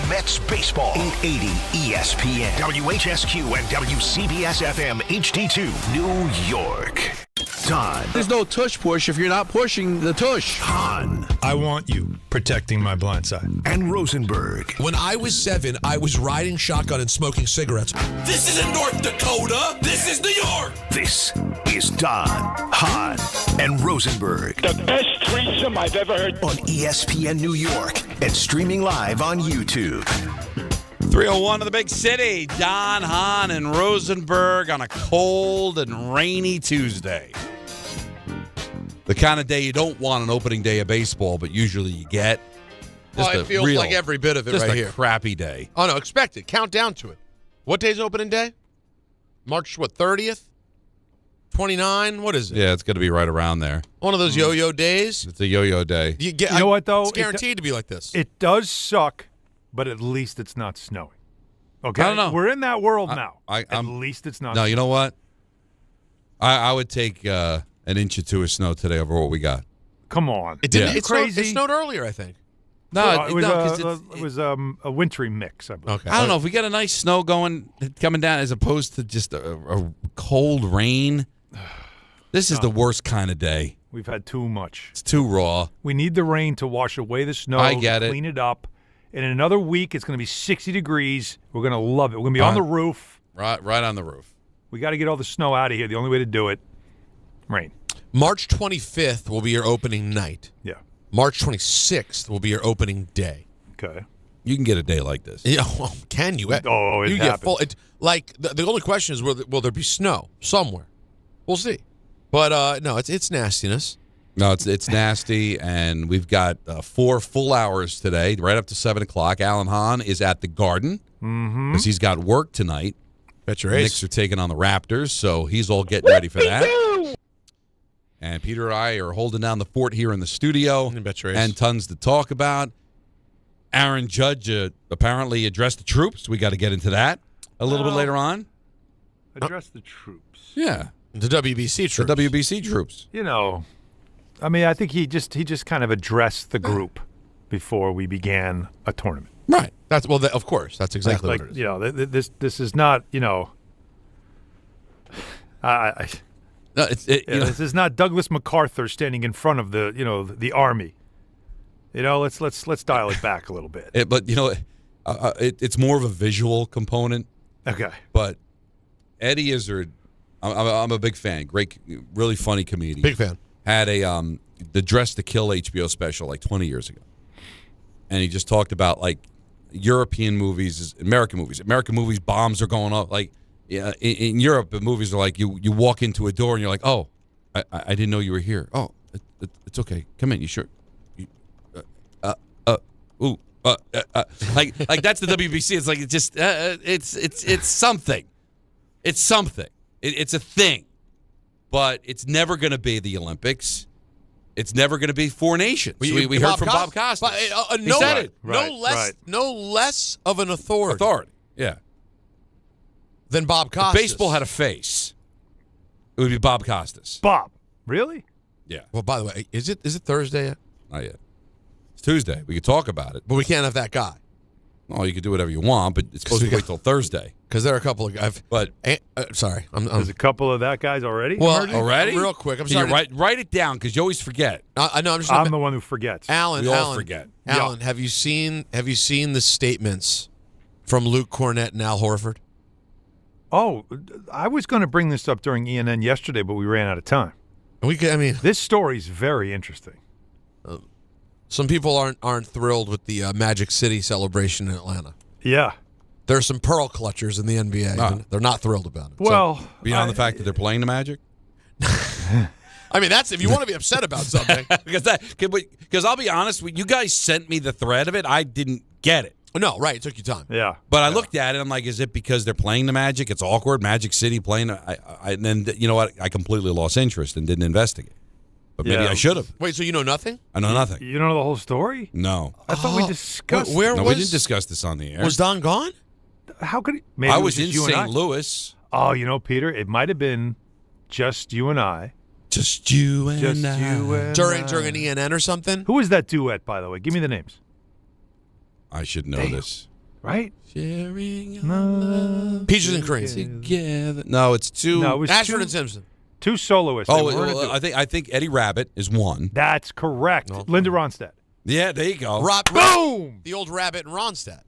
Mets baseball. 880 ESPN. WHSQ and WCBS FM HD2 New York. Don. There's no tush push if you're not pushing the tush. Hahn. I want you protecting my blind side. And Rosenberg. When I was 7, I was riding shotgun and smoking cigarettes. This isn't North Dakota. This is New York. This is Don, Hahn, and Rosenberg. The best threesome I've ever heard. On ESPN New York and streaming live on YouTube. 301 of the big city. Don, Hahn, and Rosenberg on a cold and rainy Tuesday. The kind of day you don't want an opening day of baseball, but usually you get. It feels like every bit of it just right a here. Crappy day. Oh, no, expect it. Count down to it. What day's opening day? March, 30th? 29? What is it? Yeah, it's going to be right around there. One of those yo-yo days? It's a yo-yo day. You know what, though? It's guaranteed to be like this. It does suck, but at least it's not snowing. Okay? I don't know. We're in that world now. At least it's not No, snowing. you know what? I would take an inch or two of snow today over what we got. Come on. It didn't. Yeah. It snowed earlier, I think. No, it was a wintry mix, I believe. Okay. I don't know if we get a nice snow coming down as opposed to just a cold rain. This is the worst kind of day. We've had too much. It's too raw. We need the rain to wash away the snow. I get it. Clean it up. And in another week, it's going to be 60 degrees. We're going to love it. We're going to be on the roof. Right on the roof. We got to get all the snow out of here. The only way to do it, rain. March 25th will be your opening night. Yeah. March 26th will be your opening day. Okay. You can get a day like this. Yeah, well, can you? Oh, it you happens. get full. The only question is, will there be snow somewhere? We'll see. But no, it's nastiness. No, it's nasty, and we've got 4 full hours today, right up to 7 o'clock. Alan Hahn is at the Garden because he's got work tonight. Bet your The ace. Knicks are taking on the Raptors, so he's all getting ready for that. And Peter and I are holding down the fort here in the studio, Bet your ace. and tons to talk about. Aaron Judge apparently addressed the troops. We got to get into that a little bit later on. Address the troops. Yeah, The WBC troops. the WBC troops. You know, I mean, I think he just kind of addressed the group before we began a tournament. Right. That's of course. That's exactly like, what it is. You know, this is not, you know, No, this is not Douglas MacArthur standing in front of the army. You know, let's dial it back a little bit. but it's more of a visual component. Okay. But Eddie Izzard, I'm a big fan. Great, really funny comedian. Big fan. Had the Dress to Kill HBO special like 20 years ago, and he just talked about like European movies, American movies. Bombs are going up. Like in Europe, the movies are like you walk into a door and you're like, oh, I didn't know you were here. Oh, it's okay. Come in. You sure? Like that's the WBC. It's like it's just it's something. It's something. It's a thing, but it's never going to be the Olympics. It's never going to be 4 nations. We heard from Bob Costas. He said it. No less of an authority. Yeah. Than Bob If Costas. baseball had a face, it would be Bob Costas. Bob, really? Yeah. Well, by the way, is it Thursday yet? Not yet. It's Tuesday. We could talk about it. But we can't have that guy. Oh, you could do whatever you want, but it's supposed to wait till Thursday. Because there are a couple of guys. But sorry, There's a couple of that guys already. already? Real quick, I'm Can sorry. you write it down because you always forget. I know. I'm the one who forgets. Alan, We all forget. Alan, have you seen the statements from Luke Cornett and Al Horford? Oh, I was going to bring this up during ENN yesterday, but we ran out of time. This story's very interesting. Some people aren't thrilled with the Magic City celebration in Atlanta. Yeah. There's some pearl clutchers in the NBA. Ah. They're not thrilled about it. Well, Beyond the fact that they're playing the Magic? That's if you want to be upset about something. Because I'll be honest, when you guys sent me the thread of it, I didn't get it. No, right. It took you time. Yeah. But I looked at it, I'm like, is it because they're playing the Magic? It's awkward. Magic City playing. And then, you know what? I completely lost interest and didn't investigate. But maybe I should have. Wait, so you know nothing? I know nothing. You don't know the whole story? No. I thought we discussed. Where No, was? we didn't discuss this on the air. Was Don gone? How could he? Maybe I it was in just you and I. St. Louis. Oh, you know, Peter, it might have been just you and I. Just you and Just I. you and During I. an ENN or something? Who is that duet, by the way? Give me the names. I should know this. Right? Sharing love Peaches and Cream. together. No, it's two. No, it was Ashford and Simpson. two soloists. They weren't a Oh, duo. I think Eddie Rabbit is one. That's correct. No. Linda Ronstadt. Yeah, there you go. Boom! The old rabbit in Ronstadt.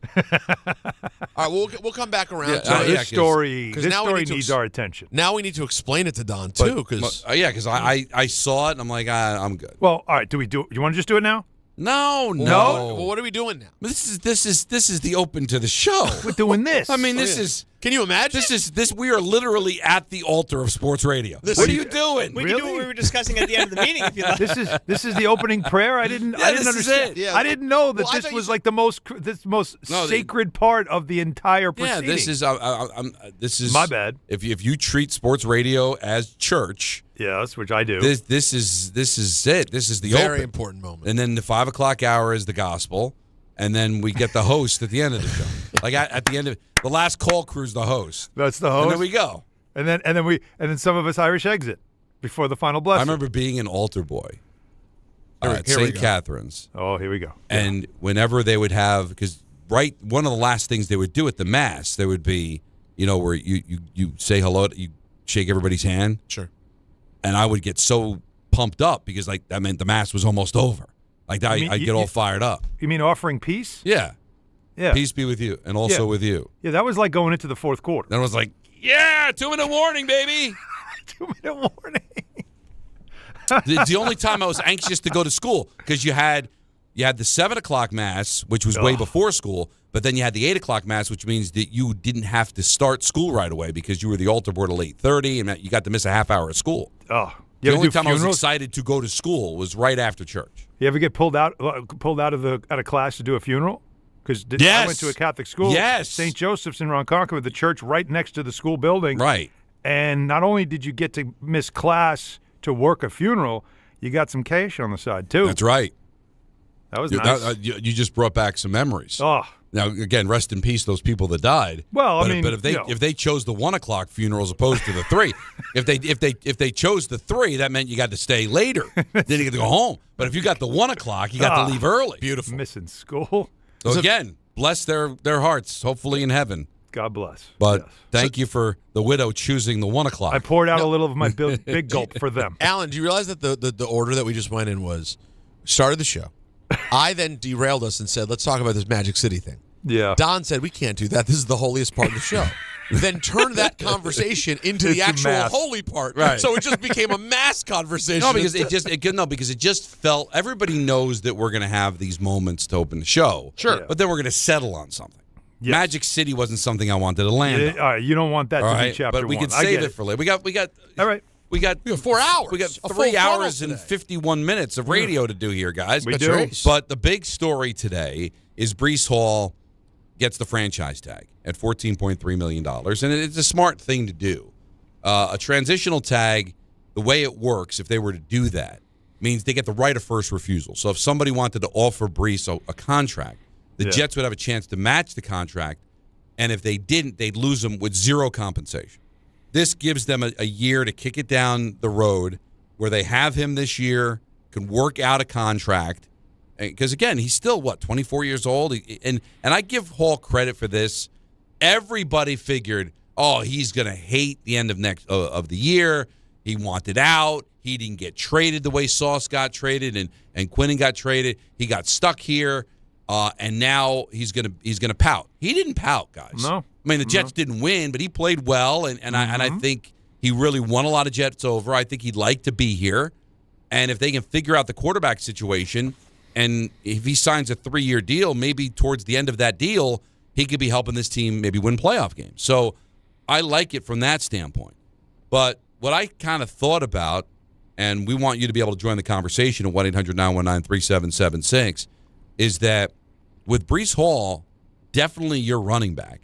All right, we'll come back around Yeah, to it. This story, 'cause this now we story need to needs our attention. Now we need to explain it to Don too, because Because I saw it and I'm like, I'm good. Well, all right. Do we do? You want to just do it now? No. well, what are we doing now? This is the open to the show. We're doing this. I mean, this is. Can you imagine? This. We are literally at the altar of sports radio. This What is- are you doing? We can do what we were discussing at the end of the meeting if you like. This is the opening prayer. I didn't Yeah, this is understand. it. Yeah. I didn't know that Well, I this thought was you- like the most No, sacred part of the entire Yeah, proceeding. this is My bad. If you treat sports radio as church, Yes, which I do. this is it. This is the very open. important moment. And then the 5 o'clock hour is the gospel, and then we get the host at the end of the show. Like at the end of the last call crew's the host. That's the host. And then we go. and then some of us Irish exit before the final blessing. I remember being an altar boy at here we St. go. Catherine's, Oh, here we go. and whenever they would have, because one of the last things they would do at the mass, there would be, where you say hello, you shake everybody's hand, Sure. and I would get so pumped up because like that meant the mass was almost over. Like You mean- I'd get all fired up. You mean offering peace? Yeah. Yeah. Peace be with you, and also Yeah. with you. Yeah, that was like going into the fourth quarter. Then I was like, yeah, 2-minute warning, baby. 2-minute warning. It's the only time I was anxious to go to school because you had the 7 o'clock mass, which was way before school, but then you had the 8 o'clock mass, which means that you didn't have to start school right away because you were the altar board till 8:30, and you got to miss a half hour of school. Oh, The you ever only do time I was funerals? excited to go to school was right after church. You ever get pulled out of class to do a funeral? Because I Yes. went to a Catholic school. Yes. St. Joseph's in Ronkonkoma, the church right next to the school building. Right. And not only did you get to miss class to work a funeral, you got some cash on the side too. That's right. That was You, nice. you just brought back some memories. Oh, Now, again, rest in peace those people that died. Well, I but, mean, but if they chose the 1 o'clock funeral as opposed to the 3, if they chose the 3, that meant you got to stay later. Then you get to go home. But if you got the 1 o'clock, you got to leave early. Beautiful. missing school. So again, bless their hearts, hopefully in heaven. God bless. But Yes. thank you for the widow choosing the 1 o'clock. I poured out a little of my big gulp for them. Alan, do you realize that the order that we just went in was started the show. I then derailed us and said, let's talk about this Magic City thing. Yeah. Don said, we can't do that. This is the holiest part of the show. Then turned that conversation into the It's a actual mass. holy part. Right. So it just became a mass conversation. No, because it just felt everybody knows that we're going to have these moments to open the show. Sure. Yeah. But then we're going to settle on something. Yes. Magic City wasn't something I wanted to land on. All right, you don't want that All to right, be chapter but we one. could I save get it for later. We got All right. we got 4 hours. We got A 3 full funnel hours and today. 51 minutes of radio to do here, guys. We That's do. right. But the big story today is Breece Hall gets the franchise tag at $14.3 million, and it's a smart thing to do. A transitional tag, the way it works, if they were to do that, means they get the right of first refusal. So if somebody wanted to offer Breece a contract, the Jets would have a chance to match the contract, and if they didn't, they'd lose him with zero compensation. This gives them a year to kick it down the road where they have him this year, can work out a contract. Because, again, he's still, 24 years old? And I give Hall credit for this. Everybody figured, he's going to hate the end of the year. He wanted out. He didn't get traded the way Sauce got traded and Quinnen got traded. He got stuck here, and now he's gonna pout. He didn't pout, guys. No. I mean, the Jets didn't win, but he played well, and I think he really won a lot of Jets over. I think he'd like to be here. And if they can figure out the quarterback situation, and if he signs a 3-year deal, maybe towards the end of that deal, he could be helping this team maybe win playoff games. So I like it from that standpoint. But what I kind of thought about, and we want you to be able to join the conversation at 1-800-919-3776, is that with Breece Hall, definitely your running back.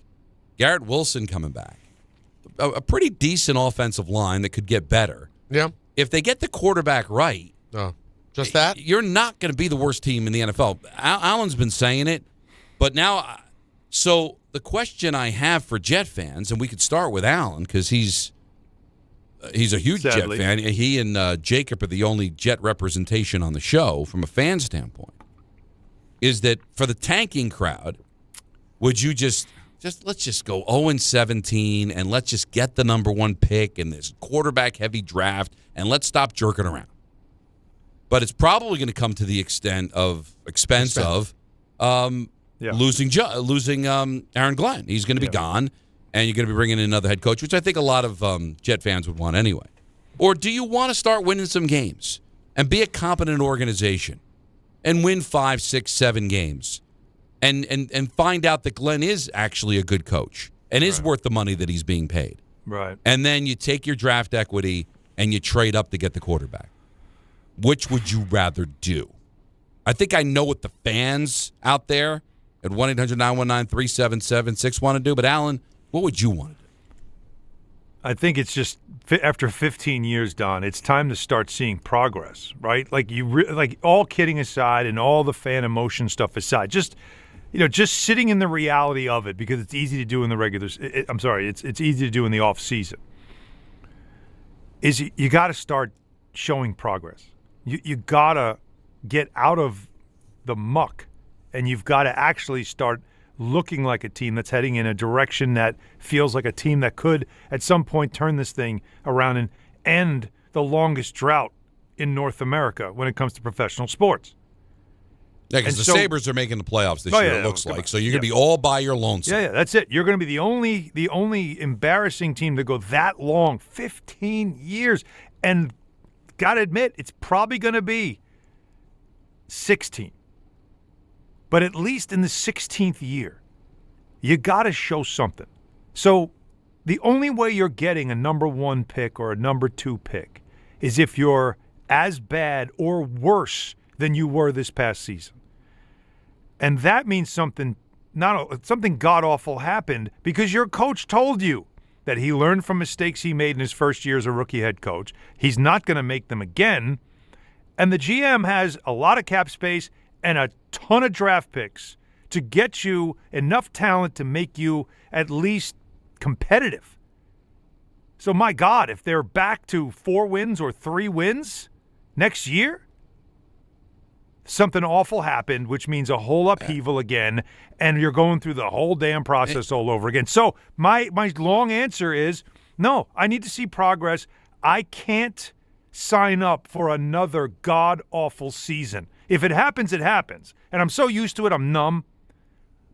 Garrett Wilson coming back. A pretty decent offensive line that could get better. Yeah. If they get the quarterback right, Just that? you're not going to be the worst team in the NFL. Allen's been saying it, but now, so the question I have for Jet fans, and we could start with Allen because he's a huge Sadly. Jet fan. He and Jacob are the only Jet representation on the show from a fan standpoint. is that for the tanking crowd, would you just let's just go 0-17 and let's just get the number 1 pick in this quarterback-heavy draft and let's stop jerking around. But it's probably going to come to the expense of losing Aaron Glenn. He's going to be gone, and you're going to be bringing in another head coach, which I think a lot of Jet fans would want anyway. Or do you want to start winning some games and be a competent organization and win 5, 6, 7 games and find out that Glenn is actually a good coach and is worth the money that he's being paid? Right. And then you take your draft equity and you trade up to get the quarterback. Which would you rather do? I think I know what the fans out there at 1-800-919-3776 want to do, but Alan, what would you want to do? I think it's just after 15 years, Don, it's time to start seeing progress, right? Like all kidding aside and all the fan emotion stuff aside, just sitting in the reality of it, because it's easy to do in the it's easy to do in the off season. Is you got to start showing progress. You got to get out of the muck, and you've got to actually start looking like a team that's heading in a direction that feels like a team that could at some point turn this thing around and end the longest drought in North America when it comes to professional sports. Yeah, because the Sabres are making the playoffs this year, it looks like. So you're going to be all by your lonesome. Yeah, that's it. You're going to be the only embarrassing team to go that long, 15 years. And got to admit, it's probably going to be 16. But at least in the 16th year, you got to show something. So the only way you're getting a number 1 pick or a number 2 pick is if you're as bad or worse than you were this past season. And that means something god-awful happened because your coach told you that he learned from mistakes he made in his first year as a rookie head coach. He's not going to make them again. And the GM has a lot of cap space and a ton of draft picks to get you enough talent to make you at least competitive. So, my God, if they're back to 4 wins or 3 wins next year, something awful happened, which means a whole upheaval again, and you're going through the whole damn process all over again. So my long answer is, no, I need to see progress. I can't sign up for another god-awful season. If it happens, it happens. And I'm so used to it, I'm numb.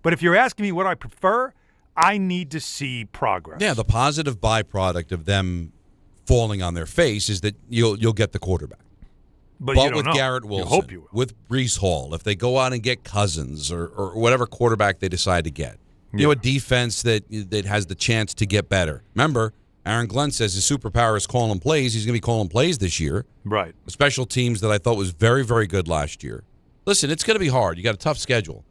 But if you're asking me what I prefer, I need to see progress. Yeah, the positive byproduct of them falling on their face is that you'll get the quarterback. But you don't with know. Garrett Wilson, you hope you will. with Breece Hall, if they go out and get Cousins or whatever quarterback they decide to get, you know, a defense that has the chance to get better. Remember, Aaron Glenn says his superpower is calling plays. He's going to be calling plays this year. Right. Special teams that I thought was very, very good last year. Listen, it's going to be hard. You got a tough schedule.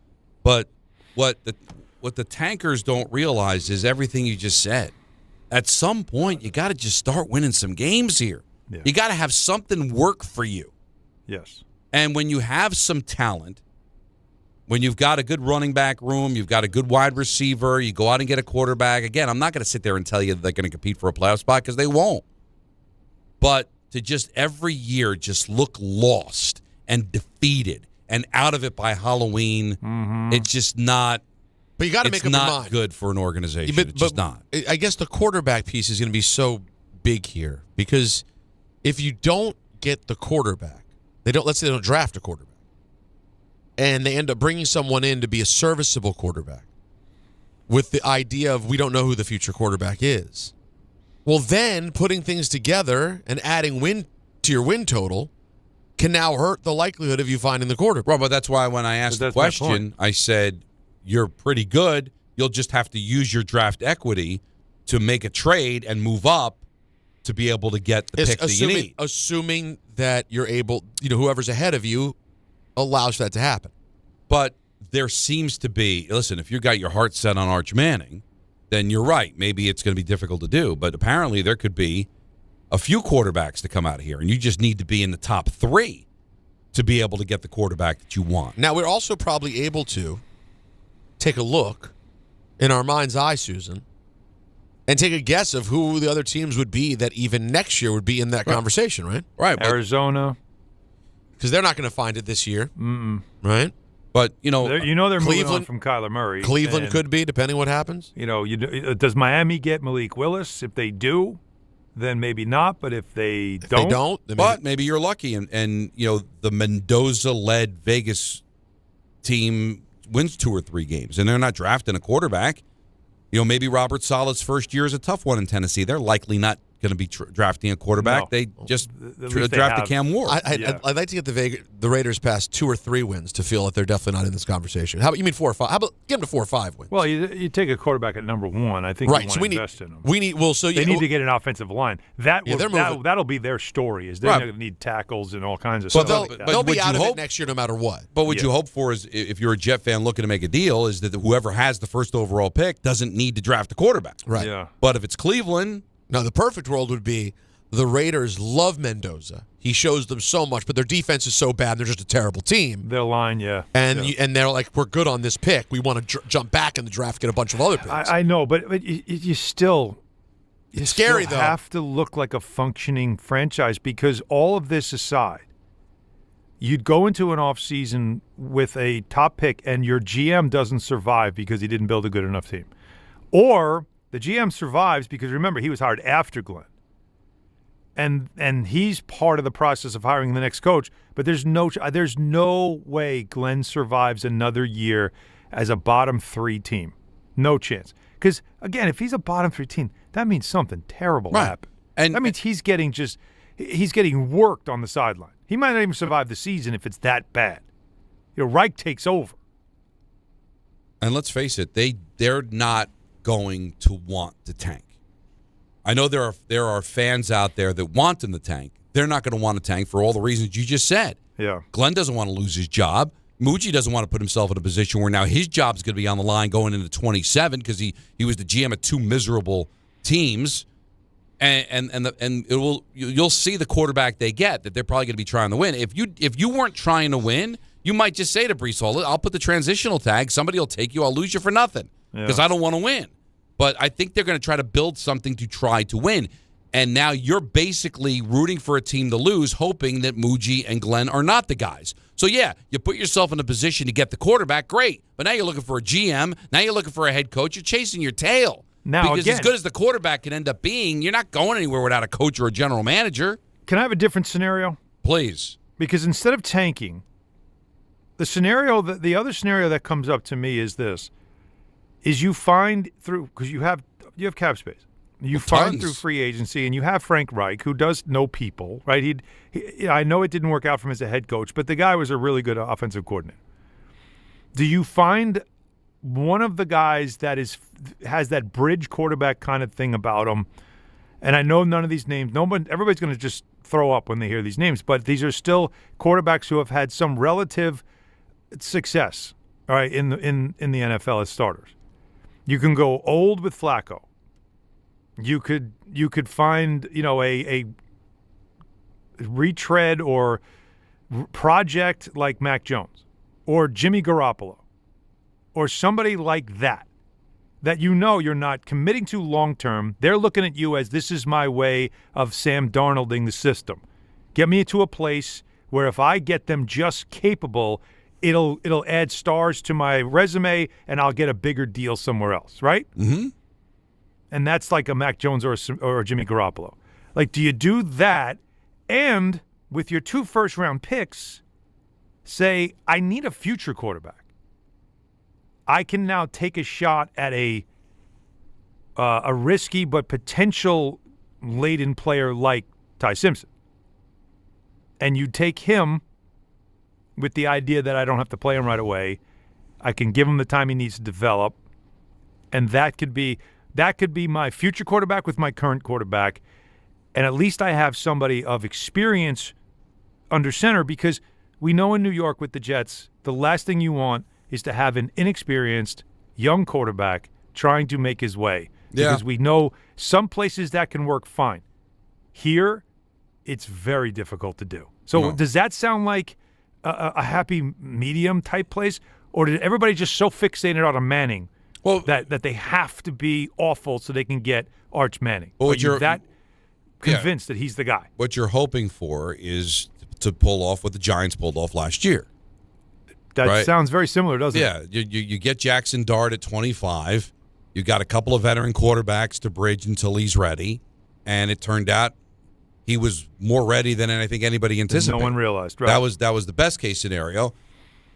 But what the tankers don't realize is everything you just said. At some point, you got to just start winning some games here. Yeah. You got to have something work for you. Yes. And when you have some talent, when you've got a good running back room, you've got a good wide receiver, you go out and get a quarterback. Again, I'm not going to sit there and tell you they're going to compete for a playoff spot because they won't. But to just every year just look lost and defeated and out of it by Halloween, it's just not. But you got to make up your mind. It's not good for an organization. But, it's just not. I guess the quarterback piece is going to be so big here because if you don't get the quarterback, let's say they don't draft a quarterback, and they end up bringing someone in to be a serviceable quarterback with the idea of we don't know who the future quarterback is. Well, then putting things together and adding win to your win total can now hurt the likelihood of you finding the quarterback. Well, but that's why when I asked the question, I said, you're pretty good. You'll just have to use your draft equity to make a trade and move up to be able to get the pick that you need. Assuming that you're able, whoever's ahead of you allows for that to happen. But there seems to be, listen, if you got your heart set on Arch Manning, then you're right. Maybe it's going to be difficult to do. But apparently there could be a few quarterbacks to come out of here, and you just need to be in the top 3 to be able to get the quarterback that you want. Now, we're also probably able to take a look in our mind's eye, Susan, and take a guess of who the other teams would be that even next year would be in that conversation, right? Right. Arizona. Because they're not going to find it this year. Mm-mm. Right? But, they're moving on Cleveland- from Kyler Murray. Cleveland and, could be, depending what happens. Does Miami get Malik Willis? If they do, then maybe not. But if they If they don't, then But maybe you're lucky, and the Mendoza-led Vegas team wins 2 or 3 games, and they're not drafting a quarterback. Maybe Robert Sala's first year is a tough one in Tennessee. They're likely not going to be drafting a quarterback. No. They just At least they drafted have. Cam Ward. I'd like to get the Raiders past 2 or 3 wins to feel that they're definitely not in this conversation. How about you mean 4 or 5? How about get them to 4 or 5 wins? Well, you take a quarterback at number 1. I think Right, you so want to invest in them. we need. Well, so They need to get an offensive line. they're moving. That'll be their story. Is they're Right. going to need tackles and all kinds of But stuff. like that. they'll would be out you of hope- it next year no matter what. But what Yeah. you hope for is, if you're a Jet fan looking to make a deal, is that whoever has the first overall pick doesn't need to draft a quarterback. Right. Yeah. But if it's Cleveland, Now, the perfect world would be the Raiders love Mendoza. He shows them so much, but their defense is so bad, they're just a terrible team. Their line, yeah. And they're like, we're good on this pick. We want to jump back in the draft, get a bunch of other picks. I know, but you still. It's scary, still though. have to look like a functioning franchise because all of this aside, you'd go into an offseason with a top pick and your GM doesn't survive because he didn't build a good enough team. Or the GM survives because, remember, he was hired after Glenn. And he's part of the process of hiring the next coach, but there's no way Glenn survives another year as a bottom 3 team. No chance. Because, again, if he's a bottom 3 team, that means something terrible happened. And that means he's getting worked on the sideline. He might not even survive the season if it's that bad. Reich takes over. and let's face it, they're not going to want to tank. I know there are fans out there that want them to tank. They're not going to want to tank for all the reasons you just said. Yeah. Glenn doesn't want to lose his job. Mucci doesn't want to put himself in a position where now his job's going to be on the line going into 27 because he was the GM of 2 miserable teams. You'll see the quarterback they get that they're probably going to be trying to win. If you weren't trying to win, you might just say to Brees Hall, I'll put the transitional tag. Somebody will take you. I'll lose you for nothing because I don't want to win. But I think they're going to try to build something to try to win. And now you're basically rooting for a team to lose, hoping that Muji and Glenn are not the guys. So, yeah, you put yourself in a position to get the quarterback, great. But now you're looking for a GM. Now you're looking for a head coach. You're chasing your tail. Now, because again, as good as the quarterback can end up being, you're not going anywhere without a coach or a general manager. Can I have a different scenario? Please. Because instead of tanking, the other scenario that comes up to me is this: is you find through, because you have cap space, you find through free agency, and you have Frank Reich, who does know people, right? I know it didn't work out for him as a head coach, but the guy was a really good offensive coordinator. Do you find one of the guys that has that bridge quarterback kind of thing about him? And I know none of these names. Everybody's going to just throw up when they hear these names, but these are still quarterbacks who have had some relative success, all right, in the NFL as starters. You can go old with Flacco. You could find a retread or project like Mac Jones or Jimmy Garoppolo or somebody like that you're not committing to long term. They're looking at you as, this is my way of Sam Darnolding the system. Get me to a place where if I get them just capable, it'll add stars to my resume and I'll get a bigger deal somewhere else, right? Mm-hmm. And that's like a Mac Jones or a Jimmy Garoppolo. Like, do you do that and with your 2 first-round picks say, I need a future quarterback? I can now take a shot at a risky but potential laden player like Ty Simpson. And you take him with the idea that I don't have to play him right away. I can give him the time he needs to develop. And that could be my future quarterback with my current quarterback. And at least I have somebody of experience under center, because we know in New York with the Jets, the last thing you want is to have an inexperienced young quarterback trying to make his way. Yeah. Because we know some places that can work fine. Here, it's very difficult to do. So does that sound like a happy medium type place? Or did everybody just so fixated on a Manning that they have to be awful so they can get Arch Manning? Well, Are you that convinced that he's the guy? What you're hoping for is to pull off what the Giants pulled off last year. That Right. sounds very similar, doesn't it? Yeah, you get Jackson Dart at 25. You got a couple of veteran quarterbacks to bridge until he's ready, and it turned out he was more ready than I think anybody anticipated. No one realized. Right. That was the best case scenario,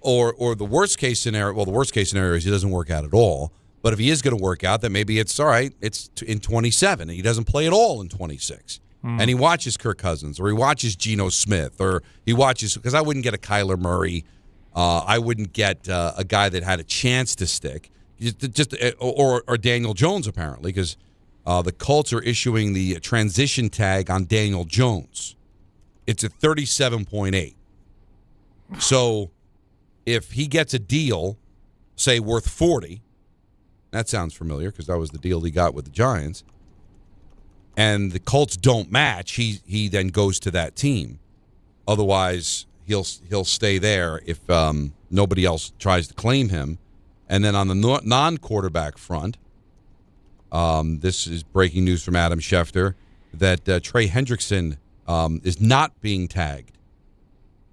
or the worst case scenario. Well, the worst case scenario is he doesn't work out at all. But if he is going to work out, then maybe it's all right. It's in 27, and he doesn't play at all in 26. And he watches Kirk Cousins, or he watches Geno Smith, or he watches, because I wouldn't get a Kyler Murray. I wouldn't get a guy that had a chance to stick, or Daniel Jones, apparently, because the Colts are issuing the transition tag on Daniel Jones. It's at 37.8. So if he gets a deal, say, worth 40, that sounds familiar because that was the deal he got with the Giants, and the Colts don't match, he then goes to that team. Otherwise, he'll stay there if nobody else tries to claim him. And then on the non-quarterback front, this is breaking news from Adam Schefter, that Trey Hendrickson is not being tagged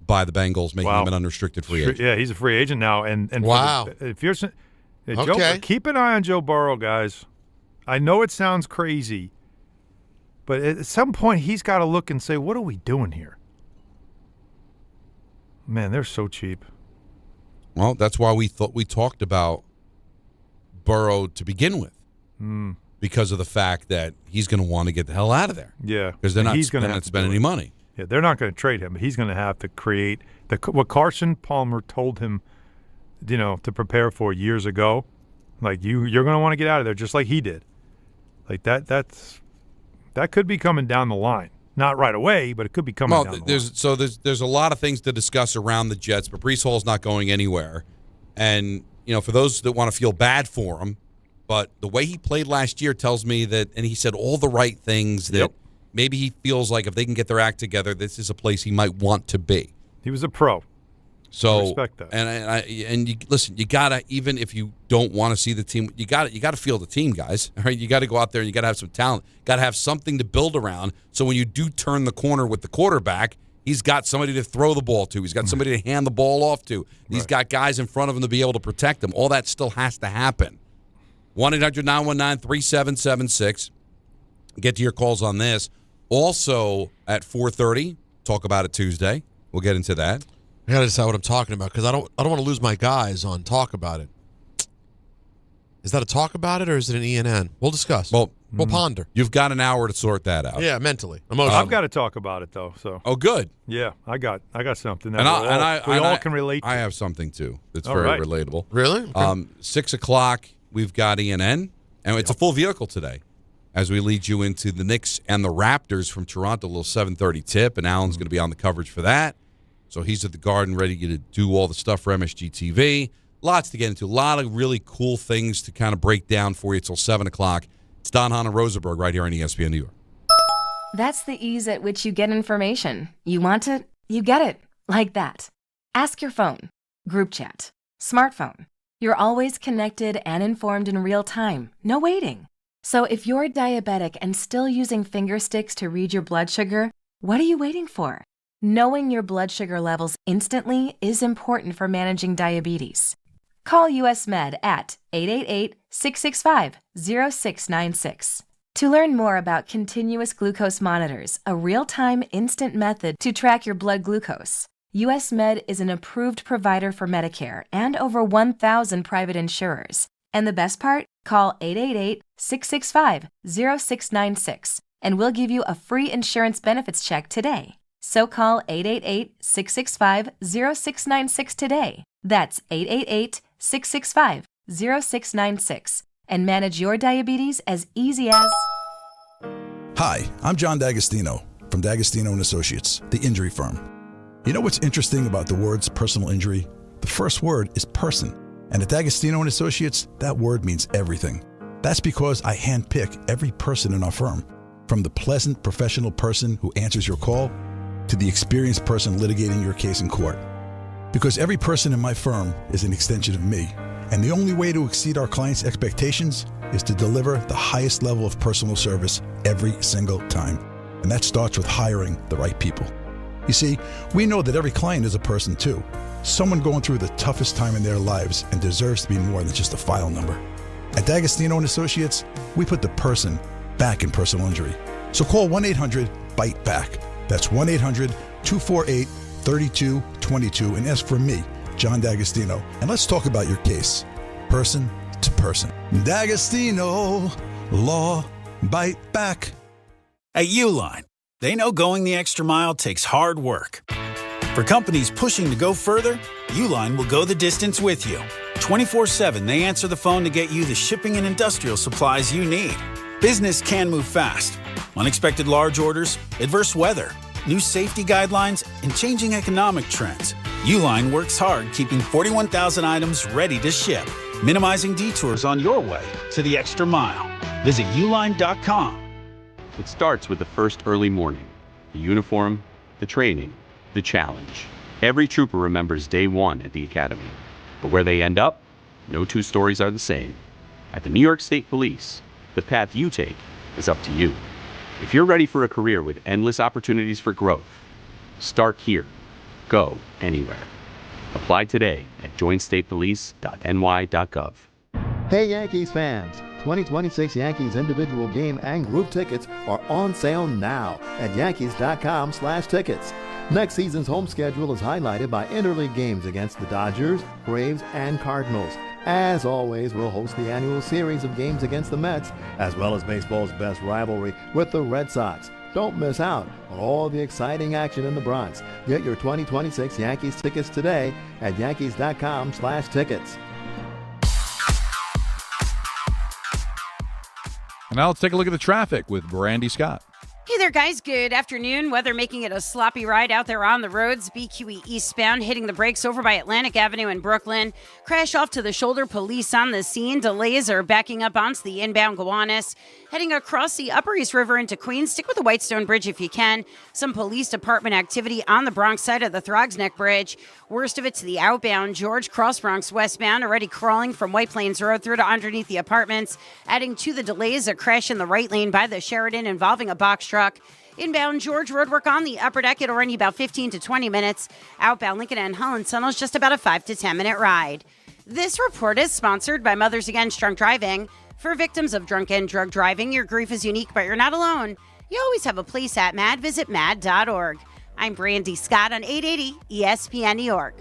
by the Bengals, making him an unrestricted free agent. Yeah, he's a free agent now. And wow. If you're, Okay. keep an eye on Joe Burrow, guys. I know it sounds crazy, but at some point he's got to look and say, what are we doing here? Man, they're so cheap. Well, that's why we talked about Burrow to begin with, because of the fact that he's going to want to get the hell out of there. Yeah, because they're not he's going to spend any money. Yeah, they're not going to trade him, but he's going to have to create what Carson Palmer told him, to prepare for years ago. Like you're going to want to get out of there, just like he did. Like that could be coming down the line. Not right away, but it could be coming down the line. There's a lot of things to discuss around the Jets, but Breece Hall's not going anywhere. And, for those that want to feel bad for him, but the way he played last year tells me that, and he said all the right things, that maybe he feels like if they can get their act together, this is a place he might want to be. He was a pro. So I respect that. And you listen, you gotta, even if you don't want to see the team, you gotta feel the team, guys. All right, you got to go out there and you got to have some talent. Got to have something to build around. So when you do turn the corner with the quarterback, he's got somebody to throw the ball to. He's got somebody to hand the ball off to. He's got guys in front of him to be able to protect him. All that still has to happen. 1-800-919-3776. Get to your calls on this. Also at 4:30, talk about it Tuesday. We'll get into that. I gotta decide what I'm talking about because I don't want to lose my guys on talk about it. Is that a talk about it or is it an ENN? We'll discuss. We'll ponder. You've got an hour to sort that out. Yeah, mentally, emotionally. I've got to talk about it though. So. Oh, good. Yeah, I got something that we all can relate to. I have something too that's All very right. relatable. Really? Okay. 6 o'clock, we've got ENN, and it's a full vehicle today as we lead you into the Knicks and the Raptors from Toronto, a little 7:30 tip, and Alan's going to be on the coverage for that. So he's at the Garden ready to do all the stuff for MSG TV. Lots to get into. A lot of really cool things to kind of break down for you till 7 o'clock. It's Hahn Rosenberg right here on ESPN New York. That's the ease at which you get information. You want it, you get it. Like that. Ask your phone. Group chat. Smartphone. You're always connected and informed in real time. No waiting. So if you're diabetic and still using finger sticks to read your blood sugar, what are you waiting for? Knowing your blood sugar levels instantly is important for managing diabetes. Call US Med at 888-665-0696. To learn more about continuous glucose monitors, a real-time instant method to track your blood glucose, US Med is an approved provider for Medicare and over 1,000 private insurers. And the best part? Call 888-665-0696 and we'll give you a free insurance benefits check today. So call 888-665-0696 today. That's 888-665-0696 and manage your diabetes as easy as... Hi, I'm John D'Agostino from D'Agostino & Associates, the injury firm. You know what's interesting about the words personal injury? The first word is person. And at D'Agostino & Associates, that word means everything. That's because I handpick every person in our firm, from the pleasant professional person who answers your call to the experienced person litigating your case in court. Because every person in my firm is an extension of me, and the only way to exceed our clients' expectations is to deliver the highest level of personal service every single time. And that starts with hiring the right people. You see, we know that every client is a person too. Someone going through the toughest time in their lives and deserves to be more than just a file number. At D'Agostino and Associates, we put the person back in personal injury. So call 1-800-BITE-BACK. That's 1-800-248-3222 and ask for me, John D'Agostino. And let's talk about your case, person to person. D'Agostino, law, bite back. At Uline, they know going the extra mile takes hard work. For companies pushing to go further, Uline will go the distance with you. 24/7, they answer the phone to get you the shipping and industrial supplies you need. Business can move fast. Unexpected large orders, adverse weather, new safety guidelines, and changing economic trends. Uline works hard keeping 41,000 items ready to ship, minimizing detours on your way to the extra mile. Visit uline.com. It starts with the first early morning, the uniform, the training, the challenge. Every trooper remembers day one at the academy. But where they end up, no two stories are the same. At the New York State Police, the path you take is up to you. If you're ready for a career with endless opportunities for growth, start here. Go anywhere. Apply today at joinstatepolice.ny.gov. Hey Yankees fans, 2026 Yankees individual game and group tickets are on sale now at yankees.com/tickets. Next season's home schedule is highlighted by interleague games against the Dodgers, Braves, and Cardinals. As always, we'll host the annual series of games against the Mets, as well as baseball's best rivalry with the Red Sox. Don't miss out on all the exciting action in the Bronx. Get your 2026 Yankees tickets today at yankees.com/tickets. And now let's take a look at the traffic with Brandy Scott. Hey there, guys. Good afternoon. Weather making it a sloppy ride out there on the roads. BQE eastbound hitting the brakes over by Atlantic Avenue in Brooklyn. Crash off to the shoulder. Police on the scene. Delays are backing up onto the inbound Gowanus. Heading across the Upper East River into Queens. Stick with the Whitestone Bridge if you can. Some police department activity on the Bronx side of the Throgs Neck Bridge. Worst of it to the outbound George Cross Bronx westbound. Already crawling from White Plains Road through to underneath the apartments. Adding to the delays, a crash in the right lane by the Sheridan involving a box truck. Inbound George roadwork on the upper deck. It'll run you about 15 to 20 minutes. Outbound Lincoln and Holland Tunnel's just about a 5 to 10 minute ride. This report is sponsored by Mothers Against Drunk Driving. For victims of drunk and drug driving, your grief is unique, but you're not alone. You always have a place at MAD. Visit MAD.org. I'm Brandy Scott on 880 ESPN New York.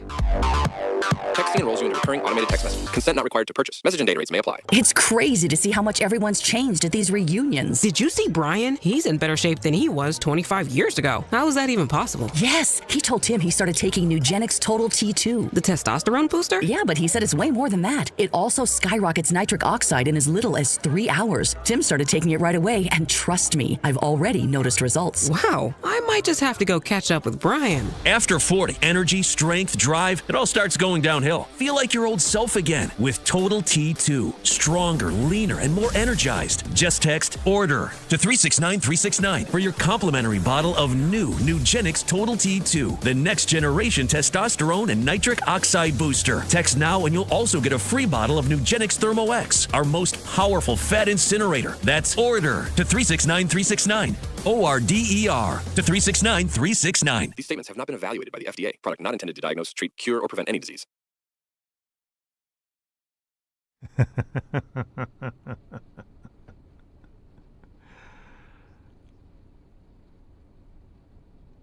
Texting enrolls you in a recurring automated text message. Consent not required to purchase. Message and data rates may apply. It's crazy to see how much everyone's changed at these reunions. Did you see Brian? He's in better shape than he was 25 years ago. How is that even possible? Yes, he told Tim he started taking Nugenix Total T2. The testosterone booster? Yeah, but he said it's way more than that. It also skyrockets nitric oxide in as little as 3 hours. Tim started taking it right away, and trust me, I've already noticed results. Wow, I might just have to go catch up with Brian. After 40, energy, strength, drive, it all starts going downhill. Feel like your old self again with Total T2. Stronger, leaner, and more energized. Just text ORDER to 369-369 for your complimentary bottle of new Nugenix Total T2, the next generation testosterone and nitric oxide booster. Text now and you'll also get a free bottle of Nugenix Thermo X, our most powerful fat incinerator. That's ORDER to 369-369. ORDER to 369-369. These statements have not been evaluated by the FDA. Product not intended to diagnose, treat, cure, or prevent any disease.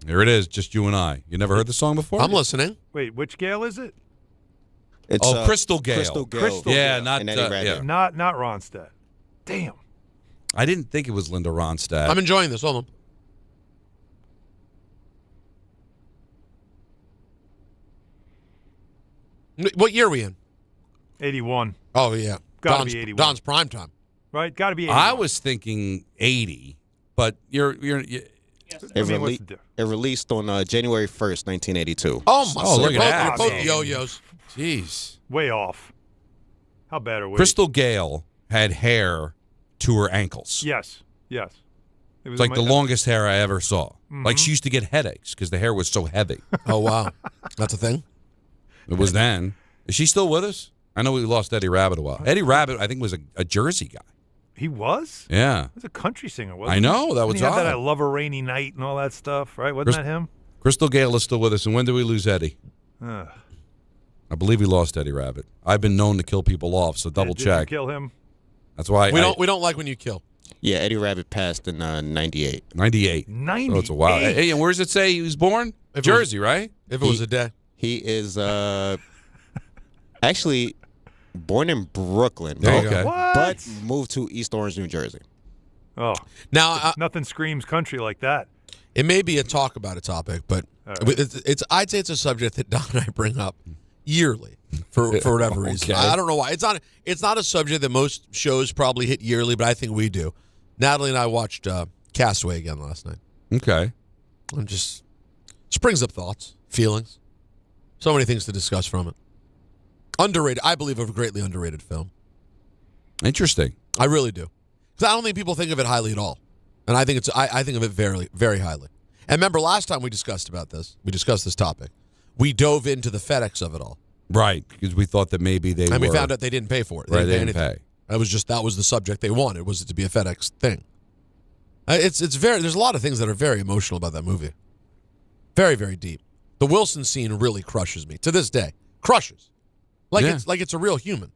Here it is, just you and I. You never heard the song before? I'm listening. Wait, which Gale is it? It's Crystal Gale. Crystal Yeah, Gale. not yeah. Not Ronstadt. Damn. I didn't think it was Linda Ronstadt. I'm enjoying this. Hold on. What year are we in? 81. Oh, yeah. Gotta be 81. Don's prime time. Right? Gotta be 81. I was thinking 80, but you're It released on January 1st, 1982. Oh, my look at that. Both yo-yos. Jeez. Way off. How bad are we? Crystal Gale had hair to her ankles. Yes. Yes. It was It's like the longest hair I ever saw. Mhm. Like she used to get headaches because the hair was so heavy. Oh, wow. That's a thing? It was then. Is she still with us? I know we lost Eddie Rabbit a while. Eddie Rabbit, I think, was a Jersey guy. He was? Yeah. He was a country singer, wasn't I know. That was Didn't he have odd. that I Love a Rainy Night and all that stuff, right? Wasn't that him? Crystal Gale is still with us. And when did we lose Eddie? I believe we lost Eddie Rabbit. I've been known to kill people off, so double check. Did you kill him? That's why we don't like when you kill. Yeah, Eddie Rabbit passed in 98. 98. 98. Oh, it's a while. Hey, and where does it say he was born? Jersey, right? If it was a day. He is actually born in Brooklyn. There you go. But moved to East Orange, New Jersey. Oh. Now, nothing screams country like that. It may be a talk about a topic, but it's I'd say it's a subject that Don and I bring up yearly for whatever reason. I don't know why. It's not a subject that most shows probably hit yearly, but I think we do. Natalie and I watched Castaway again last night. Okay. And just brings up thoughts, feelings. So many things to discuss from it. Underrated. I believe a greatly underrated film. Interesting. I really do. Because I don't think people think of it highly at all. And I think I think of it very, very highly. And remember last time we discussed this topic. We dove into the FedEx of it all. Right, because we thought that maybe they we found out they didn't pay for it. They didn't pay. That was the subject they wanted, was it to be a FedEx thing. There's a lot of things that are very emotional about that movie. Very, very deep. The Wilson scene really crushes me to this day. Crushes. It's a real human.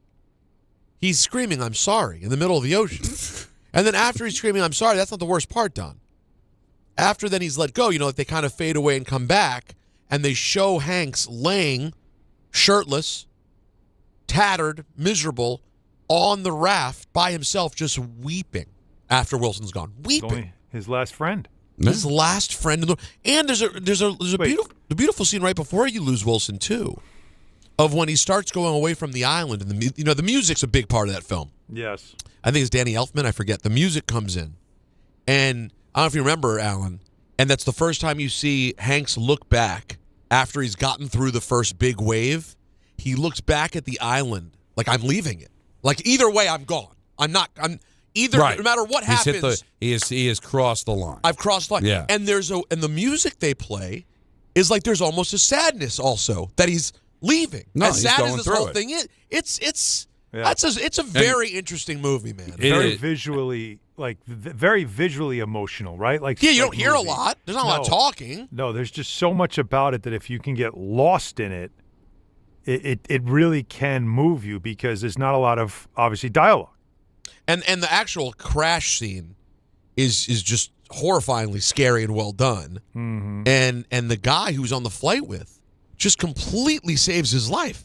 He's screaming, "I'm sorry," in the middle of the ocean. And then after he's screaming, "I'm sorry," that's not the worst part, Don. After then he's let go, they kind of fade away and come back, and they show Hanks laying shirtless, tattered, miserable, on the raft by himself, just weeping after Wilson's gone. Weeping. Only his last friend. His last friend. And there's a beautiful scene right before you lose Wilson, too, of when he starts going away from the island. And the music's a big part of that film. Yes. I think it's Danny Elfman. I forget. The music comes in. And I don't know if you remember, Alan, and that's the first time you see Hanks look back after he's gotten through the first big wave. He looks back at the island like, I'm leaving it. Like, either way, I'm gone. I'm either, right. No matter what happens. He has crossed the line. I've crossed the line. Yeah. And the music they play is like there's almost a sadness also that he's leaving. No, as he's sad going as this through whole it. thing is, it's Yeah. It's a very interesting movie, man. Very visually, very visually emotional, right? You don't hear a lot. There's not a lot of talking. No, there's just so much about it that if you can get lost in it, it really can move you because there's not a lot of, obviously, dialogue. And the actual crash scene is just horrifyingly scary and well done. Mm-hmm. And the guy who's on the flight with just completely saves his life.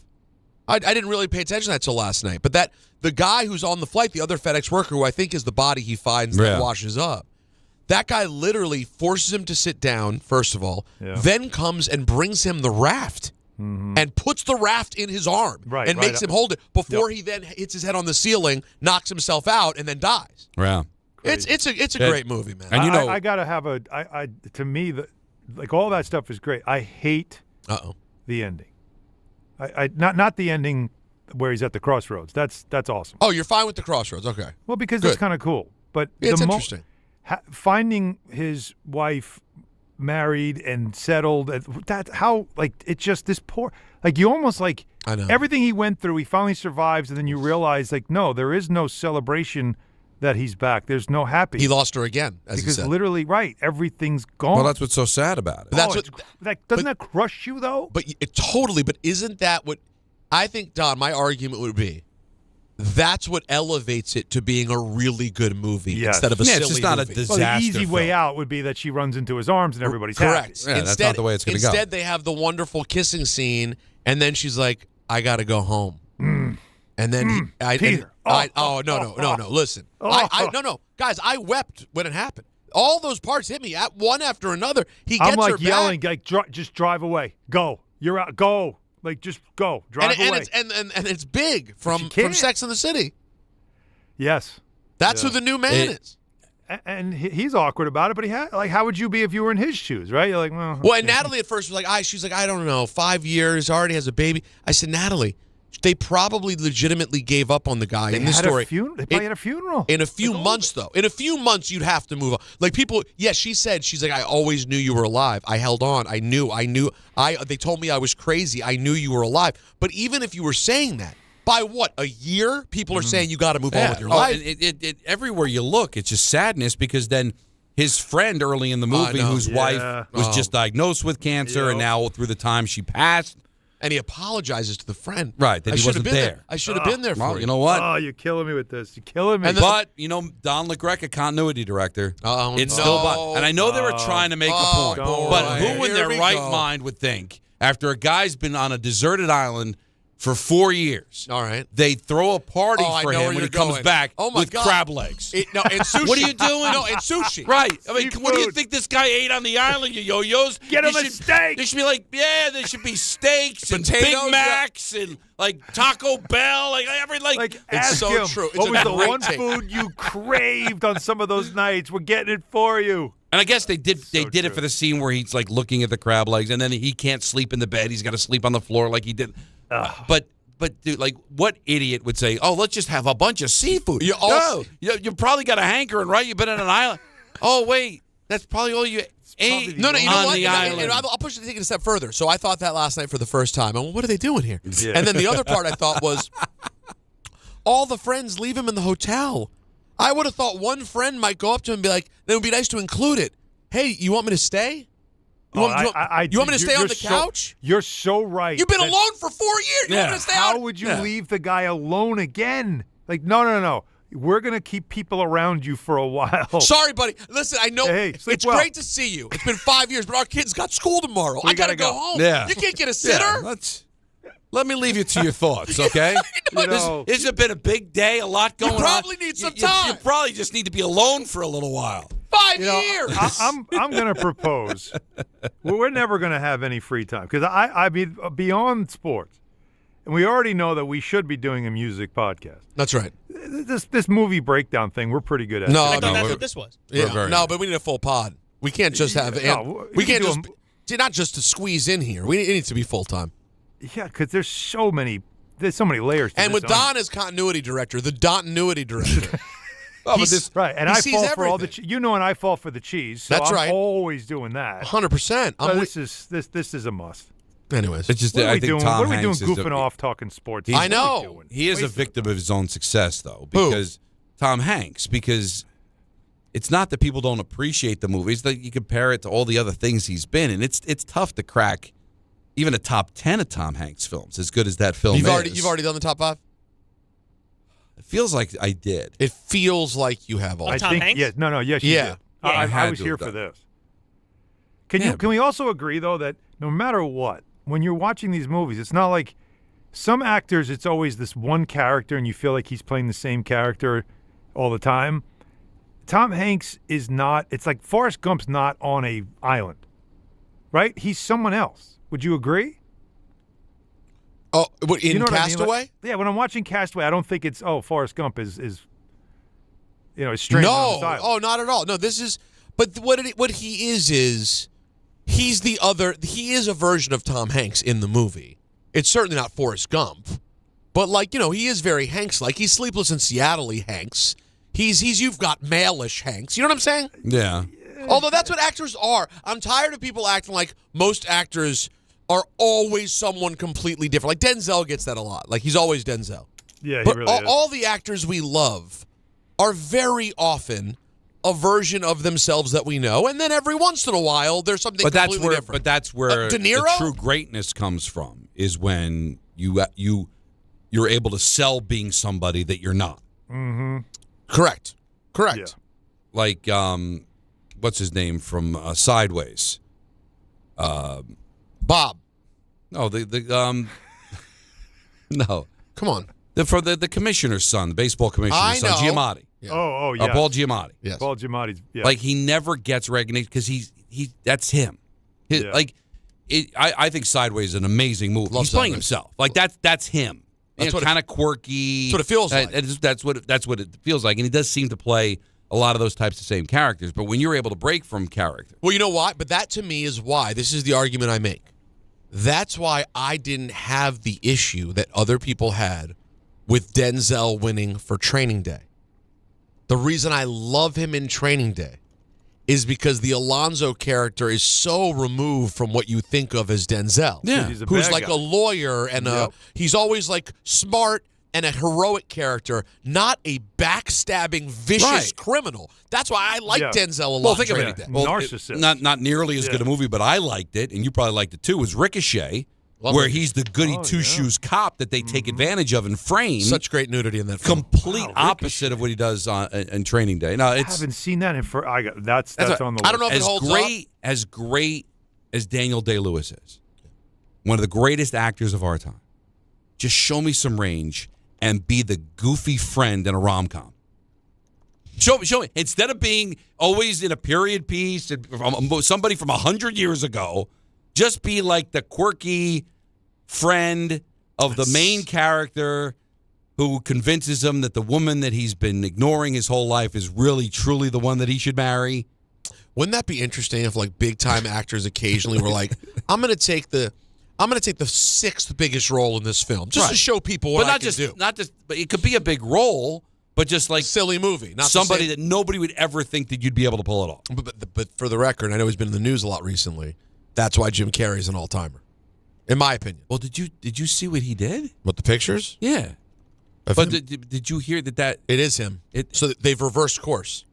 I didn't really pay attention to that till last night. But the guy who's on the flight, the other FedEx worker, who I think is the body he finds that washes up, that guy literally forces him to sit down, first of all, then comes and brings him the raft and puts the raft in his arm and makes him hold it before he then hits his head on the ceiling, knocks himself out, and then dies. Yeah. It's a great movie, man. And I got to have to me, all that stuff is great. I hate the ending. Not the ending where he's at the crossroads. That's awesome. Oh, you're fine with the crossroads. Okay. Well, because it's kind of cool. But it's interesting. Finding his wife married and settled, it's just this poor, you almost I know. everything he went through, he finally survives, and then you realize, no, there is no celebration that he's back. There's no happy. He lost her again, as because he said. literally, everything's gone. Well, that's what's so sad about it. Doesn't that crush you, though? But totally. But isn't that what I think, Don? My argument would be that's what elevates it to being a really good movie instead of a silly it's just not movie. a disaster. Well, the easy way film. out would be that she runs into his arms and everybody's correct. happy. Yeah, that's not the way it's going to go. Instead, they have the wonderful kissing scene, and then she's like, "I got to go home." And then Peter. No. Listen, no, guys, I wept when it happened. All those parts hit me at one after another. He gets I'm her yelling, back. just drive away. Go. You're out. Go. Just go. Drive away. And it's big from Sex and the City. Yes. That's who the new man is. And he's awkward about it, but how would you be if you were in his shoes, right? You're like, well. Well, and Natalie at first was like, she's like, I don't know, 5 years, already has a baby. I said, Natalie, they probably legitimately gave up on the guy in this story. They probably had a funeral. In a few months, though. In a few months, you'd have to move on. She's like, I always knew you were alive. I held on. I knew. They told me I was crazy. I knew you were alive. But even if you were saying that, by a year, people are saying you got to move on with your life. Everywhere you look, it's just sadness because then his friend early in the movie, whose wife was Oh. just diagnosed with cancer, and now through the time she passed. And he apologizes to the friend. Right, that I he should have wasn't been there. I should have been there for Well, you. you know what? Oh, you're killing me with this. You're killing me. But, Don LaGreca, continuity director, it's no. still... And I know they were trying to make a point, but who in Here their we right go. mind would think, after a guy's been on a deserted island for 4 years, all right, they throw a party I for know him where when you're he comes going. back Oh my with God. crab legs? No, and sushi. What are you doing? No, and sushi. Right. I mean, what do you think this guy ate on the island, you yo-yos? Get him There a steak. There should be like, there should be steaks and Potatoes, Big Macs and like Taco Bell, like Like, It's ask so him, true. It's what a was the great one take. food you craved on some of those nights? We're getting it for you. And I guess they did it for the scene where he's like looking at the crab legs, and then he can't sleep in the bed. He's got to sleep on the floor like he did. But dude, like, what idiot would say, "Oh, let's just have a bunch of seafood"? You probably got a hankering, right? You've been on an island. Oh wait, that's probably all you ate. No, you know on what? the island. I'll push it a step further. So I thought that last night for the first time. And what are they doing here? Yeah. And then the other part I thought was, all the friends leave him in the hotel. I would have thought one friend might go up to him and be like, "It would be nice to include it. Hey, you want me to stay? You want me to stay on the couch? You're so right. You've been alone for 4 years. You want me to stay How on? would you leave the guy alone again? Like, no. We're going to keep people around you for a while. Sorry, buddy. Listen, I know Hey, sleep it's well. great to see you. It's been 5 years, but our kids got school tomorrow. I got to go home. Yeah. You can't get a sitter? Yeah, let me leave you to your thoughts, okay? This has been a big day, a lot going on. You probably need some time. You probably just need to be alone for a little while. 5 years. I'm going to propose. We're never going to have any free time because I mean beyond sports, and we already know that we should be doing a music podcast. That's right. This movie breakdown thing, we're pretty good at. No, I thought that's what this was. Yeah. No, but we need a full pod. We can't just have. No, we we can can't do just not just to squeeze in here. It needs to be full time. Yeah, because there's so many layers. To And this with Don as continuity director, the Dontinuity director. right, and he I sees fall for all the everything. and I fall for the cheese. So That's I'm right. always doing that. 100%. So this is a must. Anyways, It's just What are I we think doing? Tom What are we doing? Hanks is Goofing off, talking sports. He's- I know. He is a victim of his own success, though, because Tom Hanks, because it's not that people don't appreciate the movies, that you compare it to all the other things he's been in. It's tough to crack even a top 10 of Tom Hanks films, as good as that film You've is. already done the top 5? It feels like I did. It feels like you have all. I Tom think Hanks? yes. No. Yes, you Yeah. did. I I had was to here have for done this. Can we also agree though that no matter what, when you're watching these movies, it's not like some actors. It's always this one character, and you feel like he's playing the same character all the time. Tom Hanks is not. It's like Forrest Gump's not on a island, right? He's someone else. Would you agree? Oh, what, in You know what I mean? Castaway? Like, yeah, when I'm watching Castaway, I don't think it's Forrest Gump is stranded on this island. Oh, not at all. No, this is. But what he is he's the other. He is a version of Tom Hanks in the movie. It's certainly not Forrest Gump, but he is very Hanks-like. He's Sleepless in Seattle-y Hanks. He's You've Got Mail-ish Hanks. You know what I'm saying? Yeah. Although that's what actors are. I'm tired of people acting like most actors are always someone completely different. Like Denzel gets that a lot. Like he's always Denzel. Yeah, he but really is. all the actors we love are very often a version of themselves that we know, and then every once in a while there's something completely different. But that's where De Niro? the true greatness comes from. Is when you're able to sell being somebody that you're not. Mm-hmm. Correct. Yeah. Like what's his name from Sideways? Bob. No, no. Come on. For the commissioner's son, the baseball commissioner's son, know. Giamatti. Yeah. Oh, yeah. Paul Giamatti. Yes. Paul Giamatti's. Yeah. Like he never gets recognition because that's him. Yeah. I think Sideways is an amazing movie. Love He's playing Sideways. himself. Like that's him. That's what kind of quirky. That's what it feels like. That's what it feels like, and he does seem to play a lot of those types of same characters. But when you're able to break from character, Well, you know why? But that to me is why. This is the argument I make. That's why I didn't have the issue that other people had with Denzel winning for Training Day. The reason I love him in Training Day is because the Alonzo character is so removed from what you think of as Denzel. Yeah. He's a Who's bad like guy. a lawyer and Yep. he's always like smart, and a heroic character, not a backstabbing, vicious criminal. That's why I like Denzel a lot. Well, think of Training it. Day. Well, narcissist. Not nearly as good a movie, but I liked it, and you probably liked it too, was Ricochet, where he's the goody two-shoes cop that they take advantage of and frame. Such great nudity in that film. Complete opposite of what he does in Training Day. No, I haven't seen that in that's on the list. I don't know if it holds up. As great as Daniel Day-Lewis is, one of the greatest actors of our time, just show me some range and be the goofy friend in a rom-com. Show me. Instead of being always in a period piece from somebody from 100 years ago, just be like the quirky friend of the main character who convinces him that the woman that he's been ignoring his whole life is really, truly the one that he should marry. Wouldn't that be interesting if like big time actors occasionally were like, I'm gonna take the 6th biggest role in this film just to show people what I can do. But it could be a big role, but just like silly movie, not somebody that nobody would ever think that you'd be able to pull it off. But for the record, I know he's been in the news a lot recently. That's why Jim Carrey's an all-timer, in my opinion. Well, did you see what he did? What, the pictures? Yeah. But did you hear that it is him? So they've reversed course.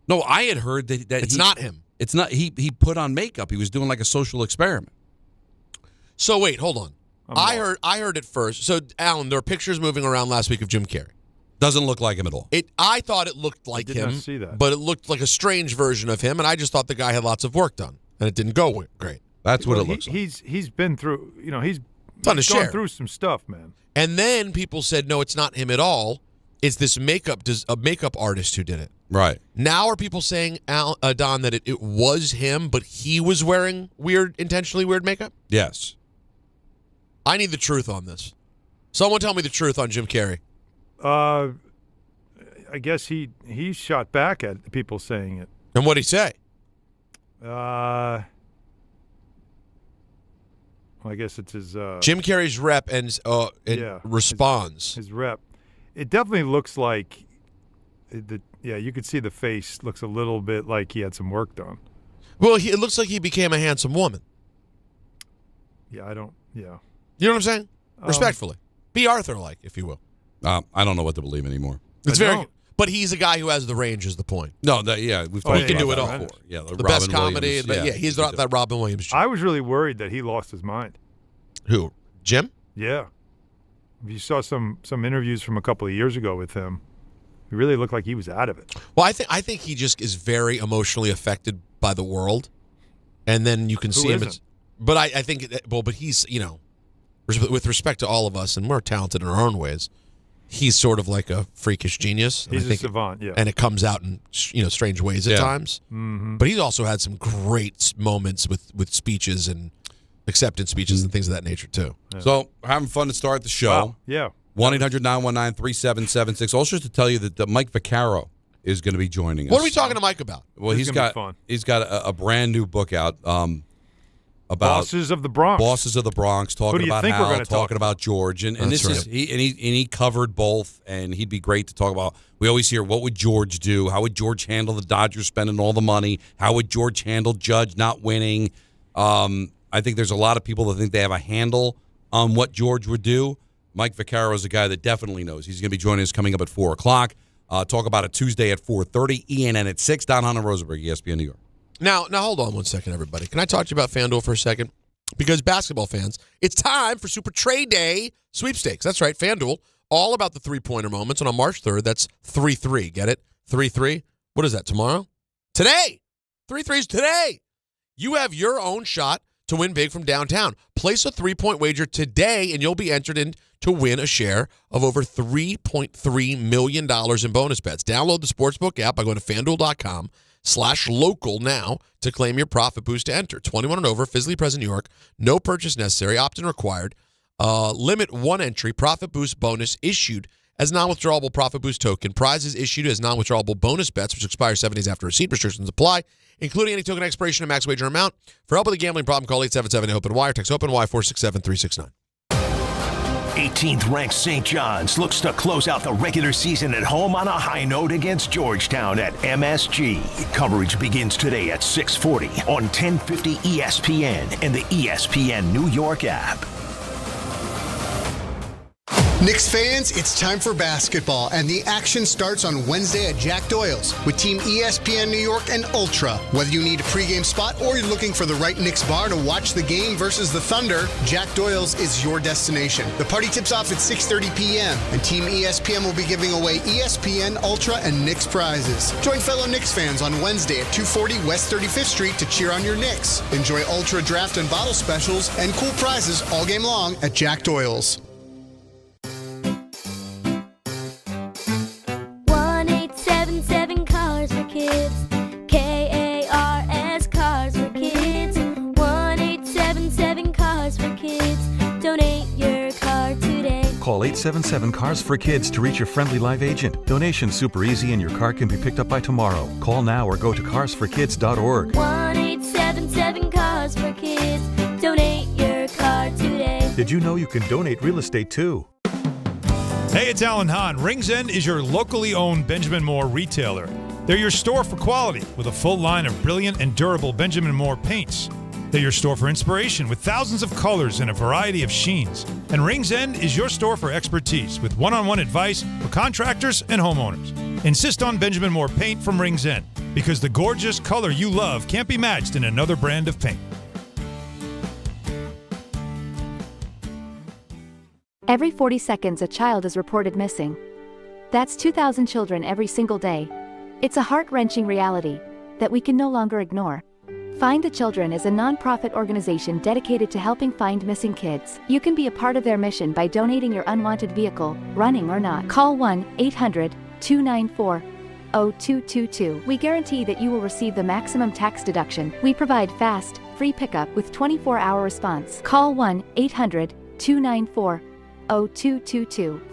No, I had heard that it's not him. It's not. He put on makeup. He was doing like a social experiment. So wait, hold on. I heard it first. So Alan, there were pictures moving around last week of Jim Carrey. Doesn't look like him at all. I thought it looked like him. I did not see that. But it looked like a strange version of him, and I just thought the guy had lots of work done, and it didn't go great. That's what it looks like. He's been through. He's gone through some stuff, man. And then people said, no, it's not him at all. It's this makeup artist who did it. Right. Now are people saying, Don, that it was him, but he was wearing intentionally weird makeup? Yes. I need the truth on this. Someone tell me the truth on Jim Carrey. I guess he shot back at people saying it. And what'd he say? Well, I guess it's his Jim Carrey's rep and responds. His rep. It definitely looks like you could see the face looks a little bit like he had some work done. Well, it looks like he became a handsome woman. Yeah, I don't. Yeah. You know what I'm saying? Respectfully. Be Arthur-like, if you will. I don't know what to believe anymore. It's very. But he's a guy who has the range, is the point. No, we've talked he can do it all. Before. Yeah, the best comedy. He's not that Robin Williams. I was really worried that he lost his mind. Who? Jim? Yeah. If you saw some interviews from a couple of years ago with him, he really looked like he was out of it. Well, I think he just is very emotionally affected by the world, and then you can see him. But I think, but he's with respect to all of us, and we're talented in our own ways. He's sort of like a freakish genius. He's a savant, yeah. And it comes out in strange ways at times. Mm-hmm. But he's also had some great moments with speeches and acceptance speeches and things of that nature too. Yeah. So having fun to start the show. Wow. Yeah. 1-800-919-3776. Also, just to tell you that Mike Vaccaro is going to be joining us. What are we talking to Mike about? Well, he's got a brand new book out about Bosses of the Bronx. Bosses of the Bronx, talking about Hal, talking about George, and this right. is he covered both, and he'd be great to talk about. We always hear, what would George do? How would George handle the Dodgers spending all the money? How would George handle Judge not winning? I think there's a lot of people that think they have a handle on what George would do. Mike Vaccaro is a guy that definitely knows. He's going to be joining us coming up at 4 o'clock. Talk about it Tuesday at 4:30, ENN at 6. Don Hahn Rosenberg, ESPN New York. Now hold on one second, everybody. Can I talk to you about FanDuel for a second? Because basketball fans, it's time for Super Trade Day sweepstakes. That's right, FanDuel, all about the three-pointer moments. And on March 3rd, that's 3-3. Get it? 3-3. What is that, tomorrow? Today! 3-3's today! You have your own shot to win big from downtown. Place a three-point wager today, and you'll be entered in to win a share of over $3.3 million in bonus bets. Download the Sportsbook app by going to FanDuel.com/local now to claim your profit boost to enter. 21 and over, physically present New York. No purchase necessary. Opt-in required. Limit one entry. Profit boost bonus issued as non-withdrawable profit boost token. Prizes issued as non-withdrawable bonus bets, which expire 7 days after receipt. Restrictions apply, including any token expiration and max wager amount. For help with a gambling problem, call 877-OPEN-WIRE. Text OPEN-WIRE 467-369. 18th ranked St. John's looks to close out the regular season at home on a high note against Georgetown at MSG. Coverage begins today at 6:40 on 1050 ESPN and the ESPN New York app. Knicks fans, it's time for basketball, and the action starts on Wednesday at Jack Doyle's with Team ESPN New York and Ultra. Whether you need a pregame spot or you're looking for the right Knicks bar to watch the game versus the Thunder, Jack Doyle's is your destination. The party tips off at 6:30 p.m., and Team ESPN will be giving away ESPN, Ultra, and Knicks prizes. Join fellow Knicks fans on Wednesday at 240 West 35th Street to cheer on your Knicks. Enjoy Ultra draft and bottle specials and cool prizes all game long at Jack Doyle's. 1-877 Cars for Kids. KARS Cars for Kids. 1-877 Cars for Kids. Donate your car today. Call 877 Cars for Kids to reach your friendly live agent. Donation's super easy and your car can be picked up by tomorrow. Call now or go to carsforkids.org. 1-877 Cars for Kids. Donate your car today. Did you know you can donate real estate too? Hey, it's Alan Hahn. Rings End is your locally owned Benjamin Moore retailer. They're your store for quality with a full line of brilliant and durable Benjamin Moore paints. They're your store for inspiration with thousands of colors and a variety of sheens. And Rings End is your store for expertise with one-on-one advice for contractors and homeowners. Insist on Benjamin Moore paint from Rings End because the gorgeous color you love can't be matched in another brand of paint. Every 40 seconds, a child is reported missing. That's 2,000 children every single day. It's a heart-wrenching reality that we can no longer ignore. Find the Children is a non-profit organization dedicated to helping find missing kids. You can be a part of their mission by donating your unwanted vehicle, running or not. Call 1-800-294-0222. We guarantee that you will receive the maximum tax deduction. We provide fast, free pickup with 24-hour response. Call 1-800-294-0222.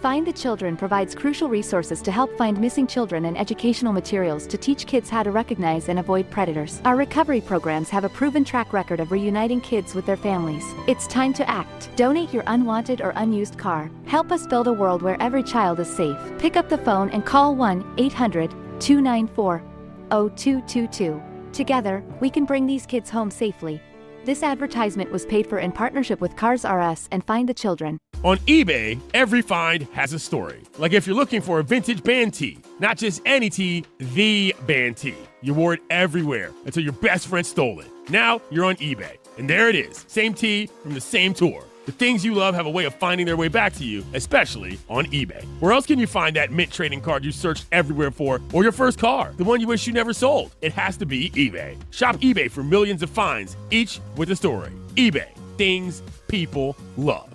Find the Children provides crucial resources to help find missing children and educational materials to teach kids how to recognize and avoid predators. Our recovery programs have a proven track record of reuniting kids with their families. It's time to act. Donate your unwanted or unused car. Help us build a world where every child is safe. Pick up the phone and call 1-800-294-0222. Together, we can bring these kids home safely. This advertisement was paid for in partnership with Cars R Us and Find the Children. On eBay, every find has a story. Like if you're looking for a vintage band tee, not just any tee, the band tee. You wore it everywhere until your best friend stole it. Now you're on eBay, and there it is. Same tee from the same tour. The things you love have a way of finding their way back to you, especially on eBay. Where else can you find that mint trading card you searched everywhere for, or your first car, the one you wish you never sold? It has to be eBay. Shop eBay for millions of finds, each with a story. eBay, things people love.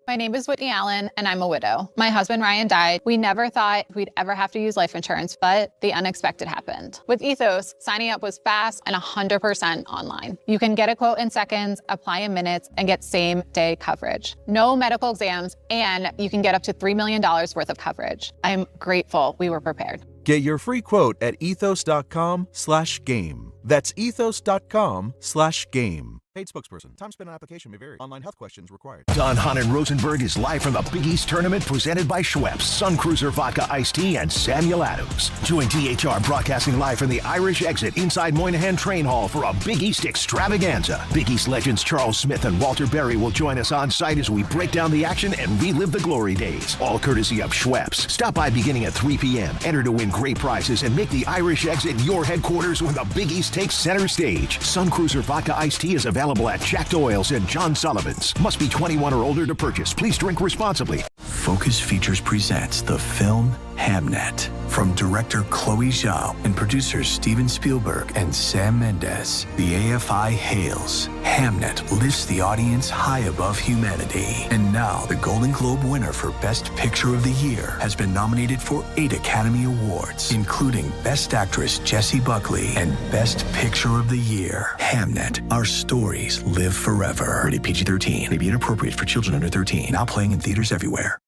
My name is Whitney Allen, and I'm a widow. My husband, Ryan, died. We never thought we'd ever have to use life insurance, but the unexpected happened. With Ethos, signing up was fast and 100% online. You can get a quote in seconds, apply in minutes, and get same-day coverage. No medical exams, and you can get up to $3 million worth of coverage. I'm grateful we were prepared. Get your free quote at ethos.com/game. That's ethos.com/game. Paid spokesperson. Time spent on application may vary. Online health questions required. Hahn Rosenberg is live from the Big East Tournament presented by Schweppes, Sun Cruiser Vodka Iced Tea, and Samuel Adams. Join DHR broadcasting live from the Irish Exit inside Moynihan Train Hall for a Big East extravaganza. Big East legends Charles Smith and Walter Berry will join us on site as we break down the action and relive the glory days. All courtesy of Schweppes. Stop by beginning at 3 p.m. Enter to win great prizes and make the Irish Exit your headquarters when the Big East takes center stage. Sun Cruiser Vodka Iced Tea is available at Jack Doyle's and John Sullivan's. Must be 21 or older to purchase. Please drink responsibly. Focus Features presents the film Hamnet from director Chloe Zhao and producers Steven Spielberg and Sam Mendes. The AFI hails. Hamnet lifts the audience high above humanity. And now the Golden Globe winner for Best Picture of the Year has been nominated for 8 Academy Awards, including Best Actress Jessie Buckley and Best Picture of the Year. Hamnet, our stories live forever. Rated PG-13. May be inappropriate for children under 13. Now playing in theaters everywhere.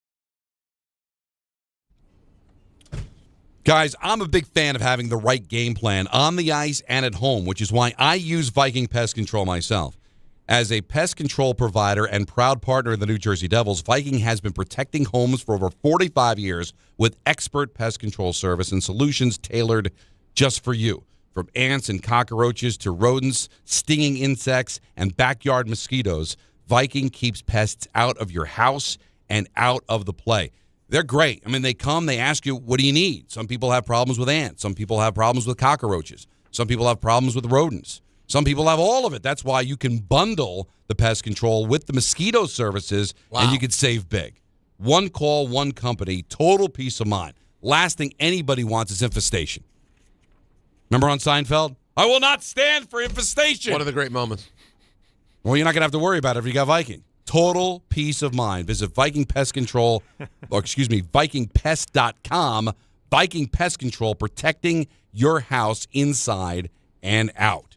Guys, I'm a big fan of having the right game plan on the ice and at home, which is why I use Viking Pest Control myself. As a pest control provider and proud partner of the New Jersey Devils, Viking has been protecting homes for over 45 years with expert pest control service and solutions tailored just for you. From ants and cockroaches to rodents, stinging insects, and backyard mosquitoes, Viking keeps pests out of your house and out of the play. They're great. I mean, they come, they ask you, what do you need? Some people have problems with ants. Some people have problems with cockroaches. Some people have problems with rodents. Some people have all of it. That's why you can bundle the pest control with the mosquito services, and you can save big. One call, one company, total peace of mind. Last thing anybody wants is infestation. Remember on Seinfeld? I will not stand for infestation. One of the great moments. Well, you're not going to have to worry about it if you got Viking. Total peace of mind. Visit Viking Pest Control, VikingPest.com. Viking Pest Control, protecting your house inside and out.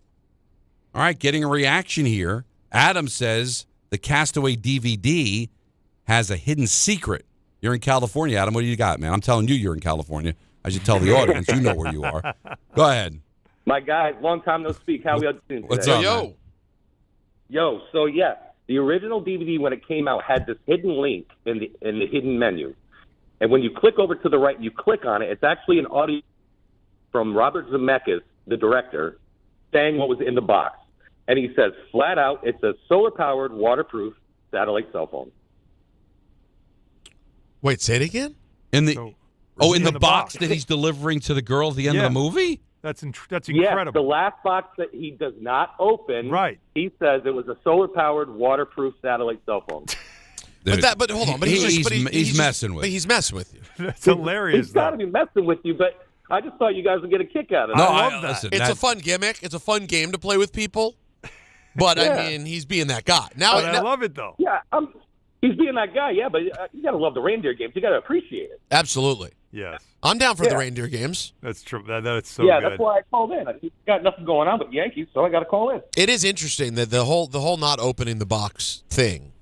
All right, getting a reaction here. Adam says the Castaway DVD has a hidden secret. You're in California, Adam. What do you got, man? I'm telling you you're in California. I should tell the audience. You know where you are. Go ahead. My guy, long time no speak. How we all doing today? What's up, man? Yo, so yeah, the original DVD when it came out had this hidden link in the hidden menu. And when you click over to the right, you click on it, it's actually an audio from Robert Zemeckis, the director, saying what was in the box. And he says, flat out, it's a solar-powered, waterproof satellite cell phone. Wait, say it again? In the box that he's delivering to the girl at the end of the movie? That's Yes, incredible. the last box that he does not open, right. He says it was a solar-powered, waterproof satellite cell phone. But hold on. But he's messing with you. He's messing with you. That's hilarious. He's got to be messing with you, but I just thought you guys would get a kick out of it. No, I love that. listen, It's a fun gimmick. It's a fun game to play with people. But, Yeah. I mean, he's being that guy. Now, I love it, though. Yeah, he's being that guy, yeah, but you got to love the reindeer games. You got to appreciate it. Absolutely. Yes. I'm down for the reindeer games. That's true. That's so yeah, good. that's why I called in. I got nothing going on but Yankees, so I got to call in. It is interesting that the whole not opening the box thing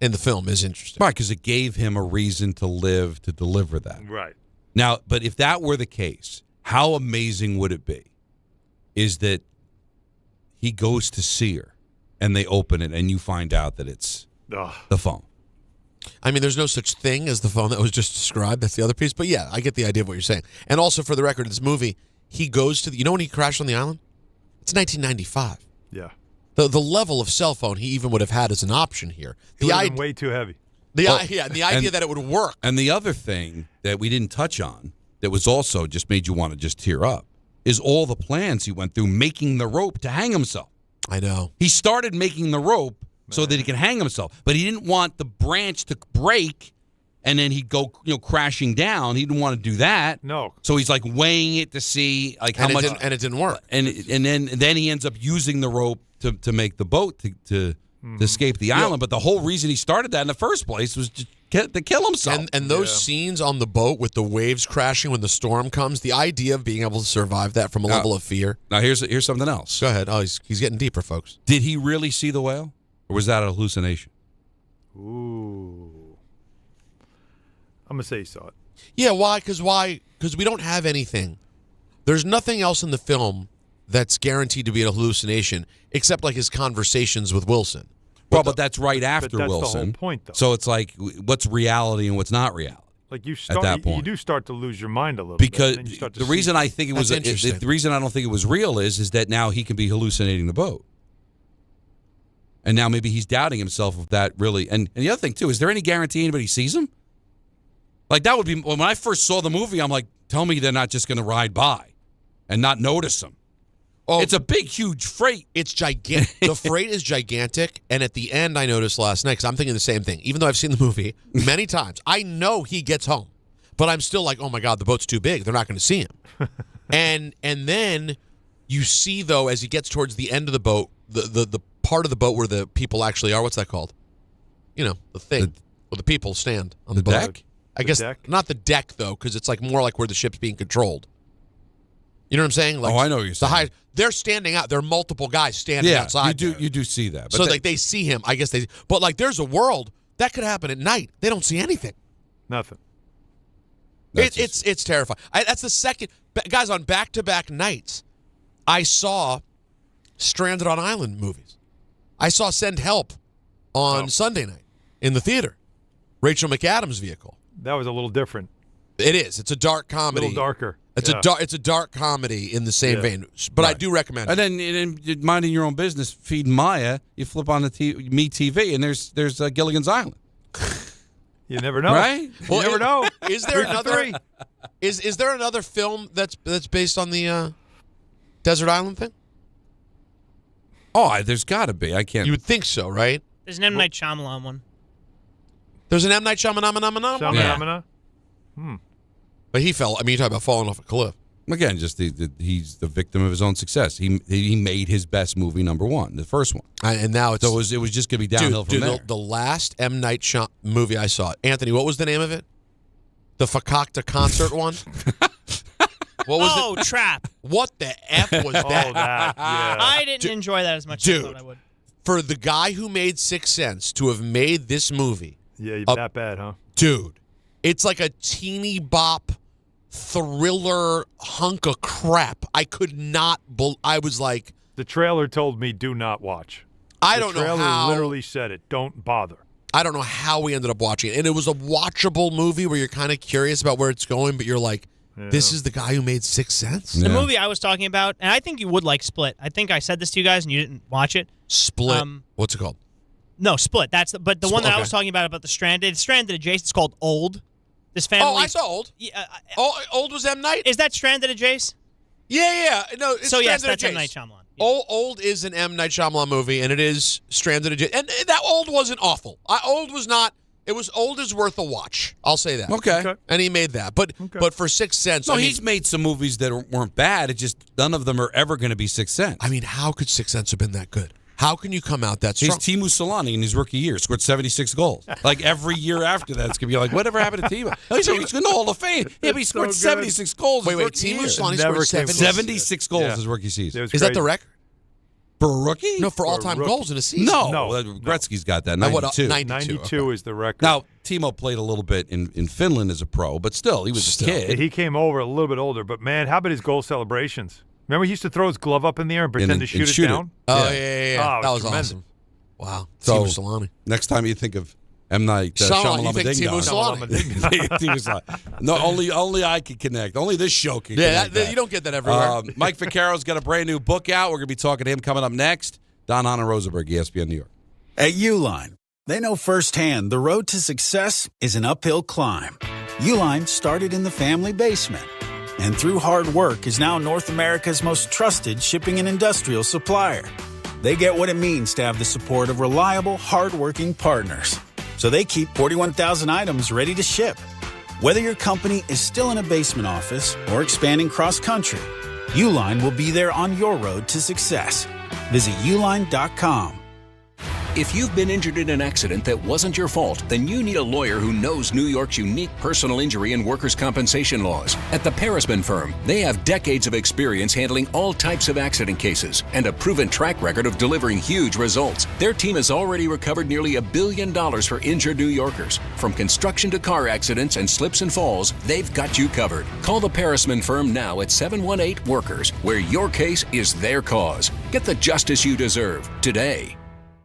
in the film is interesting. Right, because it gave him a reason to live to deliver that. Right. Now, but if that were the case, how amazing would it be is that he goes to see her and they open it and you find out that it's the phone. I mean, there's no such thing as the phone that was just described. That's the other piece. But yeah, I get the idea of what you're saying. And also, for the record, this movie, he goes to you know when he crashed on the island? It's 1995. Yeah. The level of cell phone he even would have had as an option here. It would have been way too heavy. The idea that it would work. And the other thing that we didn't touch on that was also just made you want to just tear up is all the plans he went through making the rope to hang himself. I know. He started making the rope so that he can hang himself, but he didn't want the branch to break and then he'd go crashing down. He didn't want to do that. No. So he's like weighing it to see like how much, and it didn't work. And then he ends up using the rope to make the boat to escape the island. But the whole reason he started that in the first place was to kill himself. And those scenes on the boat with the waves crashing when the storm comes, the idea of being able to survive that from a level of fear. Now here's something else. Go ahead. Oh, he's getting deeper, folks. Did he really see the whale, or was that a hallucination? Ooh. I'm going to say he saw it. Yeah, why? Because we don't have anything. There's nothing else in the film that's guaranteed to be a hallucination except like his conversations with Wilson. Well, but that's right after that's Wilson. the whole point, though. So it's like, what's reality and what's not reality? Like you at that point. you do start to lose your mind a little because bit. And you start to the reason I think it was interesting. the reason I don't think it was real is that now he can be hallucinating the boat, and now maybe he's doubting himself if that really. And the other thing too, is there any guarantee anybody sees him? Like that would be when I first saw the movie. I'm like, tell me they're not just going to ride by and not notice him. Oh, it's a big, huge freight. It's gigantic. The freight is gigantic. And at the end, I noticed last night, because I'm thinking the same thing. Even though I've seen the movie many times, I know he gets home. But I'm still like, oh, my God, the boat's too big. They're not going to see him. and then you see, though, as he gets towards the end of the boat, the part of the boat where the people actually are, what's that called? You know, the thing where the people stand on the boat. Deck? I guess not the deck, though, because it's like more like where the ship's being controlled. You know what I'm saying? Like, I know what you're saying. They're standing out. There are multiple guys standing outside. You do see that. But so like they see him. I guess they. But like there's a world that could happen at night. They don't see anything. Nothing. It's terrifying. That's the second guys on back-to-back nights. I saw Stranded on Island movies. I saw Send Help on Sunday night in the theater. Rachel McAdams' vehicle. That was a little different. It is. It's a dark comedy. A little darker. It's a dark comedy in the same vein, but I do recommend it. And then minding your own business, feeding Maya, you flip on the Me TV, and there's Gilligan's Island. You never know. Right? You never know. Is there 3 for another? 3. Is there another film that's based on the Desert Island thing? Oh, there's got to be. I can't. You would think so, right? There's an M. Night Shyamalan one. There's an M. Night Shyamalan. Yeah. But he fell. I mean, you talk about falling off a cliff. Again, just he's the victim of his own success. He made his best movie number one, the first one, and now it's so it was just going to be downhill from there. The last M. Night movie I saw, Anthony, what was the name of it? The Fakakta concert one. What was it? Trap. What the F was that? that, yeah. I didn't enjoy that as much as I thought I would. For the guy who made Sixth Sense to have made this movie, that bad, huh? Dude, it's like a teeny bop thriller hunk of crap. I could not. I was like, the trailer told me do not watch. I don't know how. The trailer literally said it. Don't bother. I don't know how we ended up watching it, and it was a watchable movie where you're kind of curious about where it's going, but you're like, this is the guy who made Sixth Sense. The movie I was talking about, and I think you would like Split. I think I said this to you guys, and you didn't watch it. Split. What's it called? No, Split. But the one that I was talking about the Stranded adjacent. It's called Old. This family. Oh, I saw Old. Yeah, Old was M. Night. Is that Stranded adjacent? Yeah. No. It's so yes, Stranded that's M. Night Shyamalan. Yeah. Old is an M. Night Shyamalan movie, and it is Stranded adjacent. And that Old wasn't awful. Old was not. It was Old is worth a watch. I'll say that. Okay. And he made that. But for Sixth Sense, no, he's made some movies that weren't bad. It just none of them are ever going to be Sixth Sense. I mean, how could Sixth Sense have been that good? How can you come out that strong? He's Timo Solani in his rookie year, scored 76 goals. Like every year after that, it's going to be like, whatever happened to Timo? He's in the Hall of Fame. Yeah, but he scored 76 goals. Wait, Timo Solani scored 76 goals his rookie season. Is that the record? For a rookie? No, for all-time goals in a season. No. Gretzky's got that, 92. 92 is the record. Now, Timo played a little bit in Finland as a pro, but still, he was a kid. He came over a little bit older, but man, how about his goal celebrations? Remember he used to throw his glove up in the air and pretend to shoot it down? Oh, yeah. Oh, that was tremendous. awesome. Wow. So, Timo Solani. Next time you think of M. Night Shyamalan, you think Timo Solani. No, only I can connect. Only this show can connect. You don't get that everywhere. Mike Vaccaro's got a brand new book out. We're going to be talking to him coming up next. Hahn Rosenberg, ESPN New York. At Uline, they know firsthand the road to success is an uphill climb. Uline started in the family basement, and through hard work is now North America's most trusted shipping and industrial supplier. They get what it means to have the support of reliable, hardworking partners. So they keep 41,000 items ready to ship. Whether your company is still in a basement office or expanding cross-country, Uline will be there on your road to success. Visit uline.com. If you've been injured in an accident that wasn't your fault, then you need a lawyer who knows New York's unique personal injury and workers' compensation laws. At the Parisman Firm, they have decades of experience handling all types of accident cases and a proven track record of delivering huge results. Their team has already recovered nearly $1 billion for injured New Yorkers. From construction to car accidents and slips and falls, they've got you covered. Call the Parisman Firm now at 718-WORKERS, where your case is their cause. Get the justice you deserve today.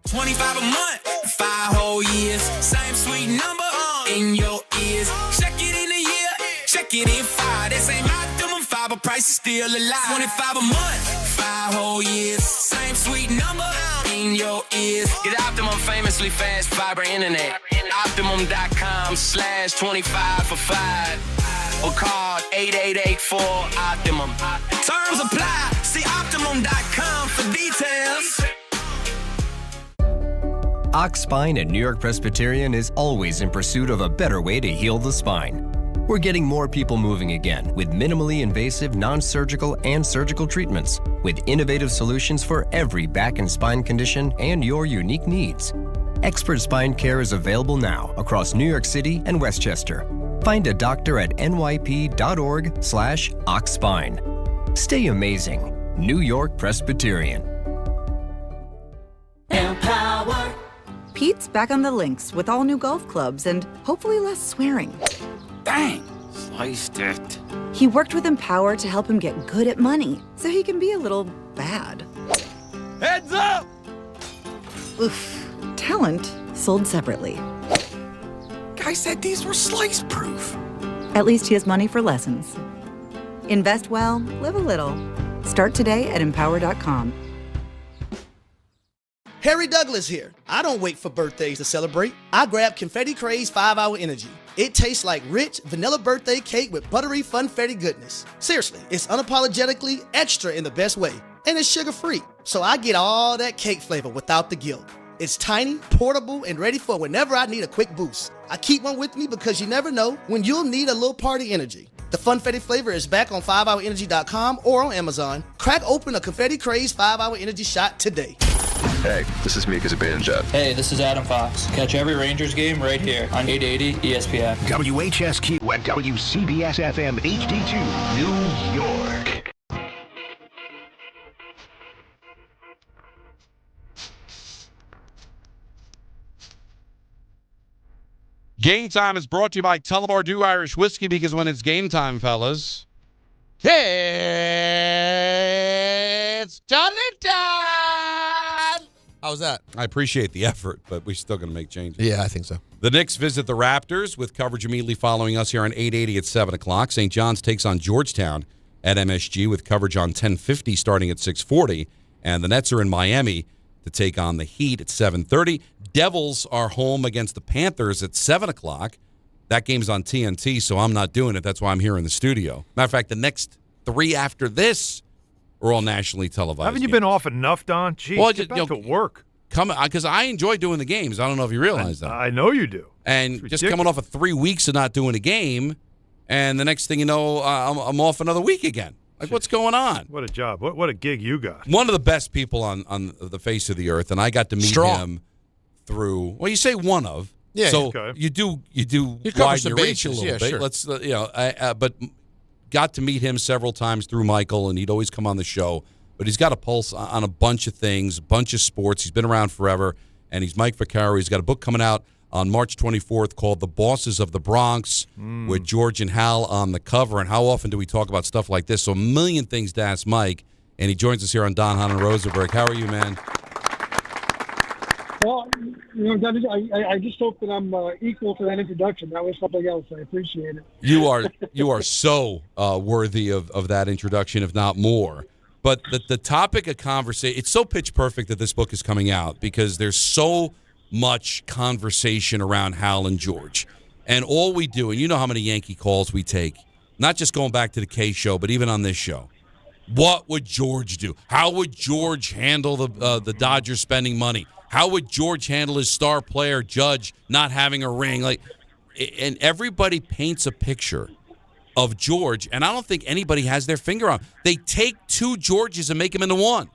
25 a month, 5 whole years. Same sweet number in your ears. Check it in a year, check it in 5. This ain't optimum 5, but price is still alive. 25 a month, 5 whole years. Same sweet number in your ears. Get Optimum famously fast fiber internet. Optimum.com/25 for 5. Or call 8884-OPTIMUM. Terms apply. See Optimum.com for details. Ox Spine at New York Presbyterian is always in pursuit of a better way to heal the spine. We're getting more people moving again with minimally invasive, non-surgical, and surgical treatments with innovative solutions for every back and spine condition and your unique needs. Expert spine care is available now across New York City and Westchester. Find a doctor at nyp.org/oxspine. Stay amazing. New York Presbyterian. Empower. Pete's back on the links with all new golf clubs and hopefully less swearing. Dang, sliced it. He worked with Empower to help him get good at money so he can be a little bad. Heads up! Oof. Talent sold separately. Guy said these were slice proof. At least he has money for lessons. Invest well, live a little. Start today at empower.com. Harry Douglas here. I don't wait for birthdays to celebrate. I grab Confetti Craze 5-Hour Energy. It tastes like rich vanilla birthday cake with buttery funfetti goodness. Seriously, it's unapologetically extra in the best way. And it's sugar-free, so I get all that cake flavor without the guilt. It's tiny, portable, and ready for whenever I need a quick boost. I keep one with me because you never know when you'll need a little party energy. The Funfetti flavor is back on 5hourenergy.com or on Amazon. Crack open a Confetti Craze 5-Hour Energy shot today. Hey, this is Mika Zibanejad. Hey, this is Adam Fox. Catch every Rangers game right here on 880 ESPN. WHSQ and WCBS FM HD2, New York. Game Time is brought to you by Tullamore Dew Irish Whiskey, because when it's game time, fellas, it's Johnny time! How's that? I appreciate the effort, but we're still going to make changes. Yeah, I think so. The Knicks visit the Raptors with coverage immediately following us here on 880 at 7 o'clock. St. John's takes on Georgetown at MSG with coverage on 1050 starting at 640. And the Nets are in Miami to take on the Heat at 7:30. Devils are home against the Panthers at 7 o'clock. That game's on TNT, so I'm not doing it. That's why I'm here in the studio. Matter of fact, the next three after this are all nationally televised. Haven't you been off enough, Don? Jeez, well, get back to work. Because I enjoy doing the games. I don't know if you realize that. I know you do. And just coming off of 3 weeks of not doing a game, and the next thing you know, I'm off another week again. Like, what's going on? What a job. What a gig you got. One of the best people on the face of the earth, and I got to meet him through, well, you say one of. Yeah. So okay. you do cover widen some your reach a bases. little Yeah, bit. sure. Let's, but got to meet him several times through Michael, and he'd always come on the show. But he's got a pulse on a bunch of things, a bunch of sports. He's been around forever, and he's Mike Vaccaro. He's got a book coming out on March 24th called The Bosses of the Bronx with George and Hal on the cover. And how often do we talk about stuff like this? So a million things to ask Mike, and he joins us here on Hahn Rosenberg. How are you, man? Well, Dennis, I just hope that I'm equal to that introduction. That was something else. I appreciate it. You are so worthy of that introduction, if not more. But the topic of conversation, it's so pitch perfect that this book is coming out because there's so much conversation around Hal and George. And all we do, and you know how many Yankee calls we take, not just going back to the K show, but even on this show. What would George do? How would George handle the Dodgers spending money? How would George handle his star player, Judge, not having a ring? And everybody paints a picture of George, and I don't think anybody has their finger on. They take two Georges and make them into one,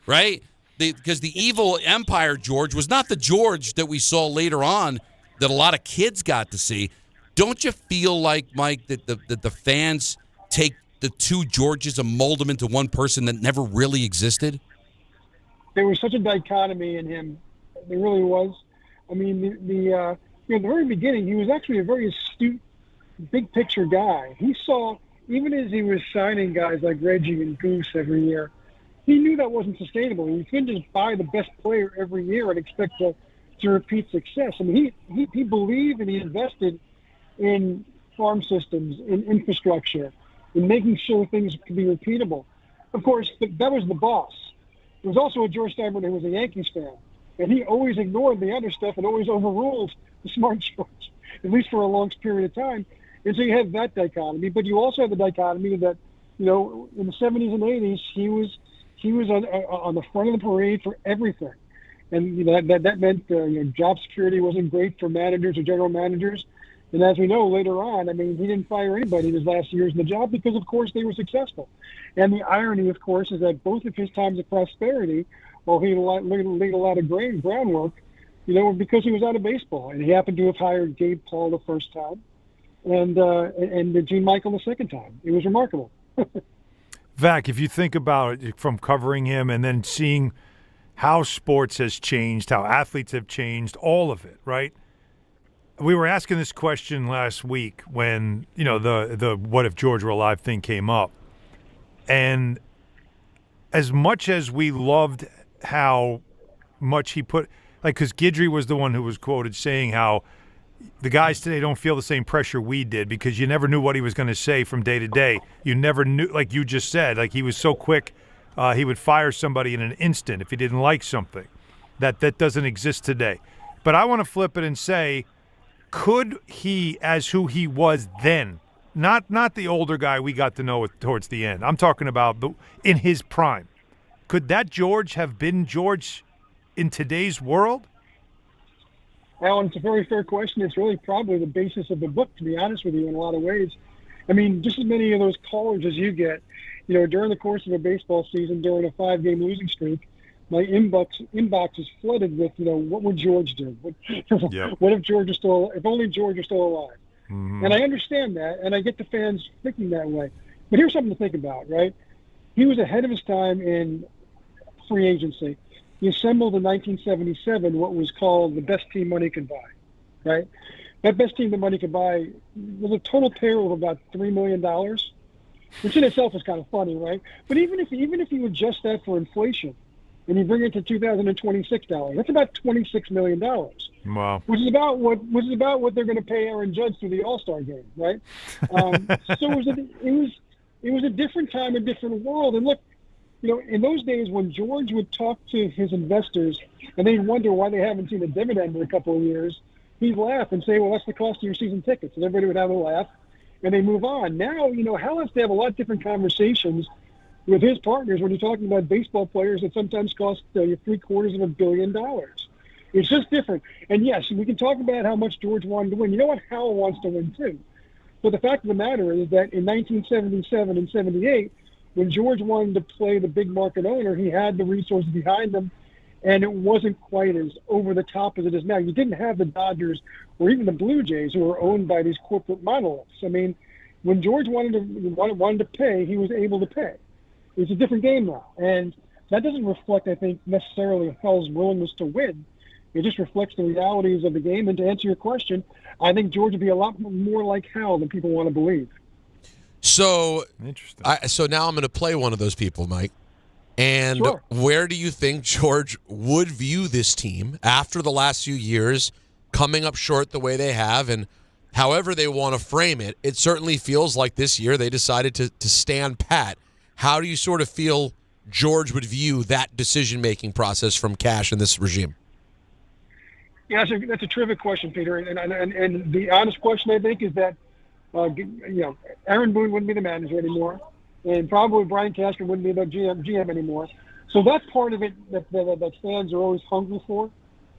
right? Because the evil Empire George was not the George that we saw later on that a lot of kids got to see. Don't you feel like, Mike, that the fans take the two Georges and mold them into one person that never really existed? There was such a dichotomy in him. There really was. I mean, the very beginning, he was actually a very astute, big picture guy. He saw, even as he was signing guys like Reggie and Goose every year, he knew that wasn't sustainable. You couldn't just buy the best player every year and expect to repeat success. I mean, he believed and he invested in farm systems, in infrastructure, in making sure things could be repeatable. Of course, that was the boss. There was also a George Steinbrenner who was a Yankees fan, and he always ignored the other stuff and always overruled the smart George, at least for a long period of time. And so you have that dichotomy, but you also have the dichotomy that, in the 70s and 80s, he was on the front of the parade for everything. And that meant job security wasn't great for managers or general managers. And as we know later on, I mean, he didn't fire anybody in his last years in the job because, of course, they were successful. And the irony, of course, is that both of his times of prosperity, while he laid a lot of groundwork, because he was out of baseball. And he happened to have hired Gabe Paul the first time and Gene Michael the second time. It was remarkable. Vac, if you think about it from covering him and then seeing how sports has changed, how athletes have changed, all of it, right? We were asking this question last week when, the what if George were alive thing came up. And as much as we loved how much he put, because Guidry was the one who was quoted saying how the guys today don't feel the same pressure we did because you never knew what he was going to say from day to day. You never knew, like you just said, he was so quick, he would fire somebody in an instant if he didn't like something. that doesn't exist today. But I want to flip it and say, could he, as who he was then, not the older guy we got to know towards the end, I'm talking about in his prime, could that George have been George in today's world? Alan, it's a very fair question. It's really probably the basis of the book, to be honest with you, in a lot of ways. I mean, just as many of those callers as you get, during the course of a baseball season, during a 5-game losing streak, my inbox is flooded with, what would George do? What if George is if only George is still alive? Mm-hmm. And I understand that, and I get the fans thinking that way. But here's something to think about, right? He was ahead of his time in free agency. He assembled in 1977 what was called the best team money could buy, right? That best team that money could buy was a total payroll of about $3 million, which in itself is kind of funny, right? But even if you adjust that for inflation and you bring it to 2026 dollars, that's about $26 million. Wow. Which is about what they're going to pay Aaron Judge through the All-Star game, right? So it was a different time, a different world. And look, in those days when George would talk to his investors and they'd wonder why they haven't seen a dividend in a couple of years, he'd laugh and say, well, that's the cost of your season tickets. And everybody would have a laugh and they move on. Now, Hal has to have a lot of different conversations with his partners when you're talking about baseball players that sometimes cost $750 million. It's just different. And yes, we can talk about how much George wanted to win. You know what? Hal wants to win too. But the fact of the matter is that in 1977 and 78, when George wanted to play the big market owner, he had the resources behind him, and it wasn't quite as over the top as it is now. You didn't have the Dodgers or even the Blue Jays who were owned by these corporate monoliths. I mean, when George wanted to pay, he was able to pay. It's a different game now, and that doesn't reflect, I think, necessarily Hal's willingness to win. It just reflects the realities of the game. And to answer your question, I think George would be a lot more like Hal than people want to believe. So, interesting. So now I'm going to play one of those people, Mike. And Sure. Where do you think George would view this team after the last few years coming up short the way they have? And however they want to frame it, it certainly feels like this year they decided to stand pat. How do you sort of feel George would view that decision-making process from Cash and this regime? Yeah, that's a terrific question, Peter. And the honest question, I think, is that Aaron Boone wouldn't be the manager anymore, and probably Brian Cashman wouldn't be the GM anymore. So that's part of it that fans are always hungry for,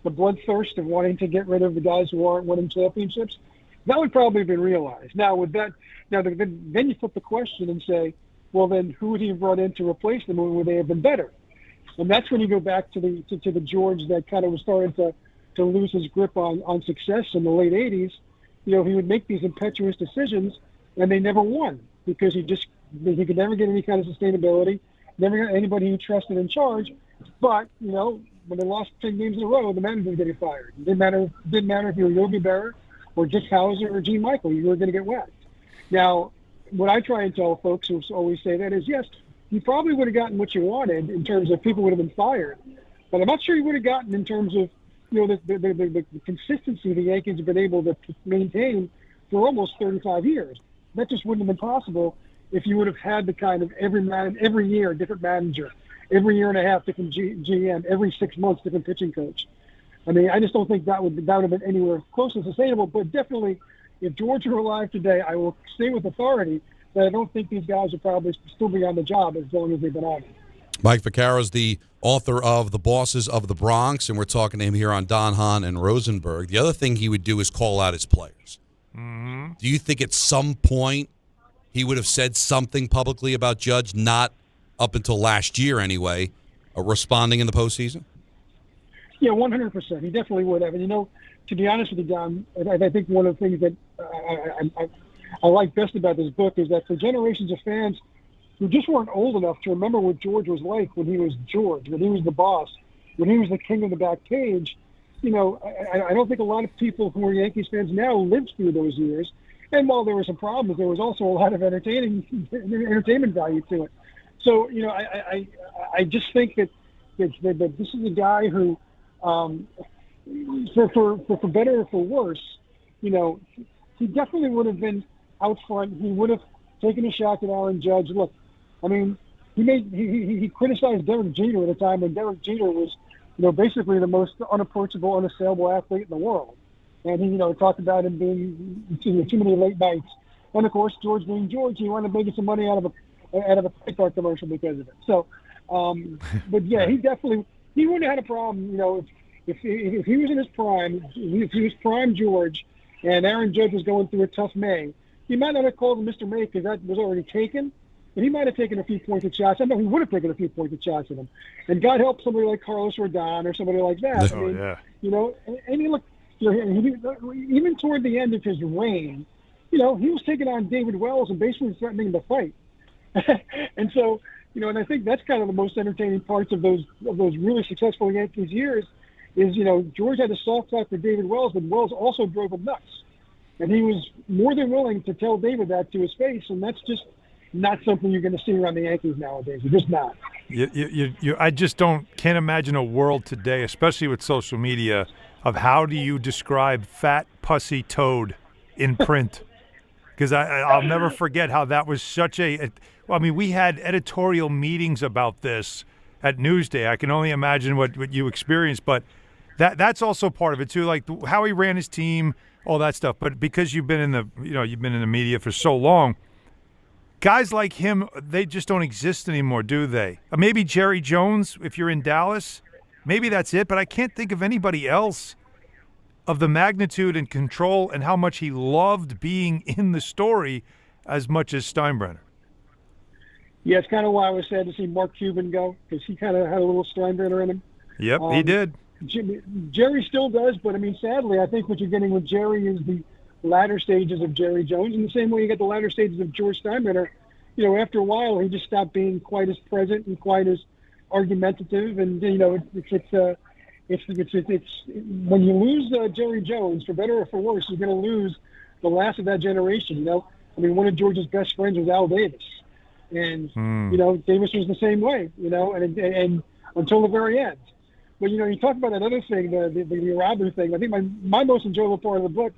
the bloodthirst of wanting to get rid of the guys who aren't winning championships. That would probably have been realized. Now, with that, then you flip the question and say, well, then who would he have brought in to replace them, and would they have been better? And that's when you go back to the George that kind of was starting to lose his grip on success in the late 80s. He would make these impetuous decisions, and they never won because he could never get any kind of sustainability, never got anybody he trusted in charge. But, when they lost 10 games in a row, the manager was getting fired. It didn't matter if you were Yogi Berra or Dick Hauser or Gene Michael, you were going to get whacked. Now, what I try and tell folks who always say that is, yes, you probably would have gotten what you wanted in terms of people would have been fired, but I'm not sure you would have gotten in terms of the consistency the Yankees have been able to maintain for almost 35 years. That just wouldn't have been possible if you would have had the kind of every year different manager, every year and a half different GM, every 6 months different pitching coach. I mean, I just don't think that would have been anywhere close to sustainable. But definitely, if George were alive today, I will say with authority that I don't think these guys would probably still be on the job as long as they've been on it. Mike Vaccaro is the author of The Bosses of the Bronx, and we're talking to him here on Don, Hahn, and Rosenberg. The other thing he would do is call out his players. Mm-hmm. Do you think at some point he would have said something publicly about Judge, not up until last year anyway, responding in the postseason? Yeah, 100%. He definitely would have. And, to be honest with you, Don, I think one of the things that I like best about this book is that for generations of fans who just weren't old enough to remember what George was like when he was George, when he was the boss, when he was the king of the back page, I don't think a lot of people who are Yankees fans now lived through those years. And while there were some problems, there was also a lot of entertainment value to it. So, I just think that this is a guy who, for better or for worse, he definitely would have been out front. He would have taken a shot at Aaron Judge. Look, I mean, he criticized Derek Jeter at a time when Derek Jeter was basically the most unapproachable, unassailable athlete in the world. And he, talked about him being too many late nights. And of course, George being George, he wound up making some money out of a pipe bar commercial because of it. So, but yeah, he wouldn't have had a problem, if he was in his prime, if he was prime George, and Aaron Judge was going through a tough May, he might not have called him Mr. May because that was already taken. And he might have taken a few pointed shots. I know he would have taken a few pointed shots at him. And God help somebody like Carlos Rodon or somebody like that. And he looked, even toward the end of his reign, he was taking on David Wells and basically threatening the fight. And so, and I think that's kind of the most entertaining parts of those really successful Yankees years is, George had a soft spot for David Wells, but Wells also drove him nuts. And he was more than willing to tell David that to his face, and that's just not something you're going to see around the Yankees nowadays. It's just not. I just can't imagine a world today, especially with social media, of how do you describe fat, pussy toad in print? Because I'll never forget how that was such we had editorial meetings about this at Newsday. I can only imagine what you experienced, but that's also part of it too, like how he ran his team, all that stuff. But because you've been in the media for so long, guys like him, they just don't exist anymore, do they? Maybe Jerry Jones, if you're in Dallas, maybe that's it. But I can't think of anybody else of the magnitude and control and how much he loved being in the story as much as Steinbrenner. Yeah, it's kind of why I was sad to see Mark Cuban go, because he kind of had a little Steinbrenner in him. Yep, he did. Jerry still does, but sadly, I think what you're getting with Jerry is the latter stages of Jerry Jones, in the same way you get the latter stages of George Steinbrenner. After a while, he just stopped being quite as present and quite as argumentative, and it's when you lose Jerry Jones, for better or for worse, you're going to lose the last of that generation. One of George's best friends was Al Davis, and Davis was the same way. And until the very end. But you talk about that other thing, the robbery thing. I think my most enjoyable part of the book,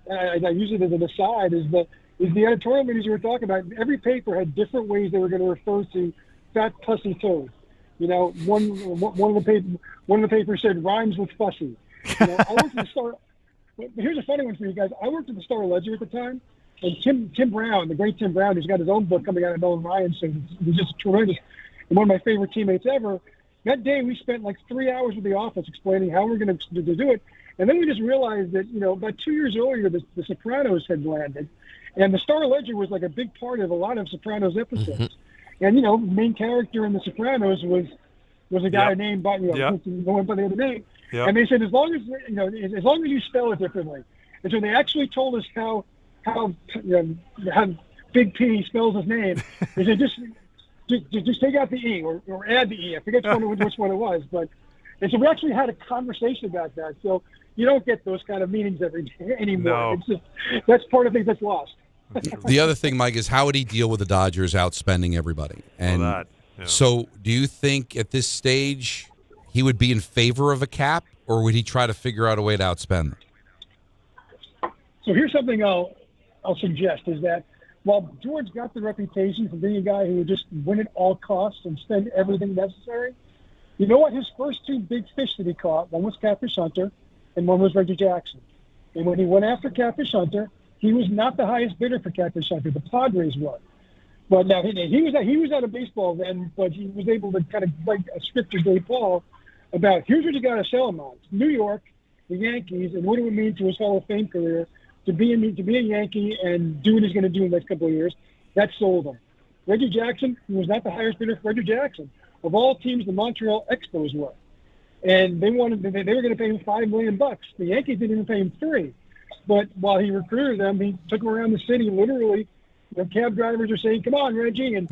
and I use it as an aside, is the editorial meetings you were talking about. Every paper had different ways they were going to refer to fat, pussy toad. One of the papers said rhymes with fussy. I worked at the Star. Here's a funny one for you guys. I worked at the Star Ledger at the time, and Tim Brown, the great Tim Brown, who's got his own book coming out of Nolan Ryan, so he's just tremendous and one of my favorite teammates ever. That day we spent like 3 hours with the office explaining how we're going to do it, and then we just realized that about 2 years earlier the Sopranos had landed, and the Star Ledger was like a big part of a lot of Sopranos episodes. Mm-hmm. And the main character in The Sopranos was a guy named by went by the other name. Yep. And they said as long as you spell it differently. And so they actually told us how Big P spells his name. They said just take out the E or add the E. I forget which one it was, and so we actually had a conversation about that. So you don't get those kind of meetings every day anymore. No. That's part of things that's lost. The other thing, Mike, is how would he deal with the Dodgers outspending everybody? And so do you think at this stage he would be in favor of a cap, or would he try to figure out a way to outspend them? So here's something I'll suggest is that while George got the reputation for being a guy who would just win at all costs and spend everything necessary, you know what? His first two big fish that he caught, one was Catfish Hunter and one was Reggie Jackson. And when he went after Catfish Hunter, he was not the highest bidder for Catfish Hunter. The Padres were. But now he was out of baseball then, but he was able to kind of write a script to Dave Paul about here's what you got to sell him on. It's New York, the Yankees, and what it would mean to his Hall of Fame career to be a Yankee and do what he's going to do in the next couple of years. That sold him. Reggie Jackson, he was not the highest bidder for Reggie Jackson. Of all teams, the Montreal Expos were. And they were going to pay him $5 million. The Yankees didn't even pay him $3 million. But while he recruited them, he took them around the city literally. Cab drivers are saying, "Come on, Reggie," and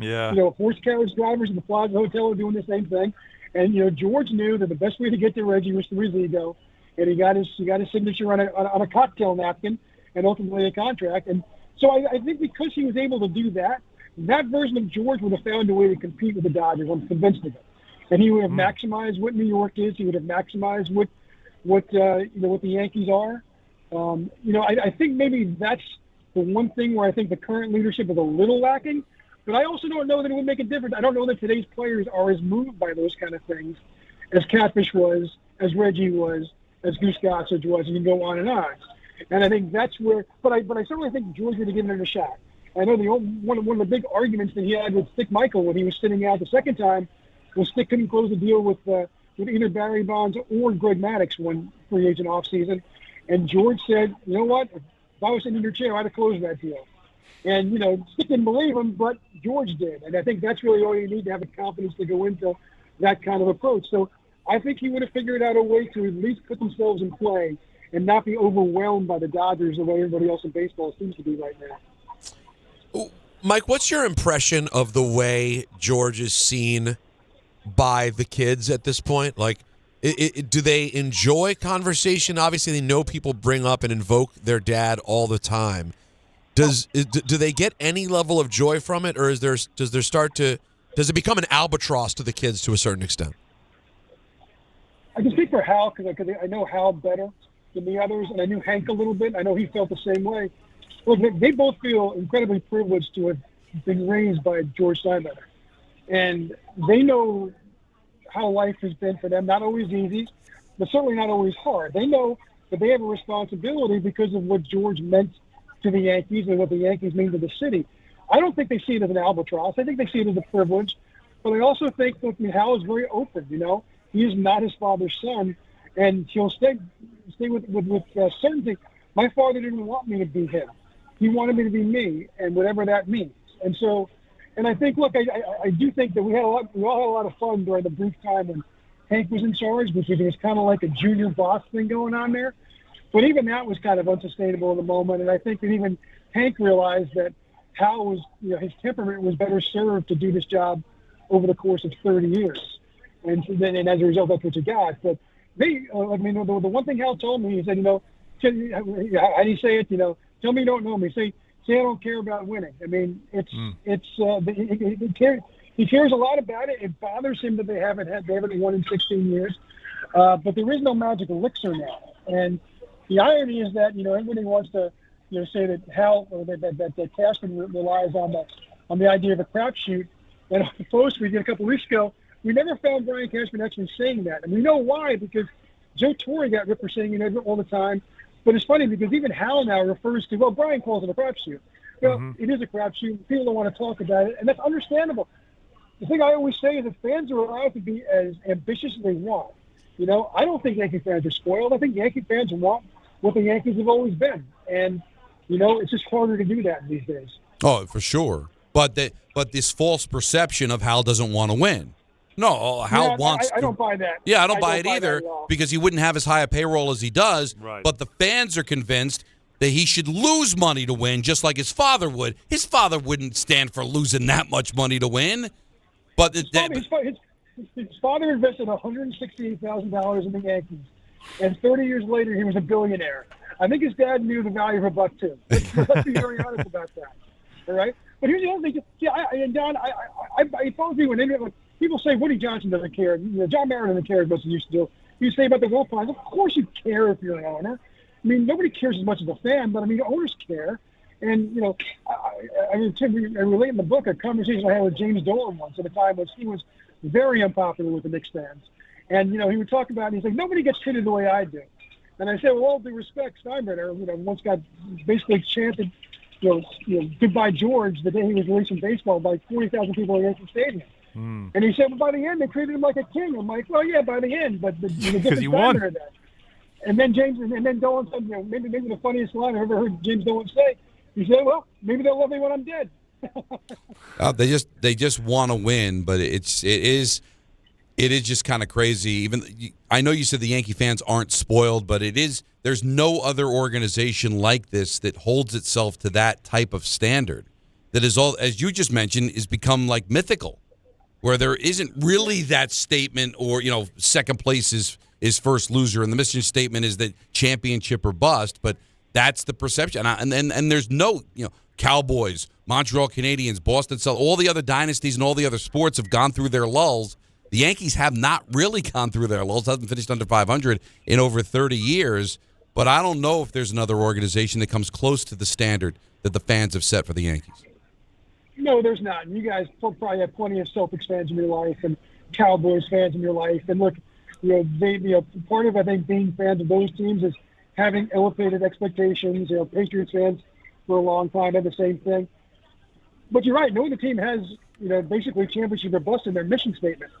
horse carriage drivers in the Plaza Hotel are doing the same thing. And George knew that the best way to get to Reggie was through his ego, and he got his signature on a cocktail napkin, and ultimately a contract. And so I think because he was able to do that version of George would have found a way to compete with the Dodgers. I'm convinced of it. And he would have maximized what New York is. He would have maximized what the Yankees are. I think maybe that's the one thing where I think the current leadership is a little lacking. But I also don't know that it would make a difference. I don't know that today's players are as moved by those kind of things as Catfish was, as Reggie was, as Goose Gossage was, and you can go on and on. And I think that's where, but I certainly think George would have given it a shot. I know one of the big arguments that he had with Stick Michael when he was sitting out the second time was Stick couldn't close the deal with either Barry Bonds or Greg Maddux one free agent offseason. And George said, you know what, if I was sitting in your chair, I'd have closed that deal. And, Stick didn't believe him, but George did. And I think that's really all you need to have the confidence to go into that kind of approach. So I think he would have figured out a way to at least put themselves in play and not be overwhelmed by the Dodgers the way everybody else in baseball seems to be right now. Mike, what's your impression of the way George is seen by the kids at this point? Like, do they enjoy conversation? Obviously, they know people bring up and invoke their dad all the time. Do they get any level of joy from it, or does it become an albatross to the kids to a certain extent? I can speak for Hal because I know Hal better than the others, and I knew Hank a little bit. I know he felt the same way. Look, they both feel incredibly privileged to have been raised by George Steinbrenner. And they know how life has been for them, not always easy, but certainly not always hard. They know that they have a responsibility because of what George meant to the Yankees and what the Yankees mean to the city. I don't think they see it as an albatross. I think they see it as a privilege. But I also think that Hal is very open, He is not his father's son, and he'll stay with certainty. My father didn't want me to be him. He wanted me to be me, and whatever that means. And so, and I think, look, I do think that we all had a lot of fun during the brief time when Hank was in charge, because it was kind of like a junior boss thing going on there. But even that was kind of unsustainable in the moment, and I think that even Hank realized that Hal was, his temperament was better served to do this job over the course of 30 years. And as a result, that's what you got. But the one thing Hal told me, he said, how do you say it? Tell me you don't know me. Say I don't care about winning. I mean, he cares a lot about it. It bothers him that they haven't won in 16 years. But there is no magic elixir now. And the irony is that, everybody wants to, say that Hal or that Cashman relies on the idea of a crapshoot. And on the post we did a couple weeks ago, we never found Brian Cashman actually saying that. And we know why, because Joe Torre got ripped for saying it all the time. But it's funny because even Hal now refers to, Brian calls it a crapshoot. It is a crapshoot. People don't want to talk about it, and that's understandable. The thing I always say is that fans are allowed to be as ambitious as they want. I don't think Yankee fans are spoiled. I think Yankee fans want what the Yankees have always been. And, it's just harder to do that these days. Oh, for sure. But this false perception of Hal doesn't want to win. No, Hal wants. I don't buy that. Yeah, I don't buy it either, because he wouldn't have as high a payroll as he does. Right. But the fans are convinced that he should lose money to win, just like his father would. His father wouldn't stand for losing that much money to win. But his father invested $168,000 in the Yankees, and 30 years later he was a billionaire. I think his dad knew the value of a buck too. Let's be very honest about that. All right. But here's the other thing. Don, I follow you when people say Woody Johnson doesn't care. John Mara doesn't care as much as he used to do. You say about the Wolf Lines, of course you care if you're an owner. I mean, nobody cares as much as a fan, but owners care. And I relate in the book a conversation I had with James Dolan once at a time when he was very unpopular with the Knicks fans, and he would talk about it. He's like, nobody gets treated the way I do. And I said, well, all due respect, Steinbrenner, once got basically chanted, goodbye George the day he was released from baseball by 40,000 people at Yankee Stadium. And he said, well, by the end, they treated him like a king. I'm like, well, yeah, by the end, but because he won. That. And then Dolan said, maybe the funniest line I ever heard James Dolan say. He said, well, maybe they'll love me when I'm dead. They just want to win, but it is just kind of crazy. Even I know you said the Yankee fans aren't spoiled, but there's no other organization like this that holds itself to that type of standard. That is all, as you just mentioned, is become like mythical, where there isn't really that statement, or second place is first loser, and the mission statement is that championship or bust. But that's the perception, and there's no Cowboys, Montreal Canadiens, Boston Celtics, all the other dynasties and all the other sports have gone through their lulls. The Yankees have not really gone through their lulls. Haven't finished under 500 in over 30 years. But I don't know if there's another organization that comes close to the standard that the fans have set for the Yankees. No, there's not. You guys probably have plenty of Celtics fans in your life and Cowboys fans in your life. And look, part of, I think, being fans of those teams is having elevated expectations. Patriots fans for a long time had the same thing. But you're right. No other team has, basically championship or bust in their mission statement.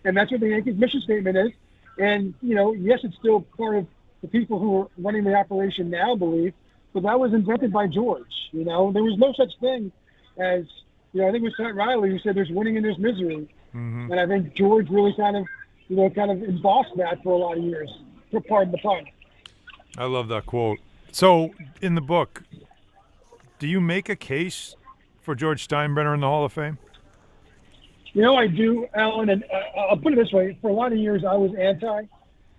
And that's what the Yankees' mission statement is. And, yes, it's still part of the people who are running the operation now believe, but that was invented by George. There was no such thing as, I think it was Pat Riley who said there's winning and there's misery. Mm-hmm. And I think George really kind of embossed that for a lot of years. Pardon the pun. I love that quote. So, in the book, do you make a case for George Steinbrenner in the Hall of Fame? I do, Alan, and I'll put it this way. For a lot of years, I was anti,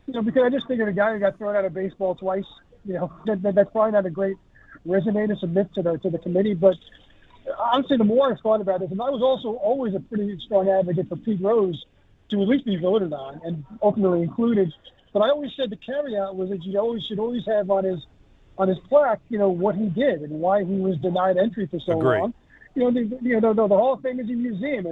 because I just think of a guy who got thrown out of baseball twice. That's probably not a great resume to submit to the committee. But honestly, the more I've thought about this, and I was also always a pretty strong advocate for Pete Rose to at least be voted on and ultimately included. But I always said the caveat was that you should always have on his plaque, what he did and why he was denied entry for so long. The Hall of Fame is a museum.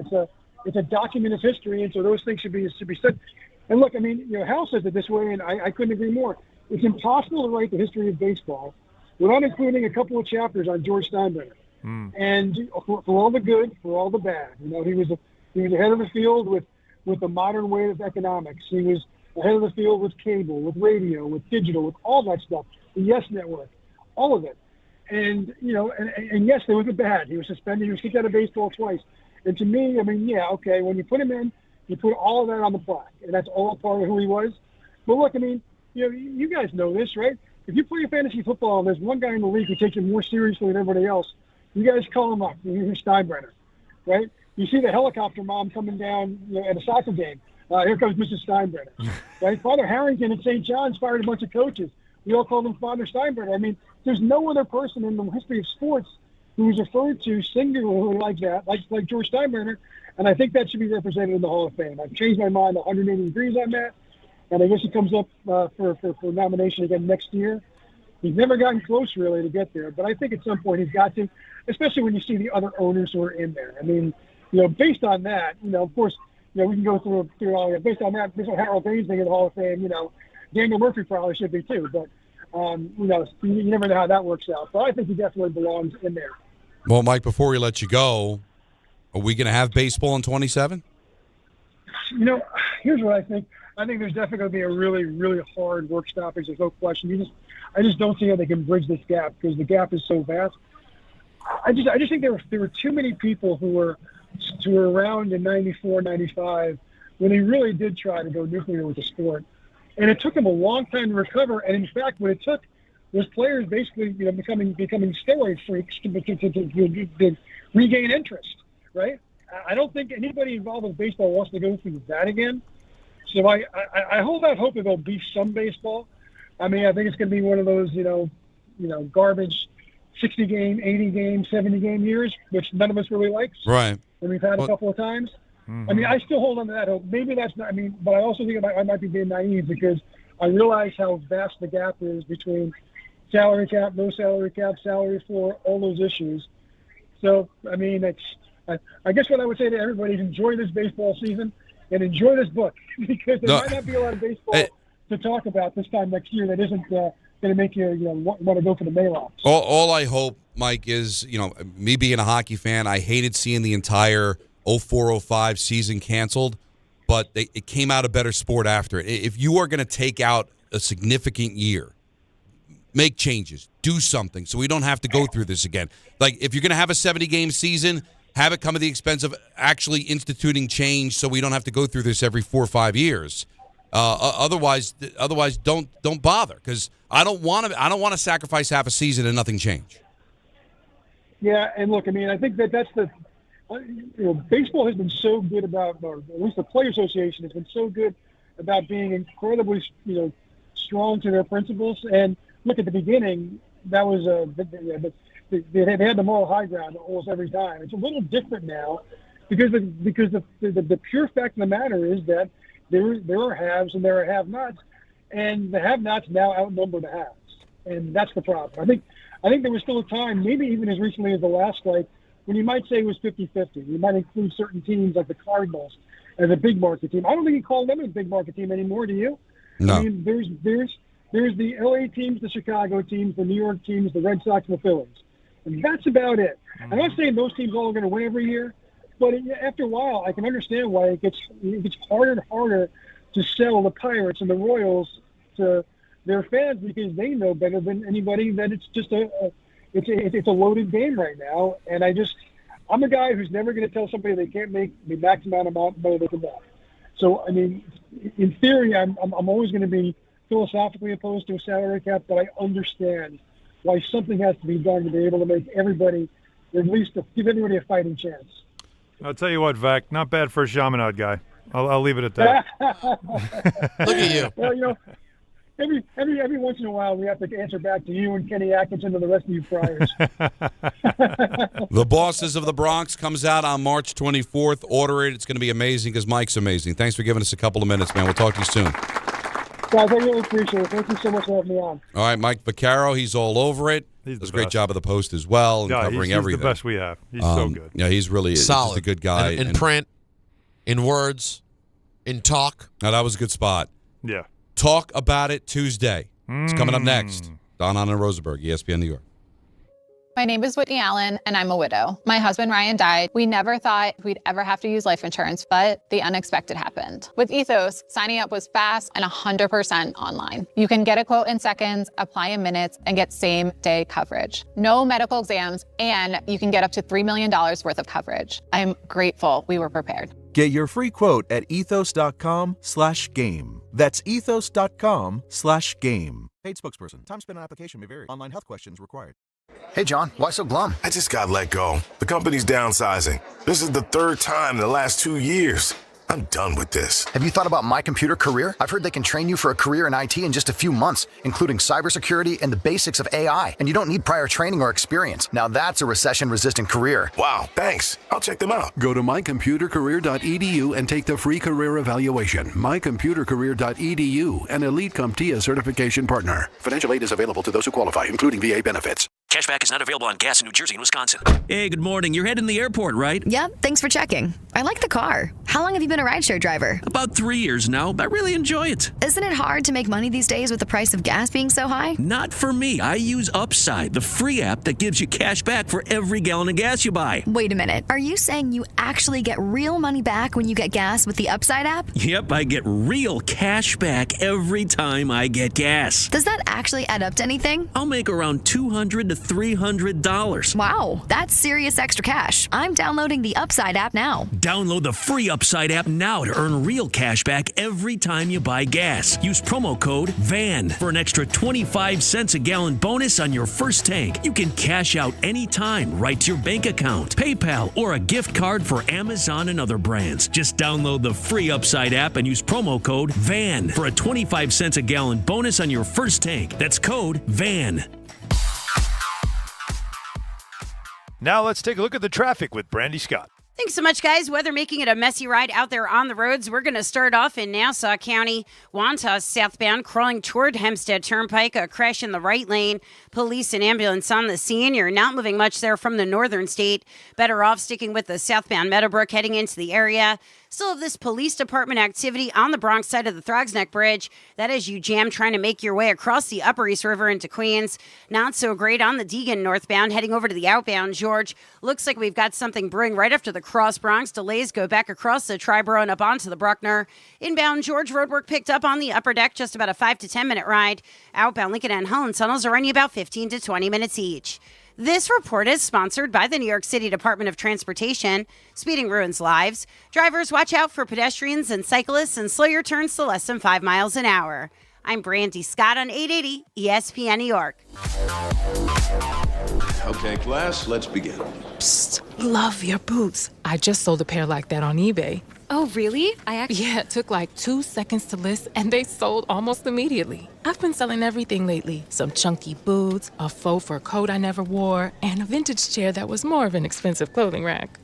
It's a document of history, and so those things should be said. And look, Hal says it this way, and I couldn't agree more. It's impossible to write the history of baseball without including a couple of chapters on George Steinbrenner. And for all the good, for all the bad, he was ahead of the field with the modern way of economics. He was ahead of the field with cable, with radio, with digital, with all that stuff. The Yes Network, all of it. And and yes, there was a bad. He was suspended. He was kicked out of baseball twice. And to me, okay, when you put him in, you put all of that on the plaque, and that's all part of who he was. But look, you guys know this, right? If you play fantasy football and there's one guy in the league who takes it more seriously than everybody else, you guys call him up. Here's Steinbrenner, right? You see the helicopter mom coming down at a soccer game. Here comes Mrs. Steinbrenner, right? Father Harrington at St. John's fired a bunch of coaches. We all call him Father Steinbrenner. There's no other person in the history of sports who is referred to singularly like that, like George Steinbrenner, and I think that should be represented in the Hall of Fame. I've changed my mind 180 degrees on that, and I guess it comes up for nomination again next year. He's never gotten close, really, to get there, but I think at some point he's got to, especially when you see the other owners who are in there. Based on that, of course, we can go through all that. Based on that, based on Harold Baines being in the Hall of Fame, Daniel Murphy probably should be too, but you never know how that works out. But I think he definitely belongs in there. Well, Mike, before we let you go, are we going to have baseball in 27? Here's what I think. I think there's definitely going to be a really, really hard work stoppage. There's no question. I just don't see how they can bridge this gap because the gap is so vast. I just think there were too many people who were around in 94, 95 when they really did try to go nuclear with the sport. And it took them a long time to recover. And in fact, what it took was players basically, becoming steroid freaks to regain interest, right? I don't think anybody involved with baseball wants to go through that again. So I hold out hope that there'll be some baseball. I think it's going to be one of those, garbage 60-game, 80-game, 70-game years, which none of us really likes. Right. And we've had a couple of times. Mm-hmm. I still hold on to that hope. Maybe that's not, but I also think I might be being naive because I realize how vast the gap is between salary cap, no salary cap, salary floor, all those issues. So, I guess what I would say to everybody is enjoy this baseball season and enjoy this book because there might not be a lot of baseball to talk about this time next year that isn't going to make you, want to go for the Maylocks. All I hope, Mike, is, me being a hockey fan, I hated seeing the entire 04-05 season canceled, but it came out a better sport after it. If you are going to take out a significant year, make changes, do something so we don't have to go through this again. Like, if you're going to have a 70-game season, have it come at the expense of actually instituting change so we don't have to go through this every 4 or 5 years. Otherwise, don't bother because I don't want to sacrifice half a season and nothing change. Yeah, and look, I think that's the baseball has been so good about, or at least the Player Association has been so good about being incredibly, strong to their principles. And look, at the beginning, that was they had the moral high ground almost every time. It's a little different now because the pure fact of the matter is that there are haves and there are have-nots, and the have-nots now outnumber the haves, and that's the problem. I think there was still a time, maybe even as recently as the last when you might say it was 50-50. You might include certain teams like the Cardinals as a big market team. I don't think you call them a big market team anymore, do you? No. I mean, there's the LA teams, the Chicago teams, the New York teams, the Red Sox, and the Phillies. And that's about it. I'm not saying those teams all are going to win every year, but after a while, I can understand why it gets harder and harder to sell the Pirates and the Royals to their fans, because they know better than anybody that it's just it's a loaded game right now. And I'm a guy who's never going to tell somebody they can't make the maximum amount of money they can make. So, I mean, in theory, I'm always going to be philosophically opposed to a salary cap, but I understand why something has to be done to be able to make everybody, or at least give everybody a fighting chance. I'll tell you what, Vac, not bad for a Chaminade guy. I'll leave it at that. Look at you. Well, you know, every once in a while we have to answer back to you and Kenny Atkinson and the rest of you friars. The Bosses of the Bronx comes out on March 24th. Order it. It's going to be amazing because Mike's amazing. Thanks for giving us a couple of minutes, man. We'll talk to you soon. Guys, I really appreciate it. Thank you so much for having me on. All right, Mike Vaccaro, he's all over it. He does a great job of the Post as well and covering everything. He's the best we have. He's so good. Yeah, he's really solid. He's a good guy. In print, in words, in talk. Now, that was a good spot. Yeah. Talk about it Tuesday. It's coming up next. Don Hahn Rosenberg, ESPN New York. My name is Whitney Allen, and I'm a widow. My husband, Ryan, died. We never thought we'd ever have to use life insurance, but the unexpected happened. With Ethos, signing up was fast and 100% online. You can get a quote in seconds, apply in minutes, and get same-day coverage. No medical exams, and you can get up to $3 million worth of coverage. I'm grateful we were prepared. Get your free quote at ethos.com/game. That's ethos.com/game. Paid spokesperson. Time spent on application may vary. Online health questions required. Hey, John, why so glum? I just got let go. The company's downsizing. This is the third time in the last 2 years. I'm done with this. Have you thought about My Computer Career? I've heard they can train you for a career in IT in just a few months, including cybersecurity and the basics of AI. And you don't need prior training or experience. Now that's a recession-resistant career. Wow, thanks. I'll check them out. Go to mycomputercareer.edu and take the free career evaluation. mycomputercareer.edu, an Elite CompTIA certification partner. Financial aid is available to those who qualify, including VA benefits. Cashback is not available on gas in New Jersey and Wisconsin. Hey, good morning. You're heading to the airport, right? Yep, thanks for checking. I like the car. How long have you been a rideshare driver? About 3 years now. I really enjoy it. Isn't it hard to make money these days with the price of gas being so high? Not for me. I use Upside, the free app that gives you cash back for every gallon of gas you buy. Wait a minute. Are you saying you actually get real money back when you get gas with the Upside app? Yep, I get real cash back every time I get gas. Does that actually add up to anything? I'll make around $200 to $300. Wow, that's serious extra cash. I'm downloading the Upside app now. Download the free Upside app now to earn real cash back every time you buy gas. Use promo code VAN for an extra 25 cents a gallon bonus on your first tank. You can cash out anytime right to your bank account, PayPal, or a gift card for Amazon and other brands. Just download the free Upside app and use promo code VAN for a 25 cents a gallon bonus on your first tank. That's code VAN. Now let's take a look at the traffic with Brandy Scott. Thanks so much, guys. Weather making it a messy ride out there on the roads. We're going to start off in Nassau County, Wantagh southbound, crawling toward Hempstead Turnpike, a crash in the right lane. Police and ambulance on the scene. You're not moving much there from the northern state. Better off sticking with the southbound Meadowbrook heading into the area. Still have this police department activity on the Bronx side of the Throgs Neck Bridge. That is you jam trying to make your way across the Upper East River into Queens. Not so great on the Deegan northbound, heading over to the outbound George. Looks like we've got something brewing right after the cross Bronx. Delays go back across the Triborough and up onto the Bruckner. Inbound George roadwork picked up on the upper deck, just about a 5 to 10 minute ride. Outbound Lincoln and Holland tunnels are running about 15 to 20 minutes each. This report is sponsored by the New York City Department of Transportation. Speeding ruins lives. Drivers, watch out for pedestrians and cyclists and slow your turns to less than 5 miles an hour. I'm Brandy Scott on 880 ESPN New York. Okay, class, let's begin. Psst, love your boots. I just sold a pair like that on eBay. Oh, really? Yeah, it took like 2 seconds to list, and they sold almost immediately. I've been selling everything lately. Some chunky boots, a faux fur coat I never wore, and a vintage chair that was more of an expensive clothing rack.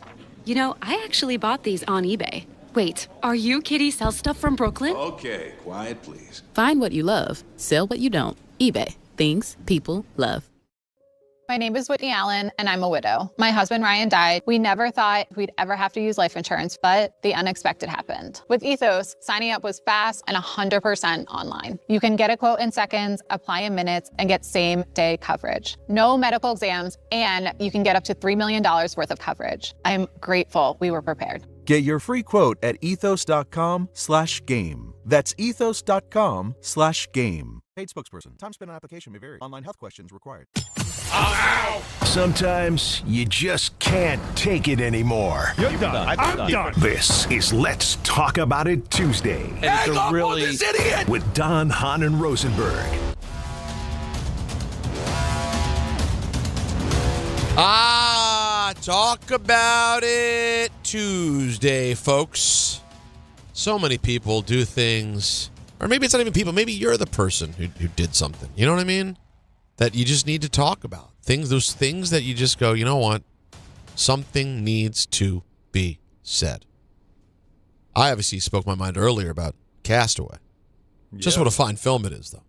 You know, I actually bought these on eBay. Wait, are you Kitty Sell Stuff from Brooklyn? Okay, quiet, please. Find what you love, sell what you don't. eBay. Things people love. My name is Whitney Allen, and I'm a widow. My husband, Ryan, died. We never thought we'd ever have to use life insurance, but the unexpected happened. With Ethos, signing up was fast and 100% online. You can get a quote in seconds, apply in minutes, and get same-day coverage. No medical exams, and you can get up to $3 million worth of coverage. I'm grateful we were prepared. Get your free quote at ethos.com/game. That's ethos.com/game. Paid spokesperson. Time spent on application may vary. Online health questions required. Sometimes you just can't take it anymore. You're done. I'm done. This is Let's Talk About It Tuesday. And it's a really this idiot with Don, Hahn, and Rosenberg. Talk about it Tuesday, folks. So many people do things, or maybe it's not even people. Maybe you're the person who did something. You know what I mean? That you just need to talk about. Those things that you just go, you know what? Something needs to be said. I obviously spoke my mind earlier about Castaway. Just what a fine film it is, though.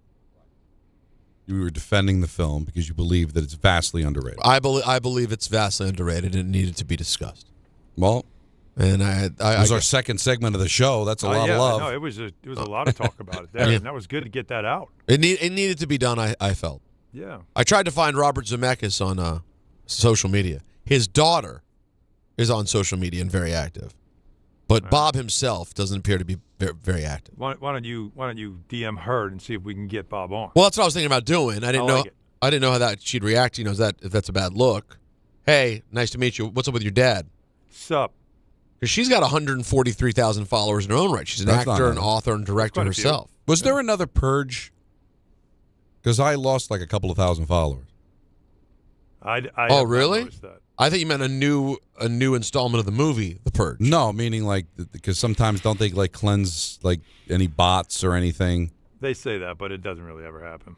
You were defending the film because you believe that it's vastly underrated. I believe it's vastly underrated and it needed to be discussed. Well, and it was our second segment of the show. That's a lot of love. No, it was a lot of talk about it there, and that was good to get that out. It needed to be done. I felt. Yeah. I tried to find Robert Zemeckis on social media. His daughter is on social media and very active, but Bob himself doesn't appear to be very, very active. Why don't you DM her and see if we can get Bob on? Well, that's what I was thinking about doing. I didn't know how that she'd react. You know, if that's a bad look. Hey, nice to meet you. What's up with your dad? Sup? Because she's got 143,000 followers in her own right. She's an actor, an author, and director herself. Was there another Purge? Because I lost like a couple of thousand followers. I oh, really? That. I thought you meant a new installment of the movie, The Purge. No, meaning like because sometimes don't they like cleanse like any bots or anything? They say that, but it doesn't really ever happen.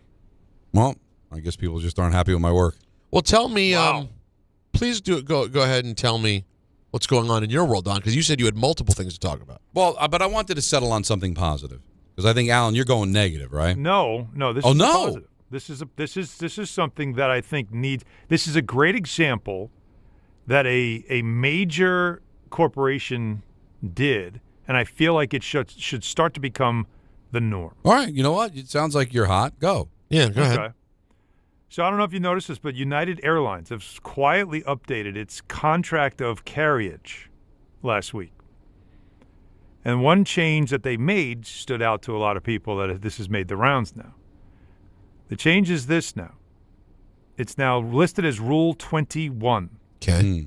Well, I guess people just aren't happy with my work. Well, tell me, please go ahead and tell me what's going on in your world, Don, because you said you had multiple things to talk about. Well, but I wanted to settle on something positive because I think, Alan, you're going negative, right? No. This is positive. This is something that I think needs. This is a great example that a major corporation did, and I feel like it should start to become the norm. All right, you know what? It sounds like you're hot. Go. Yeah, go ahead. So I don't know if you noticed this, but United Airlines has quietly updated its contract of carriage last week. And one change that they made stood out to a lot of people that this has made the rounds now. The change is this now. It's now listed as Rule 21. Okay.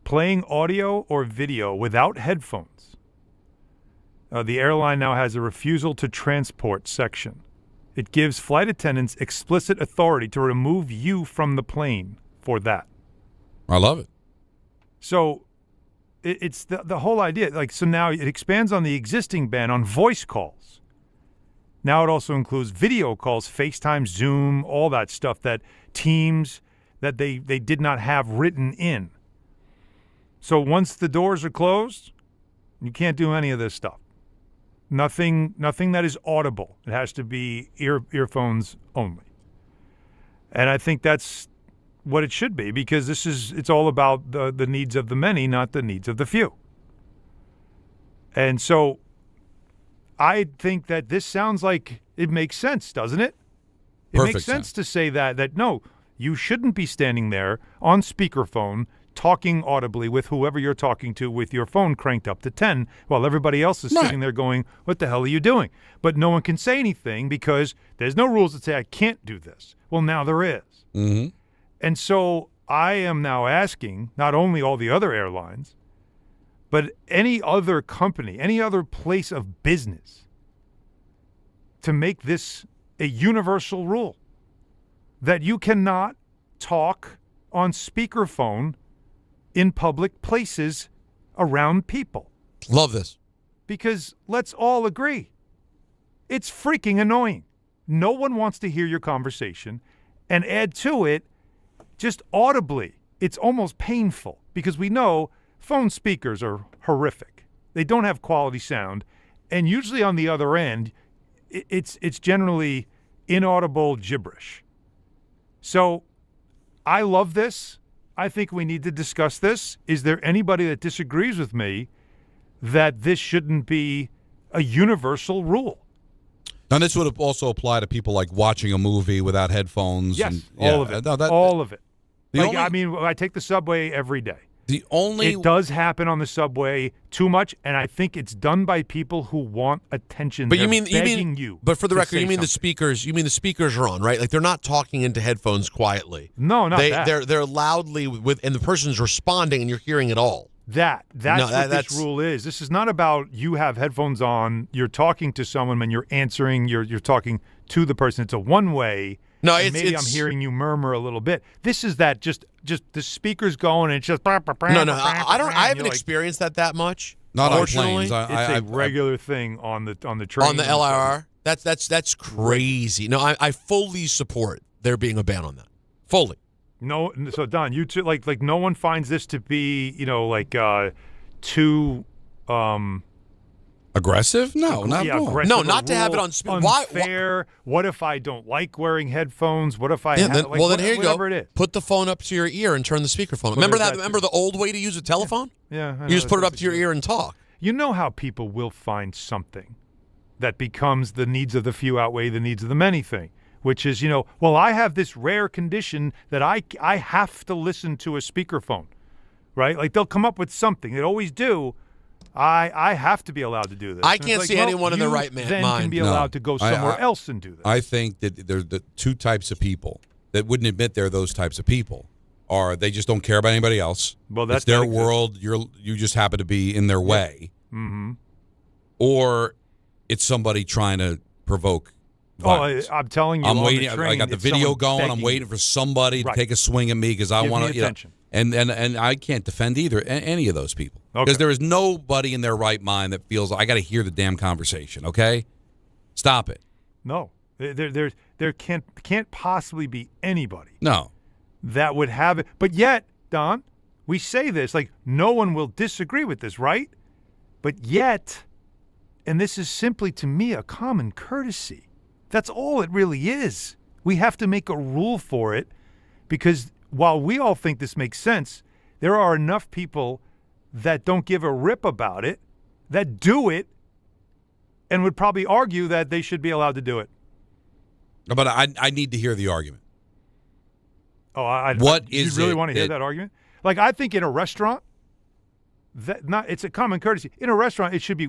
Playing audio or video without headphones. The airline now has a refusal to transport section. It gives flight attendants explicit authority to remove you from the plane for that. I love it. So it's the whole idea. So now it expands on the existing ban on voice calls. Now it also includes video calls, FaceTime, Zoom, all that stuff that Teams that they did not have written in. So once the doors are closed, you can't do any of this stuff. Nothing that is audible. It has to be earphones only. And I think that's what it should be because it's all about the needs of the many, not the needs of the few. And so I think that this sounds like it makes sense, doesn't it? It makes sense to say that no, you shouldn't be standing there on speakerphone talking audibly with whoever you're talking to with your phone cranked up to 10 while everybody else is sitting there going, what the hell are you doing? But no one can say anything because there's no rules that say I can't do this. Well, now there is. Mm-hmm. And so I am now asking not only all the other airlines, but any other company, any other place of business to make this a universal rule that you cannot talk on speakerphone in public places around people. Love this. Because let's all agree, it's freaking annoying. No one wants to hear your conversation, and add to it, just audibly, it's almost painful because we know phone speakers are horrific. They don't have quality sound, and usually on the other end, it's generally inaudible gibberish. So I love this. I think we need to discuss this. Is there anybody that disagrees with me that this shouldn't be a universal rule? And this would also apply to people like watching a movie without headphones. Yes, and, all of it. All of it. I mean, I take the subway every day. It does happen on the subway too much, and I think it's done by people who want attention. But They're you mean begging you. But for the to record, say you mean something. the speakers? You mean the speakers are on, right? Like they're not talking into headphones quietly. No, not that. They're loudly and the person's responding, and you're hearing it all. That's what this rule is. This is not about you have headphones on, you're talking to someone, and you're answering, you're talking to the person. It's a one-way. No, maybe I'm hearing you murmur a little bit. This is that just the speakers going, and it's just No, I haven't experienced that much. Not on Unfortunately, planes. It's a regular thing on the train. On the LIR. That's crazy. No, I fully support there being a ban on that. Fully. No, so Don, you too, like no one finds this to be, too aggressive? No, not at all. aggressive. No, not to have it on unfair. What if I don't like wearing headphones? What if I then here you go. Whatever it is. Put the phone up to your ear and turn the speakerphone on. Remember that? Remember the old way to use a telephone? Yeah. I You just put it up to your ear and talk. You know how people will find something that becomes the needs of the few outweigh the needs of the many thing, which is, I have this rare condition that I have to listen to a speakerphone, right? Like they'll come up with something. They always do. I have to be allowed to do this. I can't see anyone in their right then mind. Can be allowed to go somewhere else and do this. I think that there's the two types of people that wouldn't admit they're those types of people. Are they just don't care about anybody else? Well, that's it's their world. You just happen to be in their way. Mm-hmm. Or it's somebody trying to provoke violence. I'm telling you, I'm on waiting. The train, I got the it's video someone going. I'm begging waiting you. for somebody to Right. take a swing at me because I Give want me to. attention. And I can't defend any of those people Okay. because there is nobody in their right mind that feels I got to hear the damn conversation. Okay, stop it. No, there can't possibly be anybody. No, that would have it. But yet, Don, we say this like no one will disagree with this, right? But yet, and this is simply to me a common courtesy. That's all it really is. We have to make a rule for it because while we all think this makes sense, there are enough people that don't give a rip about it, that do it, and would probably argue that they should be allowed to do it. but I need to hear the argument. Oh, you really want to hear that argument? Like I think in a restaurant, it's a common courtesy. In a restaurant, it should be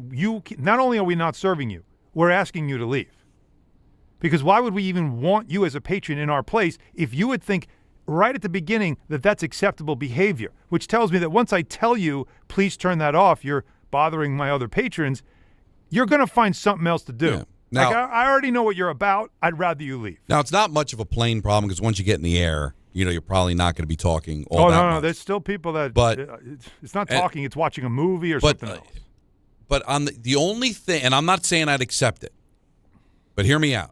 not only are we not serving you, we're asking you to leave. Because why would we even want you as a patron in our place if you would think right at the beginning that that's acceptable behavior, which tells me that once I tell you, please turn that off, you're bothering my other patrons, you're going to find something else to do. Yeah. Now, I already know what you're about. I'd rather you leave. Now, it's not much of a plane problem because once you get in the air, you're probably not going to be talking all that no. much. There's still people that, but it's not talking, it's watching a movie or something else. But on the only thing, and I'm not saying I'd accept it, but hear me out.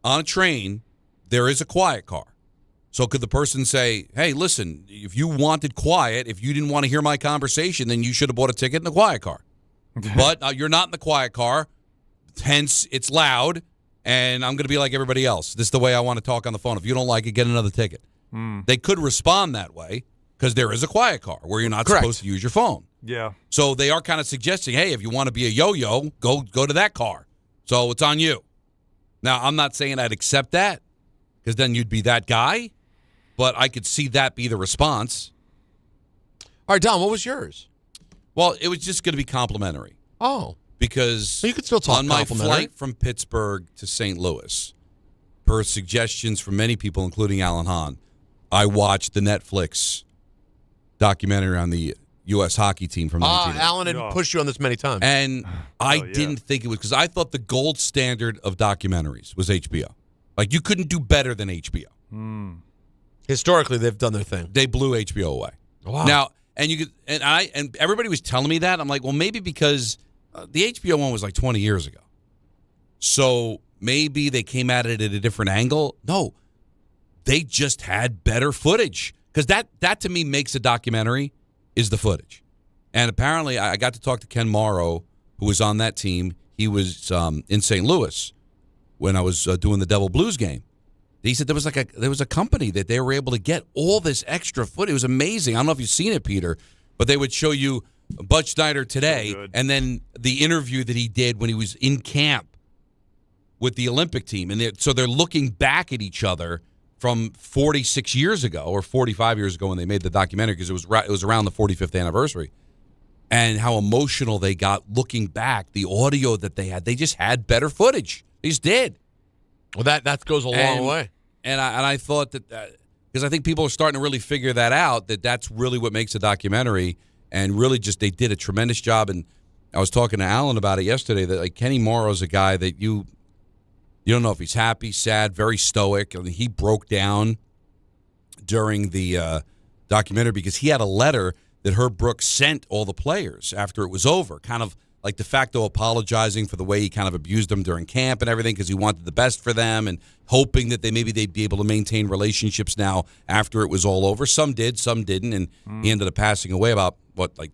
On a train, there is a quiet car. So could the person say, hey, listen, if you wanted quiet, if you didn't want to hear my conversation, then you should have bought a ticket in the quiet car. But you're not in the quiet car, hence it's loud, and I'm going to be like everybody else. This is the way I want to talk on the phone. If you don't like it, get another ticket. They could respond that way because there is a quiet car where you're not supposed to use your phone. Yeah. So they are kind of suggesting, hey, if you want to be a yo-yo, go to that car. So it's on you. Now, I'm not saying I'd accept that because then you'd be that guy, but I could see that be the response. All right, Don, what was yours? Well, it was just going to be complimentary. Oh. Because you could still talk on my flight from Pittsburgh to St. Louis, per suggestions from many people, including Alan Hahn, I watched the Netflix documentary on the U.S. hockey team from 1980. Alan had pushed you on this many times. And I didn't think it was, because I thought the gold standard of documentaries was HBO. Like, you couldn't do better than HBO. Historically, they've done their thing. They blew HBO away. Wow. Now, and everybody was telling me that. I'm like, well, maybe because the HBO one was like 20 years ago. So maybe they came at it at a different angle. No, they just had better footage. Because that to me makes a documentary is the footage. And apparently I got to talk to Ken Morrow, who was on that team. He was in St. Louis when I was doing the Devil Blues game. He said there was a company that they were able to get all this extra footage. It was amazing. I don't know if you've seen it, Peter, but they would show you Bud Snyder today, and then the interview that he did when he was in camp with the Olympic team. And so they're looking back at each other from 46 years ago or 45 years ago when they made the documentary, because it was around the 45th anniversary. And how emotional they got looking back, the audio that they had. They just had better footage. They just did. Well, that goes a long way. And I thought that because I think people are starting to really figure that out, that's really what makes a documentary. And really just they did a tremendous job. And I was talking to Alan about it yesterday, that like Kenny Morrow's a guy that you don't know if he's happy, sad, very stoic. I mean, he broke down during the documentary because he had a letter that Herb Brooks sent all the players after it was over, kind of like de facto apologizing for the way he kind of abused them during camp and everything, because he wanted the best for them and hoping that they'd be able to maintain relationships now after it was all over. Some did, some didn't, and he ended up passing away about,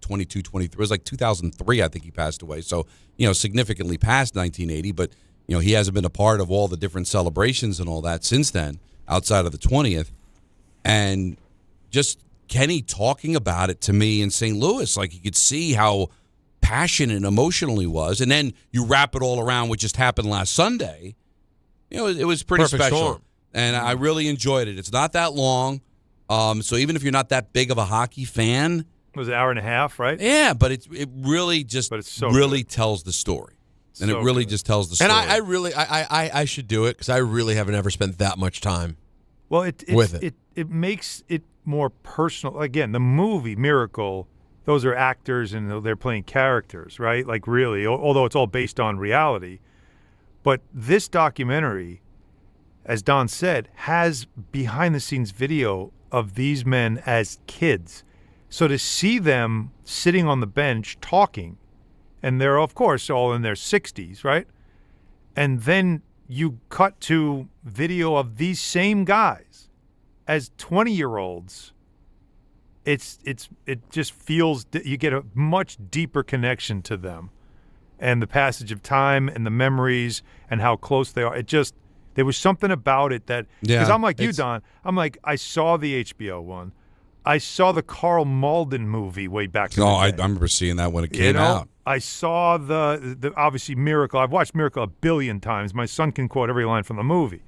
22, 23. It was like 2003, I think he passed away. So, significantly past 1980, but, he hasn't been a part of all the different celebrations and all that since then, outside of the 20th. And just Kenny talking about it to me in St. Louis, like you could see how passionate and emotional he was, and then you wrap it all around what just happened last Sunday. It was pretty Perfect special, storm. And I really enjoyed it. It's not that long, so even if you're not that big of a hockey fan, it was an hour and a half, right? Yeah, but it really just really tells the story, and it really just tells the story. And I really should do it because I really haven't ever spent that much time. Well, with it. It makes it more personal. Again, the movie Miracle, those are actors and they're playing characters, right? Like really, although it's all based on reality. But this documentary, as Don said, has behind-the-scenes video of these men as kids. So to see them sitting on the bench talking, and they're, of course, all in their 60s, right? And then you cut to video of these same guys as 20-year-olds. It just feels you get a much deeper connection to them, and the passage of time and the memories and how close they are. There was something about it that, because I'm like you, Don. I'm like, I saw the HBO one. I saw the Carl Malden movie way back in the day. I remember seeing that when it came out. I saw the obviously Miracle. I've watched Miracle a billion times. My son can quote every line from the movie.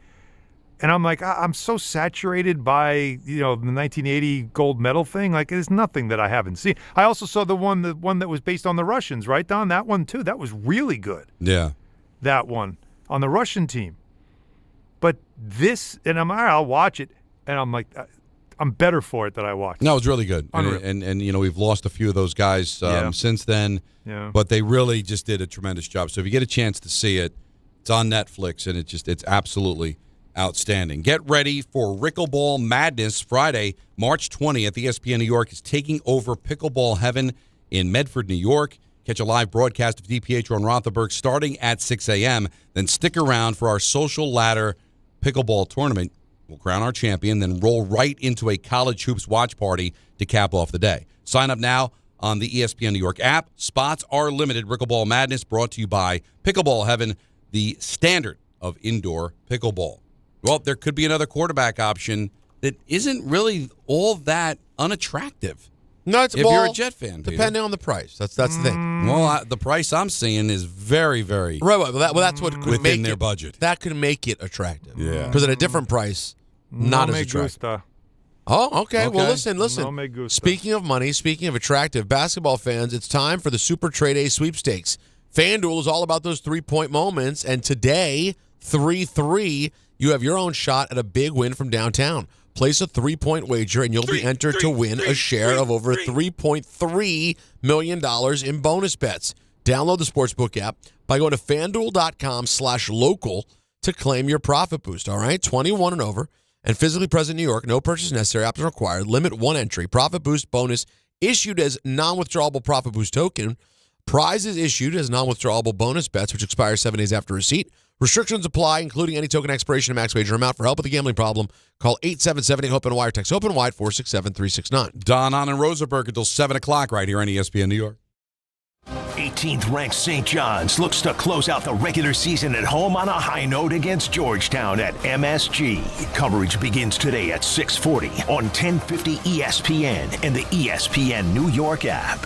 And I'm like, I'm so saturated by, the 1980 gold medal thing. Like, there's nothing that I haven't seen. I also saw the one that was based on the Russians, right, Don? That one, too. That was really good. Yeah. That one on the Russian team. But this, and I'll watch it, and I'm like, I'm better for it that I watched. No, it was really good. And we've lost a few of those guys since then. Yeah. But they really just did a tremendous job. So if you get a chance to see it, it's on Netflix, and it's absolutely outstanding. Get ready for Rickleball Madness Friday, March 20th. ESPN New York is taking over Pickleball Heaven in Medford, New York. Catch a live broadcast of DiPietro and Rothenberg starting at 6 a.m. Then stick around for our social ladder pickleball tournament. We'll crown our champion, then roll right into a college hoops watch party to cap off the day. Sign up now on the ESPN New York app. Spots are limited. Rickleball Madness brought to you by Pickleball Heaven, the standard of indoor pickleball. Well, there could be another quarterback option that isn't really all that unattractive. No, if you're a Jet fan, Peter. Depending on the price. That's the thing. Well, the price I'm seeing is very, very right. Well, that's what could within make their budget. That could make it attractive. Yeah, because at a different price, not as attractive. Gusta. Oh, okay. Well, listen. No me gusta. Speaking of money, speaking of attractive, basketball fans, it's time for the Super Trade A sweepstakes. FanDuel is all about those 3-point moments, and today, 3-3, you have your own shot at a big win from downtown. Place a 3-point wager, and you'll be entered to win a share of over $3.3 million in bonus bets. Download the Sportsbook app by going to FanDuel.com/local to claim your profit boost, all right? 21 and over and physically present in New York. No purchase necessary. Option required. Limit 1 entry. Profit boost bonus issued as non-withdrawable profit boost token. Prizes issued as non-withdrawable bonus bets, which expire 7 days after receipt. Restrictions apply, including any token expiration and max wager amount. For help with a gambling problem, call 877-8-HOPE-NY or text HOPE-NY at 467-369. Don, Hahn, and Rosenberg until 7 o'clock right here on ESPN New York. 18th ranked St. John's looks to close out the regular season at home on a high note against Georgetown at MSG. Coverage begins today at 6:40 on 1050 ESPN and the ESPN New York app.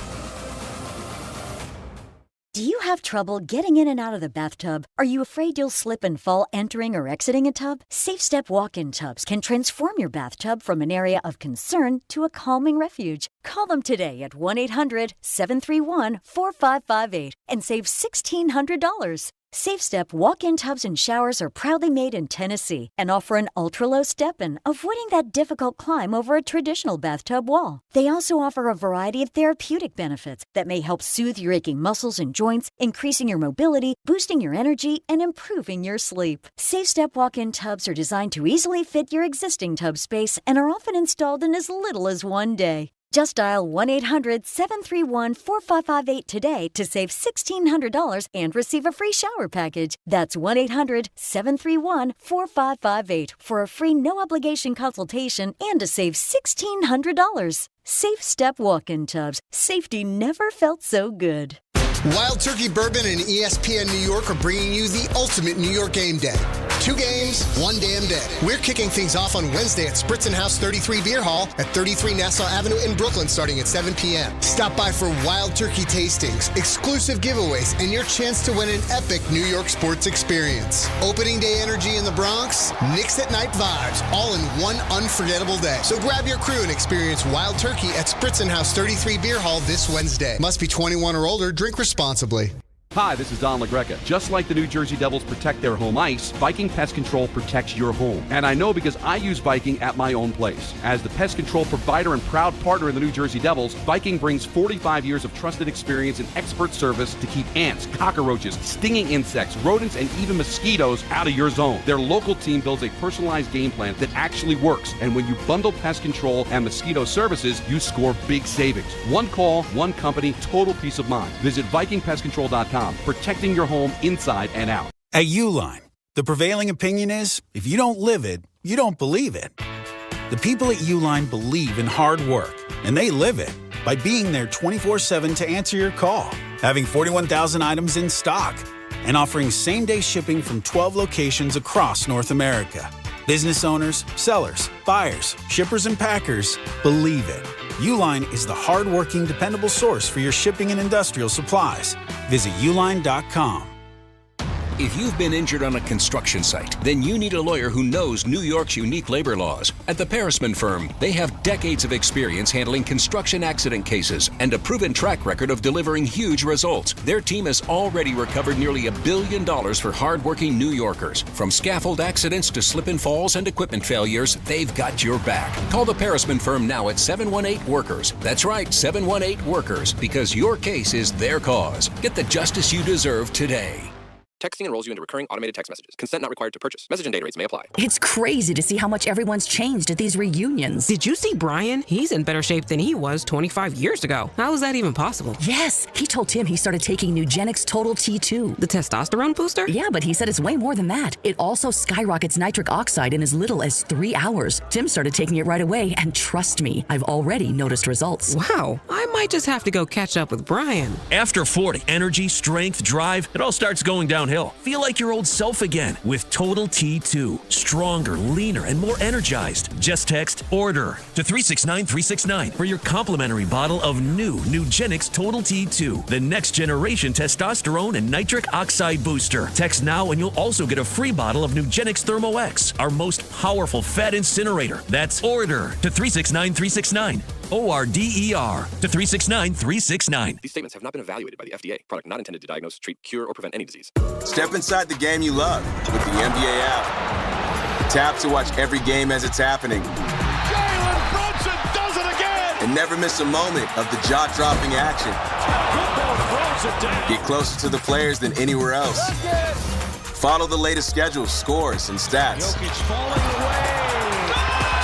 Do you have trouble getting in and out of the bathtub? Are you afraid you'll slip and fall entering or exiting a tub? Safe Step walk-in tubs can transform your bathtub from an area of concern to a calming refuge. Call them today at 1-800-731-4558 and save $1,600. Safe Step walk-in tubs and showers are proudly made in Tennessee and offer an ultra-low step-in, avoiding that difficult climb over a traditional bathtub wall. They also offer a variety of therapeutic benefits that may help soothe your aching muscles and joints, increasing your mobility, boosting your energy, and improving your sleep. Safe Step walk-in tubs are designed to easily fit your existing tub space and are often installed in as little as one day. Just dial 1-800-731-4558 today to save $1,600 and receive a free shower package. That's 1-800-731-4558 for a free no-obligation consultation and to save $1,600. Safe Step walk-in tubs. Safety never felt so good. Wild Turkey Bourbon and ESPN New York are bringing you the ultimate New York game day. 2 games, 1 damn day. We're kicking things off on Wednesday at Spritzen House 33 Beer Hall at 33 Nassau Avenue in Brooklyn starting at 7 p.m. Stop by for Wild Turkey tastings, exclusive giveaways, and your chance to win an epic New York sports experience. Opening day energy in the Bronx, Knicks at night vibes, all in one unforgettable day. So grab your crew and experience Wild Turkey at Spritzen House 33 Beer Hall this Wednesday. Must be 21 or older. Drink responsibly. Hi, this is Don LaGreca. Just like the New Jersey Devils protect their home ice, Viking Pest Control protects your home. And I know because I use Viking at my own place. As the pest control provider and proud partner of the New Jersey Devils, Viking brings 45 years of trusted experience and expert service to keep ants, cockroaches, stinging insects, rodents, and even mosquitoes out of your zone. Their local team builds a personalized game plan that actually works. And when you bundle pest control and mosquito services, you score big savings. One call, one company, total peace of mind. Visit VikingPestControl.com. Protecting your home inside and out. At Uline, the prevailing opinion is, if you don't live it, you don't believe it. The people at Uline believe in hard work, and they live it by being there 24/7 to answer your call, having 41,000 items in stock, and offering same-day shipping from 12 locations across North America. Business owners, sellers, buyers, shippers, and packers believe it. Uline is the hard-working, dependable source for your shipping and industrial supplies. Visit uline.com. If you've been injured on a construction site, then you need a lawyer who knows New York's unique labor laws. At the Parisman Firm, they have decades of experience handling construction accident cases and a proven track record of delivering huge results. Their team has already recovered nearly $1 billion for hardworking New Yorkers. From scaffold accidents to slip and falls and equipment failures, they've got your back. Call the Parisman Firm now at 718-WORKERS. That's right, 718-WORKERS, because your case is their cause. Get the justice you deserve today. Texting enrolls you into recurring automated text messages. Consent not required to purchase. Message and data rates may apply. It's crazy to see how much everyone's changed at these reunions. Did you see Brian? He's in better shape than he was 25 years ago. How is that even possible? Yes, he told Tim he started taking Nugenix Total T2. The testosterone booster? Yeah, but he said it's way more than that. It also skyrockets nitric oxide in as little as 3 hours. Tim started taking it right away, and trust me, I've already noticed results. Wow, I might just have to go catch up with Brian. After 40, energy, strength, drive, it all starts going downhill. Feel like your old self again with Total T2. Stronger, leaner, and more energized. Just text ORDER to 369-369 for your complimentary bottle of new Nugenix Total T2, the next generation testosterone and nitric oxide booster. Text now and you'll also get a free bottle of Nugenix Thermo X, our most powerful fat incinerator. That's ORDER to 369-369. ORDER to 369-369. These statements have not been evaluated by the FDA. Product not intended to diagnose, treat, cure, or prevent any disease. Step inside the game you love with the NBA app. Tap to watch every game as it's happening. Jalen Brunson does it again! And never miss a moment of the jaw-dropping action. Get closer to the players than anywhere else. Follow the latest schedules, scores, and stats.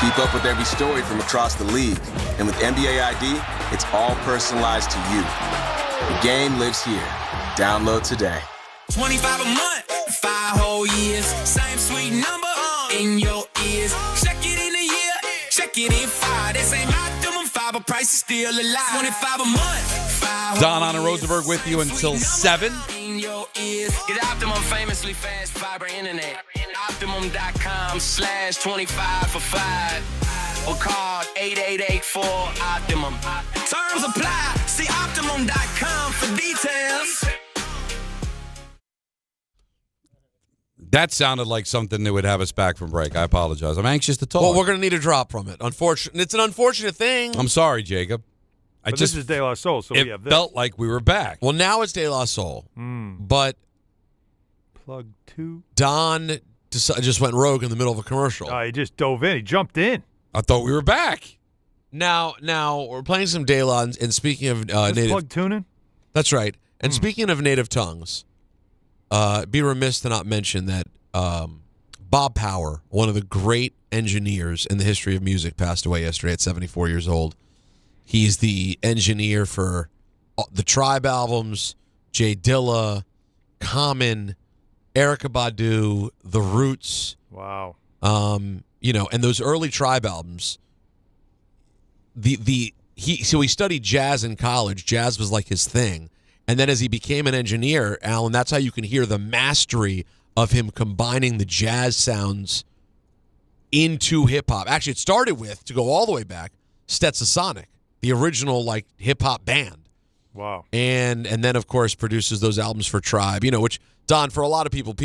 Keep up with every story from across the league. And with NBA ID, it's all personalized to you. The game lives here. Download today. 25 a month, 5 whole years. Same sweet number in your ears. Check it in a year, check it in 5. This ain't my doing 5, but price is still alive. 25 a month. Don Hahn Rosenberg with you until 7. Get Optimum famously fast fiber internet. Optimum.com/25 for 5. Or call 8884-OPTIMUM. Terms apply. See Optimum.com for details. That sounded like something that would have us back from break. I apologize. I'm anxious to talk. Well, we're going to need a drop from it. It's an unfortunate thing. I'm sorry, Jacob. This is De La Soul, so we have this. It felt like we were back. Well, now it's De La Soul. But Plug 2. Don just went rogue in the middle of a commercial. He just dove in. He jumped in. I thought we were back. Now we're playing some De La, and speaking of native... Plug tuning? That's right. And speaking of native tongues, be remiss to not mention that Bob Power, one of the great engineers in the history of music, passed away yesterday at 74 years old. He's the engineer for the Tribe albums, Jay Dilla, Common, Erykah Badu, The Roots. Wow. And those early Tribe albums. He studied jazz in college. Jazz was like his thing. And then as he became an engineer, Alan, that's how you can hear the mastery of him combining the jazz sounds into hip-hop. Actually, it started with, to go all the way back, Stetsasonic, the original hip-hop band. Wow. And then, of course, produces those albums for Tribe, which, Don, for a lot of people,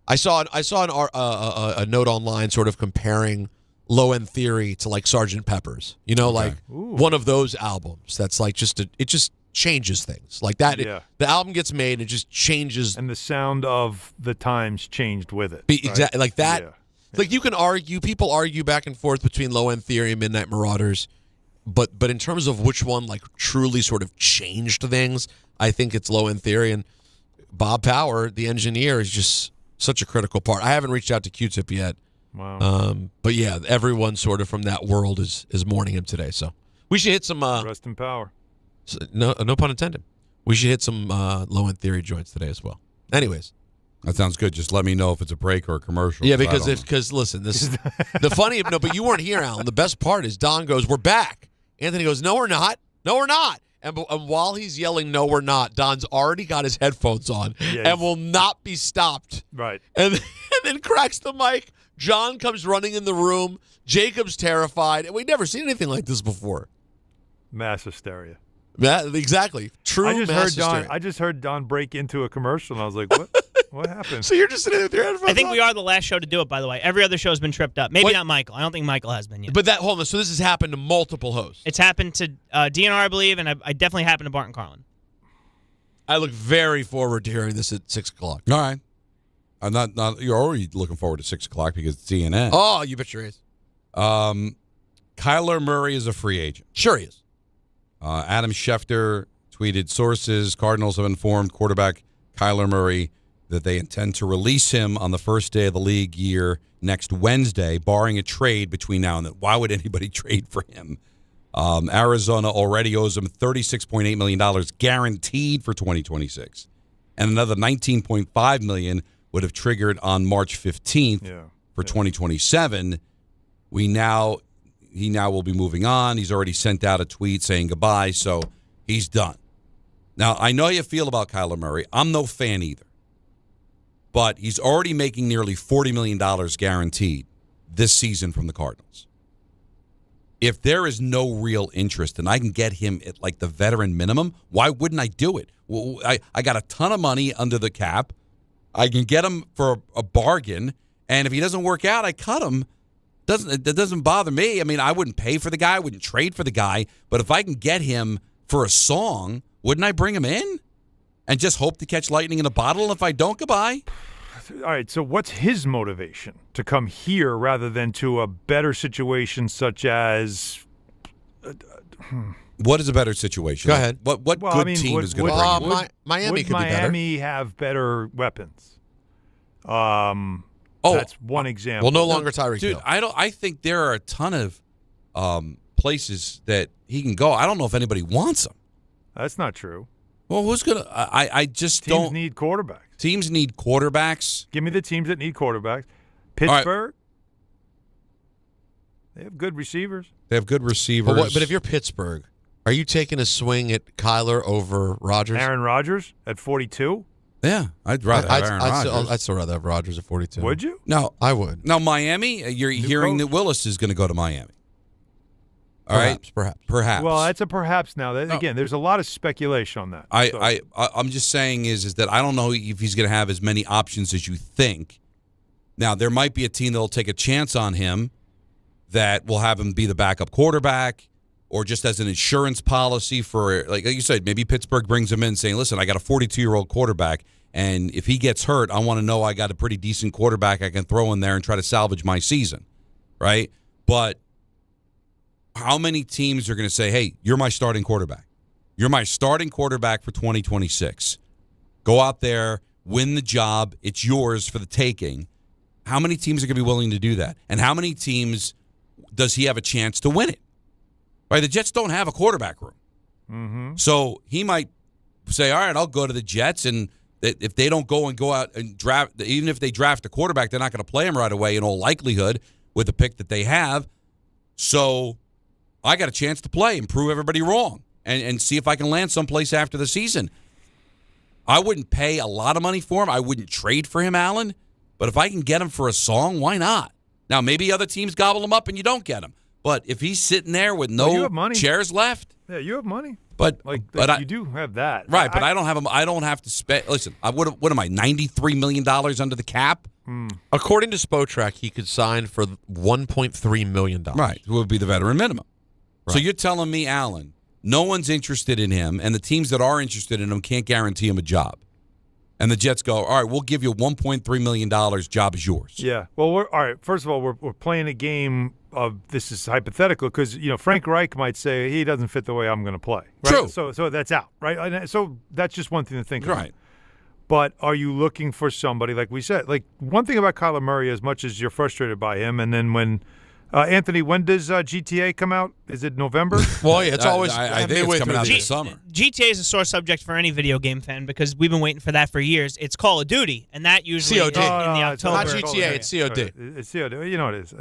I saw a note online sort of comparing Low End Theory to Sgt. Pepper's, one of those albums that's it just changes things like that. Yeah. The album gets made, it just changes, and the sound of the times changed with it. Exactly, like that. Yeah. You can argue, people argue back and forth between Low End Theory and Midnight Marauders, but in terms of which one truly sort of changed things, I think it's Low End Theory. And Bob Power, the engineer, is just such a critical part. I haven't reached out to Q-Tip yet. Wow. But yeah, everyone sort of from that world is mourning him today. So we should hit some rest in power. No pun intended. We should hit some Low End Theory joints today as well. Anyways, that sounds good. Just let me know if it's a break or a commercial. Yeah, because listen, this the funny but you weren't here, Alan. The best part is Don goes, "We're back." Anthony goes, "No, we're not. No, we're not." And while he's yelling, "No, we're not," Don's already got his headphones on and will not be stopped. Right. And then cracks the mic. John comes running in the room. Jacob's terrified, and we've never seen anything like this before. Mass hysteria. Yeah, exactly. True. I just heard Don break into a commercial, and I was like, "What? What happened?" So you're just sitting there with your headphones I think on? we are the last show to do it. By the way, every other show has been tripped up. Maybe not Michael. I don't think Michael has been yet. But hold on. So this has happened to multiple hosts. It's happened to DNR, I believe, and I definitely happened to Bart Carlin. I look very forward to hearing this at 6 o'clock. All right. I'm not. You're already looking forward to 6 o'clock because it's CNN. Oh, you bet your ass. Kyler Murray is a free agent. Sure he is. Adam Schefter tweeted, sources, Cardinals have informed quarterback Kyler Murray that they intend to release him on the first day of the league year next Wednesday, barring a trade between now and then. Why would anybody trade for him? Arizona already owes him $36.8 million guaranteed for 2026. And another $19.5 million would have triggered on March 15th for 2027. He now will be moving on. He's already sent out a tweet saying goodbye, so he's done. Now, I know how you feel about Kyler Murray. I'm no fan either. But he's already making nearly $40 million guaranteed this season from the Cardinals. If there is no real interest and I can get him at the veteran minimum, why wouldn't I do it? Well, I got a ton of money under the cap. I can get him for a bargain, and if he doesn't work out, I cut him. That doesn't bother me. I mean, I wouldn't pay for the guy. I wouldn't trade for the guy. But if I can get him for a song, wouldn't I bring him in and just hope to catch lightning in a bottle? And if I don't, goodbye. All right, so what's his motivation to come here rather than to a better situation such as What is a better situation? Go ahead. What good team is going to bring him? Miami would could be better. Miami have better weapons? That's one example. Well, no longer Tyreek Dude, Hill. I think there are a ton of places that he can go. I don't know if anybody wants him. That's not true. Well, who's going to – I just Teams don't – need quarterbacks. Teams need quarterbacks. Give me the teams that need quarterbacks. Pittsburgh, They have good receivers. They have good receivers. But if you're Pittsburgh, are you taking a swing at Kyler over Rodgers? Aaron Rodgers at 42? Yeah, I'd rather have Aaron Rodgers. I'd still rather have Rodgers at 42. Would you? No, I would. Now, Miami, you're hearing that Willis is going to go to Miami. Perhaps. Perhaps. Well, that's a perhaps now. Again, there's a lot of speculation on that. I'm just saying is that I don't know if he's going to have as many options as you think. Now, there might be a team that will take a chance on him that will have him be the backup quarterback or just as an insurance policy for, like you said, maybe Pittsburgh brings him in saying, listen, I got a 42-year-old quarterback, and if he gets hurt, I want to know I got a pretty decent quarterback I can throw in there and try to salvage my season, right? But how many teams are going to say, hey, you're my starting quarterback? You're my starting quarterback for 2026. Go out there, win the job. It's yours for the taking. How many teams are going to be willing to do that? And how many teams does he have a chance to win it? Right? The Jets don't have a quarterback room. Mm-hmm. So he might say, all right, I'll go to the Jets. And if they don't go out and draft, even if they draft a quarterback, they're not going to play him right away in all likelihood with the pick that they have. So I got a chance to play and prove everybody wrong and see if I can land someplace after the season. I wouldn't pay a lot of money for him. I wouldn't trade for him, Allen. But if I can get him for a song, why not? Now, maybe other teams gobble him up and you don't get him. But if he's sitting there with no chairs left. Yeah, you have money. But you do have that. Right, but I don't have him. I don't have to spend. Listen, what am I, $93 million under the cap? According to Spotrac, he could sign for $1.3 million. Right, who would be the veteran minimum. Right. So you're telling me, Allen, no one's interested in him, and the teams that are interested in him can't guarantee him a job. And the Jets go, all right, we'll give you $1.3 million. Job is yours. Yeah. Well, all right. First of all, we're playing a game of this is hypothetical because Frank Reich might say he doesn't fit the way I'm going to play. Right? True. So that's out, right? So that's just one thing to think about. Right. But are you looking for somebody like we said? Like one thing about Kyler Murray, as much as you're frustrated by him, and then when. Anthony, when does GTA come out? Is it November? Well, yeah, it's always. I think it's coming out this summer. GTA is a sore subject for any video game fan because we've been waiting for that for years. It's Call of Duty, and that usually COD. in the October. Not GTA, it's COD. It's COD. You know what it is.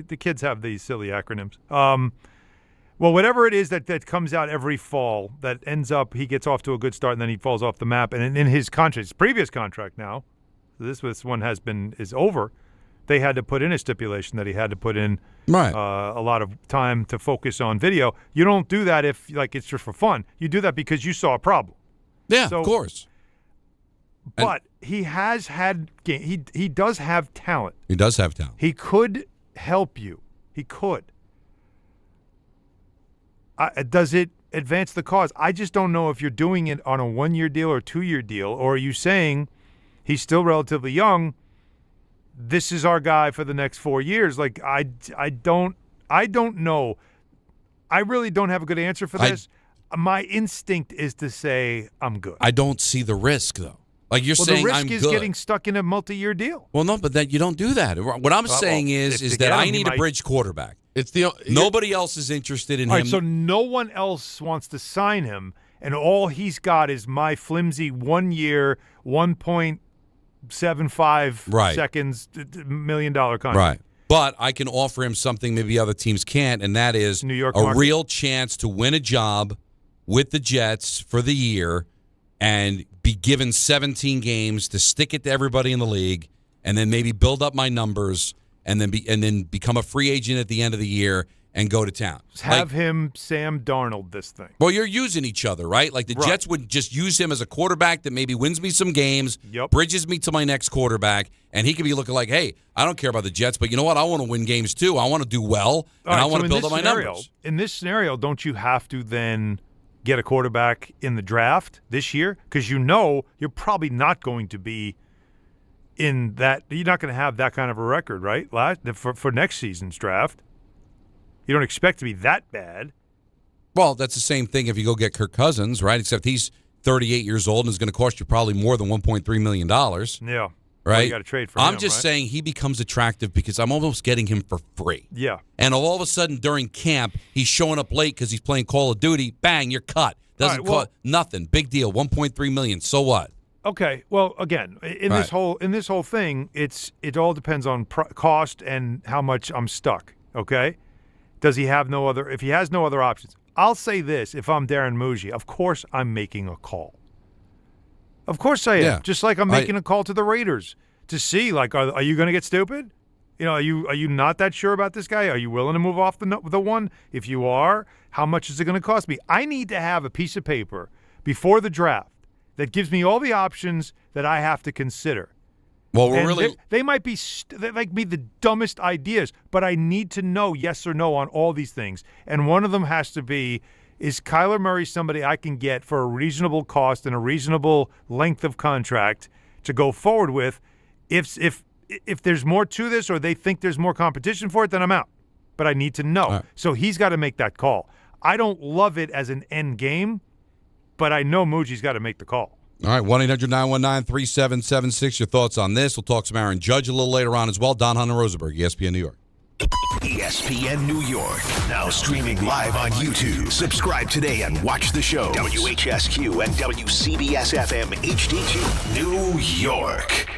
The kids have these silly acronyms. Well, whatever it is that comes out every fall that ends up he gets off to a good start and then he falls off the map. And in his contract, his previous contract now, this one is over. They had to put in a stipulation that he had to put in a lot of time to focus on video. You don't do that if it's just for fun. You do that because you saw a problem. Yeah, of course. But he has had he does have talent. He does have talent. He could help you. He could. Does it advance the cause? I just don't know if you're doing it on a 1-year deal or 2-year deal, or are you saying he's still relatively young? This is our guy for the next 4 years. Like I don't know. I really don't have a good answer for this. My instinct is to say I'm good. I don't see the risk though. Like you're saying, the risk I'm is good. Getting stuck in a multi-year deal. Well, no, but that you don't do that. What I'm saying is that I need a bridge quarterback. It's nobody else is interested in him. All right, so no one else wants to sign him, and all he's got is my flimsy 1-year, 1.75 seconds, $1 million contract. Right. But I can offer him something maybe other teams can't, and that is New York a market. real chance to win a job with the Jets for the year and be given 17 games to stick it to everybody in the league, and then maybe build up my numbers, and then become a free agent at the end of the year and go to town. Have him Sam Darnold this thing. Well, you're using each other, right? Like the Jets would just use him as a quarterback that maybe wins me some games, bridges me to my next quarterback, and he could be looking like, hey, I don't care about the Jets, but you know what? I want to win games too. I want to do well, and I want to build up my numbers. In this scenario, don't you have to then get a quarterback in the draft this year? Because you're probably not going to be in that. You're not going to have that kind of a record, right? For next season's draft. You don't expect to be that bad. Well, that's the same thing if you go get Kirk Cousins, right? Except he's 38 years old and is going to cost you probably more than $1.3 million. Yeah. Right? Well, you got to trade for him, I'm just saying he becomes attractive because I'm almost getting him for free. Yeah. And all of a sudden during camp, he's showing up late because he's playing Call of Duty. Bang, you're cut. Doesn't cost nothing. Big deal. $1.3 million. So what? Okay. Well, again, in this whole thing, it all depends on cost and how much I'm stuck. Okay. does he have no other? If he has no other options, I'll say this: if I'm Darren Muji, of course I'm making a call. Of course I am. Yeah. Just like I'm making a call to the Raiders to see, like, are you going to get stupid? Are you not that sure about this guy? Are you willing to move off the one? If you are, how much is it going to cost me? I need to have a piece of paper before the draft that gives me all the options that I have to consider. Well, they might be the dumbest ideas, but I need to know yes or no on all these things. And one of them has to be, is Kyler Murray somebody I can get for a reasonable cost and a reasonable length of contract to go forward with? If there's more to this or they think there's more competition for it, then I'm out. But I need to know. Right. So he's got to make that call. I don't love it as an end game, but I know Muji's got to make the call. All right, 1-800-919-3776. Your thoughts on this. We'll talk some Aaron Judge a little later on as well. Hahn Rosenberg, ESPN New York. ESPN New York. Now streaming live on YouTube. Subscribe today and watch the show. WHSQ and WCBS-FM HD2, New York.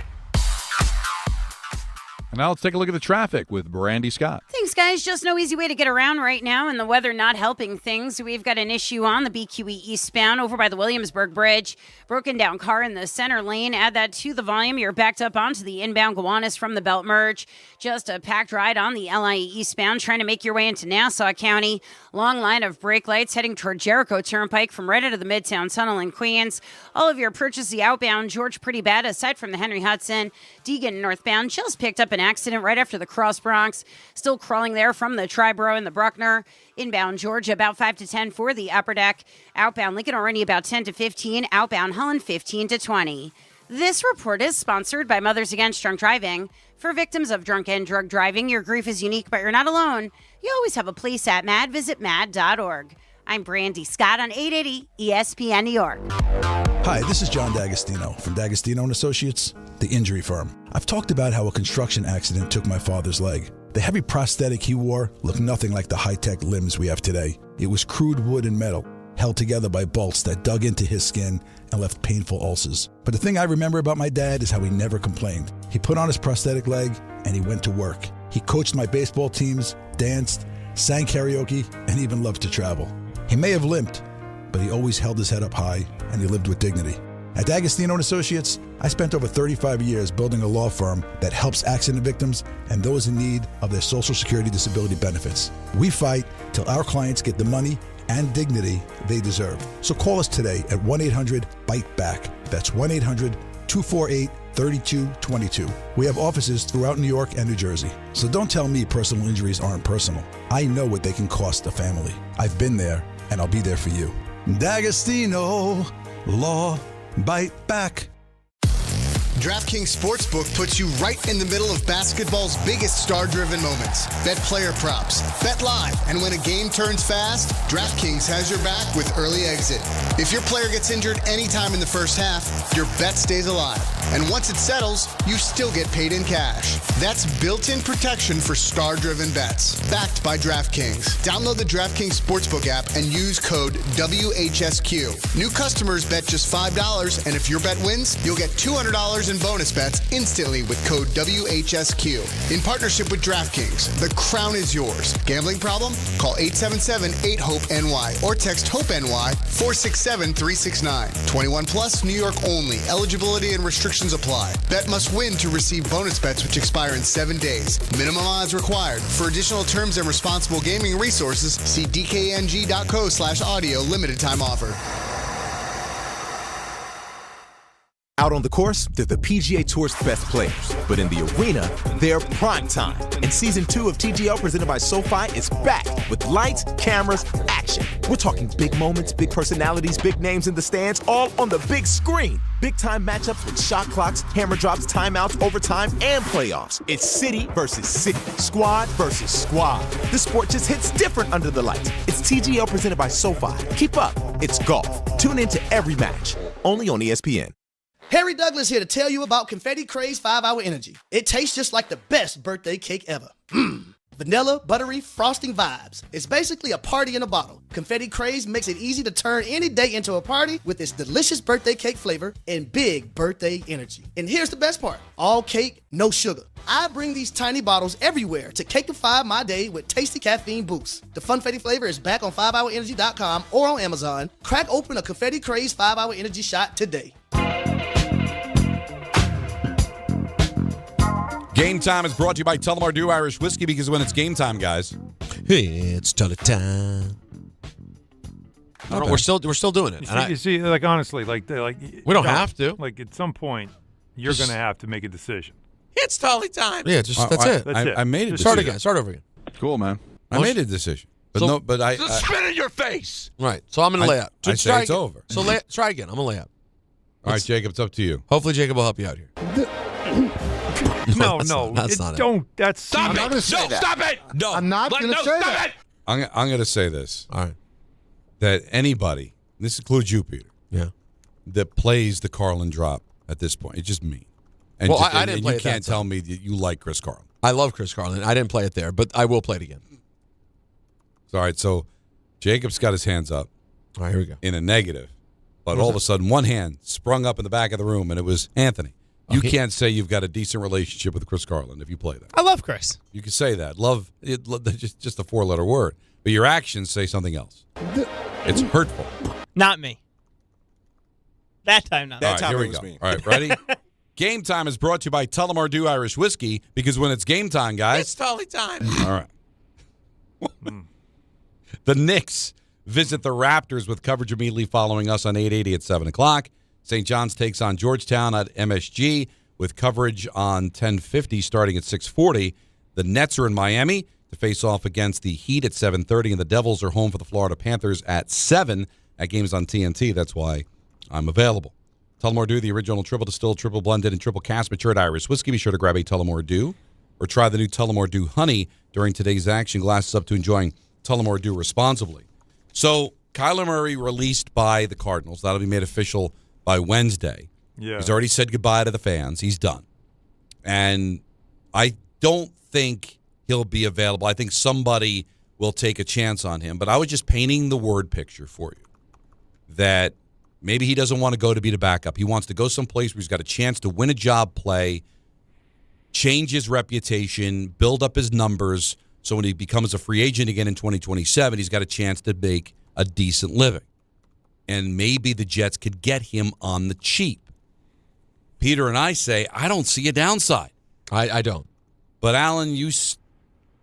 And now let's take a look at the traffic with Brandy Scott. Thanks, guys. Just no easy way to get around right now, and the weather not helping things. We've got an issue on the BQE eastbound over by the Williamsburg Bridge. Broken down car in the center lane. Add that to the volume. You're backed up onto the inbound Gowanus from the Belt Merge. Just a packed ride on the LIE eastbound, trying to make your way into Nassau County. Long line of brake lights heading toward Jericho Turnpike from right out of the Midtown Tunnel in Queens. All of your purchase the outbound George pretty bad, aside from the Henry Hudson. Deegan northbound just picked up an accident right after the Cross Bronx. Still crawling there from the Triborough and the Bruckner. Inbound Georgia about 5 to 10 for the upper deck. Outbound Lincoln already about 10 to 15. Outbound Helen 15 to 20. This report is sponsored by Mothers Against Drunk Driving. For victims of drunk and drug driving, your grief is unique, but you're not alone. You always have a place at MAD. Visit MAD.org. I'm Brandy Scott on 880 ESPN New York. Hi, this is John D'Agostino from D'Agostino & Associates, the injury firm. I've talked about how a construction accident took my father's leg. The heavy prosthetic he wore looked nothing like the high-tech limbs we have today. It was crude wood and metal, held together by bolts that dug into his skin and left painful ulcers. But the thing I remember about my dad is how he never complained. He put on his prosthetic leg and he went to work. He coached my baseball teams, danced, sang karaoke, and even loved to travel. He may have limped, but he always held his head up high and he lived with dignity. At D'Agostino & Associates, I spent over 35 years building a law firm that helps accident victims and those in need of their Social Security disability benefits. We fight till our clients get the money and dignity they deserve. So call us today at 1-800-BITE-BACK. That's 1-800-248-3222. We have offices throughout New York and New Jersey. So don't tell me personal injuries aren't personal. I know what they can cost a family. I've been there, and I'll be there for you. D'Agostino Law. Bite back. DraftKings Sportsbook puts you right in the middle of basketball's biggest star-driven moments. Bet player props, bet live, and when a game turns fast, DraftKings has your back with early exit. If your player gets injured anytime in the first half, your bet stays alive. And once it settles, you still get paid in cash. That's built-in protection for star-driven bets. Backed by DraftKings. Download the DraftKings Sportsbook app and use code WHSQ. New customers bet just $5, and if your bet wins, you'll get $200 in bonus bets instantly with code WHSQ. In partnership with DraftKings, the crown is yours. Gambling problem? Call 877-8-HOPE-NY or text HOPE-NY 467-369. 21 plus, New York only. Eligibility and restrictions apply. Bet must win to receive bonus bets which expire in 7 days. Minimum odds required. For additional terms and responsible gaming resources, see dkng.co/audio. Limited time offer. Out on the course, they're the PGA Tour's best players. But in the arena, they're prime time. And Season 2 of TGL presented by SoFi is back with lights, cameras, action. We're talking big moments, big personalities, big names in the stands, all on the big screen. Big-time matchups with shot clocks, hammer drops, timeouts, overtime, and playoffs. It's city versus city, squad versus squad. The sport just hits different under the lights. It's TGL presented by SoFi. Keep up. It's golf. Tune into every match. Only on ESPN. Harry Douglas here to tell you about Confetti Craze 5-Hour Energy. It tastes just like the best birthday cake ever. vanilla, buttery, frosting vibes. It's basically a party in a bottle. Confetti Craze makes it easy to turn any day into a party with its delicious birthday cake flavor and big birthday energy. And here's the best part. All cake, no sugar. I bring these tiny bottles everywhere to cakeify my day with tasty caffeine boosts. The Funfetti flavor is back on 5hourenergy.com or on Amazon. Crack open a Confetti Craze 5-Hour Energy shot today. Game Time is brought to you by Tullamore Dew Irish Whiskey, because when it's game time, guys, it's Tully time. We're still doing it. You see, like, honestly, like we don't have to. Like, at some point, you're going to have to make a decision. It's Tully time. Yeah, that's it. I made it. Start again. Start over again. Cool, man. I made a decision, but I spit in your face. Right. So I'm going to lay out. I say it's over. So try again. I'm going to lay out. All right, Jacob, it's up to you. Hopefully, Jacob will help you out here. No, that's not don't. it. That's stop it. No, stop it. No, I'm not going to say that. I'm going to say this. All right. That anybody, this includes you, Peter, that plays the Carlin drop at this point, it's just me. And well, I didn't play it. You can't tell me that you like Chris Carlin. I love Chris Carlin. I didn't play it there, but I will play it again. All right, so Jacob's got his hands up. All right, here we go. In a negative. But all of a sudden, one hand sprung up in the back of the room, and it was Anthony. You can't say you've got a decent relationship with Chris Carlin if you play that. I love Chris. You can say that. Love, just a four-letter word. But your actions say something else. It's hurtful. Not me. That time, not. All right, here we go. All right, ready? Game Time is brought to you by Tullamore Dew Irish Whiskey, because when it's game time, guys. It's Tully time. All right. The Knicks visit the Raptors with coverage immediately following us on 880 at 7 o'clock. St. John's takes on Georgetown at MSG with coverage on 1050 starting at 640. The Nets are in Miami to face off against the Heat at 7:30, and the Devils are home for the Florida Panthers at 7. That game's on TNT. That's why I'm available. Tullamore Dew, the original triple distilled, triple blended, and triple cast matured Irish whiskey. Be sure to grab a Tullamore Dew or try the new Tullamore Dew Honey during today's action. Glasses up to enjoying Tullamore Dew responsibly. So Kyler Murray released by the Cardinals. That'll be made official by Wednesday. Yeah. He's already said goodbye to the fans. He's done. And I don't think he'll be available. I think somebody will take a chance on him. But I was just painting the word picture for you that maybe he doesn't want to go to be the backup. He wants to go someplace where he's got a chance to win a job play, change his reputation, build up his numbers, so when he becomes a free agent again in 2027, he's got a chance to make a decent living. And maybe the Jets could get him on the cheap. Peter and I say, I don't see a downside. I don't. But Alan, you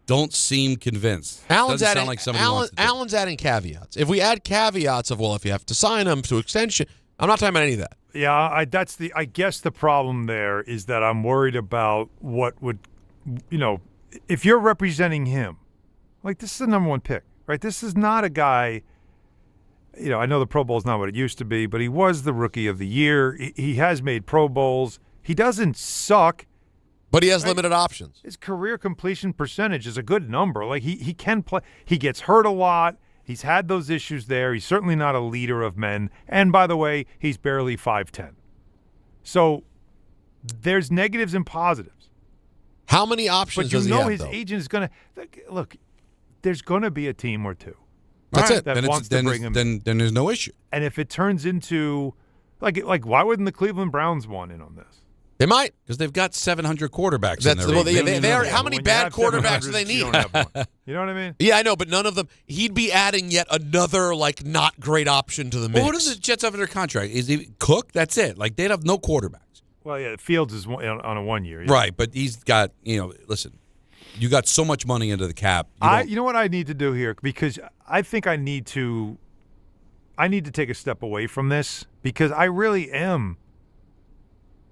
don't seem convinced. Alan's Doesn't adding, sound like somebody wants to do it. Alan's adding caveats. If we add caveats of, well, if you have to sign him to extension, I'm not talking about any of that. Yeah, I guess the problem there is that I'm worried about what would, if you're representing him, like, this is the number one pick, right? This is not a guy. I know the Pro Bowl is not what it used to be, but he was the Rookie of the Year. He has made Pro Bowls. He doesn't suck. But he has limited options. His career completion percentage is a good number. Like, he can play. He gets hurt a lot. He's had those issues there. He's certainly not a leader of men. And, by the way, he's barely 5'10". So there's negatives and positives. How many options does he have, his agent is going to – look, there's going to be a team or two. That's it. That wants to bring him in. Then there's no issue. And if it turns into like why wouldn't the Cleveland Browns want in on this? They might, because they've got 700 quarterbacks in there. Well, they are. How many bad quarterbacks do they need? You know what I mean? Yeah, I know, but none of them. He'd be adding yet another not great option to the mix. Well, what do the Jets have in their contract? Is he Cook? That's it. Like, they'd have no quarterbacks. Well, yeah, Fields is on a 1 year. Yeah. Right, but he's got listen. You got so much money into the cap. You know what I need to do here, because I think I need to take a step away from this, because I really am.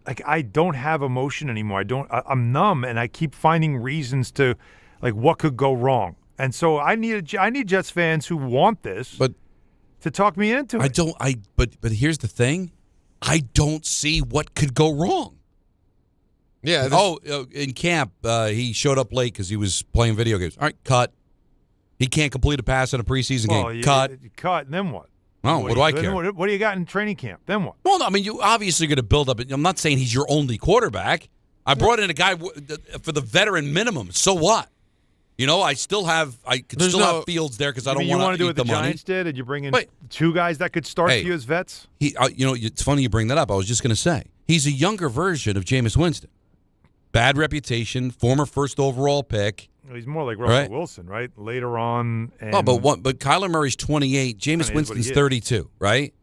Like, I don't have emotion anymore. I'm numb, and I keep finding reasons to, what could go wrong. And so I need Jets fans who want this, to talk me into it. But here's the thing, I don't see what could go wrong. Yeah. In camp, he showed up late because he was playing video games. All right, cut. He can't complete a pass in a preseason game. Cut. Cut, and then what? Oh, what do I care? What do you got in training camp? Then what? Well, no, I mean, you obviously going to build up. I'm not saying he's your only quarterback. I brought in a guy for the veteran minimum. So what? I still have have Fields there because I don't want to do eat what the money. Giants did, and you bring in two guys that could start for you as vets. It's funny you bring that up. I was just going to say he's a younger version of Jameis Winston. Bad reputation, former first overall pick. He's more like Russell Wilson, right? Later on. And but Kyler Murray's 28. Jameis Winston's 32, right?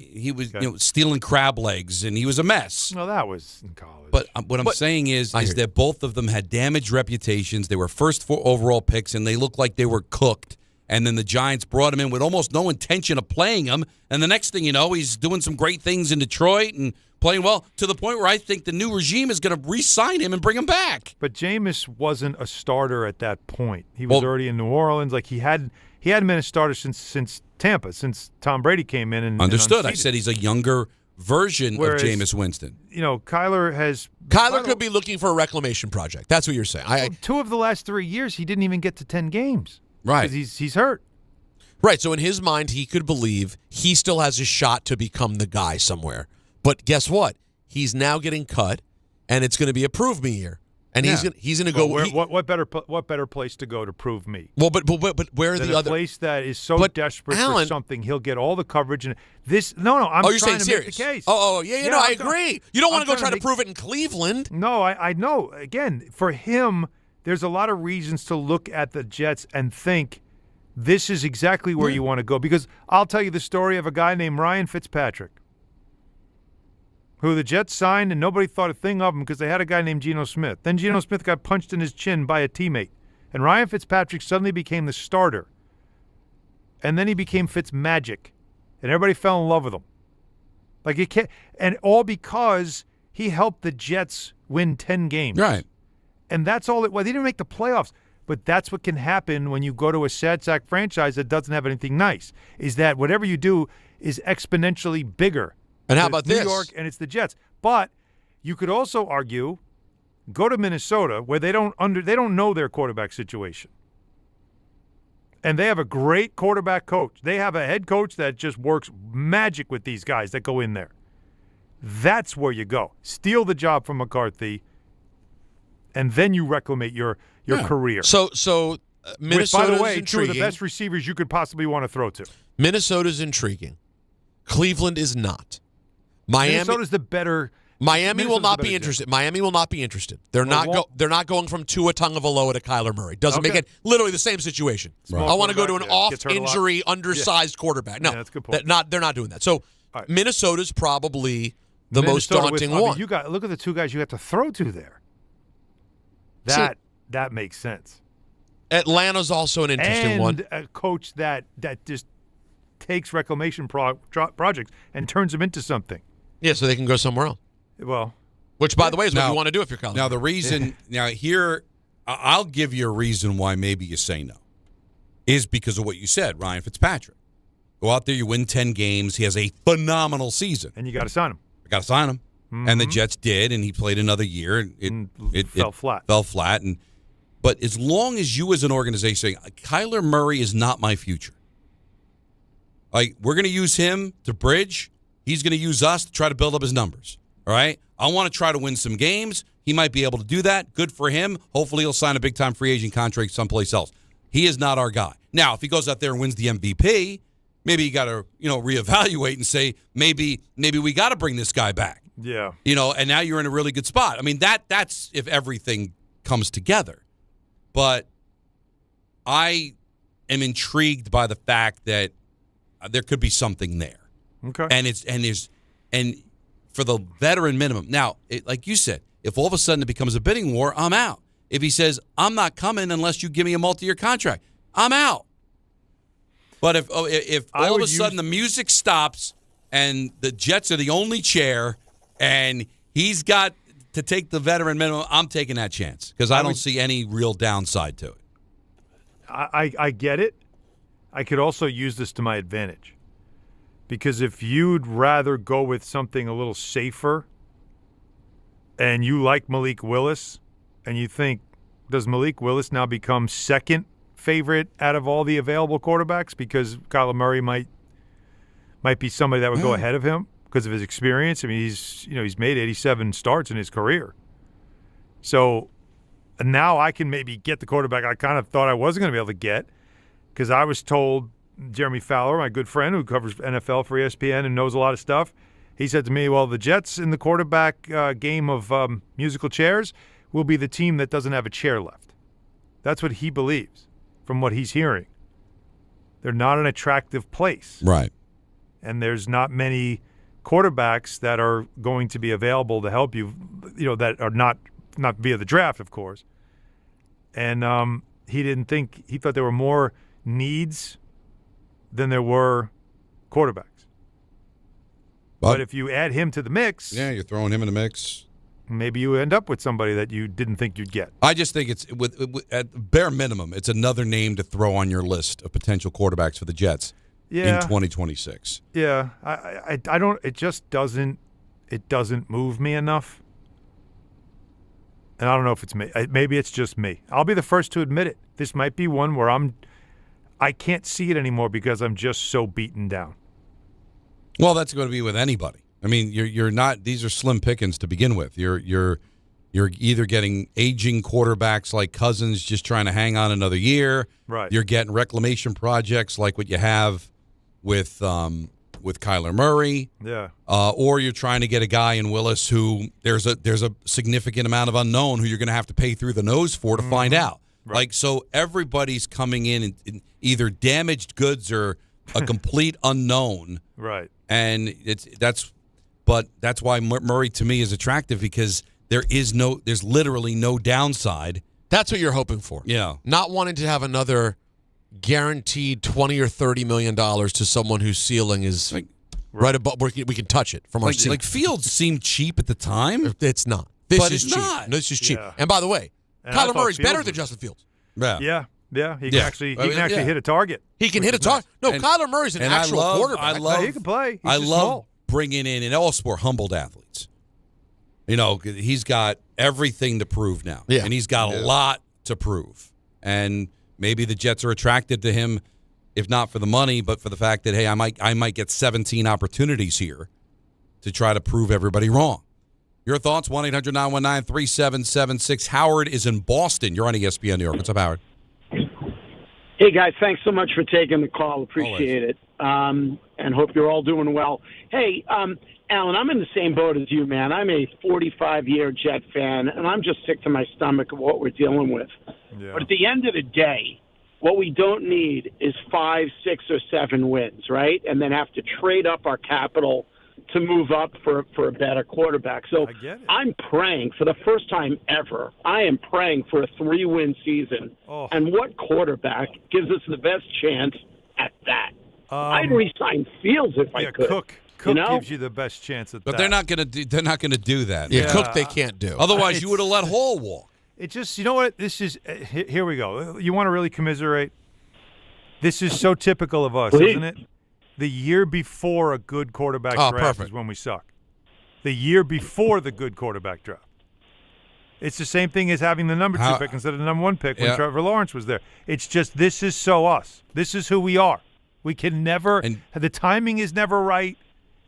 He was stealing crab legs, and he was a mess. No, that was in college. But what I'm saying is that both of them had damaged reputations. They were first overall picks, and they looked like they were cooked. And then the Giants brought him in with almost no intention of playing him. And the next thing you know, he's doing some great things in Detroit and playing well to the point where I think the new regime is going to re-sign him and bring him back. But Jameis wasn't a starter at that point. He was already in New Orleans. Like he hadn't been a starter since Tampa, since Tom Brady came in and understood. And I said he's a younger version of Jameis Winston. Kyler could be looking for a reclamation project. That's what you're saying. 2 of the last 3 years, he didn't even get to 10 games. Right. Because he's hurt. Right. So in his mind, he could believe he still has a shot to become the guy somewhere. But guess what? He's now getting cut, and it's going to be a prove me year. And he's going to go. What better place to go to prove me? Well, but where are the other place that is so desperate for something? He'll get all the coverage and this. No, I'm you're trying saying to serious? Make the case. Yeah, I agree. You don't want to go try to prove it in Cleveland. No, I know. Again, for him, there's a lot of reasons to look at the Jets and think this is exactly where you want to go. Because I'll tell you the story of a guy named Ryan Fitzpatrick, who the Jets signed, and nobody thought a thing of him because they had a guy named Geno Smith. Then Geno Smith got punched in his chin by a teammate, and Ryan Fitzpatrick suddenly became the starter. And then he became Fitzmagic, and everybody fell in love with him. Like it can't, and all because he helped the Jets win 10 games. Right. And that's all it was. They didn't make the playoffs, but that's what can happen when you go to a sad sack franchise that doesn't have anything nice. Is that whatever you do is exponentially bigger. And how about New this? York, and it's the Jets. But you could also argue, go to Minnesota where they don't know their quarterback situation, and they have a great quarterback coach. They have a head coach that just works magic with these guys that go in there. That's where you go. Steal the job from McCarthy, and then you reclamate your career. So Minnesota's by the way, intriguing. 2 of the best receivers you could possibly want to throw to. Minnesota's intriguing. Cleveland is not. Minnesota's the better. Miami will not be interested. Miami will not be interested. They're not going from Tua Tagovailoa to Kyler Murray. Doesn't make it literally the same situation. Right. I want to go to an off-injury, undersized quarterback. No, that's a good point. They're not doing that. So Minnesota's probably the most daunting one. Look at the 2 guys you got to throw to there. That makes sense. Atlanta's also an interesting one. And a coach that just takes reclamation projects and turns them into something. Yeah, so they can go somewhere else. Well, which, by the way, is what you want to do if you're Colin. Now, the reason I'll give you a reason why maybe you say no, is because of what you said, Ryan Fitzpatrick. Go out there, you win 10 games. He has a phenomenal season. And you got to sign him. I got to sign him. Mm-hmm. And the Jets did, and he played another year. It fell flat. But as long as you as an organization say, Kyler Murray is not my future. Like, we're going to use him to bridge. He's going to use us to try to build up his numbers. All right? I want to try to win some games. He might be able to do that. Good for him. Hopefully he'll sign a big-time free agent contract someplace else. He is not our guy. Now, if he goes out there and wins the MVP, maybe you got to, reevaluate and say, maybe we got to bring this guy back. Yeah. And now you're in a really good spot. I mean, that's if everything comes together. But I am intrigued by the fact that there could be something there. Okay. And for the veteran minimum. Now, like you said, if all of a sudden it becomes a bidding war, I'm out. If he says, I'm not coming unless you give me a multi-year contract, I'm out. But if all of a sudden the music stops and the Jets are the only chair and he's got to take the veteran minimum, I'm taking that chance because I don't see any real downside to it. I get it. I could also use this to my advantage. Because if you'd rather go with something a little safer and you like Malik Willis and you think, does Malik Willis now become second favorite out of all the available quarterbacks because Kyler Murray might be somebody that would go ahead of him because of his experience? I mean, he's made 87 starts in his career. So And now I can maybe get the quarterback I kind of thought I wasn't going to be able to get because I was told Jeremy Fowler, my good friend who covers NFL for ESPN and knows a lot of stuff, he said to me, well, the Jets in the quarterback game of musical chairs will be the team that doesn't have a chair left. That's what he believes from what he's hearing. They're not an attractive place. Right. And there's not many quarterbacks that are going to be available to help you, that are not via the draft, of course. And he thought there were more needs than there were quarterbacks. But if you add him to the mix, yeah, you're throwing him in the mix. Maybe you end up with somebody that you didn't think you'd get. I just think it's at bare minimum, it's another name to throw on your list of potential quarterbacks for the Jets in 2026. Yeah, I don't. It just doesn't. It doesn't move me enough. And I don't know if it's me. Maybe it's just me. I'll be the first to admit it. This might be one where I can't see it anymore because I'm just so beaten down. Well, that's going to be with anybody. I mean, you're not. These are slim pickings to begin with. You're either getting aging quarterbacks like Cousins just trying to hang on another year. Right. You're getting reclamation projects like what you have with Kyler Murray. Yeah. Or you're trying to get a guy in Willis who there's a significant amount of unknown who you're going to have to pay through the nose for to find out. Right. Like, so everybody's coming in either damaged goods or a complete unknown. Right. And that's why Murray to me is attractive because there's literally no downside. That's what you're hoping for. Yeah. Not wanting to have another guaranteed $20 or $30 million to someone whose ceiling is right above. We can touch it from our ceiling. Like Fields seemed cheap at the time. It's not. This is it's cheap. not. This is cheap. Yeah. And by the way, And Kyler Murray's better than Justin Fields. Yeah. Yeah. He can actually hit a target. He can hit a target. No, Kyler Murray's an actual quarterback. He can play. He's I just love small. bringing in and all sport humbled athletes. He's got everything to prove now. Yeah. And he's got a lot to prove. And maybe the Jets are attracted to him, if not for the money, but for the fact that, hey, I might get 17 opportunities here to try to prove everybody wrong. Your thoughts, 1-800-919-3776. Howard is in Boston. You're on ESPN New York. What's up, Howard? Hey, guys, thanks so much for taking the call. Appreciate it. And hope you're all doing well. Hey, Alan, I'm in the same boat as you, man. I'm a 45-year Jet fan, and I'm just sick to my stomach of what we're dealing with. Yeah. But at the end of the day, what we don't need is 5, 6, or 7 wins, right? And then have to trade up our capital to move up for a better quarterback. So I'm praying for the first time ever. I am praying for a 3-win season. Oh. And what quarterback gives us the best chance at that? I'd re-sign Fields if I could. Cook gives you the best chance at that. But they're not going to do that. Yeah, Cook they can't do. Otherwise, you would have let Hall walk. It just, you know what? This is here we go. You want to really commiserate? This is so typical of us, isn't it? The year before a good quarterback draft is when we suck. The year before the good quarterback draft. It's the same thing as having the number 2 pick instead of the number 1 pick when Trevor Lawrence was there. It's just this is so us. This is who we are. We can never – the timing is never right.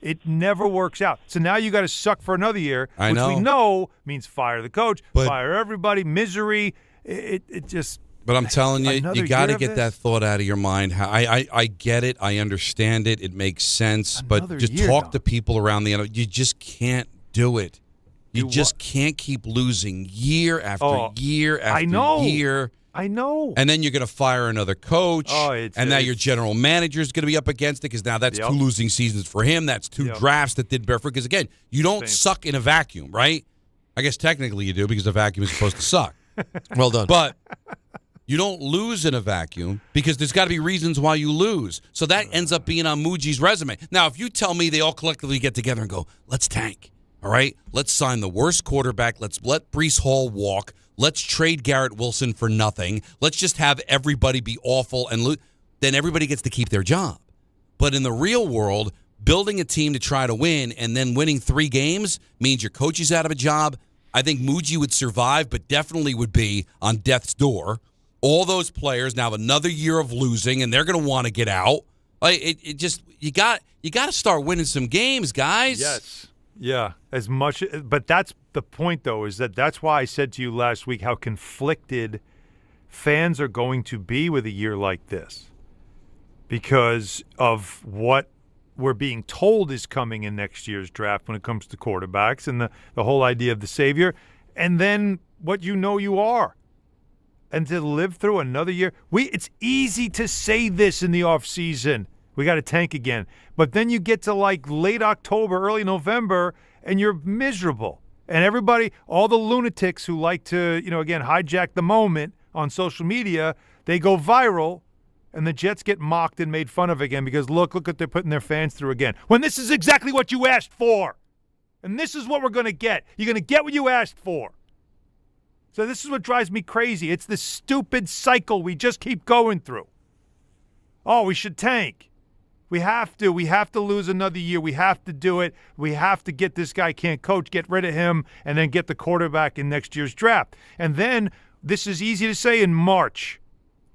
It never works out. So now you got to suck for another year, which we know means fire the coach, fire everybody, misery. It just – But I'm telling you, you got to get that thought out of your mind. I get it. I understand it. It makes sense. But just talk to people around the end. You just can't do it. You just can't keep losing year after year after year. I know. And then you're going to fire another coach. And now your general manager is going to be up against it because now that's 2 losing seasons for him. That's 2 drafts that did bear fruit. Because, again, you don't suck in a vacuum, right? I guess technically you do because a vacuum is supposed to suck. Well done. But you don't lose in a vacuum because there's got to be reasons why you lose. So that ends up being on Muji's resume. Now, if you tell me they all collectively get together and go, let's tank, all right? Let's sign the worst quarterback. Let's let Breece Hall walk. Let's trade Garrett Wilson for nothing. Let's just have everybody be awful and lose. Then everybody gets to keep their job. But in the real world, building a team to try to win and then winning 3 games means your coach is out of a job. I think Muji would survive, but definitely would be on death's door. All those players now have another year of losing, and they're going to want to get out. You got to start winning some games, guys. Yeah, but that's the point, though, is that's why I said to you last week how conflicted fans are going to be with a year like this because of what we're being told is coming in next year's draft when it comes to quarterbacks and the whole idea of the savior, and then what you are. And to live through another year, it's easy to say this in the offseason. We got to tank again. But then you get to like late October, early November, and you're miserable. And everybody, all the lunatics who like to, again, hijack the moment on social media, they go viral, and the Jets get mocked and made fun of again because look what they're putting their fans through again. When this is exactly what you asked for. And this is what we're going to get. You're going to get what you asked for. So this is what drives me crazy. It's this stupid cycle we just keep going through. Oh, we should tank. We have to. We have to lose another year. We have to do it. We have to get this guy can't coach, get rid of him, and then get the quarterback in next year's draft. And then this is easy to say in March.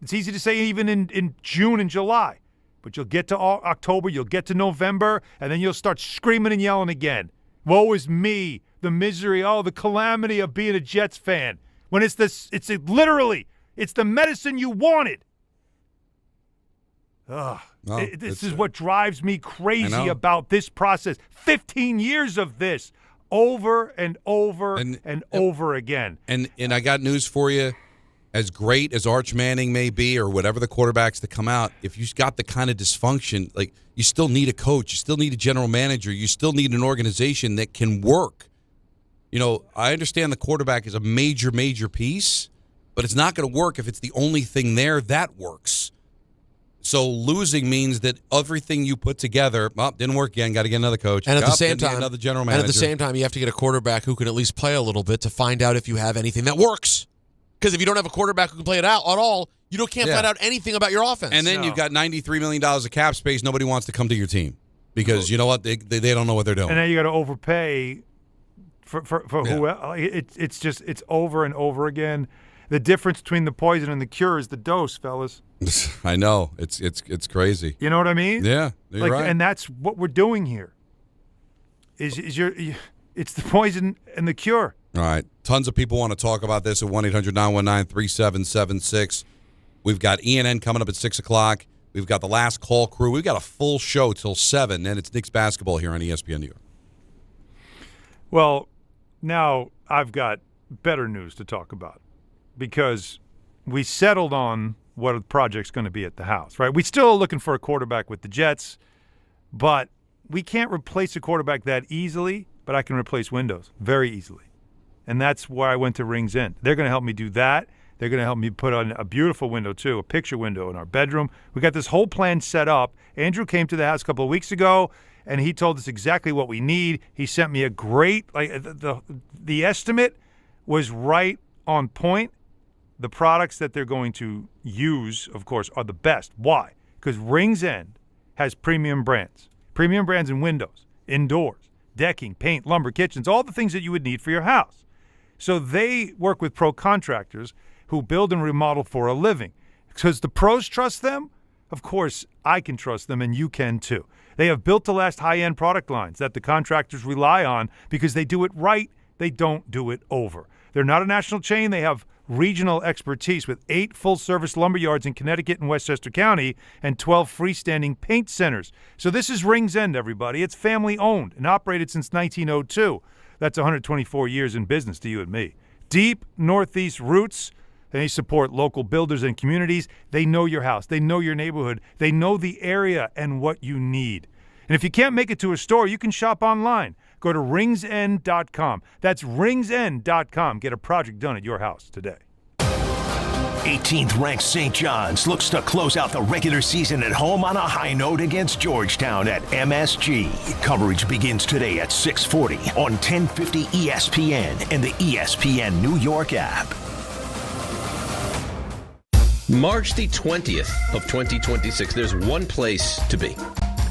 It's easy to say even in June and July. But you'll get to October, you'll get to November, and then you'll start screaming and yelling again. Woe is me, the misery, the calamity of being a Jets fan. When it's literally the medicine you wanted. This is what drives me crazy about this process. 15 years of this, over and over and over again. And I got news for you. As great as Arch Manning may be, or whatever the quarterbacks that come out, if you've got the kind of dysfunction, like you still need a coach, you still need a general manager, you still need an organization that can work. I understand the quarterback is a major, major piece, but it's not going to work if it's the only thing there that works. So losing means that everything you put together, didn't work again, got to get another coach. And at the same time, another general manager. And at the same time, you have to get a quarterback who can at least play a little bit to find out if you have anything that works. Because if you don't have a quarterback who can play it out at all, you can't find out anything about your offense. And then you've got $93 million of cap space. Nobody wants to come to your team because you know what? They don't know what they're doing. And then you got to overpay for who else. It's over and over again. The difference between the poison and the cure is the dose, fellas. I know. It's crazy. You know what I mean? Yeah, you're right. And that's what we're doing here. It's the poison and the cure. All right. Tons of people want to talk about this at 1-800-919-3776. We've got ENN coming up at 6 o'clock. We've got the last call crew. We've got a full show till 7, and it's Knicks basketball here on ESPN New York. Well, now I've got better news to talk about because we settled on what the project's going to be at the house, right? We still are looking for a quarterback with the Jets, but we can't replace a quarterback that easily, but I can replace windows very easily. And that's why I went to Rings End. They're going to help me do that. They're going to help me put on a beautiful window, too, a picture window in our bedroom. We got this whole plan set up. Andrew came to the house a couple of weeks ago, and he told us exactly what we need. He sent me a great, the estimate was right on point. The products that they're going to use, of course, are the best. Why? Because Rings End has premium brands in windows, indoors, decking, paint, lumber, kitchens, all the things that you would need for your house. So they work with pro contractors who build and remodel for a living. Because the pros trust them, of course, I can trust them, and you can too. They have built-to-last high-end product lines that the contractors rely on because they do it right, they don't do it over. They're not a national chain. They have regional expertise with 8 full-service lumber yards in Connecticut and Westchester County and 12 freestanding paint centers. So this is Rings End, everybody. It's family-owned and operated since 1902. That's 124 years in business to you and me. Deep Northeast roots. They support local builders and communities. They know your house. They know your neighborhood. They know the area and what you need. And if you can't make it to a store, you can shop online. Go to ringsend.com. That's ringsend.com. Get a project done at your house today. 18th ranked St. John's looks to close out the regular season at home on a high note against Georgetown at MSG. Coverage begins today at 6:40 on 1050 ESPN and the ESPN New York app. March the 20th of 2026, there's one place to be.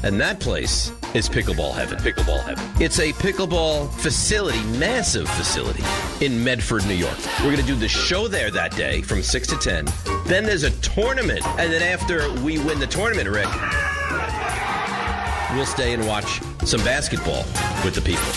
And that place is Pickleball Heaven. Pickleball Heaven. It's a pickleball facility, massive facility in Medford, New York. We're going to do the show there that day from 6 to 10. Then there's a tournament. And then after we win the tournament, Rick, we'll stay and watch some basketball with the people.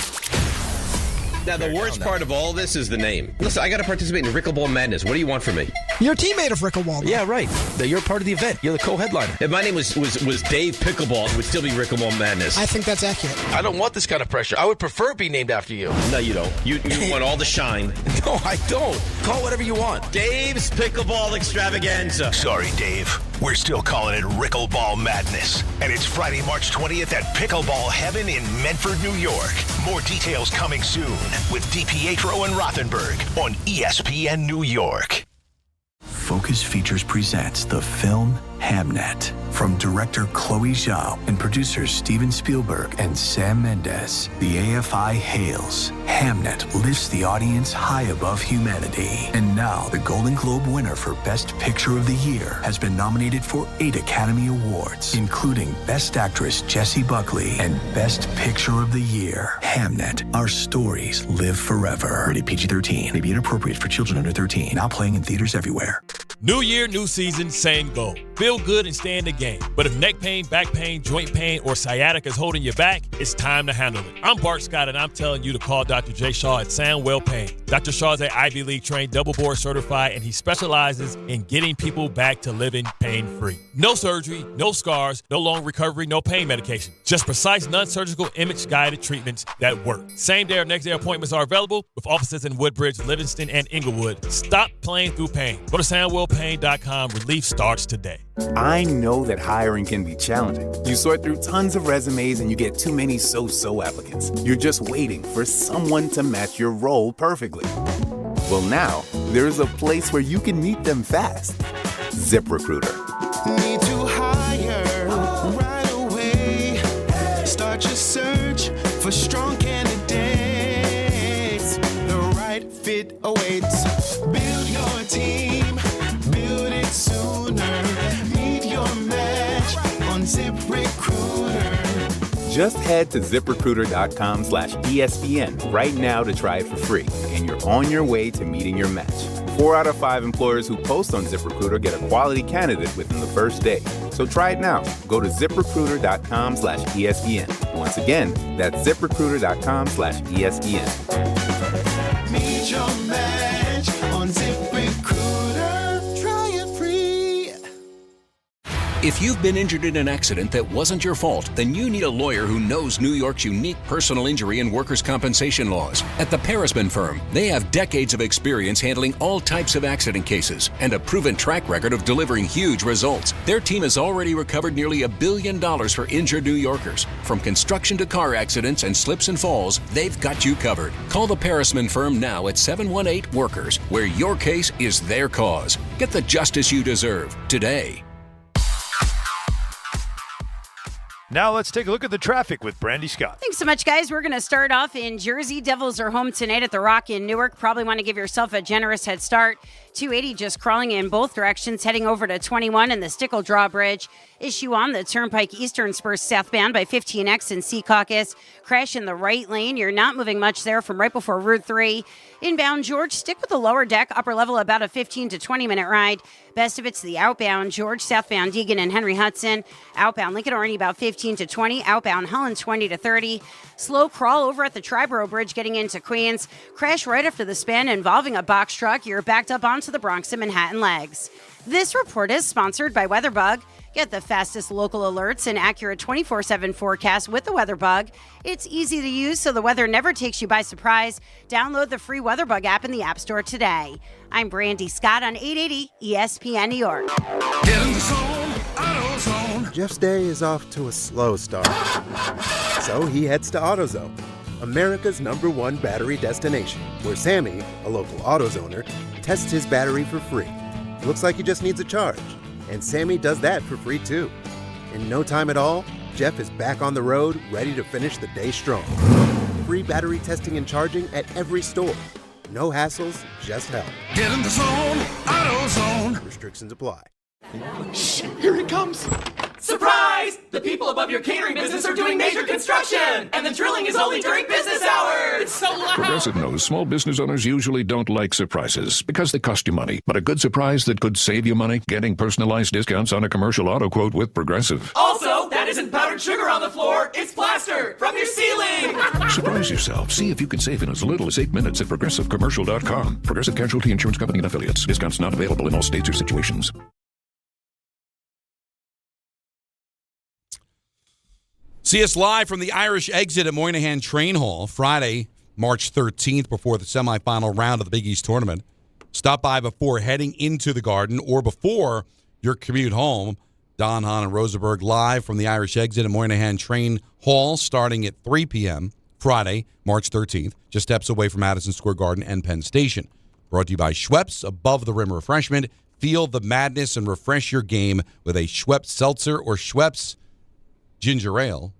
Now, the worst part of all this is the name. Listen, I got to participate in Rickleball Madness. What do you want from me? You're a teammate of Rickleball. Yeah, right. You're part of the event. You're the co-headliner. If my name was Dave Pickleball, it would still be Rickleball Madness. I think that's accurate. I don't want this kind of pressure. I would prefer it be named after you. No, you don't. You want all the shine. No, I don't. Call whatever you want. Dave's Pickleball Extravaganza. Sorry, Dave. We're still calling it Rickleball Madness. And it's Friday, March 20th at Pickleball Heaven in Medford, New York. More details coming soon with DiPietro and Rothenberg on ESPN New York. Focus Features presents the film Hamnet from director Chloe Zhao and producers Steven Spielberg and Sam Mendes. The AFI hails. Hamnet lifts the audience high above humanity. And now the Golden Globe winner for Best Picture of the Year has been nominated for 8 Academy Awards, including Best Actress Jessie Buckley and Best Picture of the Year. Hamnet, our stories live forever. Rated PG-13. May be inappropriate for children under 13. Now playing in theaters everywhere. New year, new season, same goal. Feel good and stay in the game. But if neck pain, back pain, joint pain, or sciatica is holding you back, it's time to handle it. I'm Bart Scott, and I'm telling you to call Dr. J. Shaw at Sandwell Pain. Dr. Shaw is an Ivy League trained, double board certified, and he specializes in getting people back to living pain-free. No surgery, no scars, no long recovery, no pain medication. Just precise, non-surgical, image-guided treatments that work. Same-day or next-day appointments are available with offices in Woodbridge, Livingston, and Inglewood. Stop playing through pain. Go to SandwellPain.com. Relief starts today. I know that hiring can be challenging. You sort through tons of resumes and you get too many so-so applicants. You're just waiting for someone to match your role perfectly. Well, now, there's a place where you can meet them fast. ZipRecruiter. Need to hire right away. Start your search for strong candidates. The right fit awaits. Build your team. Build it sooner. Meet your match on ZipRecruiter. Just head to ZipRecruiter.com/ESPN right now to try it for free, and you're on your way to meeting your match. 4 out of 5 employers who post on ZipRecruiter get a quality candidate within the first day. So try it now. Go to ZipRecruiter.com/ESPN. Once again, that's ZipRecruiter.com/ESPN. Meet your match on ZipRecruiter. Try it free. If you've been injured in an accident that wasn't your fault, then you need a lawyer who knows New York's unique personal injury and workers' compensation laws. At the Parisman Firm, they have decades of experience handling all types of accident cases and a proven track record of delivering huge results. Their team has already recovered nearly $1 billion for injured New Yorkers. From construction to car accidents and slips and falls, they've got you covered. Call the Parisman Firm now at 718-WORKERS, where your case is their cause. Get the justice you deserve today. Now let's take a look at the traffic with Brandy Scott. Thanks so much, guys. We're going to start off in Jersey. Devils are home tonight at the Rock in Newark. Probably want to give yourself a generous head start. 280 just crawling in both directions, heading over to 21 and the Stickle Drawbridge. Issue on the Turnpike Eastern Spurs southbound by 15X and Secaucus. Crash in the right lane. You're not moving much there from right before Route 3. Inbound George, stick with the lower deck. Upper level, about a 15 to 20-minute ride. Best of it's the outbound George, southbound Deegan and Henry Hudson. Outbound Lincoln Orny, about 15 to 20. Outbound Holland, 20 to 30. Slow crawl over at the Triborough Bridge getting into Queens. Crash right after the spin involving a box truck. You're backed up onto the Bronx and Manhattan legs. This report is sponsored by WeatherBug. Get the fastest local alerts and accurate 24/7 forecast with the WeatherBug. It's easy to use so the weather never takes you by surprise. Download the free WeatherBug app in the App Store today. I'm Brandy Scott on 880 ESPN New York. Get in the zone, AutoZone. Jeff's day is off to a slow start. So he heads to AutoZone, America's #1 battery destination, where Sammy, a local AutoZoner, tests his battery for free. Looks like he just needs a charge. And Sammy does that for free too. In no time at all, Jeff is back on the road, ready to finish the day strong. Free battery testing and charging at every store. No hassles, just help. Get in the zone, AutoZone. Restrictions apply. Shh, here he comes. Surprise! The people above your catering business are doing major construction, and the drilling is only during business hours. It's so loud. Progressive knows small business owners usually don't like surprises because they cost you money. But a good surprise that could save you money, getting personalized discounts on a commercial auto quote with Progressive. Also, that That isn't powdered sugar on the floor, it's plaster from your ceiling! Surprise yourself. See if you can save in as little as 8 minutes at ProgressiveCommercial.com. Progressive Casualty Insurance Company and Affiliates. Discounts not available in all states or situations. See us live from the Irish exit at Moynihan Train Hall Friday, March 13th, before the semifinal round of the Big East Tournament. Stop by before heading into the Garden or before your commute home. Don, Hahn, and Rosenberg live from the Irish exit at Moynihan Train Hall starting at 3 p.m. Friday, March 13th, just steps away from Madison Square Garden and Penn Station. Brought to you by Schweppes, Above the Rim Refreshment. Feel the madness and refresh your game with a Schweppes Seltzer or Schweppes Ginger Ale.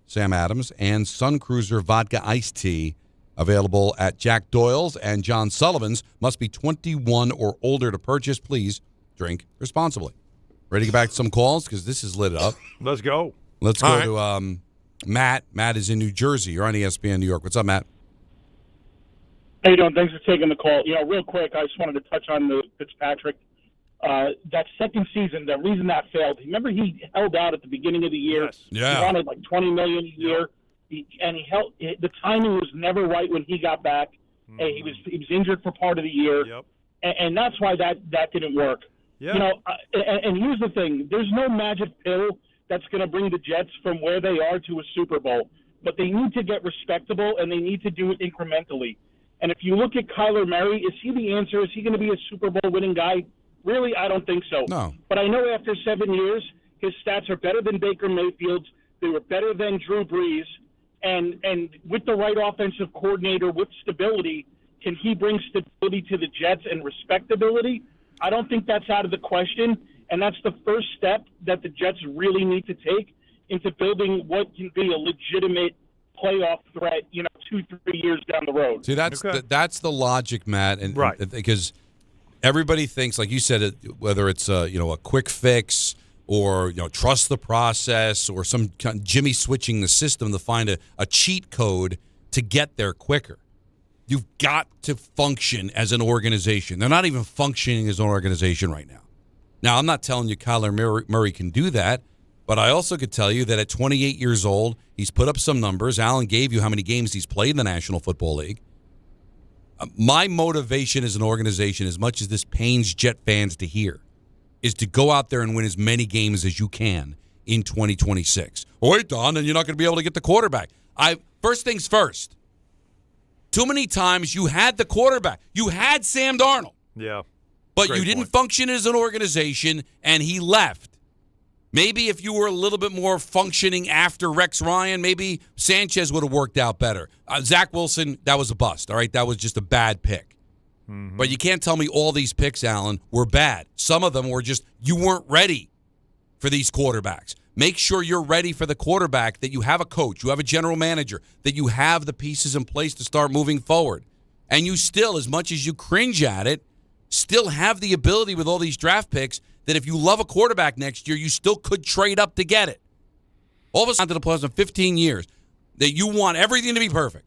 Sam Adams and Sun Cruiser Vodka Iced Tea. Available at Jack Doyle's and John Sullivan's. Must be 21 or older to purchase. Please drink responsibly. Ready to get back to some calls? Because this is lit up. Let's go. Let's go to Matt. Matt is in New Jersey. You're on ESPN New York. What's up, Matt? How you doing? Thanks for taking the call. Real quick, I just wanted to touch on the Fitzpatrick. That second season, the reason that failed, remember he held out at the beginning of the year. Yes. Yeah. He wanted like $20 million a year. And he held. The timing was never right when he got back. He was injured for part of the year, and that's why that didn't work. Yeah. And here's the thing: there's no magic pill that's going to bring the Jets from where they are to a Super Bowl. But they need to get respectable, and they need to do it incrementally. And if you look at Kyler Murray, is he the answer? Is he going to be a Super Bowl winning guy? Really, I don't think so. No. But I know after 7 years, his stats are better than Baker Mayfield's. They were better than Drew Brees. And with the right offensive coordinator, with stability, can he bring stability to the Jets and respectability? I don't think that's out of the question, and that's the first step that the Jets really need to take into building what can be a legitimate playoff threat, 2-3 years down the road. See, that's the logic, Matt, and because everybody thinks, like you said, whether it's a quick fix or trust the process, or some kind of Jimmy switching the system to find a cheat code to get there quicker. You've got to function as an organization. They're not even functioning as an organization right now. Now, I'm not telling you Kyler Murray can do that, but I also could tell you that at 28 years old, he's put up some numbers. Alan gave you how many games he's played in the National Football League. My motivation as an organization, as much as this pains Jet fans to hear, is to go out there and win as many games as you can in 2026. Oh, wait, Don, and you're not going to be able to get the quarterback. First things first. Too many times you had the quarterback. You had Sam Darnold. Yeah. But you didn't function as an organization, and he left. Maybe if you were a little bit more functioning after Rex Ryan, maybe Sanchez would have worked out better. Zach Wilson, that was a bust, all right? That was just a bad pick. Mm-hmm. But you can't tell me all these picks, Alan, were bad. Some of them were just, you weren't ready for these quarterbacks. Make sure you're ready for the quarterback, that you have a coach, you have a general manager, that you have the pieces in place to start moving forward. And you still, as much as you cringe at it, still have the ability with all these draft picks that if you love a quarterback next year, you still could trade up to get it. All of a sudden, to the plus of 15 years, that you want everything to be perfect.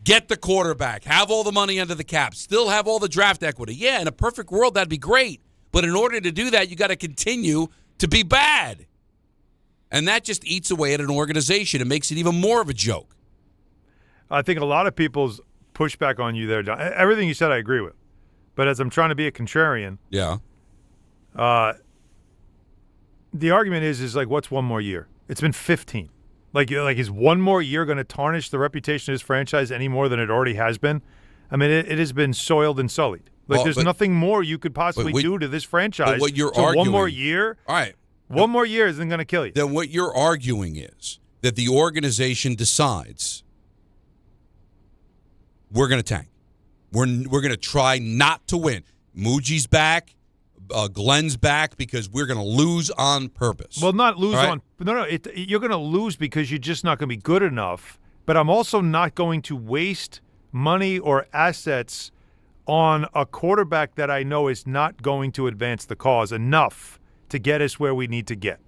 Get the quarterback. Have all the money under the cap. Still have all the draft equity. Yeah, in a perfect world, that'd be great. But in order to do that, you got to continue to be bad. And that just eats away at an organization. It makes it even more of a joke. I think a lot of people's pushback on you there, John, everything you said I agree with. But as I'm trying to be a contrarian, the argument is like, what's one more year? It's been 15. Like is one more year going to tarnish the reputation of this franchise any more than it already has been? I mean, it has been soiled and sullied. There's nothing more you could possibly do to this franchise. But what you're so arguing, one more year, all right, one more year isn't going to kill you. Then what you're arguing is that the organization decides we're going to tank. We're going to try not to win. Muji's back. Glenn's back because we're going to lose on purpose. Well, not lose on – no. You're going to lose because you're just not going to be good enough. But I'm also not going to waste money or assets on a quarterback that I know is not going to advance the cause enough to get us where we need to get.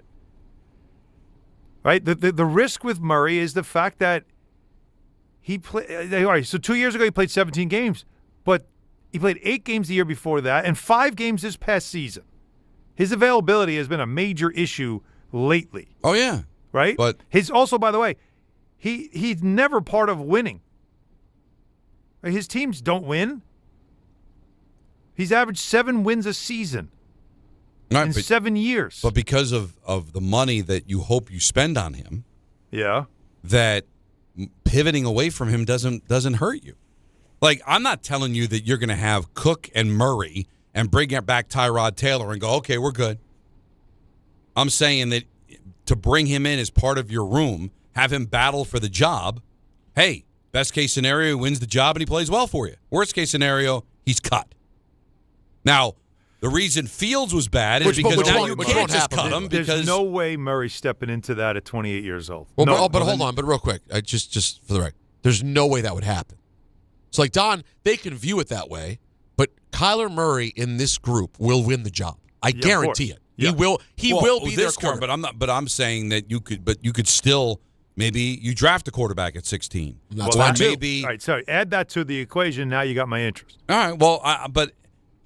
Right? The risk with Murray is the fact that he played – all right, so 2 years ago he played 17 games, but – he played 8 games the year before that and 5 games this past season. His availability has been a major issue lately. Oh, yeah. right? But his also, by the way, he's never part of winning. His teams don't win. He's averaged 7 wins a season in 7 years. But because of the money that you hope you spend on him, that pivoting away from him doesn't hurt you. Like, I'm not telling you that you're going to have Cook and Murray and bring back Tyrod Taylor and go, okay, we're good. I'm saying that to bring him in as part of your room, have him battle for the job. Hey, best case scenario, he wins the job and he plays well for you. Worst case scenario, he's cut. Now, the reason Fields was bad is because now you can't just cut him. There's no way Murray's stepping into that at 28 years old. Well, but hold on, but real quick, just for the record, there's no way that would happen. It's like, Don, they can view it that way, but Kyler Murray in this group will win the job. I guarantee it. Yeah. He will be their quarterback. But I'm not. But I'm saying that you could still maybe you draft a quarterback at 16. All right, sorry. Add that to the equation. Now you got my interest. All right. Well, but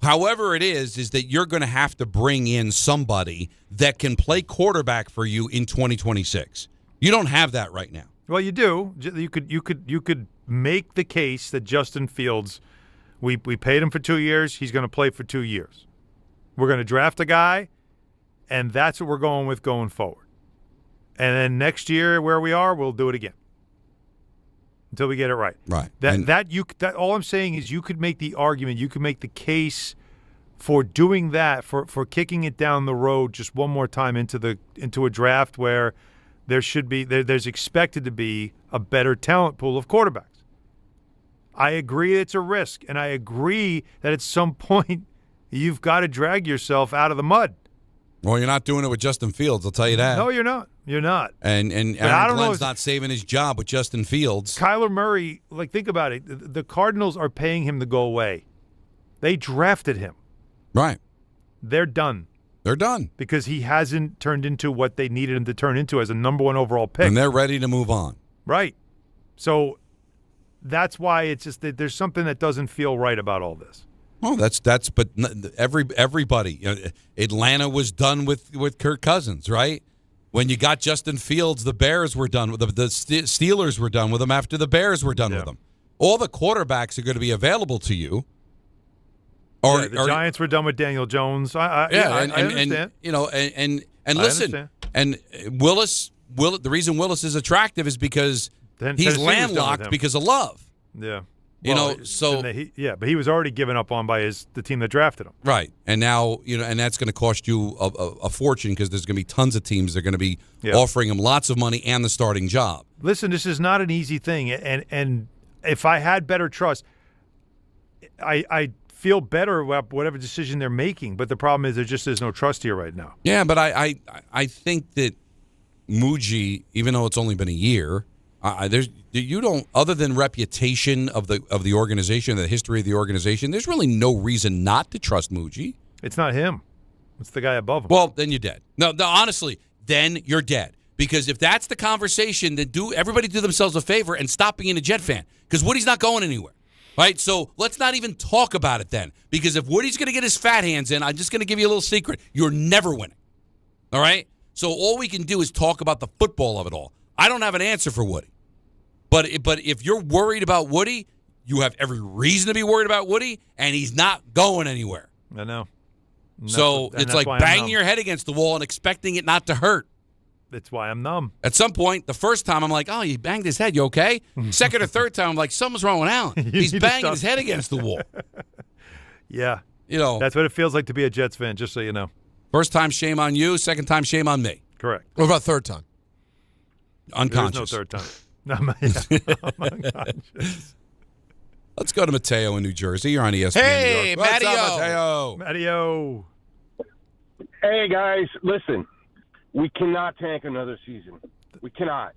however it is that you're going to have to bring in somebody that can play quarterback for you in 2026. You don't have that right now. Well, you do. You could make the case that Justin Fields, we paid him for 2 years. He's going to play for 2 years. We're going to draft a guy, and that's what we're going with going forward. And then next year, where we are, we'll do it again until we get it right. Right. That all I'm saying is you could make the argument, you could make the case for doing that, for kicking it down the road just one more time into a draft where there's expected to be a better talent pool of quarterbacks. I agree it's a risk, and I agree that at some point you've got to drag yourself out of the mud. Well, you're not doing it with Justin Fields, I'll tell you that. No, you're not. You're not. And Aaron Glenn's not saving his job with Justin Fields. Kyler Murray, think about it. The Cardinals are paying him to go away. They drafted him. Right. They're done. They're done. Because he hasn't turned into what they needed him to turn into as a number 1 overall pick. And they're ready to move on. Right. So that's why it's just that there's something that doesn't feel right about all this. Oh, but everybody. Atlanta was done with Kirk Cousins, right? When you got Justin Fields, the Bears were done with the Steelers were done with him after the Bears were done with him. All the quarterbacks are going to be available to you. The Giants were done with Daniel Jones. I understand. And listen, and Willis. The reason Willis is attractive is because he's landlocked because of Love. Yeah. But he was already given up on by the team that drafted him. Right. And now, and that's going to cost you a fortune because there's going to be tons of teams that are going to be offering him lots of money and the starting job. Listen, this is not an easy thing. And if I had better trust, I feel better about whatever decision they're making. But the problem is there just is no trust here right now. Yeah, but I think that Muji, even though it's only been a year, other than reputation of the organization, the history of the organization, there's really no reason not to trust Muji. It's not him. It's the guy above him. Well, then you're dead. No, honestly, then you're dead. Because if that's the conversation, then everybody do themselves a favor and stop being a Jet fan. Because Woody's not going anywhere. Right? So let's not even talk about it then. Because if Woody's going to get his fat hands in, I'm just going to give you a little secret. You're never winning. All right? So all we can do is talk about the football of it all. I don't have an answer for Woody. But if you're worried about Woody, you have every reason to be worried about Woody, and he's not going anywhere. I know. So it's like banging your head against the wall and expecting it not to hurt. That's why I'm numb. At some point, the first time, I'm like, oh, you banged his head. You okay? Second or third time, I'm like, something's wrong with Allen. He's banging his head against the wall. Yeah. That's what it feels like to be a Jets fan, just so you know. First time, shame on you. Second time, shame on me. Correct. What about third time? Unconscious. There's no third time. I'm unconscious. Let's go to Mateo in New Jersey. You're on ESPN. Hey, New York. What's up, Mateo. Hey, guys, listen. We cannot tank another season. We cannot.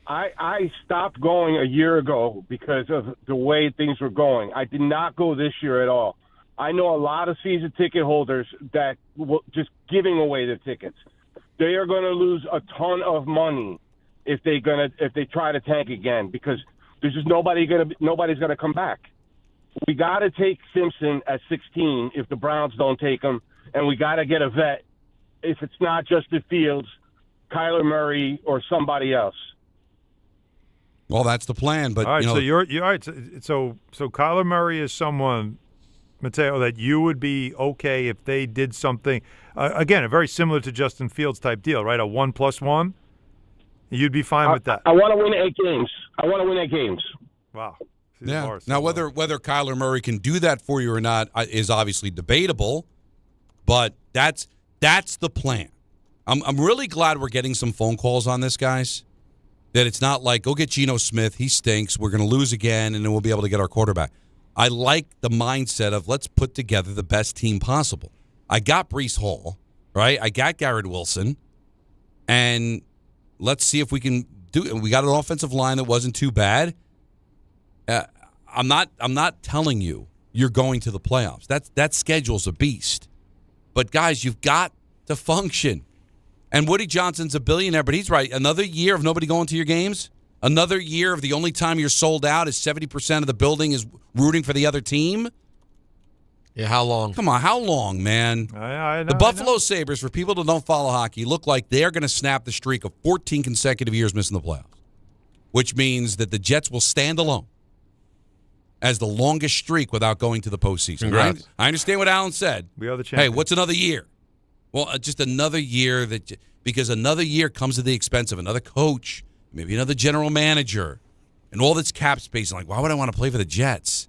I stopped going a year ago because of the way things were going. I did not go this year at all. I know a lot of season ticket holders that will just giving away their tickets. They are going to lose a ton of money if they try to tank again because there's just nobody's going to come back. We got to take Simpson at 16 if the Browns don't take him, and we got to get a vet if it's not Justin Fields Kyler Murray or somebody else. Well, that's the plan. But all right, you know, so you're all right. So Kyler Murray is someone, Mateo, that you would be okay if they did something. Again, a very similar to Justin Fields type deal, right? A 1+1. You'd be fine with that. I want to win 8 games. I want to win 8 games. Wow. yeah. Now, whether Kyler Murray can do that for you or not is obviously debatable, but that's the plan. I'm really glad we're getting some phone calls on this, guys. That it's not like, go get Geno Smith, he stinks, we're going to lose again, and then we'll be able to get our quarterback. I like the mindset of let's put together the best team possible. I got Breece Hall, right? I got Garrett Wilson, and let's see if we can do it. We got an offensive line that wasn't too bad. I'm not telling you you're going to the playoffs. That schedule's a beast. But, guys, you've got to function. And Woody Johnson's a billionaire, but he's right. Another year of nobody going to your games? Another year of the only time you're sold out is 70% of the building is rooting for the other team? Yeah, how long? Come on, how long, man? I know, the Buffalo Sabres, for people that don't follow hockey, look like they're going to snap the streak of 14 consecutive years missing the playoffs, which means that the Jets will stand alone as the longest streak without going to the postseason. Right? I understand what Alan said. We are the champions. Hey, what's another year? Well, just another year because another year comes at the expense of another coach, maybe another general manager, and all this cap space. I'm like, why would I want to play for the Jets?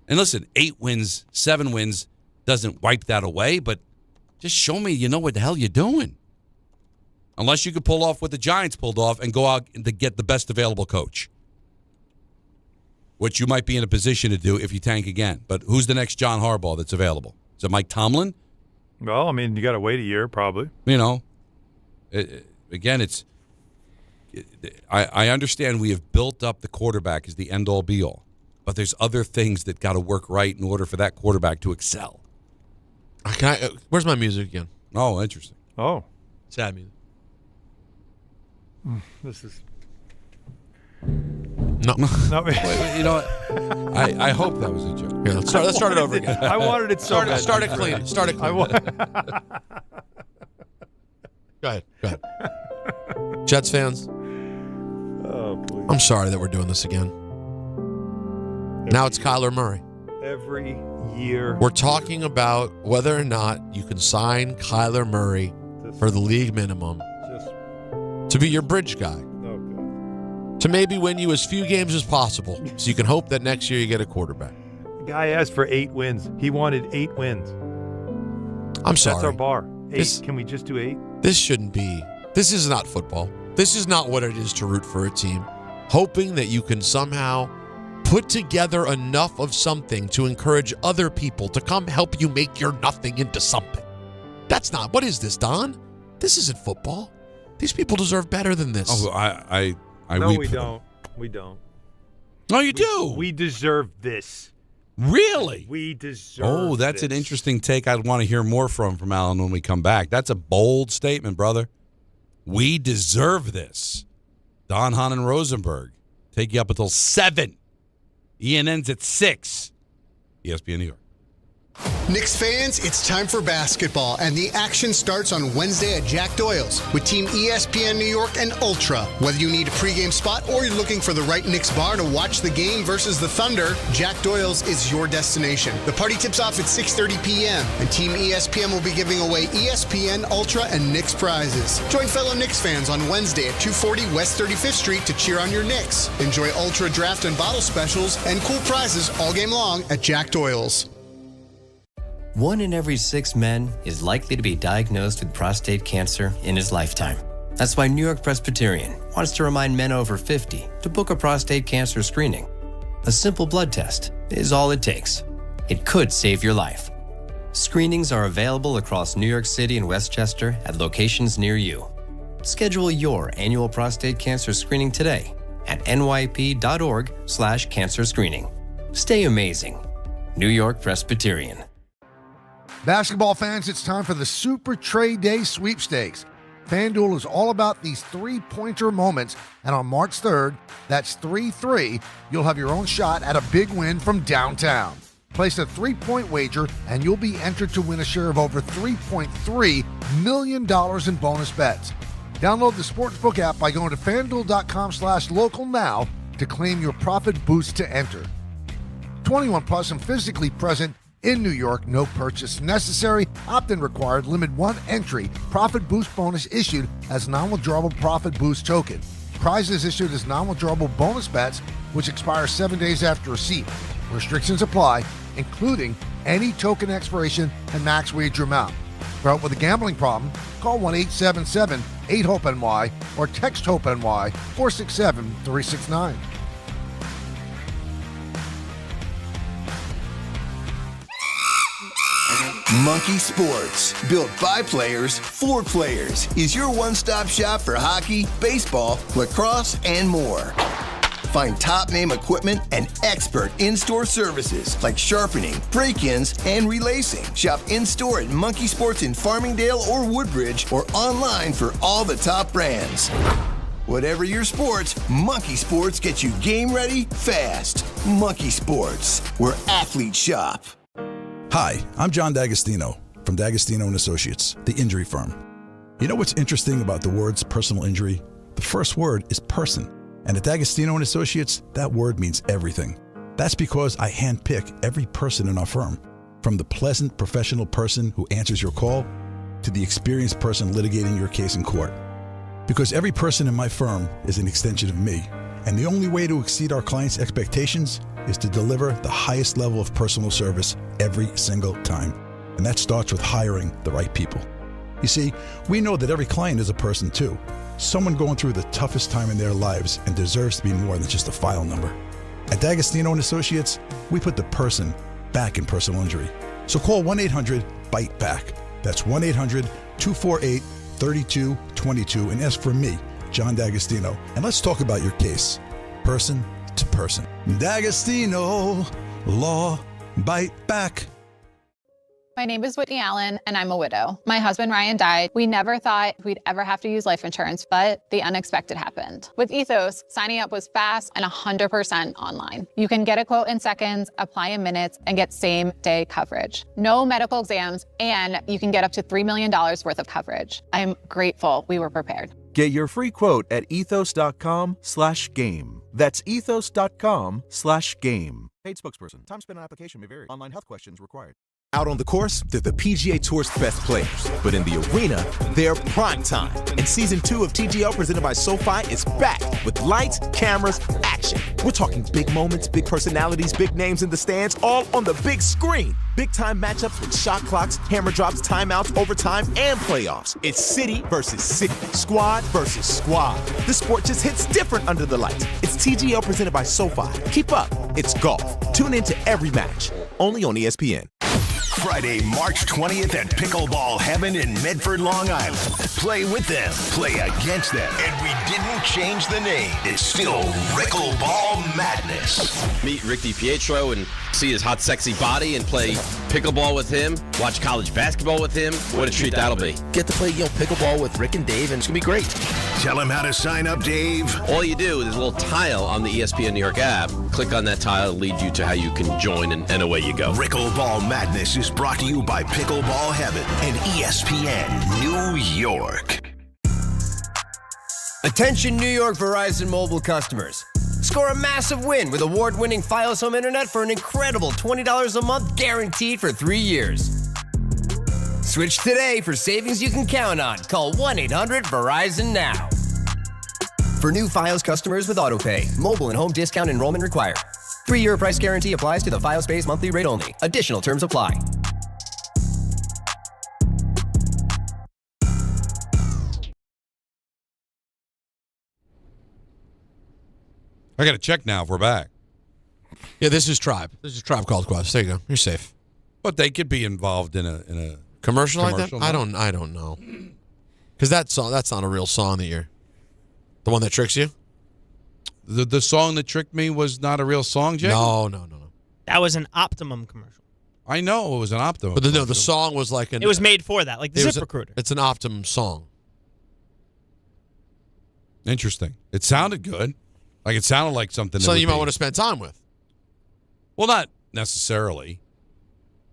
And listen, 8 wins, 7 wins doesn't wipe that away, but just show me you know what the hell you're doing. Unless you could pull off what the Giants pulled off and go out to get the best available coach, which you might be in a position to do if you tank again. But who's the next John Harbaugh that's available? Is it Mike Tomlin? Well, I mean, you got to wait a year, probably. You know, again, I understand we have built up the quarterback as the end-all, be-all, but there's other things that got to work right in order for that quarterback to excel. Where's my music again? Oh, interesting. Oh. Sad music. This is... No. Wait, you know what? I hope that was a joke. Here, let's start it over again. I wanted it so bad. Start it clean. Start it clean. Go ahead. Jets fans. Oh, please. I'm sorry that we're doing this again. Now it's Kyler Murray. Every year. We're talking about whether or not you can sign Kyler Murray for the league minimum to be your bridge guy. To maybe win you as few games as possible so you can hope that next year you get a quarterback. The guy asked for 8 wins. He wanted 8 wins. I'm sorry. That's our bar. 8. Can we just do 8? This shouldn't be. This is not football. This is not what it is to root for a team. Hoping that you can somehow put together enough of something to encourage other people to come help you make your nothing into something. That's not. What is this, Don? This isn't football. These people deserve better than this. Oh, No, we don't. We don't. No, you do. We deserve this. Really? We deserve Oh, that's this. an interesting take I'd want to hear more from Alan when we come back. That's a bold statement, brother. We deserve this. Don, Hahn, and Rosenberg take you up until 7. Ian ends at 6. ESPN New York. Knicks fans, it's time for basketball, and the action starts on Wednesday at Jack Doyle's with Team ESPN New York and Ultra. Whether you need a pregame spot or you're looking for the right Knicks bar to watch the game versus the Thunder, Jack Doyle's is your destination. The party tips off at 6:30 p.m., and Team ESPN will be giving away ESPN, Ultra, and Knicks prizes. Join fellow Knicks fans on Wednesday at 240 West 35th Street to cheer on your Knicks. Enjoy Ultra draft and bottle specials and cool prizes all game long at Jack Doyle's. 1 in every 6 men is likely to be diagnosed with prostate cancer in his lifetime. That's why New York Presbyterian wants to remind men over 50 to book a prostate cancer screening. A simple blood test is all it takes. It could save your life. Screenings are available across New York City and Westchester at locations near you. Schedule your annual prostate cancer screening today at nyp.org/cancer screening. Stay amazing. New York Presbyterian. Basketball fans, it's time for the Super Trade Day Sweepstakes. FanDuel is all about these three-pointer moments, and on March 3rd, that's 3-3, you'll have your own shot at a big win from downtown. Place a 3-point wager, and you'll be entered to win a share of over $3.3 million in bonus bets. Download the Sportsbook app by going to FanDuel.com/local now to claim your profit boost to enter. 21 plus and physically present in New York. No purchase necessary. Opt-in required. Limit 1 entry. Profit boost bonus issued as non-withdrawable profit boost token. Prizes issued as non-withdrawable bonus bets, which expire 7 days after receipt. Restrictions apply, including any token expiration and max wager amount. For help with a gambling problem, call 1-877-8-HOPE-NY or text HOPE-NY 467-369. Monkey Sports, built by players for players, is your one-stop shop for hockey, baseball, lacrosse, and more. Find top-name equipment and expert in-store services like sharpening, break-ins, and relacing. Shop in-store at Monkey Sports in Farmingdale or Woodbridge or online for all the top brands. Whatever your sports, Monkey Sports gets you game ready fast. Monkey Sports, where athletes shop. Hi, I'm John D'Agostino from D'Agostino & Associates, the injury firm. You know what's interesting about the words personal injury? The first word is person. And at D'Agostino & Associates, that word means everything. That's because I handpick every person in our firm, from the pleasant professional person who answers your call to the experienced person litigating your case in court. Because every person in my firm is an extension of me, and the only way to exceed our clients' expectations is to deliver the highest level of personal service every single time. And that starts with hiring the right people. You see, we know that every client is a person too. Someone going through the toughest time in their lives and deserves to be more than just a file number. At D'Agostino & Associates, we put the person back in personal injury. So call 1-800-BITE-BACK. That's 1-800-248-3222 and ask for me, John D'Agostino. And let's talk about your case, person to person. D'Agostino Law Bite Back. My name is Whitney Allen, and I'm a widow. My husband, Ryan, died. We never thought we'd ever have to use life insurance, but the unexpected happened. With Ethos, signing up was fast and 100% online. You can get a quote in seconds, apply in minutes, and get same-day coverage. No medical exams, and you can get up to $3 million worth of coverage. I'm grateful we were prepared. Get your free quote at ethos.com/game. That's ethos.com/game. Paid spokesperson. Time spent on application may vary. Online health questions required. Out on the course, they're the PGA Tour's best players. But in the arena, they're prime time. And Season 2 of TGL presented by SoFi is back with lights, cameras, action. We're talking big moments, big personalities, big names in the stands, all on the big screen. Big-time matchups with shot clocks, hammer drops, timeouts, overtime, and playoffs. It's city versus city, squad versus squad. The sport just hits different under the lights. It's TGL presented by SoFi. Keep up. It's golf. Tune into every match. Only on ESPN. Friday, March 20th at Pickleball Heaven in Medford, Long Island. Play with them, play against them, and we didn't change the name. It's still Pickleball Madness. Meet Rick DiPietro and see his hot, sexy body and play pickleball with him, watch college basketball with him. What a treat that'll be. Get to play pickleball with Rick and Dave, and it's going to be great. Tell him how to sign up, Dave. All you do, there's a little tile on the ESPN New York app. Click on that tile, it'll lead you to how you can join, and away you go. Pickleball Madness is brought to you by Pickleball Heaven and ESPN New York. Attention New York Verizon mobile customers. Score a massive win with award-winning Fios Home Internet for an incredible $20 a month guaranteed for 3 years. Switch today for savings you can count on. Call 1-800-VERIZON now. For new Fios customers with AutoPay, mobile and home discount enrollment required. 3-year price guarantee applies to the Fios base monthly rate only. Additional terms apply. I got to check now if we're back. Yeah, this is Tribe. This is Tribe Called Quest. There you go. You're safe. But they could be involved in a commercial like that. I don't know. Because that's not a real song that you're. The one that tricks you. The song that tricked me was not a real song, Jake? No. That was an Optimum commercial. I know it was an Optimum. But the song was like it was made for that, like the ZipRecruiter. It's an Optimum song. Interesting. It sounded good. Like it sounded like something. Something you might want to spend time with. Well, not necessarily.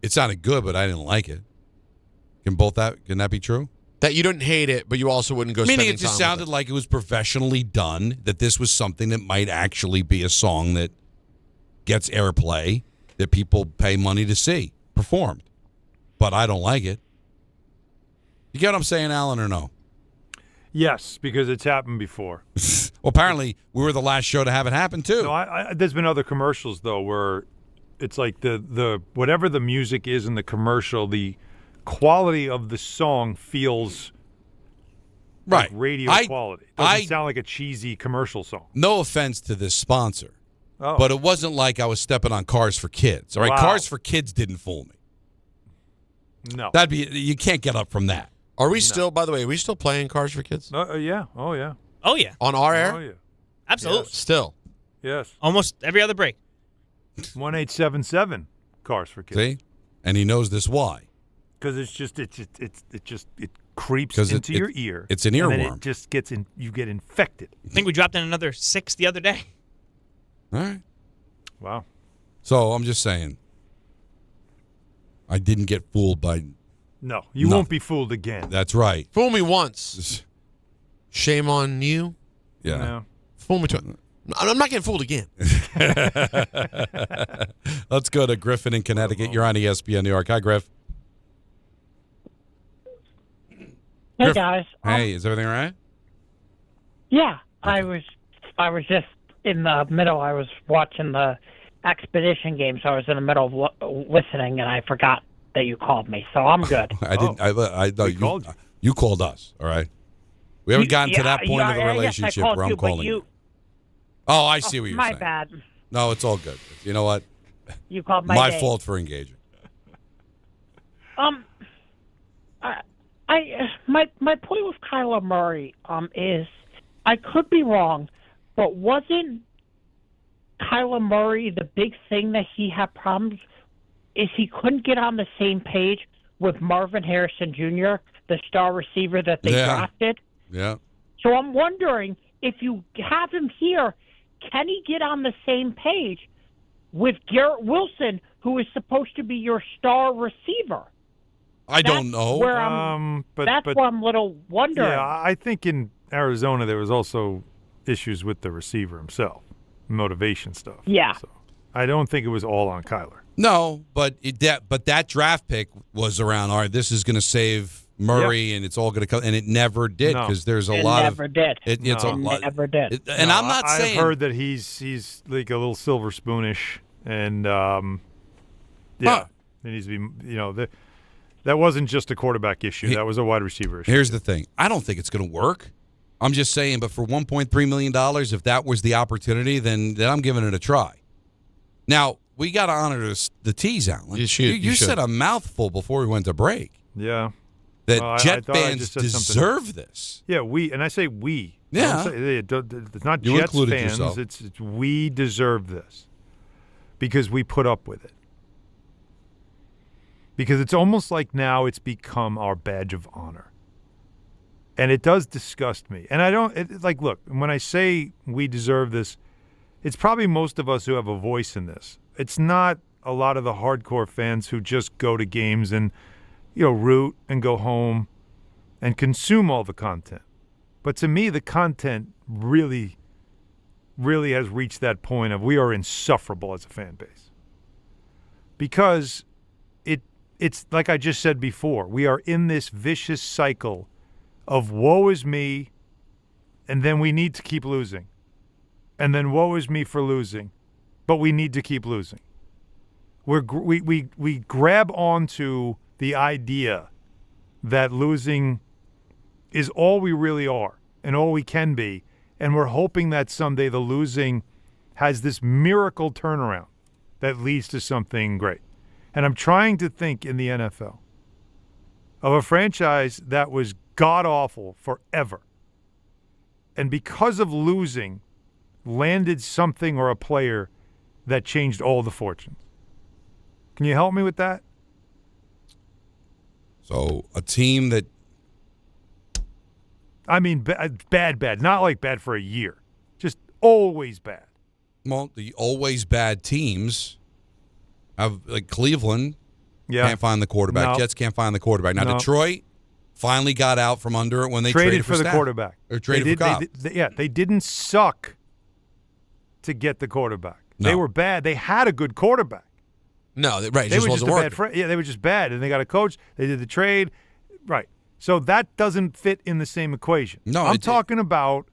It sounded good, but I didn't like it. Can that be true? That you didn't hate it, but you also wouldn't go Meaning spending it just time sounded like it was professionally done, that this was something that might actually be a song that gets airplay, that people pay money to see performed. But I don't like it. You get what I'm saying, Alan, or no? Yes, because it's happened before. Well, apparently we were the last show to have it happen, too. No, there's been other commercials, though, where it's like the whatever the music is in the commercial, the quality of the song feels like radio quality. It doesn't sound like a cheesy commercial song. No offense to this sponsor, Oh. but it wasn't like I was stepping on Cars for Kids. All right, Wow. Cars for Kids didn't fool me. No. You can't get up from that. Are we still, by the way, are we still playing Cars for Kids? Yeah. Oh, yeah. Oh, yeah. On our air? Oh, yeah. Absolutely. Still. Yes. Almost every other break. 1877 Cars for Kids. See? And he knows this why. Because it creeps into your ear. It's an and then earworm. it just gets in. You get infected. I think we dropped in another 6 the other day. All right. Wow. So I'm just saying, I didn't get fooled by. No, you won't be fooled again. That's right. Fool me once. Shame on you. Yeah. No. Fool me twice. I'm not getting fooled again. Let's go to Griffin in Connecticut. You're on ESPN New York. Hi, Griff. Hey, guys. Hey, is everything all right? Yeah, I was just in the middle. I was watching the Expedition game, so I was in the middle of listening, and I forgot that you called me. So I'm good. I didn't. I thought you called us. All right. We haven't gotten to that point of the relationship where I'm calling you. Oh, I see what you're saying. My bad. No, it's all good. You know what? You called my My name. fault for engaging. My point with Kyler Murray is I could be wrong, but wasn't Kyler Murray the big thing that he had problems is he couldn't get on the same page with Marvin Harrison Jr., the star receiver that they drafted? Yeah. So I'm wondering if you have him here, can he get on the same page with Garrett Wilson, who is supposed to be your star receiver? I don't know. Where I'm, that's where I'm a little wondering. Yeah, I think in Arizona there was also issues with the receiver himself, motivation stuff. Yeah. So I don't think it was all on Kyler. No, but that draft pick was around. All right, this is going to save Murray, and it's all going to come, and it never did because there's a lot of. Never did. It's a lot. Never did. And I'm not saying. I've heard that he's like a little silver spoonish, and it needs to be. That wasn't just a quarterback issue. That was a wide receiver issue. Here's the thing. I don't think it's going to work. I'm just saying, but for $1.3 million, if that was the opportunity, then I'm giving it a try. Now, we got to honor the tease, Alan. You said a mouthful before we went to break. Yeah. That Jet fans deserve this. Yeah, and I say we. Yeah. It's not You Jets included fans. yourself. It's we deserve this because we put up with it. Because it's almost like now it's become our badge of honor. And it does disgust me. And I don't, look, when I say we deserve this, it's probably most of us who have a voice in this. It's not a lot of the hardcore fans who just go to games and, root and go home and consume all the content. But to me, the content really, really has reached that point of we are insufferable as a fan base. Because it's like I just said before, we are in this vicious cycle of woe is me, and then we need to keep losing. And then woe is me for losing, but we need to keep losing. We grab onto the idea that losing is all we really are and all we can be, and we're hoping that someday the losing has this miracle turnaround that leads to something great. And I'm trying to think in the NFL of a franchise that was god-awful forever. And because of losing, landed something or a player that changed all the fortunes. Can you help me with that? So a team that. I mean, bad. Not like bad for a year. Just always bad. Well, the always bad teams have, like Cleveland can't find the quarterback. No. Jets can't find the quarterback. Now, No. Detroit, finally got out from under it when they traded for the Staff. quarterback. Or traded for Cobb. They didn't suck to get the quarterback. No. They were bad. They had a good quarterback. No, right. It They just were just wasn't a working. bad they were just bad, and they got a coach. They did the trade, right? So that doesn't fit in the same equation. No, I'm talking about,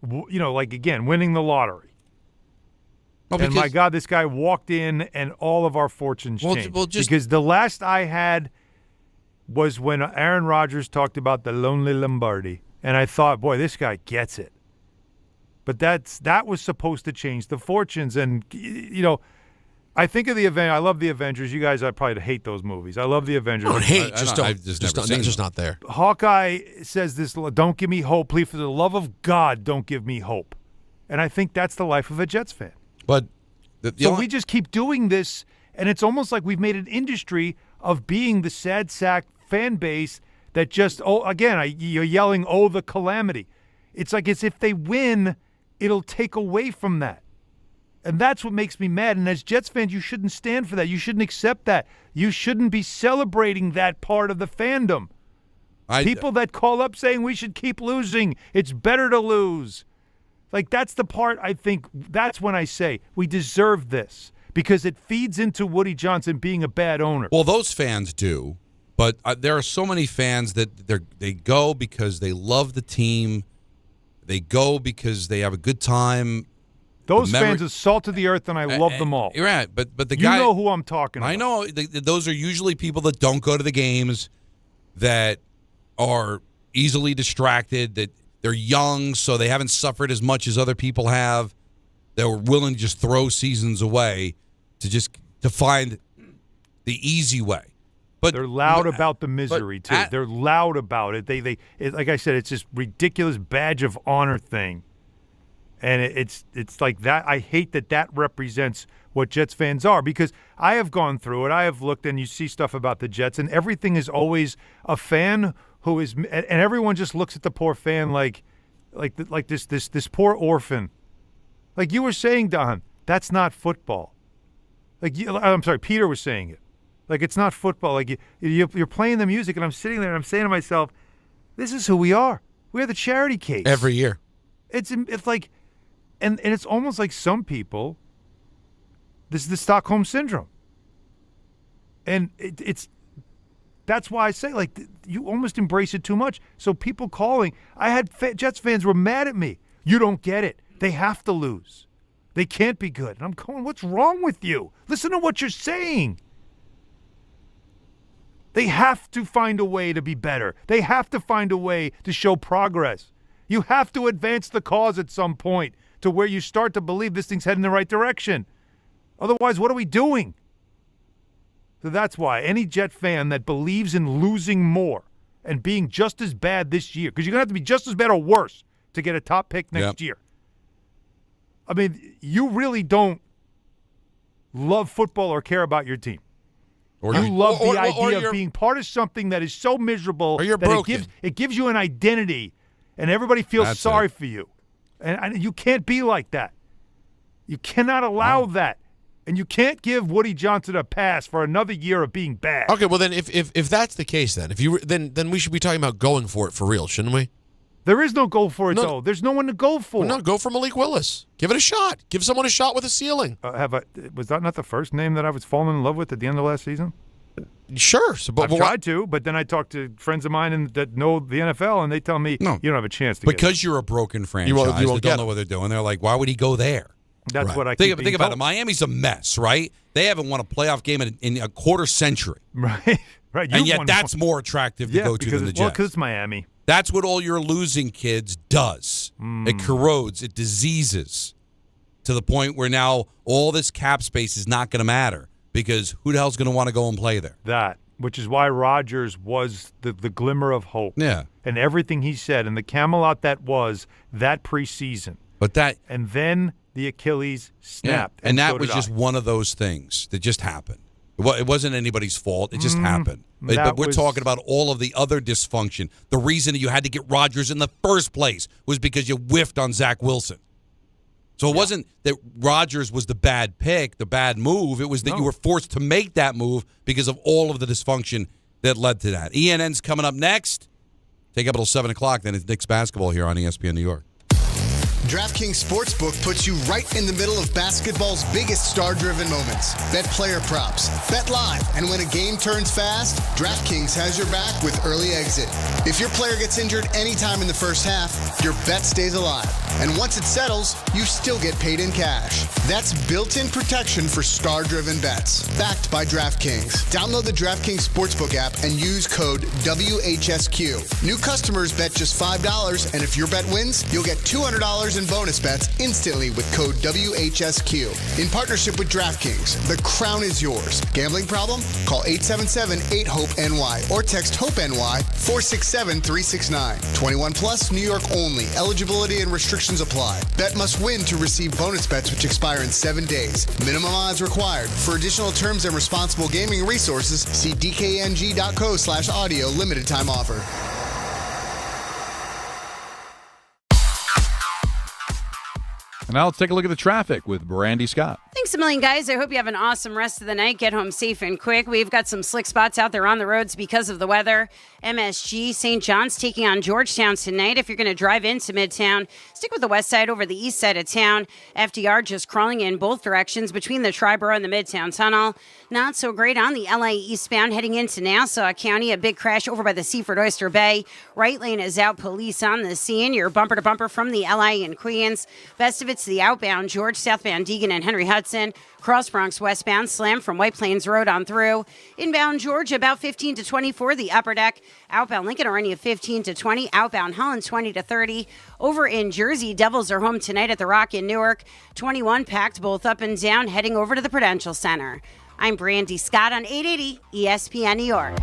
like again, winning the lottery. And my God, this guy walked in, and all of our fortunes changed. Because the last I had was when Aaron Rodgers talked about the lonely Lombardi, and I thought, boy, this guy gets it. But that was supposed to change the fortunes, and I think of the event. I love the Avengers. You guys, I probably hate those movies. I love the Avengers. I've just not there. Hawkeye says this: "Don't give me hope. Please, for the love of God, don't give me hope." And I think that's the life of a Jets fan. But we just keep doing this, and it's almost like we've made an industry of being the sad sack fan base that just you're yelling, "Oh, the calamity." It's like as if they win, it'll take away from that. And that's what makes me mad. And as Jets fans, you shouldn't stand for that. You shouldn't accept that. You shouldn't be celebrating that part of the fandom. People that call up saying we should keep losing, it's better to lose. Like, that's the part I think, that's when I say we deserve this because it feeds into Woody Johnson being a bad owner. Well, those fans do, but there are so many fans that they go because they love the team. They go because they have a good time. Those fans are salt of the earth, and I love them all. You're right, but the you guy, know who I'm talking about. I know. Those are usually people that don't go to the games, that are easily distracted, that they're young, so they haven't suffered as much as other people have. They were willing to just throw seasons away to find the easy way. But they're loud about the misery too. They're loud about it. They like I said, it's this ridiculous badge of honor thing. And it's like that. I hate that represents what Jets fans are because I have gone through it. I have looked and you see stuff about the Jets and everything is always a fan who is, and everyone just looks at the poor fan like this poor orphan. Like you were saying, Don, that's not football. I'm sorry, Peter was saying it. Like it's not football. Like you're playing the music and I'm sitting there and I'm saying to myself, this is who we are. We're the charity case. Every year. It's like. And it's almost like some people, this is the Stockholm Syndrome. And that's why I say, like, you almost embrace it too much. So people calling, I had Jets fans were mad at me. You don't get it. They have to lose. They can't be good. And I'm going, what's wrong with you? Listen to what you're saying. They have to find a way to be better. They have to find a way to show progress. You have to advance the cause at some point to where you start to believe this thing's heading in the right direction. Otherwise, what are we doing? So that's why any Jet fan that believes in losing more and being just as bad this year, because you're going to have to be just as bad or worse to get a top pick next year. I mean, you really don't love football or care about your team. Or you love the idea of being part of something that is so miserable that it gives you an identity, and everybody feels sorry for you. And you can't be like that. You cannot allow that. And you can't give Woody Johnson a pass for another year of being bad. Okay, well then if that's the case then we should be talking about going for it for real, shouldn't we? There is no go for it though. There's no one to go for. Well, no, go for Malik Willis. Give it a shot. Give someone a shot with a ceiling. Was that not the first name that I was falling in love with at the end of last season? Sure. I've tried to, but then I talked to friends of mine that know the NFL, and they tell me you don't have a chance to because you're a broken franchise. They don't know what they're doing. They're like, why would he go there? That's what I think about it. Miami's a mess, right? They haven't won a playoff game in a quarter century. Right. And yet that's more attractive to go to than the Jets. Well, because it's Miami. That's what all your losing kids does. It corrodes. It diseases to the point where now all this cap space is not going to matter. Because who the hell's going to want to go and play there? Which is why Rodgers was the glimmer of hope. Yeah. And everything he said, and the Camelot that was that preseason. And then the Achilles snapped. And that was just one of those things that just happened. It wasn't anybody's fault. It just happened. But we're talking about all of the other dysfunction. The reason you had to get Rodgers in the first place was because you whiffed on Zach Wilson. So it wasn't that Rodgers was the bad pick, the bad move. It was that you were forced to make that move because of all of the dysfunction that led to that. ENN's coming up next. Take up until 7 o'clock. Then it's Knicks basketball here on ESPN New York. DraftKings Sportsbook puts you right in the middle of basketball's biggest star-driven moments. Bet player props, bet live, and when a game turns fast, DraftKings has your back with early exit. If your player gets injured anytime in the first half, your bet stays alive. And once it settles, you still get paid in cash. That's built-in protection for star-driven bets. Backed by DraftKings. Download the DraftKings Sportsbook app and use code WHSQ. New customers bet just $5, and if your bet wins, you'll get $200 in bonus bets instantly with code WHSQ. In partnership with DraftKings, the crown is yours. Gambling problem? Call 877-8-HOPE-NY or text HOPE-NY 467-369. 21 plus, New York only. Eligibility and restrictions apply. Bet must win to receive bonus bets which expire in 7 days. Minimum odds required. For additional terms and responsible gaming resources, see dkng.co/audio. Limited time offer. And now let's take a look at the traffic with Brandy Scott. Thanks a million, guys. I hope you have an awesome rest of the night. Get home safe and quick. We've got some slick spots out there on the roads because of the weather. MSG St. John's taking on Georgetown tonight. If you're going to drive into Midtown, stick with the west side over the east side of town. FDR just crawling in both directions between the Triborough and the Midtown Tunnel. Not so great on the LA eastbound heading into Nassau County. A big crash over by the Seaford Oyster Bay. Right lane is out. Police on the scene. You're bumper to bumper from the LA and Queens. Best of it's the outbound George, southbound Deegan and Henry Hudson. Cross Bronx westbound slam from White Plains Road on through. Inbound Georgia about 15 to 24, the upper deck. Outbound Lincoln Orania 15 to 20. Outbound Holland 20 to 30. Over in Jersey, Devils are home tonight at the Rock in Newark. 21 packed both up and down, heading over to the Prudential Center. I'm Brandy Scott on 880 ESPN New York.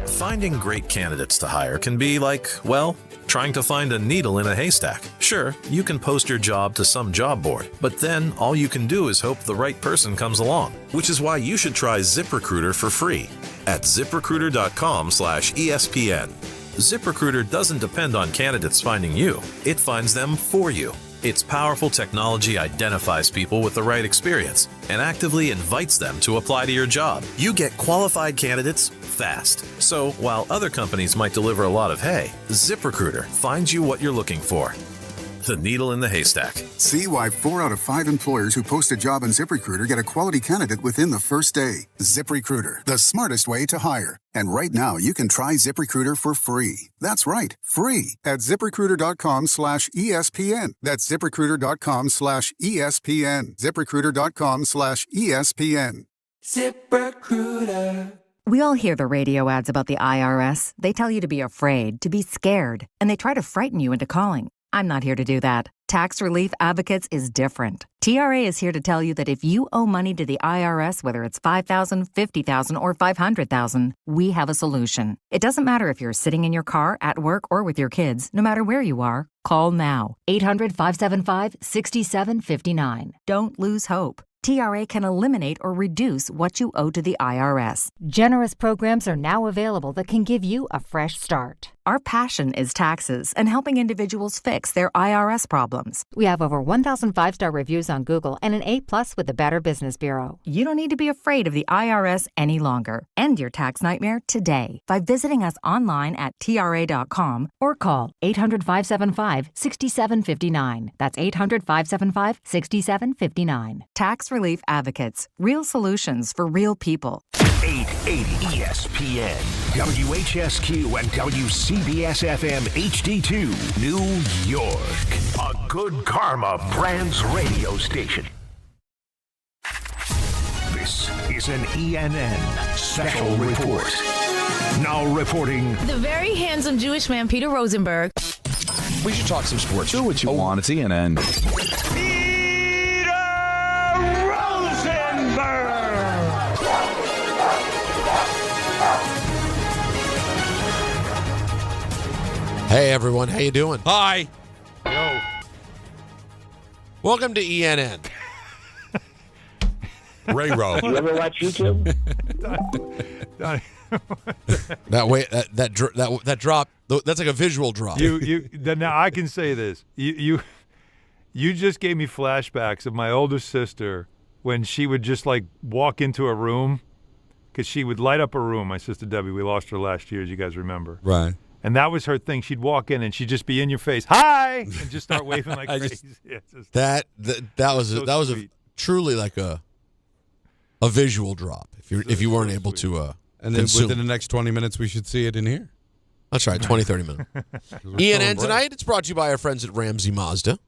Finding great candidates to hire can be like, well, trying to find a needle in a haystack. Sure, you can post your job to some job board, but then all you can do is hope the right person comes along, which is why you should try ZipRecruiter for free at ZipRecruiter.com/ESPN. ZipRecruiter doesn't depend on candidates finding you. It finds them for you. Its powerful technology identifies people with the right experience and actively invites them to apply to your job. You get qualified candidates fast. So while other companies might deliver a lot of hay, ZipRecruiter finds you what you're looking for. The needle in the haystack. See why 4 out of 5 employers who post a job on ZipRecruiter get a quality candidate within the first day. ZipRecruiter, the smartest way to hire. And right now, you can try ZipRecruiter for free. That's right, free at ZipRecruiter.com/ESPN. That's ZipRecruiter.com/ESPN. ZipRecruiter.com/ESPN. ZipRecruiter. We all hear the radio ads about the IRS. They tell you to be afraid, to be scared, and they try to frighten you into calling. I'm not here to do that. Tax Relief Advocates is different. TRA is here to tell you that if you owe money to the IRS, whether it's $5,000, $50,000, or $500,000, we have a solution. It doesn't matter if you're sitting in your car, at work, or with your kids. No matter where you are, call now. 800-575-6759. Don't lose hope. TRA can eliminate or reduce what you owe to the IRS. Generous programs are now available that can give you a fresh start. Our passion is taxes and helping individuals fix their IRS problems. We have over 1,000 5-star reviews on Google and an A+ with the Better Business Bureau. You don't need to be afraid of the IRS any longer. End your tax nightmare today by visiting us online at TRA.com or call 800-575-6759. That's 800-575-6759. Tax Relief Advocates. Real solutions for real people. 880 ESPN, WHSQ, and WCBS-FM HD2, New York. A Good Karma Brands radio station. This is an ENN special report. Now reporting. The very handsome Jewish man, Peter Rosenberg. We should talk some sports. Do what you want. It's ENN. Hey everyone, how you doing? Hi. Yo. Welcome to ENN. Ray Rowe. You ever watch YouTube? that drop. That's like a visual drop. Now I can say this. You just gave me flashbacks of my older sister when she would just like walk into a room, because she would light up a room. My sister Debbie, we lost her last year, as you guys remember. Right. And that was her thing. She'd walk in and she'd just be in your face, "Hi!" and just start waving like crazy. That was truly like a visual drop. If you weren't able to and then consume. within the next 20 minutes, we should see it in here. That's right, 20, 30 minutes. ENN tonight, it's brought to you by our friends at Ramsey Mazda.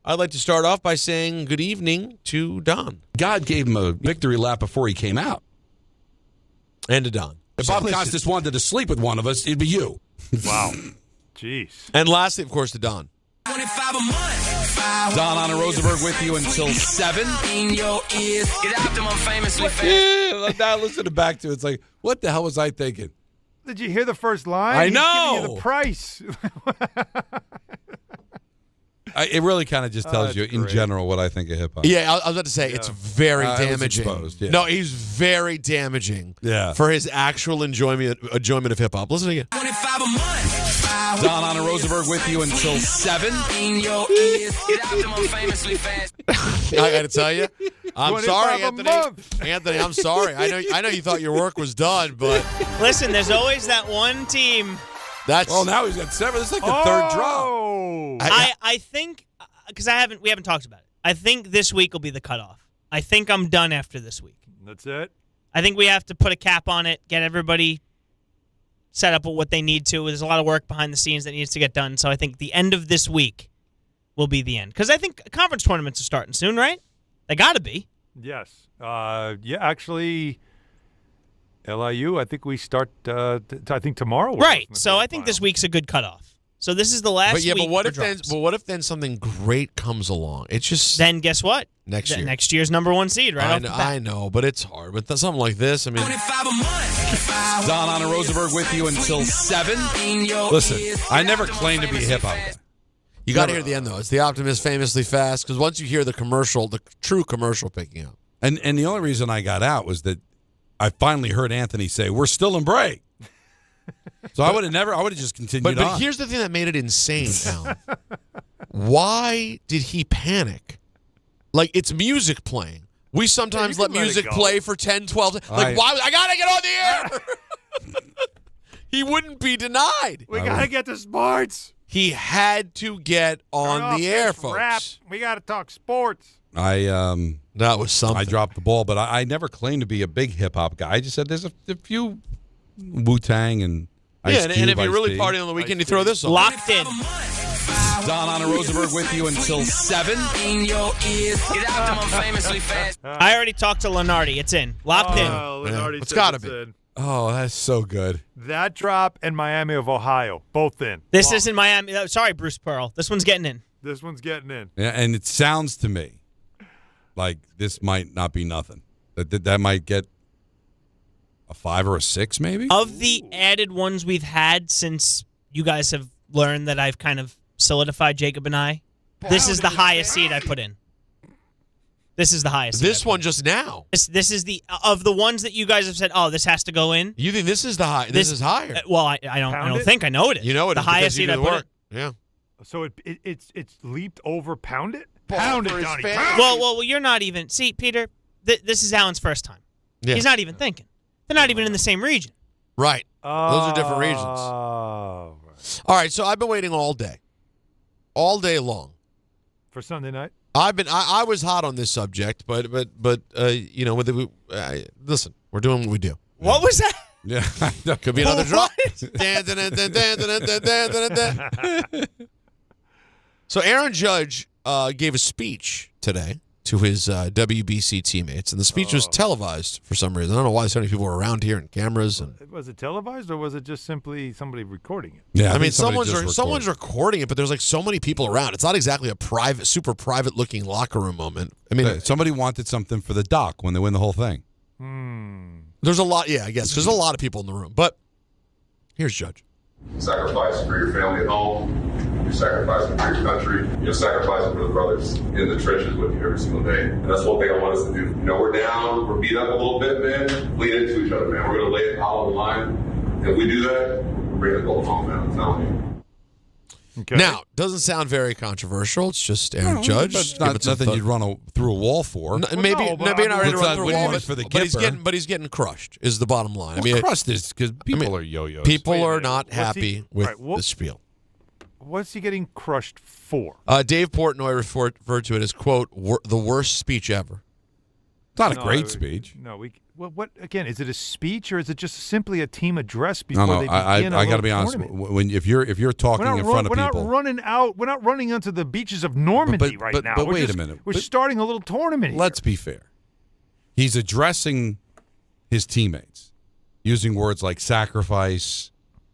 I'd like to start off by saying good evening to Don. God gave him a victory lap before he came out. And to Don. If Bob Costas wanted to sleep with one of us, it'd be you. Wow. Jeez. And lastly, of course, to Don. Don Hahn Rosenberg with you until 7. Yeah, now listen back to it. It's like, what the hell was I thinking? Did you hear the first line? I He's know. giving you the price. It really kind of just tells you in great. general what I think of hip-hop. Yeah, I was about to say, it's very damaging. Exposed, yeah. No, he's very damaging Yeah. for his actual enjoyment of hip-hop. Listen again. Don Hahn Rosenberg with you until 7. I got to tell you, I'm sorry, 25 a Anthony. month. Anthony, I'm sorry. I know you thought your work was done, but Listen, there's always that one team. that's Well, now he's got 7. It's like the third drop. I think, because we haven't talked about it. I think this week will be the cutoff. I think I'm done after this week. That's it. I think we have to put a cap on it, get everybody set up with what they need to. There's a lot of work behind the scenes that needs to get done. So I think the end of this week will be the end. Because I think conference tournaments are starting soon, right? They got to be. Yes. Yeah, actually, LIU, I think we start, I think tomorrow. Right. So I think this week's a good cutoff. So this is the last week. but what for if then? drops. But what if then something great comes along? It's just Then guess what? next year. Next year's number 1 seed, right? I know, but it's hard. But something like this, I mean, Don Hahn Rosenberg with you until 7. Listen, I never claimed to be a hip-hop guy. you got to hear the end though. It's the Optimist famously fast because once you hear the commercial, the true commercial picking up. And the only reason I got out was that I finally heard Anthony say, "We're still in break." So I would have just continued But on. here's the thing that made it insane, Alan. Why did he panic? Like, it's music playing. We sometimes let music play for 10, 12. Like, why? I got to get on the air. He wouldn't be denied. We got to get to sports. He had to get on the air, folks. Rap. We got to talk sports. That was something. I dropped the ball, but I never claimed to be a big hip-hop guy. I just said there's a few Wu-Tang and Ice and Cube, if you're really Ice-T. partying on the weekend, you throw this on. Locked in. Don Hahn Rosenberg with you until 7. I already talked to Lenardi. It's in. Locked in. Lenardi It's says gotta it's be. in. Oh, that's so good. That drop and Miami of Ohio, both in. This isn't Miami. Sorry, Bruce Pearl. This one's getting in. This one's getting in. Yeah, and it sounds to me like this might not be nothing. That might get a 5 or a 6, maybe. Of the added ones we've had since you guys have learned that I've kind of solidified Jacob and I, this is the highest seed I put in. This is the highest. This one just now. This is the of the ones that you guys have said. Oh, this has to go in. You think this is the high? This is higher. Well, I don't think I know it is. You know it the is because highest you seed do I the put work. in. Yeah. So it's leaped over Pound It? Pound It, Johnny. Pound Well, you're not even. See, Peter, this is Alan's first time. Yeah. He's not even thinking. They're not even in the same region. Right. Those are different regions. Oh, right. All right, so I've been waiting all day long. For Sunday night? I was hot on this subject, but you know, listen, we're doing what we do. What was that? Yeah. Could be another drop. So Aaron Judge gave a speech today to his WBC teammates, and the speech was televised for some reason. I don't know why so many people were around here and cameras. And Was it televised or was it just simply somebody recording it? Yeah, I mean, someone's recording it, but there's like so many people around. It's not exactly a super private looking locker room moment. I mean, somebody wanted something for the doc when they win the whole thing. There's a lot. Yeah, I guess there's a lot of people in the room. But here's Judge. Sacrifice for your family at home. You're sacrificing for your country. You're sacrificing for the brothers in the trenches with you every single day. And that's one thing I want us to do. You know, we're down, we're beat up a little bit, man. Lean into each other, man. We're going to lay it all on the line. If we do that, we're bringing the gold home, man. I'm telling you. Okay. Now, doesn't sound very controversial. It's just Aaron Judge. That's not nothing you'd run through a wall for. Maybe not ready to run through a wall, for the but he's getting crushed. Is the bottom line. Well, crushed is because people are yo-yos. People are not happy with the spiel. What's he getting crushed for? Dave Portnoy referred to it as, quote, the worst speech ever. It's not a great speech. No, what again? Is it a speech or is it just simply a team address before they begin I got to be honest. tournament? If you're talking in front of we're people, not running out. We're not running onto the beaches of Normandy right now. But wait a minute. We're starting a little tournament here. Let's be fair. He's addressing his teammates using words like sacrifice,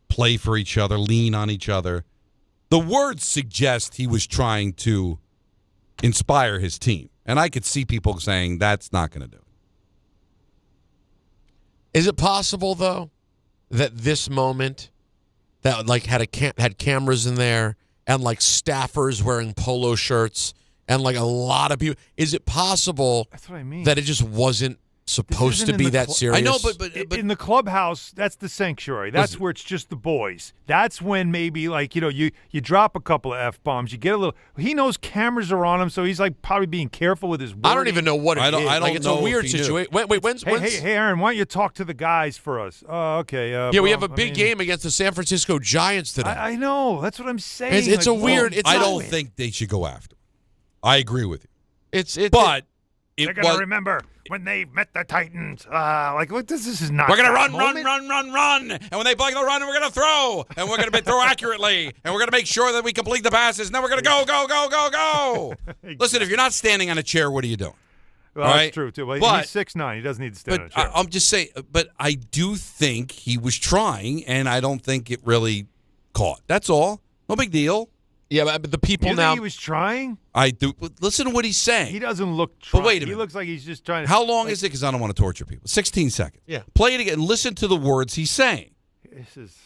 play for each other, lean on each other. The words suggest he was trying to inspire his team. And I could see people saying that's not going to do it. Is it possible, though, that this moment that like had cameras in there and like staffers wearing polo shirts and like a lot of people, is it possible That's what I mean. that it just wasn't supposed to be that serious? I know, but in the clubhouse, that's the sanctuary. That's where it's just the boys. That's when maybe like you drop a couple of F-bombs, you get a little. He knows cameras are on him, so he's like probably being careful with his wording. I don't even know what it is. I don't like, it's know a weird if he knew. situation. Wait, when's Hey, Aaron, why don't you talk to the guys for us? Oh, okay. Yeah, we have a big game against the San Francisco Giants today. I know. That's what I'm saying. It's a weird. I don't think they should go after him. I agree with you. They're gonna remember when they met the Titans. This is not. We're gonna run, moment. and when they block the run, we're gonna throw, and we're gonna throw accurately, and we're gonna make sure that we complete the passes, and then we're gonna go. Listen, if you're not standing on a chair, what are you doing? Well, all that's right? true too. Well, But- he's 6'9". He doesn't need to stand on a But chair. I'm just saying. But I do think he was trying, and I don't think it really caught. That's all. No big deal. Yeah, but the people you now. think he was trying? I do. Listen to what he's saying. He doesn't look trying. But wait a He minute. looks like he's just trying to. How long is it? Because I don't want to torture people. 16 seconds. Yeah. Play it again. Listen to the words he's saying. This is.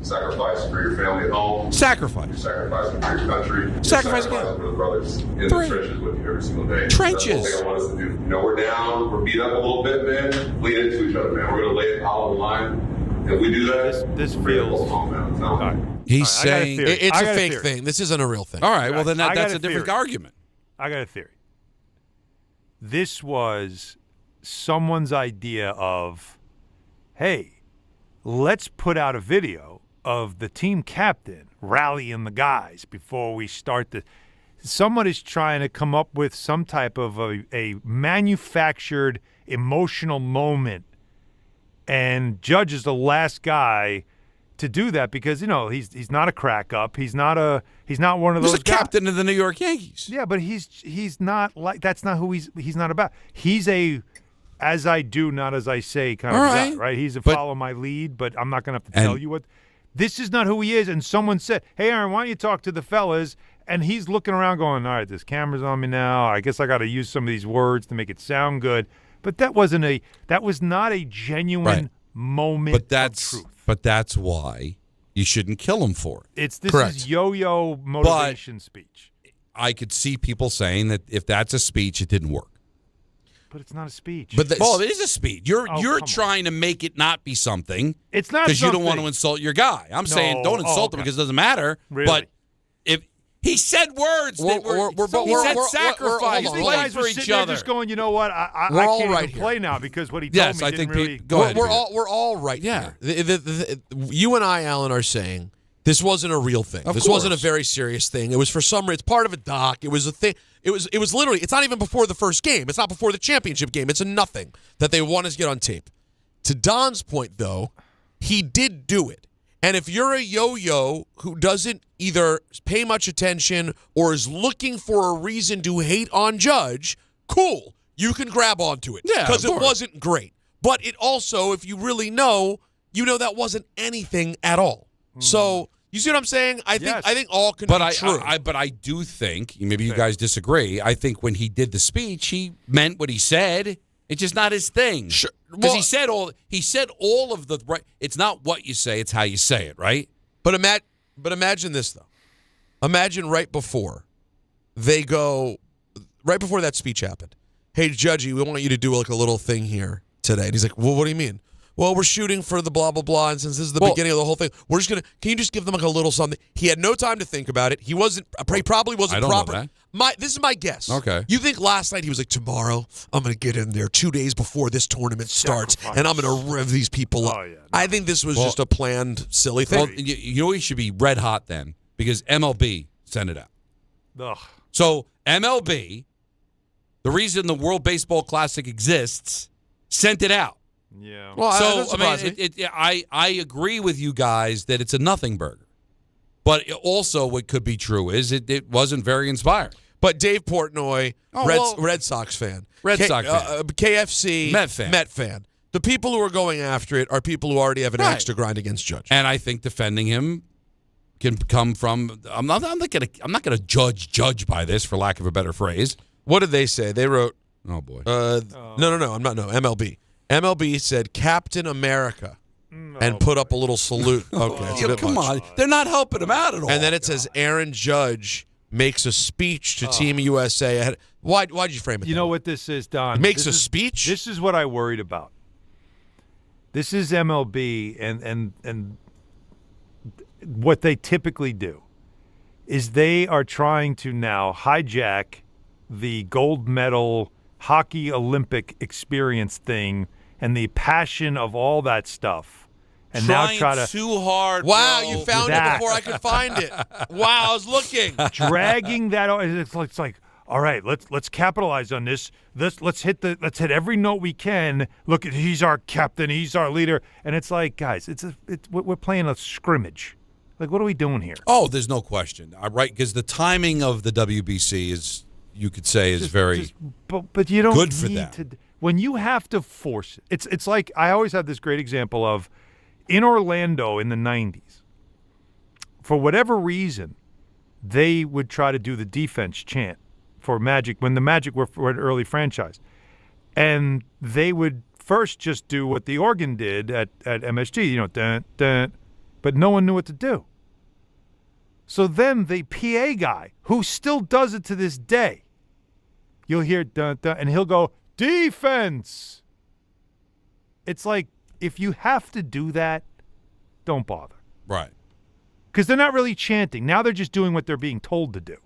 Sacrifice for your family at home. Sacrifice. You're sacrificing for your country. You're Sacrifice sacrificing for the brothers in the trenches with you every single day. Trenches. That's the whole thing I want us to do. We're down. We're beat up a little bit, man. Lean into each other, man. We're going to lay it all on the line. If we do that, this we're gonna feels. go home, man. All right. He's All right, I got a saying theory. It's I a got fake theory. thing. This isn't a real thing. All right. Well, then I got that's a a different theory. argument. I got a theory. This was someone's idea of, hey, let's put out a video of the team captain rallying the guys before we start the. Someone is trying to come up with some type of a manufactured emotional moment, and Judge is the last guy to do that because he's not a crack up. He's not one of those. He's a captain of the New York Yankees. Yeah, but he's not like that's not who he's not about. He's a as I do, not as I say kind of guy, right? He's a follow my lead, but I'm not going to have to tell you what. This is not who he is. And someone said, "Hey, Aaron, why don't you talk to the fellas?" And he's looking around, going, "All right, this camera's on me now. I guess I got to use some of these words to make it sound good." But that was not a genuine moment of truth. But that's why you shouldn't kill him for it. This is yo-yo motivation speech. I could see people saying that if that's a speech, it didn't work. But it's not a speech. But it is a speech. You're trying to make it not be something. It's not because you don't want to insult your guy. I'm saying don't insult him because it doesn't matter. Really? But if he said words that he said sacrifice, play for each other. Just going, you know what? I all can't right even play now because what he told Yes, me I didn't think really. go ahead. We're all right. Yeah. Here. You and I, Alan, are saying this wasn't a real thing. This wasn't a very serious thing. It was for some reason. It's part of a doc. It was a thing. It was literally. It's not even before the first game. It's not before the championship game. It's a nothing that they want us to get on tape. To Don's point, though, he did do it. And if you're a yo-yo who doesn't either pay much attention or is looking for a reason to hate on Judge, cool. You can grab onto it. Yeah, because of it course. wasn't great. But it also, if you really know, that wasn't anything at all. So you see what I'm saying? I think all can be true. But I do think, maybe you guys disagree, I think when he did the speech, he meant what he said. It's just not his thing. Sure. Because he said all of the right. It's not what you say; it's how you say it, right? But imagine this though. Imagine right before that speech happened. Hey, Judgy, we want you to do like a little thing here today. And he's like, well, what do you mean? well, we're shooting for the blah, blah, blah, and since this is the beginning of the whole thing, we're just going to, can you just give them like a little something? He had no time to think about it. He probably wasn't I don't proper. know that. This is my guess. Okay. You think last night he was like, tomorrow I'm going to get in there 2 days before this tournament starts, and I'm going to rev these people up. Yeah, no. I think this was just a planned, silly thing. Well, you know he should be red hot then because MLB sent it out. Ugh. So MLB, the reason the World Baseball Classic exists, sent it out. Yeah. Well, so I agree with you guys that it's a nothing burger, but also what could be true is it wasn't very inspiring. But Dave Portnoy, Red Sox fan, KFC, Met fan. The people who are going after it are people who already have an axe to grind against Judge. And I think defending him can come from. I'm not gonna judge by this, for lack of a better phrase. What did they say? They wrote. Oh boy. No. I'm not. No, MLB. MLB said Captain America and put up a little salute. Okay, it's a bit come much. on, they're not helping him out at all. And then it says Aaron Judge makes a speech to Team USA. Why'd you frame it? You know what this is, Don? Makes a speech. This is what I worried about. This is MLB, and what they typically do is they are trying to now hijack the gold medal hockey Olympic experience thing and the passion of all that stuff. And now try to too hard. Wow, bro. you found it before I could find it. Wow, I was looking. Dragging that on. It's like, all right, let's capitalize on this. Let's hit every note we can. Look, he's our captain, he's our leader, and it's like, guys, we're playing a scrimmage. Like, what are we doing here? Oh, there's no question. Right, because the timing of the WBC is, you could say, is but you don't good for need them. to. When you have to force it, it's like I always have this great example of in Orlando in the 90s. For whatever reason, they would try to do the defense chant for Magic when the Magic were an early franchise, and they would first just do what the organ did at MSG, dun, dun, but no one knew what to do. So then the PA guy, who still does it to this day, you'll hear dun, dun, and he'll go, defense. It's like, if you have to do that, don't bother. Right. Because they're not really chanting. Now they're just doing what they're being told to do.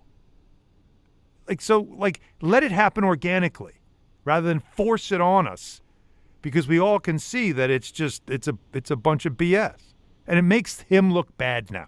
Let it happen organically rather than force it on us, because we all can see that it's a bunch of BS. And it makes him look bad now.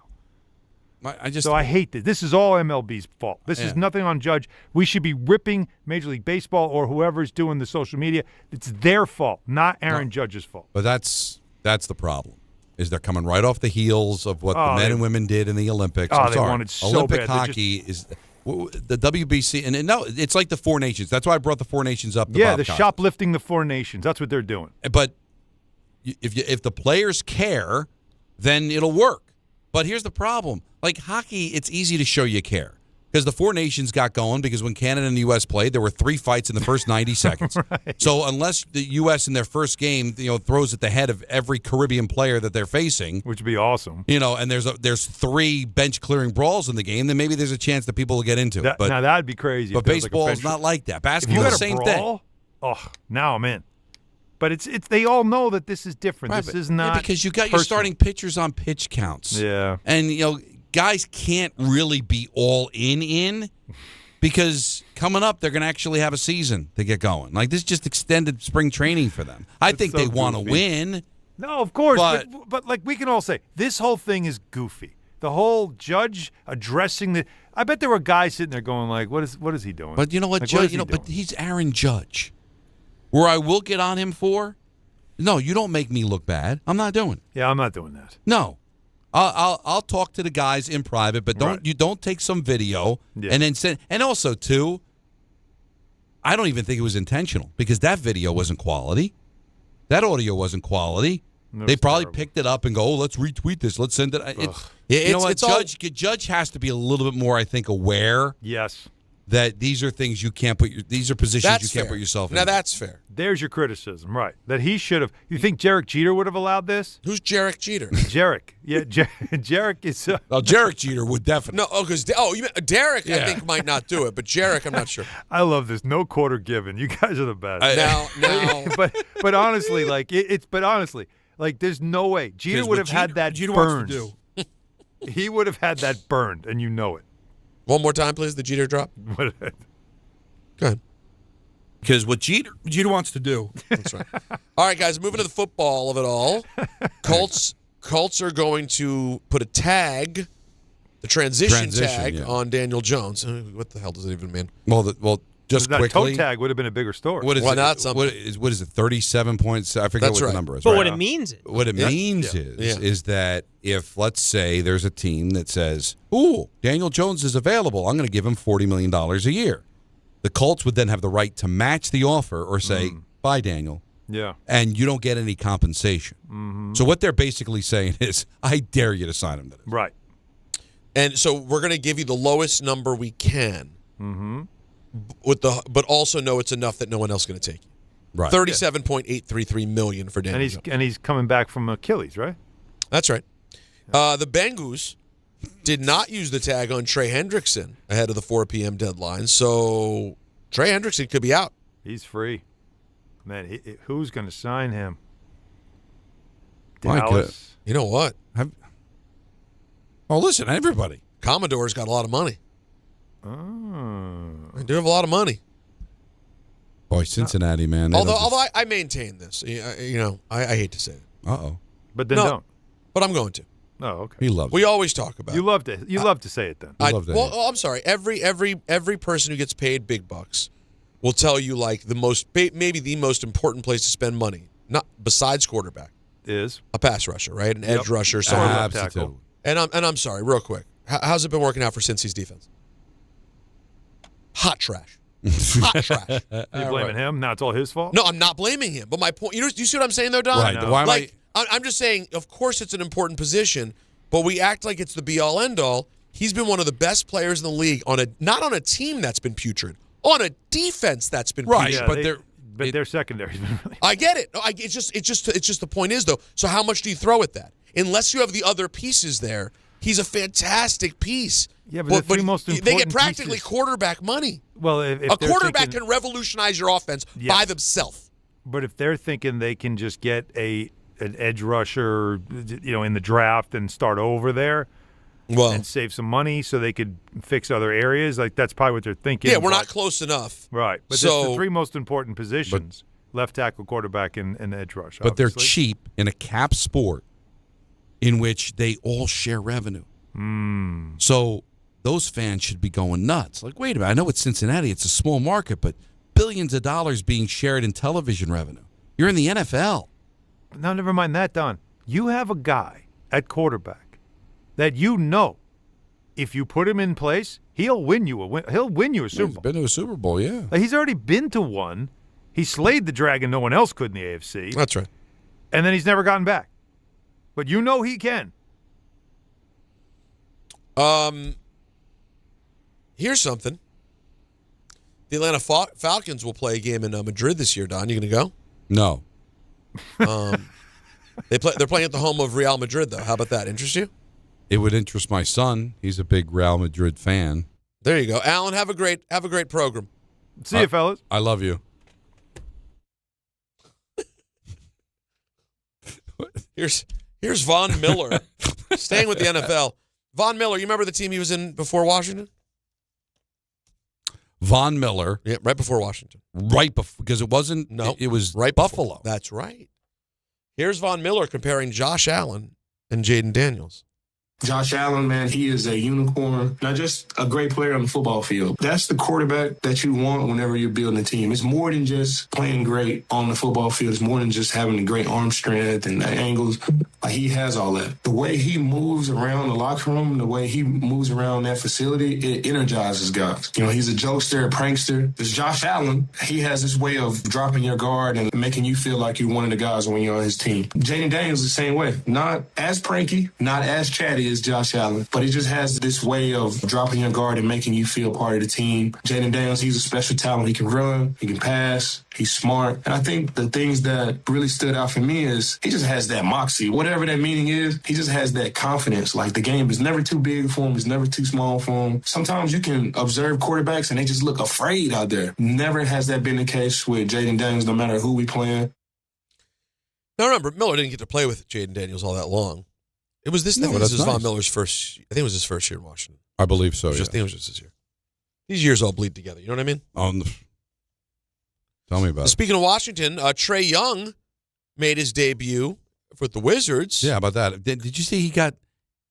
I hate this. This is all MLB's fault. This is nothing on Judge. We should be ripping Major League Baseball or whoever's doing the social media. It's their fault, not Aaron Judge's fault. But that's the problem. Is they're coming right off the heels of what the men and women did in the Olympics. They wanted so Olympic bad. hockey is the WBC, and no, it's like the Four Nations. That's why I brought the Four Nations up. The shoplifting the Four Nations. That's what they're doing. But if the players care, then it'll work. But here's the problem. Like hockey, it's easy to show you care. Because the Four Nations got going because when Canada and the U.S. played, there were 3 fights in the first 90 seconds. Right. So unless the U.S. in their first game, throws at the head of every Caribbean player that they're facing, which would be awesome, and there's 3 bench clearing brawls in the game, then maybe there's a chance that people will get into it. But now that'd be crazy. But baseball is not like that. Basketball is the same thing. Oh, now I'm in. But it's they all know that this is different. Right, this is not because you got your starting pitchers on pitch counts. Yeah, and guys can't really be all in because coming up they're going to actually have a season to get going. Like this is just extended spring training for them. I think they want to win. No, of course, but like we can all say this whole thing is goofy. The whole Judge addressing I bet there were guys sitting there going like, "What is he doing?" But you know what, Judge? But he's Aaron Judge. Where I will get on him for, no, you don't make me look bad. I'm not doing it. Yeah, I'm not doing that. No, I'll talk to the guys in private, but don't take some video and then send. And also too, I don't even think it was intentional because that video wasn't quality. That audio wasn't quality. They probably picked it up and go, let's retweet this. Let's send it. You know what? Judge has to be a little bit more, I think, aware. Yes. that these are things you can't put. These are positions That's you can't fair. put yourself in. Now that's fair. There's your criticism, right? That he should have. You think Jarek Jeter would have allowed this? Who's Jarek Jeter? Jarek. Yeah, Jarek is. Well, Jarek Jeter would definitely. No, because you meant Derek, I think, might not do it, but Jarek, I'm not sure. I love this. No quarter given. You guys are the best. Now, but honestly, like but honestly, like there's no way Jeter would have had that burned. He would have had that burned, and you know it. One more time, please. The Jeter drop. Go ahead. Because what Jeter wants to do. That's right. All right, guys, moving to the football of it all. Colts are going to put a tag, the transition tag, on Daniel Jones. What the hell does it even mean? Well, just that quickly. toe tag would have been a bigger story. What is Why it? not something? What is it? 37 points. I forget That's what right. the number is. But right? what it means is that if, let's say, there's a team that says, "Ooh, Daniel Jones is available. I'm going to give him $40 million a year." The Colts would then have the right to match the offer or say, "Bye, Daniel." Yeah. And you don't get any compensation. Mm-hmm. So what they're basically saying is, I dare you to sign him to this. Right. And so we're going to give you the lowest number we can. Mm-hmm. But also know it's enough that no one else is going to take you. Right. $37.833 million for Daniel Jones. And he's coming back from Achilles, right? That's right. The Bengals did not use the tag on Trey Hendrickson ahead of the 4 p.m. deadline, so Trey Hendrickson could be out. He's free. Man, who's going to sign him? My Dallas. You know what? Listen, everybody. Commodore's got a lot of money. Oh. They do have a lot of money. Boy, Cincinnati, man. Although I maintain this. I hate to say it. Uh-oh. But then don't. But I'm going to. Oh, okay. He loves We always talk about You love to say it then. I'm sorry. Every person who gets paid big bucks will tell you like maybe the most important place to spend money, not besides quarterback, is a pass rusher, right? An edge rusher, Absolutely. And I'm sorry, real quick. How's it been working out for Cincy's defense? Hot trash. Hot trash. Are you blaming him? Now it's all his fault? No, I'm not blaming him. But my point, you see what I'm saying though, Don? Right. No. Why am like, I'm just saying, of course it's an important position, but we act like it's the be-all, end-all. He's been one of the best players in the league not on a team that's been putrid, on a defense that's been right. putrid. But their secondary's been really. I get it. It's just the point is though. So how much do you throw at that? Unless you have the other pieces there, he's a fantastic piece. Yeah, but the three most important they get practically pieces. quarterback money. Well, if a they're quarterback thinking, can revolutionize your offense by themselves. But if they're thinking they can just get an edge rusher, in the draft and start over there, and save some money so they could fix other areas, like that's probably what they're thinking. Yeah, we're not close enough. Right. But that's the three most important positions: left tackle, quarterback, and edge rush. But obviously. they're cheap in a cap sport in which they all share revenue. So those fans should be going nuts. Like, wait a minute, I know it's Cincinnati, it's a small market, but billions of dollars being shared in television revenue. You're in the NFL. Now, never mind that, Don. You have a guy at quarterback that if you put him in place, he'll win you a Super Bowl. He's been to a Super Bowl, yeah. Like, he's already been to one. He slayed the dragon no one else could in the AFC. That's right. And then he's never gotten back. But he can. Here's something. The Atlanta Falcons will play a game in Madrid this year, Don. You going to go? No. They're playing at the home of Real Madrid, though. How about that? Interest you? It would interest my son. He's a big Real Madrid fan. There you go. Alan, have a great program. See you, fellas. I love you. Here's Von Miller. Staying with the NFL. Von Miller, you remember the team he was in before Washington? Von Miller. Yeah, right before Washington. Right before, because it wasn't, it was right Buffalo. Before. That's right. Here's Von Miller comparing Josh Allen and Jaden Daniels. Josh Allen, man, he is a unicorn, not just a great player on the football field. That's the quarterback that you want whenever you're building a team. It's more than just playing great on the football field. It's more than just having a great arm strength and the angles. Like, he has all that. The way he moves around the locker room, the way he moves around that facility, it energizes guys. He's a jokester, a prankster. This Josh Allen, he has this way of dropping your guard and making you feel like you're one of the guys when you're on his team. Jaden Daniels the same way. Not as pranky, not as chatty is Josh Allen, but he just has this way of dropping your guard and making you feel part of the team. Jaden Daniels, he's a special talent. He can run, he can pass, he's smart. And I think the things that really stood out for me is he just has that moxie. Whatever that meaning is, he just has that confidence. Like, the game is never too big for him, it's never too small for him. Sometimes you can observe quarterbacks and they just look afraid out there. Never has that been the case with Jaden Daniels, no matter who we playing. Now remember, Miller didn't get to play with Jaden Daniels all that long. It was this. I think this was Von Miller's first. I think it was his first year in Washington. I believe so. I think it was just his year. These years all bleed together. You know what I mean? Tell me about it. Speaking of Washington, Trae Young made his debut with the Wizards. Yeah, about that. Did you see he got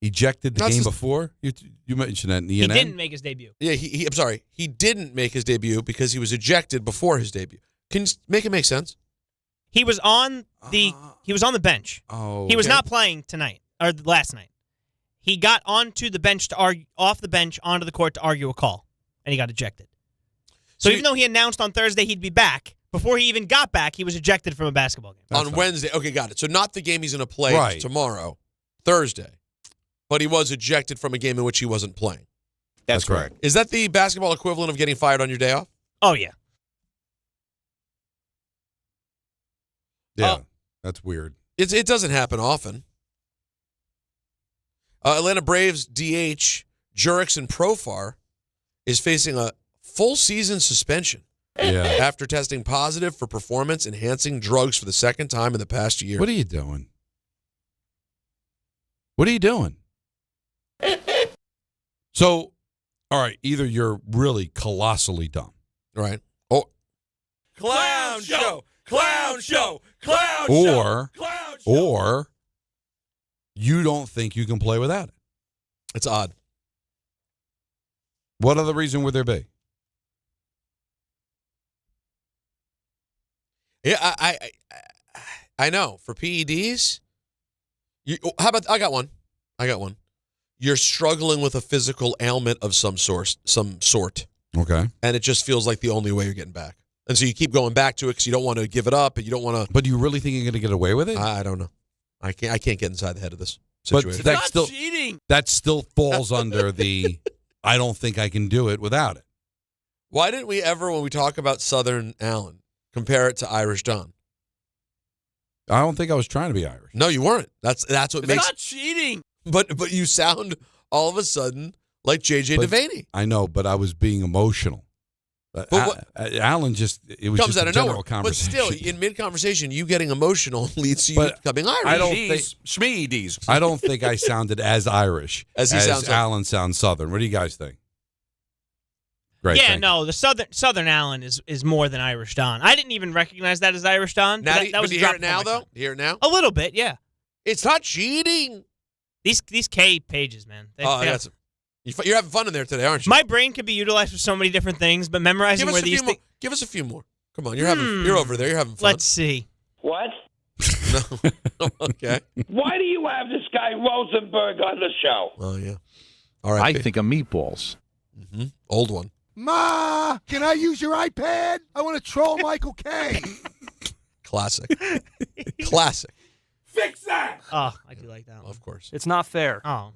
ejected the game before? You mentioned that in the He didn't make his debut. Yeah, I'm sorry. He didn't make his debut because he was ejected before his debut. Can you make it make sense? He was on the bench. Oh, he was not playing tonight or last night. He got onto the bench to argue, off the bench onto the court to argue a call, and he got ejected. So even though he announced on Thursday he'd be back, before he even got back, he was ejected from a basketball game. On Wednesday. Okay, got it. So not the game he's going to play tomorrow, Thursday, but he was ejected from a game in which he wasn't playing. That's correct. Is that the basketball equivalent of getting fired on your day off? Oh, yeah. Yeah, that's weird. It doesn't happen often. Atlanta Braves DH Jurickson Profar is facing a full season suspension after testing positive for performance-enhancing drugs for the second time in the past year. What are you doing? What are you doing? So, all right, either you're really colossally dumb. Right. Clown show! Clown show! Clown show! Or, or you don't think you can play without it. It's odd. What other reason would there be? Yeah, I know. For PEDs, how about I got one. You're struggling with a physical ailment of some sort. Okay. And it just feels like the only way you're getting back. And so you keep going back to it because you don't want to give it up and you don't want to. But do you really think you're going to get away with it? I don't know. I can't get inside the head of this situation. But that still falls under the I don't think I can do it without it. Why didn't we ever, when we talk about Southern Allen, compare it to Irish Don? I don't think I was trying to be Irish. No, you weren't. That's what makes. Not cheating. But you sound all of a sudden like JJ Devaney. I know, but I was being emotional. Alan it was comes just out a of general nowhere. conversation. But still, in mid-conversation, you getting emotional leads to you becoming Irish. I don't think Schmeedies. I don't think I sounded as Irish as Alan sounds Southern. What do you guys think? Great. Yeah, no, the Southern Allen is more than Irish Don. I didn't even recognize that as Irish Don. Now, that was do you hear it now, though? Do you hear it now? A little bit, yeah. It's not cheating. These K pages, man. You're having fun in there today, aren't you? My brain could be utilized for so many different things, but memorizing where these things. Give us a few more. Come on, you're over there. You're having fun. Let's see. What? No. Okay. Why do you have this guy Rosenberg on the show? Oh, yeah. All right. I think of meatballs. Mm-hmm. Old one. Ma, can I use your iPad? I want to troll Michael K. Classic. Classic. Fix that! Oh, I do like that one. Of course. It's not fair. Oh.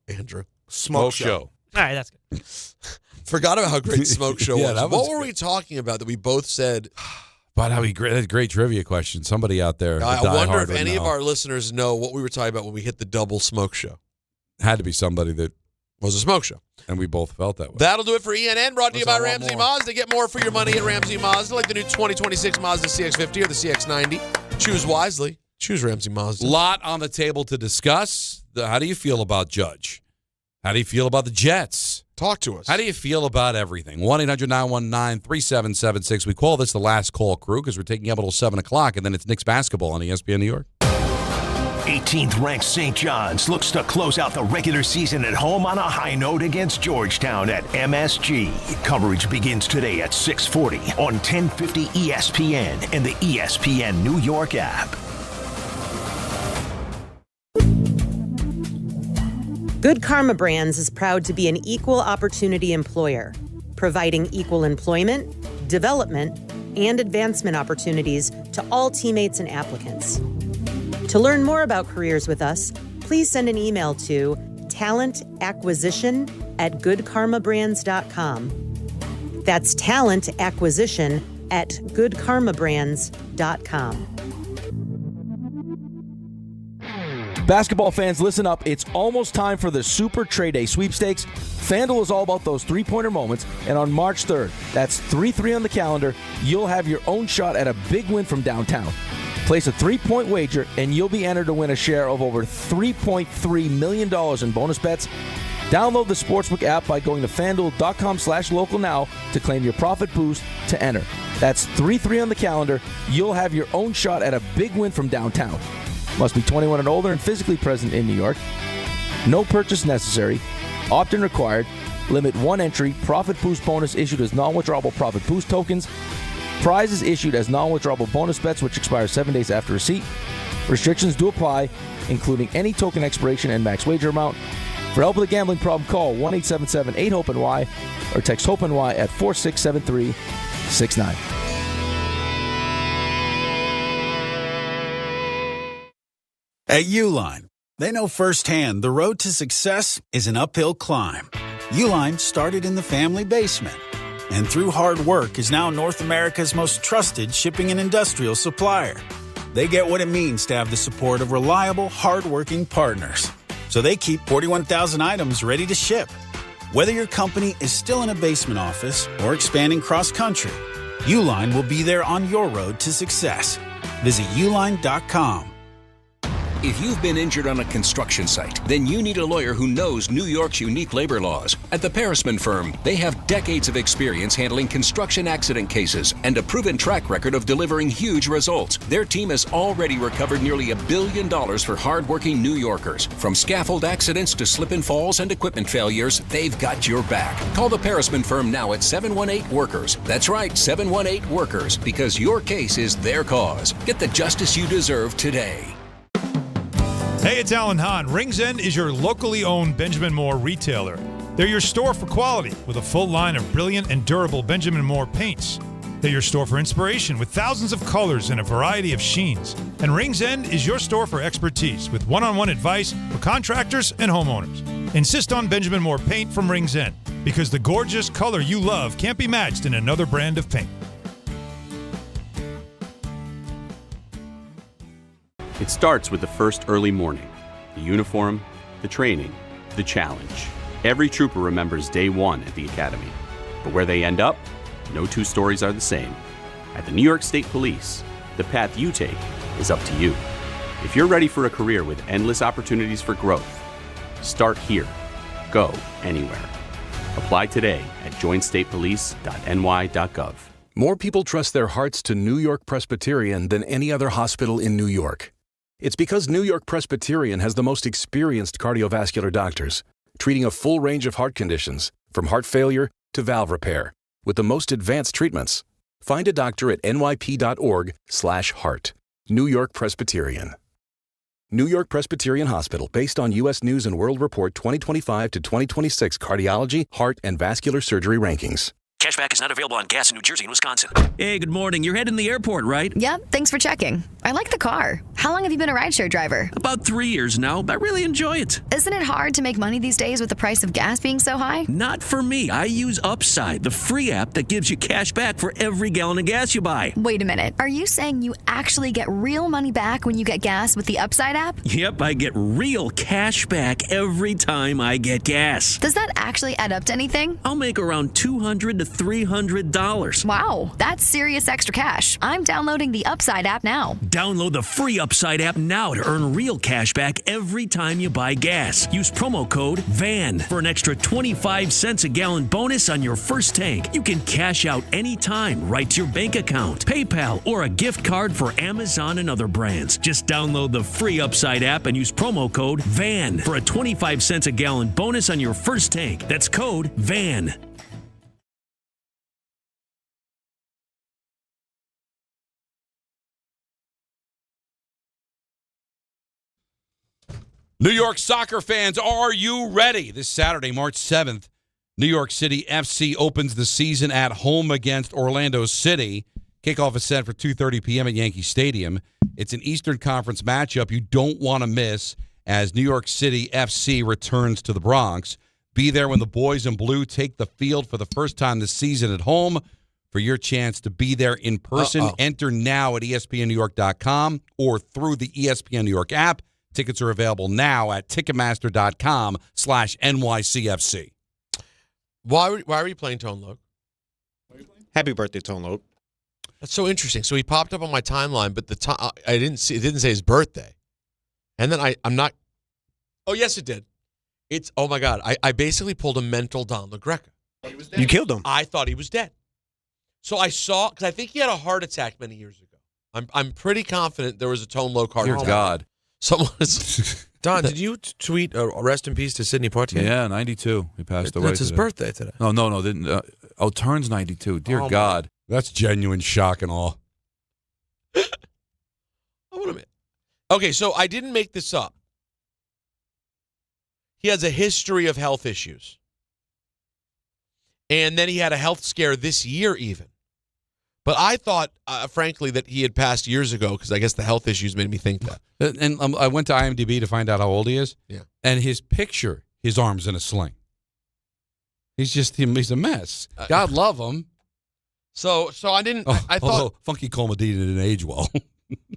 Andrew. Smoke show. All right, that's good. Forgot about how great Smoke Show Yeah, was. that was What were we talking about that we both said? But how that's a great trivia question. Somebody out there. I wonder if any of our listeners know what we were talking about when we hit the double Smoke Show. Had to be somebody that was a Smoke Show. And we both felt that way. That'll do it for ENN, brought to you by Let's Ramsey Mazda. Get more for your money at Ramsey Mazda, like the new 2026 Mazda CX-50 or the CX-90. Choose wisely. Choose Ramsey Mazda. Lot on the table to discuss. How do you feel about Judge? How do you feel about the Jets? Talk to us. How do you feel about everything? 1-800-919-3776. We call this the last call crew because we're taking up until 7 o'clock, and then it's Knicks basketball on ESPN New York. 18th ranked St. John's looks to close out the regular season at home on a high note against Georgetown at MSG. Coverage begins today at 6:40 on 1050 ESPN and the ESPN New York app. Good Karma Brands is proud to be an equal opportunity employer, providing equal employment, development, and advancement opportunities to all teammates and applicants. To learn more about careers with us, please send an email to talentacquisition@goodkarmabrands.com. That's talentacquisition@goodkarmabrands.com. Basketball fans, listen up. It's almost time for the Super Trade Day sweepstakes. FanDuel is all about those three-pointer moments, and on March 3rd, that's 3-3 on the calendar, you'll have your own shot at a big win from downtown. Place a 3-point wager, and you'll be entered to win a share of over $3.3 million in bonus bets. Download the Sportsbook app by going to FanDuel.com/local now to claim your profit boost to enter. That's 3-3 on the calendar. You'll have your own shot at a big win from downtown. Must be 21 and older and physically present in New York. No purchase necessary. Opt-in required. Limit 1 entry. Profit boost bonus issued as non-withdrawable profit boost tokens. Prizes issued as non-withdrawable bonus bets, which expire 7 days after receipt. Restrictions do apply, including any token expiration and max wager amount. For help with a gambling problem, call 1-877-8-HOPE-NY or text HOPE-NY at 467369. At Uline, they know firsthand the road to success is an uphill climb. Uline started in the family basement and through hard work is now North America's most trusted shipping and industrial supplier. They get what it means to have the support of reliable, hardworking partners. So they keep 41,000 items ready to ship. Whether your company is still in a basement office or expanding cross-country, Uline will be there on your road to success. Visit uline.com. If you've been injured on a construction site, then you need a lawyer who knows New York's unique labor laws. At the Parisman Firm, they have decades of experience handling construction accident cases and a proven track record of delivering huge results. Their team has already recovered nearly $1 billion for hardworking New Yorkers. From scaffold accidents to slip and falls and equipment failures, they've got your back. Call the Parisman Firm now at 718-WORKERS. That's right, 718-WORKERS, because your case is their cause. Get the justice you deserve today. Hey, it's Alan Hahn. Rings End is your locally owned Benjamin Moore retailer. They're your store for quality with a full line of brilliant and durable Benjamin Moore paints. They're your store for inspiration with thousands of colors and a variety of sheens. And Rings End is your store for expertise with one-on-one advice for contractors and homeowners. Insist on Benjamin Moore paint from Rings End because the gorgeous color you love can't be matched in another brand of paint. It starts with the first early morning, the uniform, the training, the challenge. Every trooper remembers day one at the academy. But where they end up, no two stories are the same. At the New York State Police, the path you take is up to you. If you're ready for a career with endless opportunities for growth, start here. Go anywhere. Apply today at joinstatepolice.ny.gov. More people trust their hearts to New York Presbyterian than any other hospital in New York. It's because New York Presbyterian has the most experienced cardiovascular doctors, treating a full range of heart conditions, from heart failure to valve repair, with the most advanced treatments. Find a doctor at nyp.org/heart. New York Presbyterian. New York Presbyterian Hospital, based on U.S. News & World Report 2025 to 2026 cardiology, heart, and vascular surgery rankings. Cashback is not available on gas in New Jersey and Wisconsin. Hey, good morning. You're heading to the airport, right? Yep, thanks for checking. I like the car. How long have you been a rideshare driver? About 3 years now. I really enjoy it. Isn't it hard to make money these days with the price of gas being so high? Not for me. I use Upside, the free app that gives you cash back for every gallon of gas you buy. Wait a minute. Are you saying you actually get real money back when you get gas with the Upside app? Yep, I get real cash back every time I get gas. Does that actually add up to anything? I'll make around $200 to $300. Wow, that's serious extra cash. I'm downloading the Upside app now. Download the free Upside app now to earn real cash back every time you buy gas. Use promo code VAN for an extra 25 cents a gallon bonus on your first tank. You can cash out anytime right to your bank account, PayPal, or a gift card for Amazon and other brands. Just download the free Upside app and use promo code VAN for a 25 cents a gallon bonus on your first tank. That's code VAN. New York soccer fans, are you ready? This Saturday, March 7th, New York City FC opens the season at home against Orlando City. Kickoff is set for 2:30 p.m. at Yankee Stadium. It's an Eastern Conference matchup you don't want to miss. as New York City FC returns to the Bronx. Be there when the boys in blue take the field for the first time this season at home. For your chance to be there in person, enter now at ESPNNewYork.com or through the ESPN New York app. Tickets are available now at Ticketmaster.com/NYCFC. Why are you playing Tone Loc? Happy birthday, Tone Loc. That's so interesting. So he popped up on my timeline, but I didn't see. It didn't say his birthday. And then I'm not. Oh yes, it did. It's oh my God. I basically pulled a mental Don LaGreca. You killed him. I thought he was dead. So I saw because I think he had a heart attack many years ago. I'm pretty confident there was a Tone Loc heart Dear attack. God. Someone is, Don, did you tweet rest in peace to Sidney Poitier? Yeah, 92. He passed away. That's his birthday today. No, didn't. Turns 92. Dear God. That's genuine shock and awe. Oh, wait a minute. Okay, so I didn't make this up. He has a history of health issues. And then he had a health scare this year even. But I thought, frankly, that he had passed years ago because I guess the health issues made me think that. And I went to IMDb to find out how old he is. Yeah. And his picture, his arm's in a sling. He's a mess. God love him. So I didn't. I thought although Funky Cole Medina didn't age well.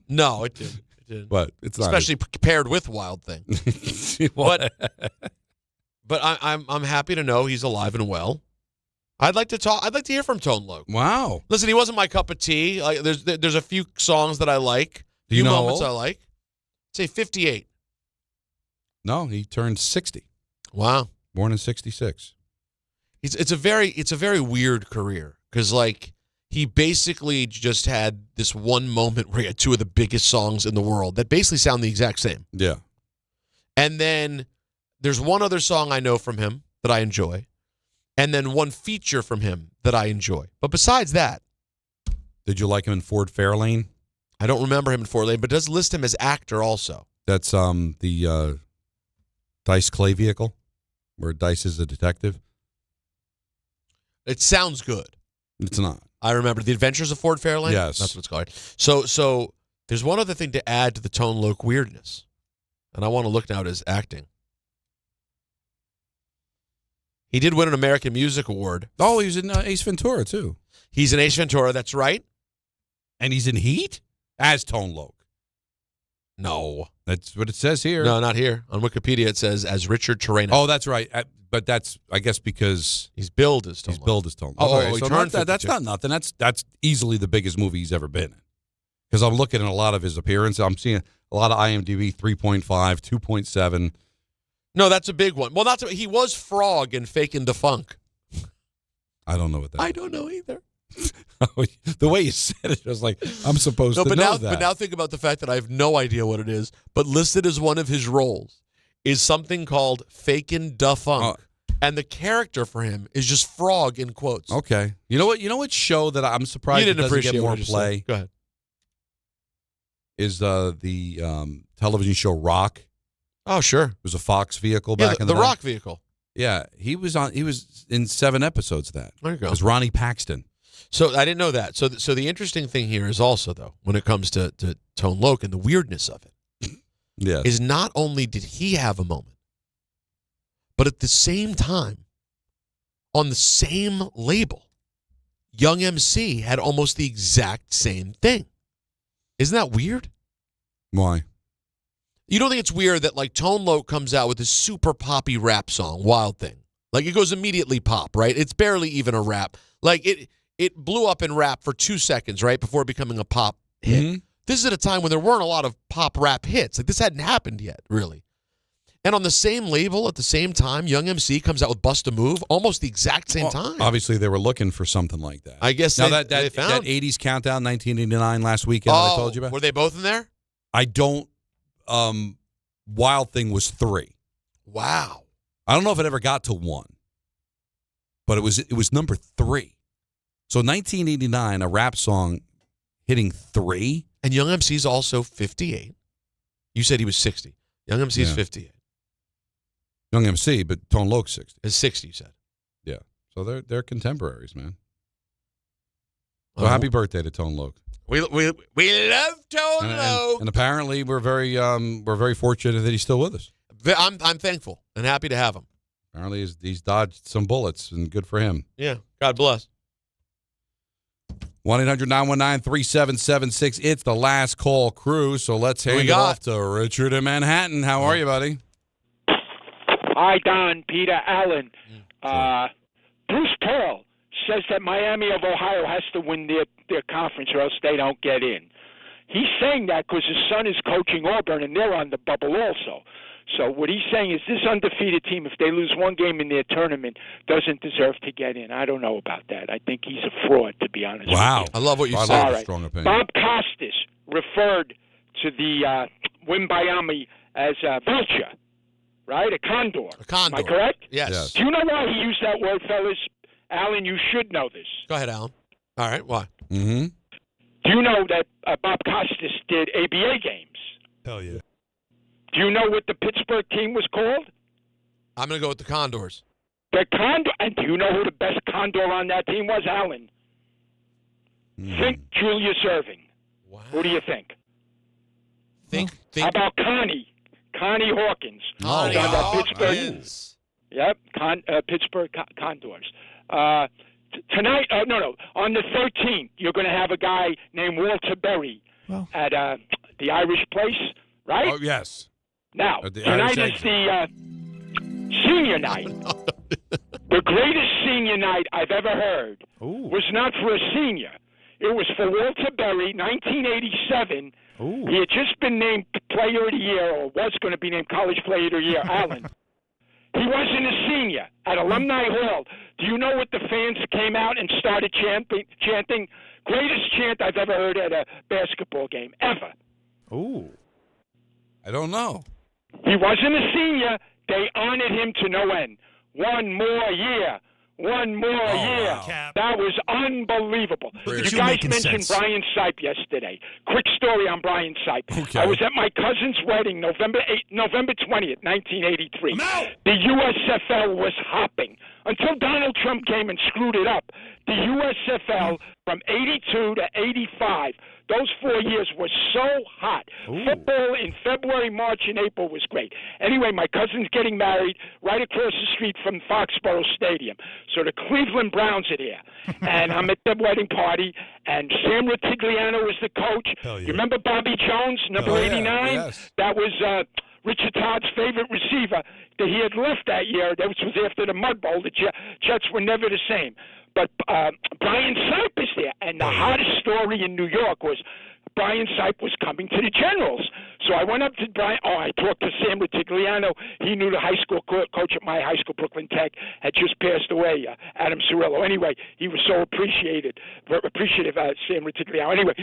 No, it didn't. It didn't. But it's not especially paired with Wild Thing. but I'm happy to know he's alive and well. I'd like to hear from Tone Loc. Wow. Listen, he wasn't my cup of tea. Like, there's a few songs that I like. Do you know moments how I like. Say 58. No, he turned 60. Wow. Born in 66. It's a very weird career because like he basically just had this one moment where he had two of the biggest songs in the world that basically sound the exact same. Yeah. And then there's one other song I know from him that I enjoy. And then one feature from him that I enjoy. But besides that. Did you like him in Ford Fairlane? I don't remember him in Ford Lane, but it does list him as actor also. That's the Dice Clay vehicle where Dice is a detective. It sounds good. It's not. I remember The Adventures of Ford Fairlane? Yes. That's what it's called. So there's one other thing to add to the Tone Loc weirdness. And I want to look now at his acting. He did win an American Music Award. Oh, he was in Ace Ventura, too. He's in Ace Ventura, that's right. And he's in Heat as Tone Loc. No. That's what it says here. No, not here. On Wikipedia, it says as Richard Torreno. Oh, that's right. But that's, I guess, because he's billed as Tone Loc. Oh, so that's not nothing. That's easily the biggest movie he's ever been in. Because I'm looking at a lot of his appearances. I'm seeing a lot of IMDb, 3.5, 2.7. No, that's a big one. Well, he was Frog in Fakin' the Funk. I don't know what that is. I don't know either. The way you said it, I was like, I'm supposed to know that. But now think about the fact that I have no idea what it is, but listed as one of his roles is something called Fakin' da Funk. And the character for him is just Frog in quotes. Okay. You know what show that I'm surprised it doesn't get more play? Go ahead. Is the television show Rock. Oh, sure. It was a Fox vehicle back in the day. The Rock vehicle. Yeah, he was in 7 episodes of that. There you go. It was Ronnie Paxton. So I didn't know that. So the interesting thing here is also, though, when it comes to Tone Loc and the weirdness of it, yes, is not only did he have a moment, but at the same time, on the same label, Young MC had almost the exact same thing. Isn't that weird? Why? You don't think it's weird that like Tone Loc comes out with this super poppy rap song, Wild Thing? Like it goes immediately pop, right? It's barely even a rap. Like it blew up in rap for 2 seconds, right, before becoming a pop hit. Mm-hmm. This is at a time when there weren't a lot of pop rap hits. Like this hadn't happened yet, really. And on the same label at the same time, Young MC comes out with Bust a Move almost the exact same time. Obviously, they were looking for something like that. I guess now they found that 80s countdown, 1989 last weekend that I told you about. Were they both in there? I don't. Wild Thing was 3. Wow. I don't know if it ever got to 1, but it was number 3. So 1989, a rap song hitting 3. And Young MC's also 58. You said he was 60. Young MC's 58. Young MC, but Tone Loc's 60. Is 60, you said. Yeah. So they're contemporaries, man. So happy birthday to Tone Loc. We love Tolo. And apparently we're very fortunate that he's still with us. I'm thankful and happy to have him. Apparently he's dodged some bullets, and good for him. Yeah, God bless. 1-800-919-3776. It's the last call crew, so let's hand it off to Richard in Manhattan. How are you, buddy? Hi, Don, Peter, Allen. Bruce Pearl says that Miami of Ohio has to win their conference or else they don't get in. He's saying that because his son is coaching Auburn, and they're on the bubble also. So what he's saying is this undefeated team, if they lose one game in their tournament, doesn't deserve to get in. I don't know about that. I think he's a fraud, to be honest with you. I love what you said. All right. Strong opinion. Bob Costas referred to the Wimbayami as a vulture, right? A condor. A condor. Am I correct? Yes. Do you know why he used that word, fellas? Alan, you should know this. Go ahead, Alan. All right, why? Mm-hmm. Do you know that Bob Costas did ABA games? Hell yeah. Do you know what the Pittsburgh team was called? I'm going to go with the Condors. The Condor. And do you know who the best Condor on that team was, Alan? Think Julius Erving. Wow. Who do you think? Think. How about Connie Hawkins? Connie on the Pittsburgh. Hawkins. Yep, Pittsburgh Condors. Tonight, on the 13th, you're going to have a guy named Walter Berry at the Irish Place, right? Oh, yes. Now, At the tonight Irish is the senior night. The greatest senior night I've ever heard was not for a senior. It was for Walter Berry, 1987. He had just been named Player of the Year, or was going to be named College Player of the Year, Allen. He wasn't a senior at Alumni Hall. Do you know what the fans came out and started chanting? Greatest chant I've ever heard at a basketball game, ever. Ooh. I don't know. He wasn't a senior. They honored him to no end. One more year. One more year. Wow. That was unbelievable. Look You at you guys making mentioned sense. Brian Sipe yesterday. Quick story on Brian Sipe. Okay. I was at my cousin's wedding November 20th, 1983. The USFL was hopping until Donald Trump came and screwed it up. The USFL from 82 to 85, those 4 years were so hot. Football in February, March, and April was great. Anyway, my cousin's getting married right across the street from Foxborough Stadium. So the Cleveland Browns are there. And I'm at the wedding party, and Sam Rutigliano was the coach. Hell yeah. You remember Bobby Jones, number 89? Yes. That was Richard Todd's favorite receiver that he had left that year. That was after the Mud Bowl. The Jets were never the same. But Brian Sipe is there. And the hottest story in New York was Brian Sipe was coming to the Generals. So I went up to Brian. I talked to Sam Rutigliano. He knew the high school coach at my high school, Brooklyn Tech, had just passed away, Adam Cirillo. Anyway, he was so appreciative, Sam Rutigliano. Anyway,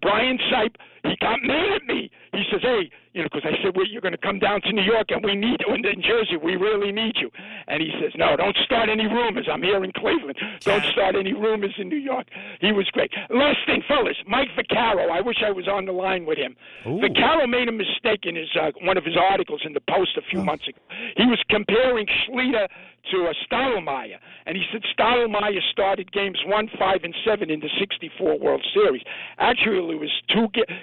Brian Sipe, he got mad at me. He says, hey, because I said, well, you're going to come down to New York, and we need you in Jersey. We really need you. And he says, no, don't start any rumors. I'm here in Cleveland. Don't start any rumors in New York. He was great. Last thing, fellas, Mike Vaccaro. I wish I was on the line with him. Vaccaro made a mistake in his one of his articles in the Post a few months ago. He was comparing Schlieder to Stottlemyre, and he said Stottlemyre started games 1, 5, and 7 in the '64 World Series. Actually, it was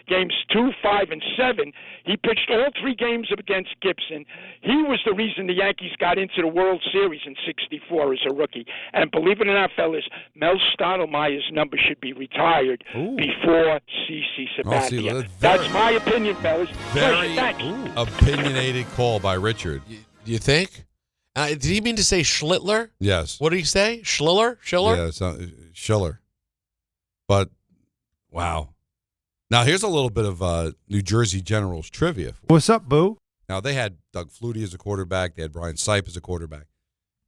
games 2, 5, and 7. He pitched all 3 games against Gibson. He was the reason the Yankees got into the World Series in '64 as a rookie. And believe it or not, fellas, Mel Stottlemyre's number should be retired before CC Sabathia. That's my opinion, fellas. Very Thanks. opinionated call by Richard. You think? Did he mean to say Schlittler? Yes. What did he say? Schiller? Yeah, Schiller. But, wow. Now, here's a little bit of New Jersey Generals trivia. What's up, Boo? Now, they had Doug Flutie as a quarterback. They had Brian Sipe as a quarterback.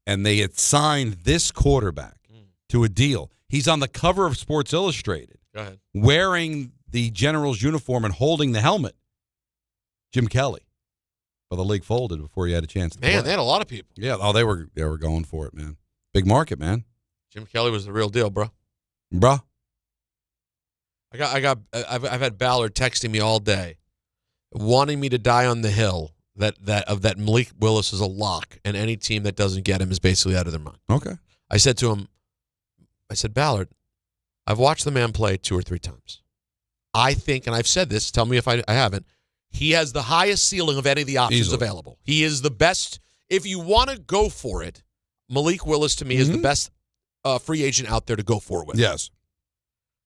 And they had signed this quarterback to a deal. He's on the cover of Sports Illustrated. Go ahead. Wearing the Generals uniform and holding the helmet. Jim Kelly. Well, the league folded before he had a chance to play. They had a lot of people. Yeah, they were going for it, man. Big market, man. Jim Kelly was the real deal, bro. Bruh. I've had Ballard texting me all day, wanting me to die on the hill that Malik Willis is a lock, and any team that doesn't get him is basically out of their mind. Okay. I said to him, Ballard, I've watched the man play 2 or 3 times. I think, and I've said this, tell me if I haven't, he has the highest ceiling of any of the options available. He is the best. If you want to go for it, Malik Willis, to me, is the best free agent out there to go for it with. Yes.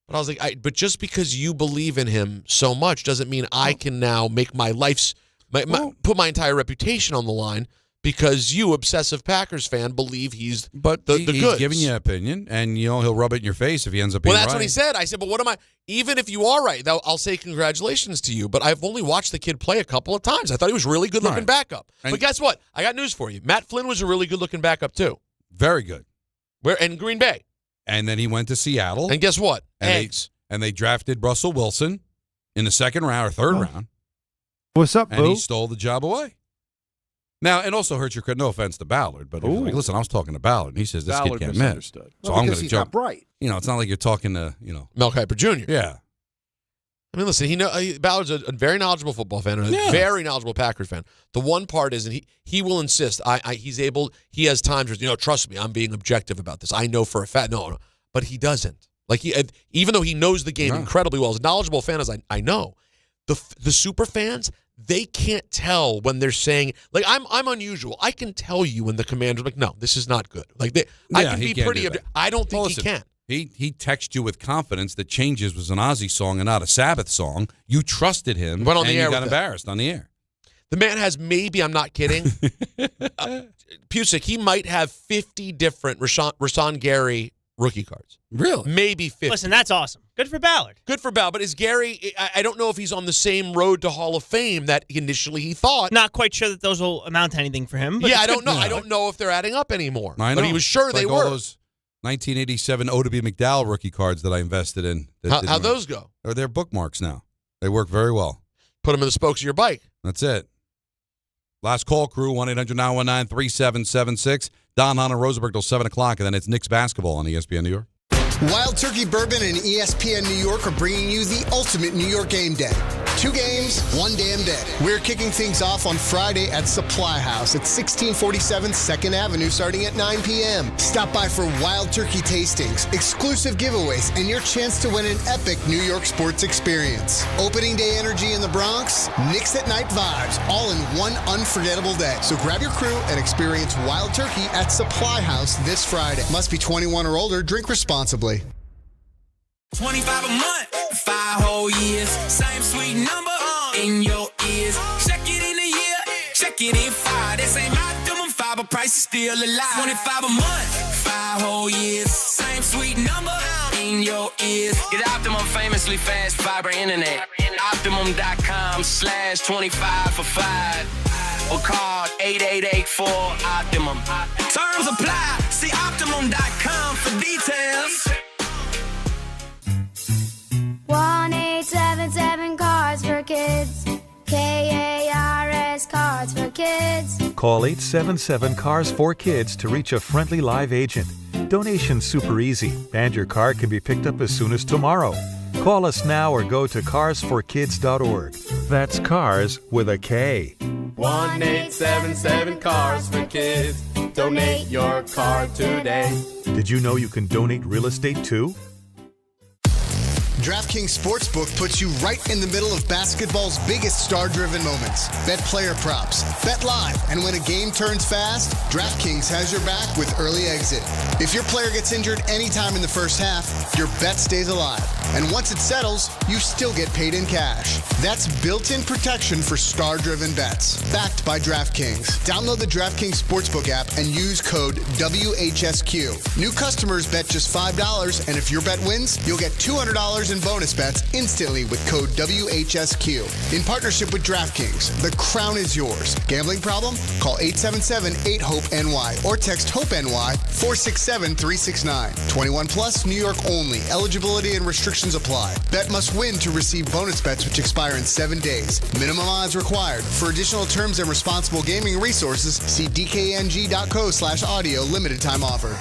But I was like, but just because you believe in him so much doesn't mean I can now make my life's, put my entire reputation on the line because you, obsessive Packers fan, believe he's the he's goods. giving you an opinion, and he'll rub it in your face if he ends up being Well, that's right. what he said. I said, but what am I? Even if you are right, though, I'll say congratulations to you. But I've only watched the kid play a couple of times. I thought he was really good-looking backup. But guess what? I got news for you. Matt Flynn was a really good-looking backup too. Very good. In Green Bay. And then he went to Seattle. And guess what? And they drafted Russell Wilson in the second round or third round. What's up, and boo? he stole the job away. Now, it also hurts your credit. No offense to Ballard, but like, listen, I was talking to Ballard, and he says this Ballard kid can't misunderstood. miss. So Well, I'm because going to he's jump. not bright. It's not like you're talking to Mel Kiper Jr. Yeah. I mean, listen, Ballard's a very knowledgeable football fan and a very knowledgeable Packers fan. The one part is, and he will insist, he has times where, trust me, I'm being objective about this. I know for a fact, no, but he doesn't. Like, even though he knows the game incredibly well, as a knowledgeable fan as I know, the super fans, they can't tell when they're saying, like, I'm unusual. I can tell you when the commander's like, no, this is not good. Like, I can be pretty objective. I don't think he can. He texted you with confidence that Changes was an Ozzy song and not a Sabbath song. You trusted him, went on the air you got with embarrassed on the air. The man has maybe, I'm not kidding, Pusick, he might have 50 different Rashawn Gary rookie cards. Really? Maybe 50. Listen, that's awesome. Good for Ballard. Good for Ballard. But is Gary, I don't know if he's on the same road to Hall of Fame that initially he thought. Not quite sure that those will amount to anything for him. But yeah, I don't know. I don't know if they're adding up anymore. I know. But he was sure it's they like were. All those 1987 O.W. McDowell rookie cards that I invested in. How'd those go? They're bookmarks now. They work very well. Put them in the spokes of your bike. That's it. Last call, crew, 1-800-919-3776. Don, Hahn, and Rosenberg till 7 o'clock, and then it's Knicks basketball on ESPN New York. Wild Turkey Bourbon and ESPN New York are bringing you the ultimate New York game day. 2 games, 1 damn day. We're kicking things off on Friday at Supply House at 1647 2nd Avenue starting at 9 p.m. Stop by for Wild Turkey tastings, exclusive giveaways, and your chance to win an epic New York sports experience. Opening day energy in the Bronx, Knicks at night vibes, all in one unforgettable day. So grab your crew and experience Wild Turkey at Supply House this Friday. Must be 21 or older. Drink responsibly. 25 a month, 5 whole years, same sweet number in your ears. Check it in a year, check it in 5. This ain't optimum 5, but price is still alive. 25 a month, 5 whole years, same sweet number in your ears. Get Optimum famously fast fiber internet. Optimum.com/25 for 5. Or call 8884-OPTIMUM. Terms apply. See Optimum.com for details. 1-877 Cards for Kids. KARS Cards for Kids. Call 877-CARS-4-KIDS to reach a friendly live agent. Donation's super easy, and your card can be picked up as soon as tomorrow. Call us now or go to carsforkids.org. That's cars with a K. 1-877-CARS-for-KIDS. Donate your card today. Did you know you can donate real estate too? DraftKings Sportsbook puts you right in the middle of basketball's biggest star-driven moments. Bet player props, bet live, and when a game turns fast, DraftKings has your back with early exit. If your player gets injured anytime in the first half, your bet stays alive. And once it settles, you still get paid in cash. That's built-in protection for star-driven bets. Backed by DraftKings. Download the DraftKings Sportsbook app and use code WHSQ. New customers bet just $5, and if your bet wins, you'll get $200 in bonus bets instantly with code WHSQ. In partnership with DraftKings, the crown is yours. Gambling problem? Call 877-8-HOPE-NY or text HOPE-NY 467-369. 21 plus, New York only. Eligibility and restrictions apply. Bet must win to receive bonus bets which expire in 7 days. Minimum odds required. For additional terms and responsible gaming resources, see dkng.co/audio. Limited time offer.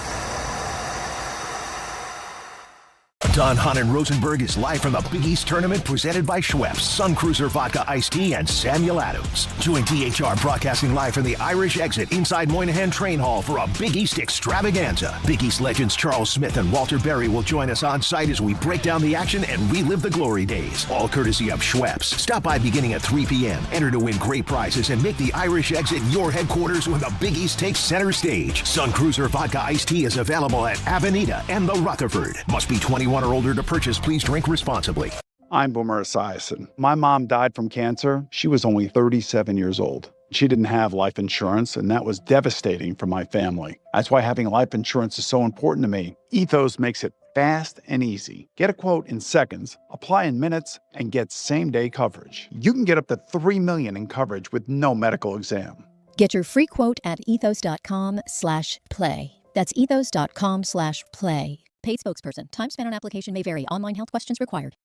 on Hahn Rosenberg is live from the Big East Tournament presented by Schweppes, Sun Cruiser Vodka Iced Tea, and Samuel Adams. Join DHR broadcasting live from the Irish Exit inside Moynihan Train Hall for a Big East extravaganza. Big East legends Charles Smith and Walter Berry will join us on site as we break down the action and relive the glory days. All courtesy of Schweppes. Stop by beginning at 3 p.m. Enter to win great prizes and make the Irish Exit your headquarters when the Big East takes center stage. Sun Cruiser Vodka Iced Tea is available at Avenida and the Rutherford. Must be 21 or older to purchase. Please drink responsibly. I'm Boomer Esiason. My mom died from cancer. She was only 37 years old. She didn't have life insurance, and that was devastating for my family. That's why having life insurance is so important to me. Ethos makes it fast and easy. Get a quote in seconds, apply in minutes, and get same-day coverage. You can get up to $3 million in coverage with no medical exam. Get your free quote at ethos.com/play. That's ethos.com/play. Paid spokesperson. Time spent on application may vary. Online health questions required.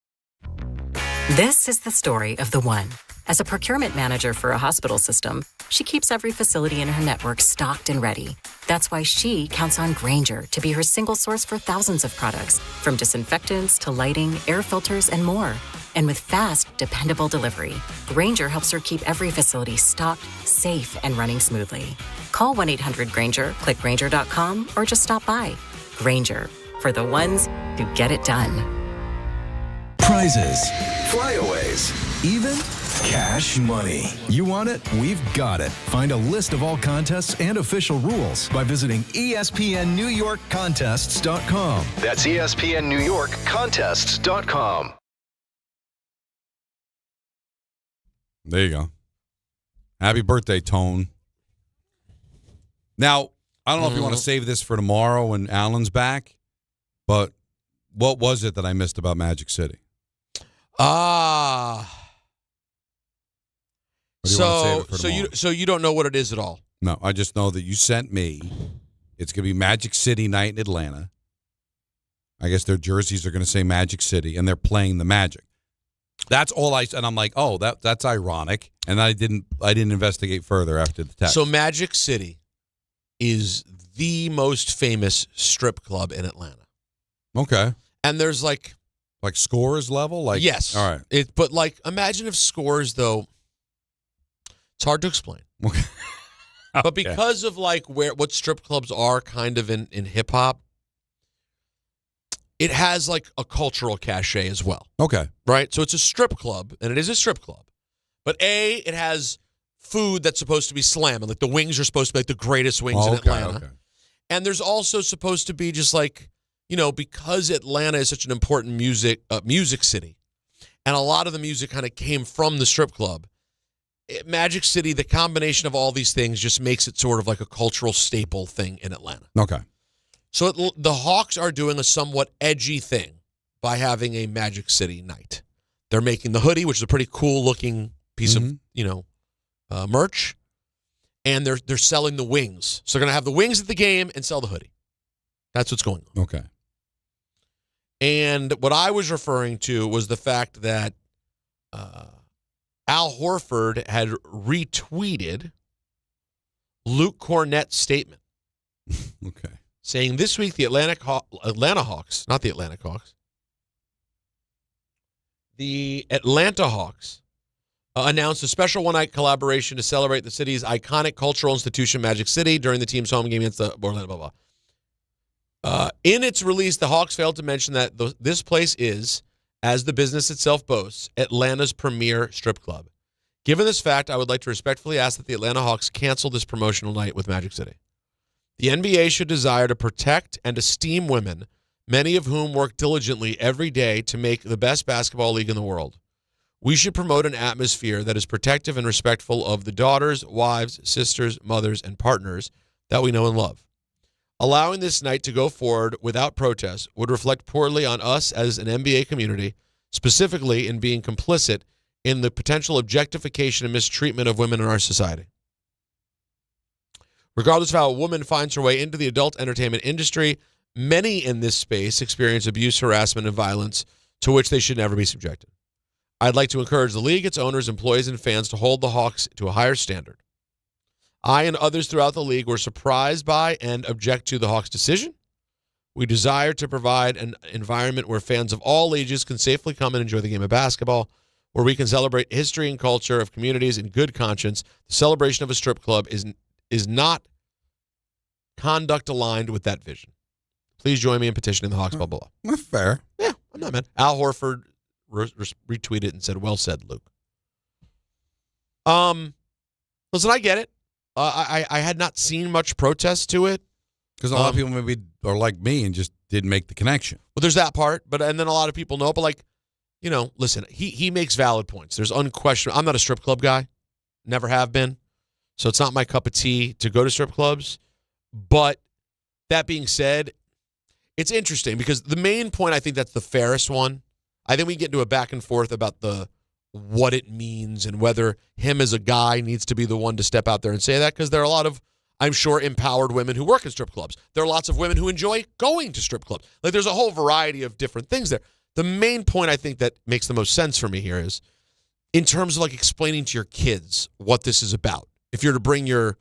This is the story of the one. As a procurement manager for a hospital system, she keeps every facility in her network stocked and ready. That's why she counts on Grainger to be her single source for thousands of products, from disinfectants to lighting, air filters, and more. And with fast, dependable delivery, Grainger helps her keep every facility stocked, safe, and running smoothly. Call 1-800-GRAINGER, click Grainger.com, or just stop by. Grainger, for the ones who get it done. Prizes, flyaways, even cash money. You want it? We've got it. Find a list of all contests and official rules by visiting ESPNNewYorkContests.com. That's ESPNNewYorkContests.com. There you go. Happy birthday, Tone. Now, I don't know if you want to save this for tomorrow when Alan's back, but what was it that I missed about Magic City? So you don't know what it is at all? No, I just know that you sent me. It's going to be Magic City night in Atlanta. I guess their jerseys are going to say Magic City, and they're playing the Magic. That's all I said. And I'm like, oh, that's ironic. And I didn't investigate further after the text. So Magic City is the most famous strip club in Atlanta. Okay. And there's like Scores level? Yes. All right. But imagine if Scores, though, it's hard to explain. Okay. But because of what strip clubs are kind of in hip hop, it has a cultural cachet as well. Okay. Right? So it's a strip club, and it is a strip club. But it has food that's supposed to be slamming. The wings are supposed to be the greatest wings in Atlanta. Okay. And there's also supposed to be just because Atlanta is such an important music city, and a lot of the music kind of came from the strip club. Magic City, the combination of all these things just makes it sort of like a cultural staple thing in Atlanta. Okay. So the Hawks are doing a somewhat edgy thing by having a Magic City night. They're making the hoodie, which is a pretty cool looking piece of merch, and they're selling the wings. So they're going to have the wings at the game and sell the hoodie. That's what's going on. Okay. And what I was referring to was the fact that Al Horford had retweeted Luke Cornett's statement. Okay. Saying this week the Atlanta Hawks, not the Atlantic Hawks, the Atlanta Hawks announced a special one-night collaboration to celebrate the city's iconic cultural institution, Magic City, during the team's home game against the Orlando, blah, blah. In its release, the Hawks failed to mention that this place is, as the business itself boasts, Atlanta's premier strip club. Given this fact, I would like to respectfully ask that the Atlanta Hawks cancel this promotional night with Magic City. The NBA should desire to protect and esteem women, many of whom work diligently every day to make the best basketball league in the world. We should promote an atmosphere that is protective and respectful of the daughters, wives, sisters, mothers, and partners that we know and love. Allowing this night to go forward without protest would reflect poorly on us as an NBA community, specifically in being complicit in the potential objectification and mistreatment of women in our society. Regardless of how a woman finds her way into the adult entertainment industry, many in this space experience abuse, harassment, and violence to which they should never be subjected. I'd like to encourage the league, its owners, employees, and fans to hold the Hawks to a higher standard. I and others throughout the league were surprised by and object to the Hawks' decision. We desire to provide an environment where fans of all ages can safely come and enjoy the game of basketball, where we can celebrate history and culture of communities in good conscience. The celebration of a strip club is not conduct aligned with that vision. Please join me in petitioning the Hawks below. That's fair. Yeah, I'm not, man. Al Horford retweeted and said, "Well said, Luke." Listen, I get it. I had not seen much protest to it. Because a lot of people maybe are like me and just didn't make the connection. Well, there's that part, and then a lot of people know. But like, listen, he makes valid points. There's unquestionable. I'm not a strip club guy, never have been, so it's not my cup of tea to go to strip clubs. But that being said, it's interesting because the main point, I think that's the fairest one. I think we get into a back and forth about what it means and whether him as a guy needs to be the one to step out there and say that, because there are a lot of, I'm sure, empowered women who work in strip clubs. There are lots of women who enjoy going to strip clubs. Like, there's a whole variety of different things there. The main point I think that makes the most sense for me here is in terms of like explaining to your kids what this is about. If you're to bring your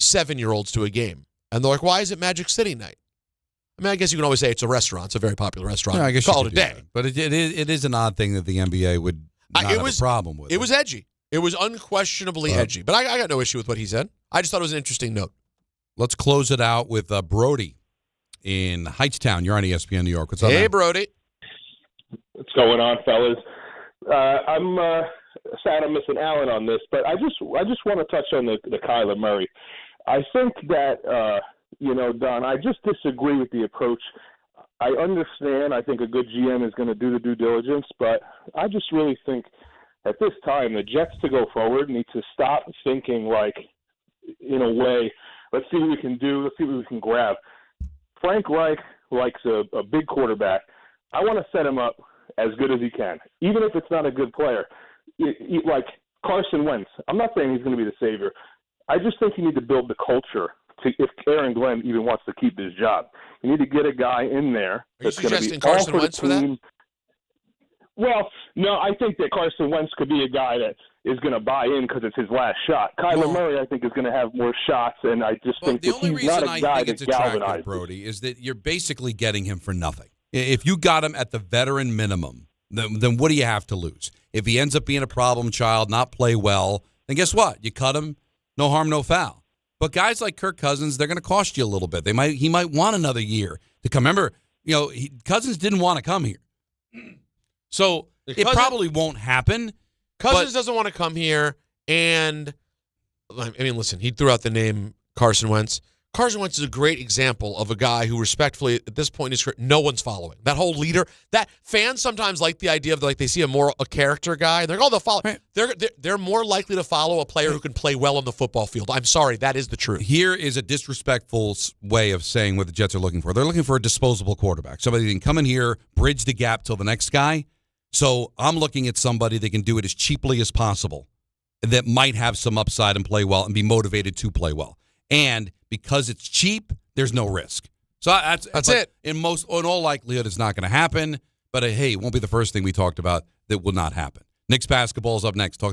7-year-olds to a game and they're like, why is it Magic City night? I mean, I guess you can always say it's a restaurant. It's a very popular restaurant. Yeah, I guess call it a day. That. But it is an odd thing that the NBA would not have a problem with. It was edgy. It was unquestionably edgy. But I got no issue with what he said. I just thought it was an interesting note. Let's close it out with Brody in Heightstown. You're on ESPN New York. What's up, Hey, man? Brody. What's going on, fellas? I'm sad I'm missing Allen on this, but I just want to touch on the Kyler Murray. I think that, Don, I just disagree with the approach. I understand. I think a good GM is going to do the due diligence, but I just really think at this time the Jets to go forward need to stop thinking like, in a way, let's see what we can do, let's see what we can grab. Frank Reich likes a big quarterback. I want to set him up as good as he can, even if it's not a good player. Like Carson Wentz, I'm not saying he's going to be the savior. I just think you need to build the culture if Aaron Glenn even wants to keep his job. You need to get a guy in there that's going to be Carson all for Wentz the for that? team. Well, no, I think that Carson Wentz could be a guy that is going to buy in because it's his last shot. Kyler Murray, I think, is going to have more shots, and I just think the that only he's not reason a I guy think that's it's attractive, galvanized. Brody, is that you're basically getting him for nothing. If you got him at the veteran minimum, then what do you have to lose? If he ends up being a problem child, not play well, then guess what? You cut him, no harm, no foul. But guys like Kirk Cousins, they're going to cost you a little bit. He might want another year to come. Remember, Cousins didn't want to come here, so it probably won't happen. Cousins doesn't want to come here, and I mean, listen, he threw out the name Carson Wentz. Carson Wentz is a great example of a guy who, respectfully, at this point in his career, no one's following. That whole leader, that fans sometimes like the idea of they see a character guy, and they're like, oh, they'll follow. Right. They're more likely to follow a player who can play well on the football field. I'm sorry, that is the truth. Here is a disrespectful way of saying what the Jets are looking for. They're looking for a disposable quarterback, somebody that can come in here, bridge the gap till the next guy. So I'm looking at somebody that can do it as cheaply as possible, that might have some upside and play well and be motivated to play well. And because it's cheap, there's no risk. So that's it. In all likelihood, it's not going to happen. But hey, it won't be the first thing we talked about that will not happen. Knicks basketball is up next.